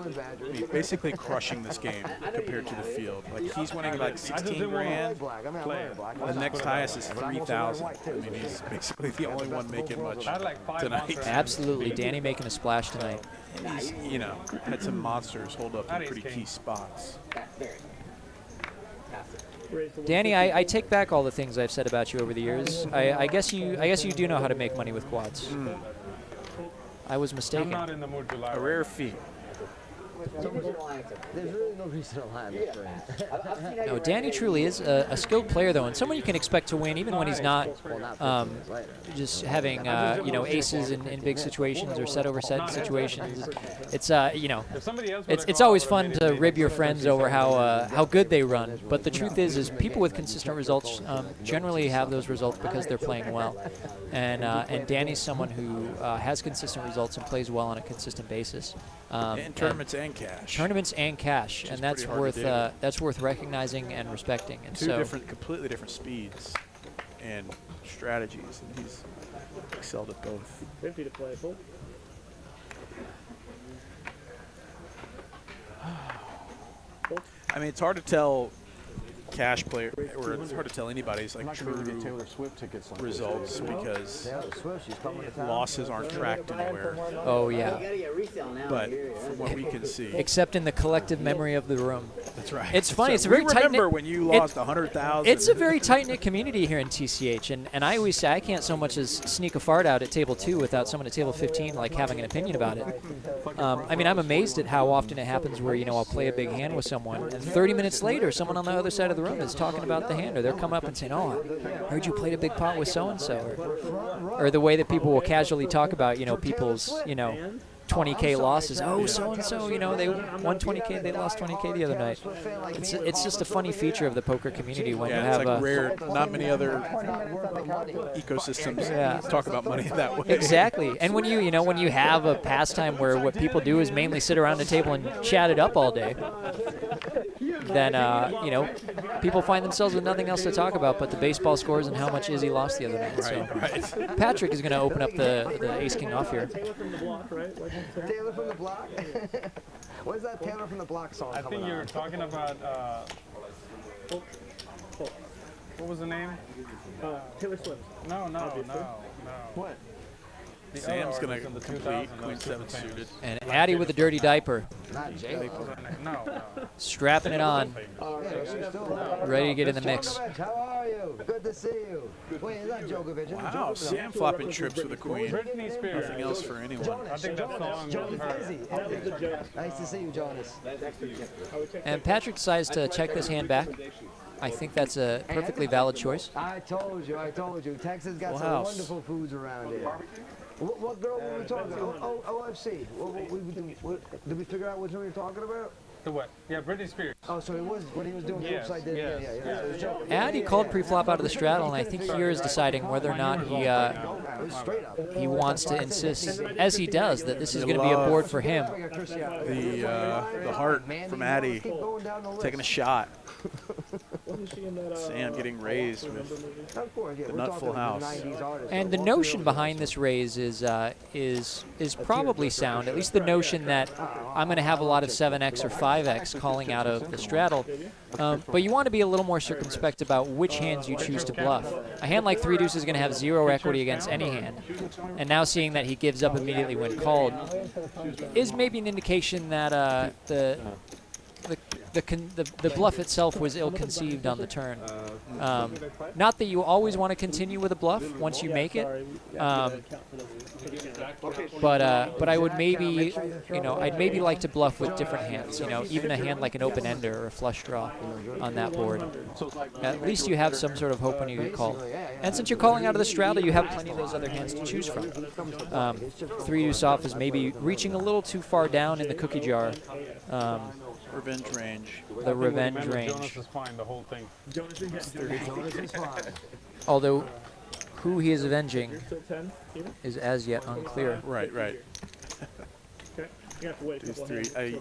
Speaker 5: basically crushing this game compared to the field. Like he's winning like 16 grand. The next highest is 3,000. I mean, he's basically the only one making much tonight.
Speaker 3: Absolutely, Danny making a splash tonight.
Speaker 5: And he's, you know, had some monsters hold up in pretty key spots.
Speaker 3: Danny, I take back all the things I've said about you over the years. I guess you do know how to make money with quads. I was mistaken.
Speaker 5: A rare feat.
Speaker 6: There's really no reason to lie on this screen.
Speaker 3: No, Danny truly is a skilled player, though, and someone you can expect to win, even when he's not just having aces in big situations or set over set situations. It's it's always fun to rib your friends over how good they run, but the truth is people with consistent results generally have those results because they're playing well, and Danny's someone who has consistent results and plays well on a consistent basis.
Speaker 5: In tournaments and cash.
Speaker 3: Tournaments and cash, and that's worth recognizing and respecting. And
Speaker 5: completely different speeds and strategies, and he's excelled at both.
Speaker 7: 50 to play, full.
Speaker 5: I mean, it's hard to tell cash player, or it's hard to tell anybody's like true results because losses aren't tracked anywhere.
Speaker 3: Oh yeah.
Speaker 5: But from what we can see,
Speaker 3: except in the collective memory of the room.
Speaker 5: That's right.
Speaker 3: It's funny.
Speaker 5: So
Speaker 3: it's a very tight knit.
Speaker 5: Remember when you lost 100,000?
Speaker 3: It's a very tight knit community here in TCH, and I always say I can't so much as sneak a fart out at table 2 without someone at table 15 like having an opinion about it. I mean, I'm amazed at how often it happens where I'll play a big hand with someone, and 30 minutes later, someone on the other side of the room is talking about the hand, or they'll come up and say, "Oh, I heard you played a big pot with so-and-so," or the way that people will casually talk about, people's, 20K losses. Oh, so-and-so, they won 20K, they lost 20K the other night. It's just a funny feature of the poker community when you have
Speaker 5: it's like rare, not many other ecosystems talk about money that way.
Speaker 3: Exactly. And when you have a pastime where what people do is mainly sit around the table and chat it up all day, then people find themselves with nothing else to talk about but the baseball scores and how much Izzy lost the other night. So Patrick is going to open up the ace king off here.
Speaker 6: Taylor from the Block? What is that Taylor from the Block song?
Speaker 10: I think you're talking about what was the name?
Speaker 7: Taylor Swift.
Speaker 10: No.
Speaker 7: What?
Speaker 5: Sam's going to complete Queen 7 suited.
Speaker 3: And Addy with a dirty diaper.
Speaker 6: Not Jay.
Speaker 10: No.
Speaker 3: Strapping it on. Ready to get in the mix.
Speaker 6: How are you? Good to see you. Wait, is that Djokovic?
Speaker 5: Wow, Sam flopping trips with a queen. Nothing else for anyone.
Speaker 10: I think that song
Speaker 6: Nice to see you, Jonas.
Speaker 3: And Patrick decides to check this hand back. I think that's a perfectly valid choice.
Speaker 6: I told you. Texas got some wonderful foods around here. What girl were we talking about? OFC. Did we figure out which one we were talking about?
Speaker 10: The what? Yeah, Britney Spears.
Speaker 6: Oh, so it was when he was doing the upside down. Yeah.
Speaker 3: Addy called pre-flop out of the straddle, and I think here is deciding whether or not he wants to insist, as he does, that this is going to be a board for him.
Speaker 5: The heart from Addy taking a shot. Sam getting raised with the nut full house.
Speaker 3: And the notion behind this raise is probably sound. At least the notion that I'm going to have a lot of 7x or 5x calling out of the straddle. But you want to be a little more circumspect about which hands you choose to bluff. A hand like 3 deuce is going to have 0 equity against any hand. And now seeing that he gives up immediately when called is maybe an indication that the bluff itself was ill-conceived on the turn. Not that you always want to continue with a bluff once you make it, but I would maybe, I'd maybe like to bluff with different hands. Even a hand like an open ender or a flush draw on that board. At least you have some sort of hope when you get called. And since you're calling out of the straddle, you have plenty of those other hands to choose from. 3 deuce off is maybe reaching a little too far down in the cookie jar.
Speaker 5: Revenge range.
Speaker 3: The revenge range.
Speaker 10: Jonas is fine, the whole thing.
Speaker 3: Although, who he is avenging is as yet unclear.
Speaker 5: Right. These 3,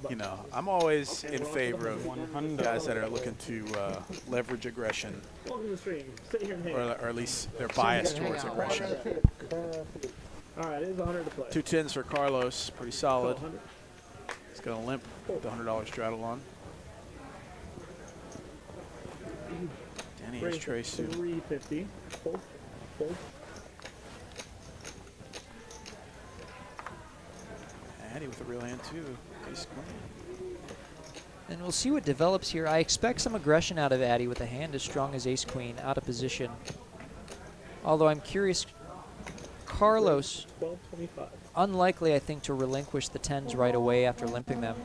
Speaker 5: I'm always in favor of guys that are looking to leverage aggression, or at least they're biased towards aggression.
Speaker 7: All right, it is 100 to play.
Speaker 5: 2 tens for Carlos, pretty solid. He's going to limp with the $100 straddle on. Danny is Trace.
Speaker 7: 350. Fold.
Speaker 5: Addy with a real hand too. Ace queen.
Speaker 3: And we'll see what develops here. I expect some aggression out of Addy with a hand as strong as ace queen out of position. Although I'm curious, Carlos, unlikely I think to relinquish the 10s right away after limping them.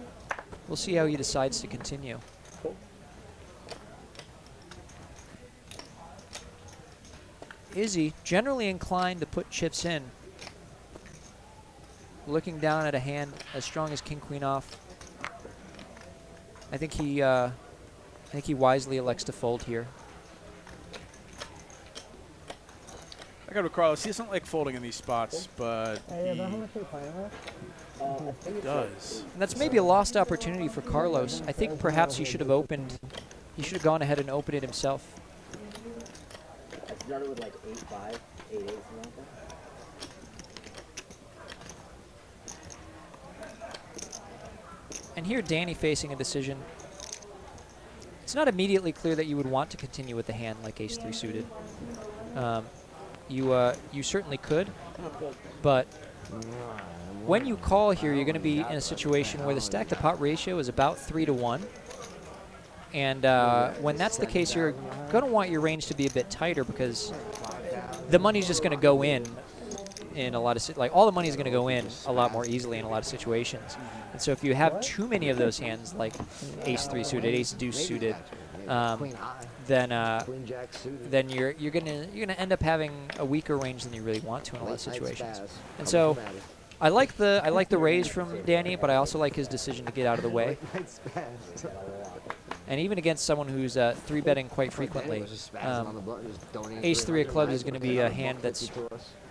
Speaker 3: We'll see how he decides to continue. Izzy generally inclined to put chips in. Looking down at a hand as strong as King Queen off. I think he wisely elects to fold here.
Speaker 5: I got to Carlos. He doesn't like folding in these spots, but he does.
Speaker 3: And that's maybe a lost opportunity for Carlos. I think perhaps he should have opened. He should have gone ahead and opened it himself.
Speaker 9: I started with like 8-5, 8-8, something like that.
Speaker 3: And here, Danny facing a decision. It's not immediately clear that you would want to continue with the hand like Ace-3 suited. You certainly could, but when you call here, you're going to be in a situation where the stack-to-pot ratio is about 3-to-1. And when that's the case, you're going to want your range to be a bit tighter because the money's just going to go in a lot of all the money is going to go in a lot more easily in a lot of situations. And so if you have too many of those hands, like Ace-3 suited, Ace-Deuce suited, then you're gonna end up having a weaker range than you really want to in a lot of situations. And so I like the raise from Danny, but I also like his decision to get out of the way. And even against someone who's 3-betting quite frequently, Ace-3 of clubs is going to be a hand that's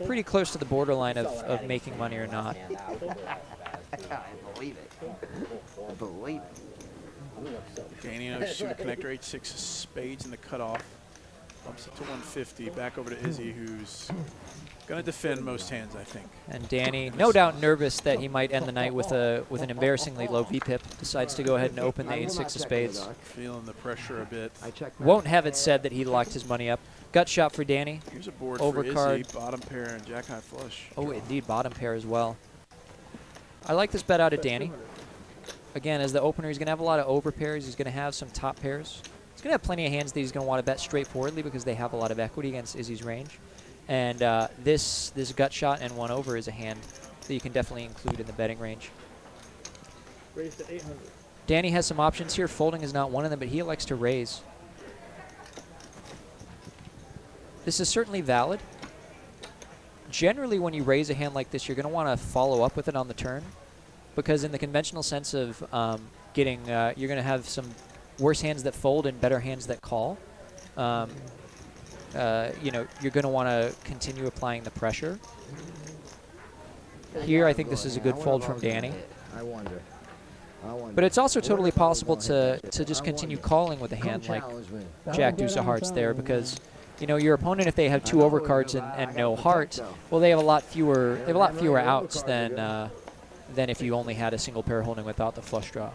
Speaker 3: pretty close to the borderline of making money or not.
Speaker 6: I believe it. Believe it.
Speaker 5: Danny knows suited connector, H6 spades in the cutoff. Bumps it to 150. Back over to Izzy, who's going to defend most hands, I think.
Speaker 3: And Danny, no doubt nervous that he might end the night with an embarrassingly low VPIP, decides to go ahead and open the 8-6 of spades.
Speaker 5: Feeling the pressure a bit.
Speaker 3: Won't have it said that he locked his money up. Gut shot for Danny.
Speaker 5: Here's a board
Speaker 3: Overcard.
Speaker 5: for Izzy, bottom pair and jack high flush.
Speaker 3: Oh, indeed, bottom pair as well. I like this bet out of Danny. Again, as the opener, he's going to have a lot of over pairs. He's going to have some top pairs. He's going to have plenty of hands that he's going to want to bet straightforwardly because they have a lot of equity against Izzy's range. And this gut shot and 1 over is a hand that you can definitely include in the betting range.
Speaker 7: Raise to 800.
Speaker 3: Danny has some options here. Folding is not one of them, but he elects to raise. This is certainly valid. Generally, when you raise a hand like this, you're going to want to follow up with it on the turn, because in the conventional sense of you're going to have some worse hands that fold and better hands that call. You're going to want to continue applying the pressure. Here, I think this is a good fold from Danny.
Speaker 6: I wonder.
Speaker 3: But it's also totally possible to just continue calling with a hand like Jack Deuce of Hearts there, because your opponent, if they have 2 overcards and no heart, well, they have a lot fewer outs than if you only had a single pair holding without the flush draw.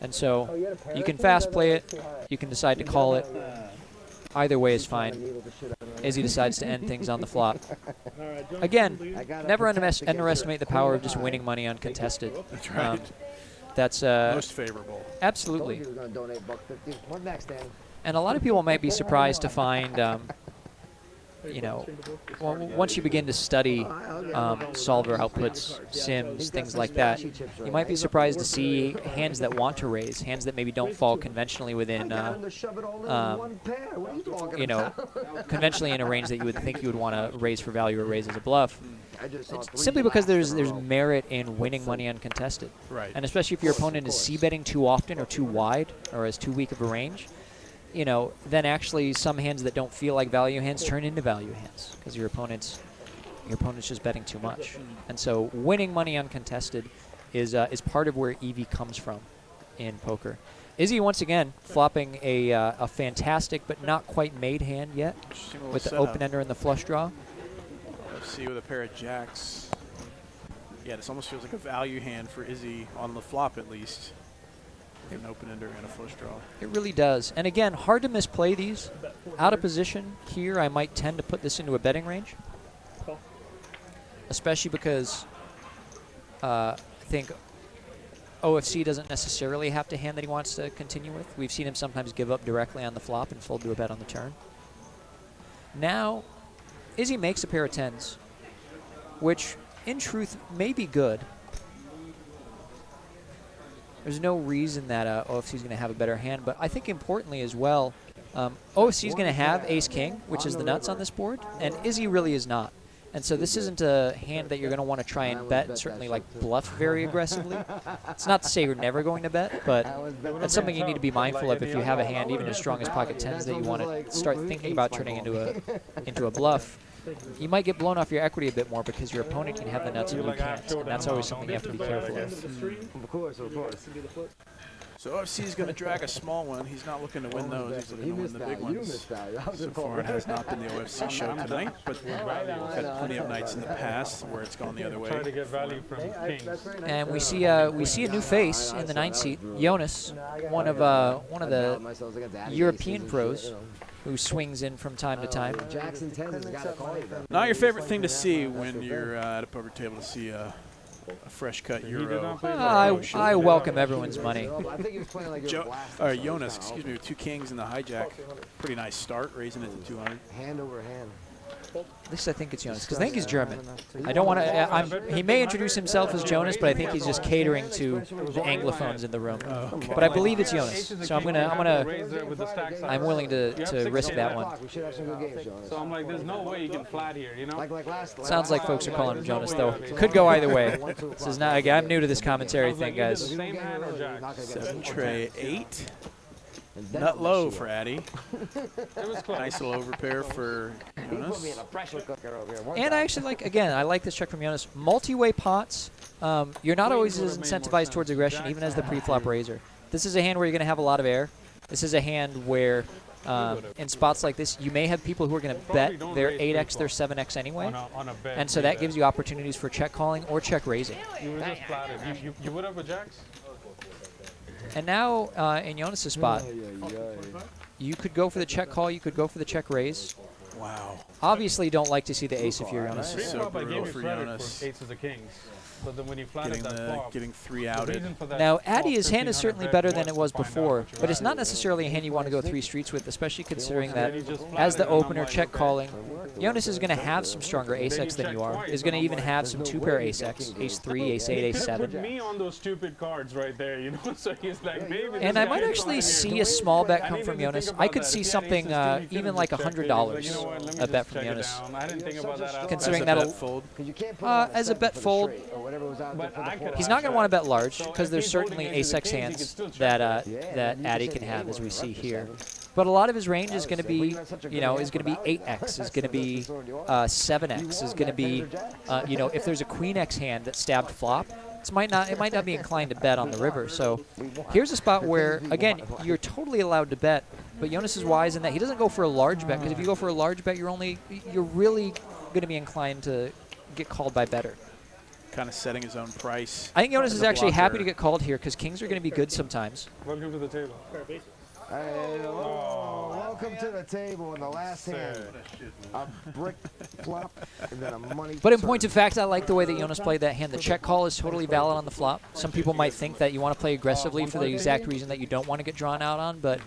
Speaker 3: And so you can fast play it, you can decide to call it. Either way is fine. Izzy decides to end things on the flop. Again, never underestimate the power of just winning money uncontested.
Speaker 5: That's right.
Speaker 3: That's
Speaker 5: most favorable.
Speaker 3: Absolutely.
Speaker 6: What next, Dan?
Speaker 3: And a lot of people might be surprised to find, once you begin to study solver outputs, sims, things like that, you might be surprised to see hands that want to raise, hands that maybe don't fall conventionally within, conventionally in a range that you would think you would want to raise for value or raise as a bluff. It's simply because there's merit in winning money uncontested.
Speaker 5: Right.
Speaker 3: And especially if your opponent is c-betting too often or too wide or has too weak of a range, then actually some hands that don't feel like value hands turn into value hands because your opponent's just betting too much. And so winning money uncontested is part of where EV comes from in poker. Izzy once again flopping a fantastic but not quite made hand yet with the open ender and the flush draw.
Speaker 5: FC with a pair of jacks. Yeah, this almost feels like a value hand for Izzy on the flop at least. An open ender and a flush draw.
Speaker 3: It really does. And again, hard to misplay these. Out of position here, I might tend to put this into a betting range. Especially because I think OFC doesn't necessarily have to hand that he wants to continue with. We've seen him sometimes give up directly on the flop and fold to a bet on the turn. Now, Izzy makes a pair of 10s, which in truth may be good. there's no reason that OFC is going to have a better hand. But I think importantly as well, OFC is going to have ace-king, which is the nuts on this board, and Izzy really is not. And so this isn't a hand that you're going to want to try and bet and certainly like bluff very aggressively. It's not to say you're never going to bet, but that's something you need to be mindful of if you have a hand even as strong as pocket tens that you want to start thinking about turning into a bluff. You might get blown off your equity a bit more because your opponent can have the nuts and you can't, and that's always something you have to be careful of.
Speaker 6: Of course, of course.
Speaker 5: So OFC is going to drag a small one. He's not looking to win those. He's looking to win the big ones. So far, it has not been the OFC show tonight, but we've had plenty of nights in the past where it's gone the other way.
Speaker 10: Try to get value from kings.
Speaker 3: And we see a new face in the 9th seat, Jonas, one of the European pros who swings in from time to time.
Speaker 5: Not your favorite thing to see when you're at a poker table, to see a fresh cut Euro.
Speaker 3: I welcome everyone's money.
Speaker 5: Jonas, excuse me, with 2 kings in the hijack. Pretty nice start, raising it to 200.
Speaker 6: Hand over hand.
Speaker 3: At least I think it's Jonas, because I think he's German. I don't want to. He may introduce himself as Jonas, but I think he's just catering to the Anglophones in the room. Okay. But I believe it's Jonas, so I'm willing to risk that one.
Speaker 10: So I'm like, there's no way you can flat here, you know?
Speaker 3: Sounds like folks are calling him Jonas, though. Could go either way. This is not. I'm new to this commentary thing, guys.
Speaker 5: 7 tray 8. Nut low for Addy. Nice little overpair for Jonas.
Speaker 3: And I actually I like this check from Jonas. Multi-way pots, you're not always as incentivized towards aggression, even as the pre-flop raiser. This is a hand where you're going to have a lot of air. This is a hand where, in spots like this, you may have people who are going to bet their 8x, their 7x anyway. And so that gives you opportunities for check calling or check raising.
Speaker 10: You were just flattered. You would have a jacks?
Speaker 3: And now, in Jonas' spot, you could go for the check call, you could go for the check raise.
Speaker 5: Wow.
Speaker 3: Obviously, you don't like to see the ace if you're Jonas.
Speaker 5: This is so brutal for Jonas.
Speaker 10: Aces of kings. But then when he flatted that flop,
Speaker 5: getting 3 outed.
Speaker 3: Now, Addy's hand is certainly better than it was before, but it's not necessarily a hand you want to go 3 streets with, especially considering that as the opener check calling, Jonas is going to have some stronger ace-x than you are. He's going to even have some 2-pair ace-x, ace-3, ace-8, ace-7.
Speaker 10: Put me on those stupid cards right there, you know? So he's like, maybe.
Speaker 3: And I might actually see a small bet come from Jonas. I could see something even like $100 a bet from Jonas.
Speaker 10: I didn't think about that.
Speaker 3: Considering that'll
Speaker 5: fold.
Speaker 3: As a bet fold. He's not going to want to bet large because there's certainly ace-x hands that Addy can have, as we see here. But a lot of his range is going to be, is going to be 8x, is going to be 7x, is going to be, if there's a queen x hand that stabbed flop, it might not be inclined to bet on the river. So here's a spot where, again, you're totally allowed to bet, but Jonas is wise in that he doesn't go for a large bet, because if you go for a large bet, you're really going to be inclined to get called by better.
Speaker 5: Kind of setting his own price.
Speaker 3: I think Jonas is actually happy to get called here because kings are going to be good sometimes.
Speaker 10: Welcome to the table.
Speaker 6: Welcome to the table in the last hand. A brick flop and then a money.
Speaker 3: But in point of fact, I like the way that Jonas played that hand. The check call is totally valid on the flop. Some people might think that you want to play aggressively for the exact reason that you don't want to get drawn out on, but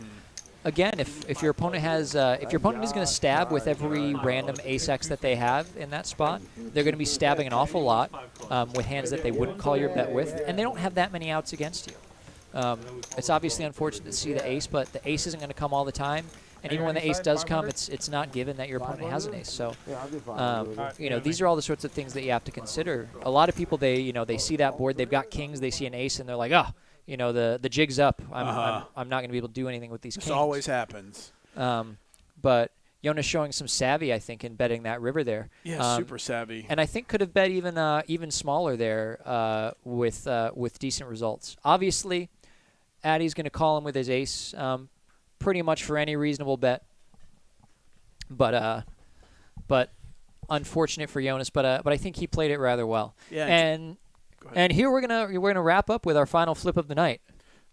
Speaker 3: again, if your opponent is going to stab with every random ace-x that they have in that spot, they're going to be stabbing an awful lot with hands that they wouldn't call your bet with, and they don't have that many outs against you. It's obviously unfortunate to see the ace, but the ace isn't going to come all the time, and even when the ace does come, it's not given that your opponent has an ace. So, these are all the sorts of things that you have to consider. A lot of people, they see that board, they've got kings, they see an ace, and they're like, oh. The jig's up. I'm not going to be able to do anything with these kings.
Speaker 5: This always happens.
Speaker 3: But Jonas showing some savvy, I think, in betting that river there.
Speaker 5: Yeah, super savvy.
Speaker 3: And I think could have bet even smaller there with decent results. Obviously, Addy's going to call him with his ace, pretty much for any reasonable bet. But unfortunate for Jonas. But I think he played it rather well.
Speaker 5: Yeah.
Speaker 3: And here we're gonna wrap up with our final flip of the night.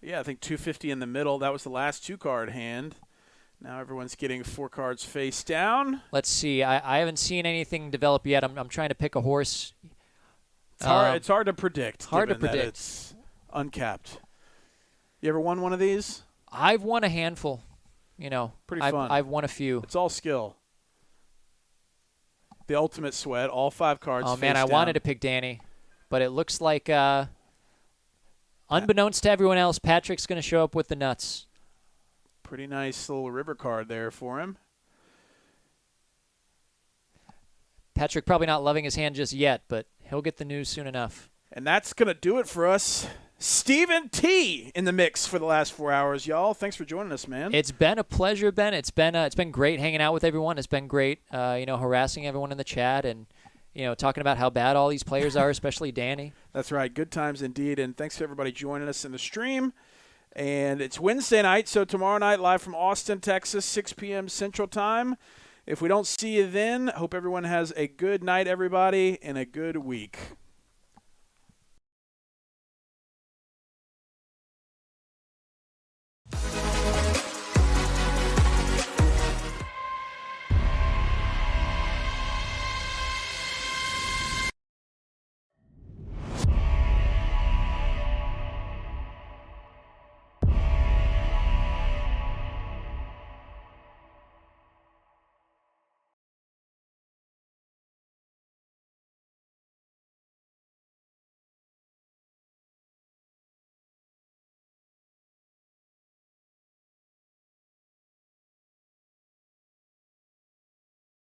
Speaker 5: Yeah, I think 250 in the middle. That was the last 2-card hand. Now everyone's getting 4 cards face down.
Speaker 3: Let's see. I haven't seen anything develop yet. I'm trying to pick a horse.
Speaker 5: It's hard to predict.
Speaker 3: Hard to predict.
Speaker 5: It's uncapped. You ever won one of these?
Speaker 3: I've won a handful.
Speaker 5: Pretty fun.
Speaker 3: I've won a few.
Speaker 5: It's all skill. The ultimate sweat. All 5 cards.
Speaker 3: Oh man, I wanted to pick Danny. But it looks like Unbeknownst to everyone else, Patrick's going to show up with the nuts.
Speaker 5: Pretty nice little river card there for him.
Speaker 3: Patrick probably not loving his hand just yet, but he'll get the news soon enough.
Speaker 5: And that's going to do it for us. Stephen T. in the mix for the last 4 hours, y'all. Thanks for joining us, man.
Speaker 3: It's been a pleasure, Ben. It's been great hanging out with everyone. It's been great, harassing everyone in the chat and, talking about how bad all these players are, especially Danny.
Speaker 5: That's right. Good times indeed. And thanks to everybody joining us in the stream. And it's Wednesday night, so tomorrow night live from Austin, Texas, 6 p.m. Central Time. If we don't see you then, hope everyone has a good night, everybody, and a good week.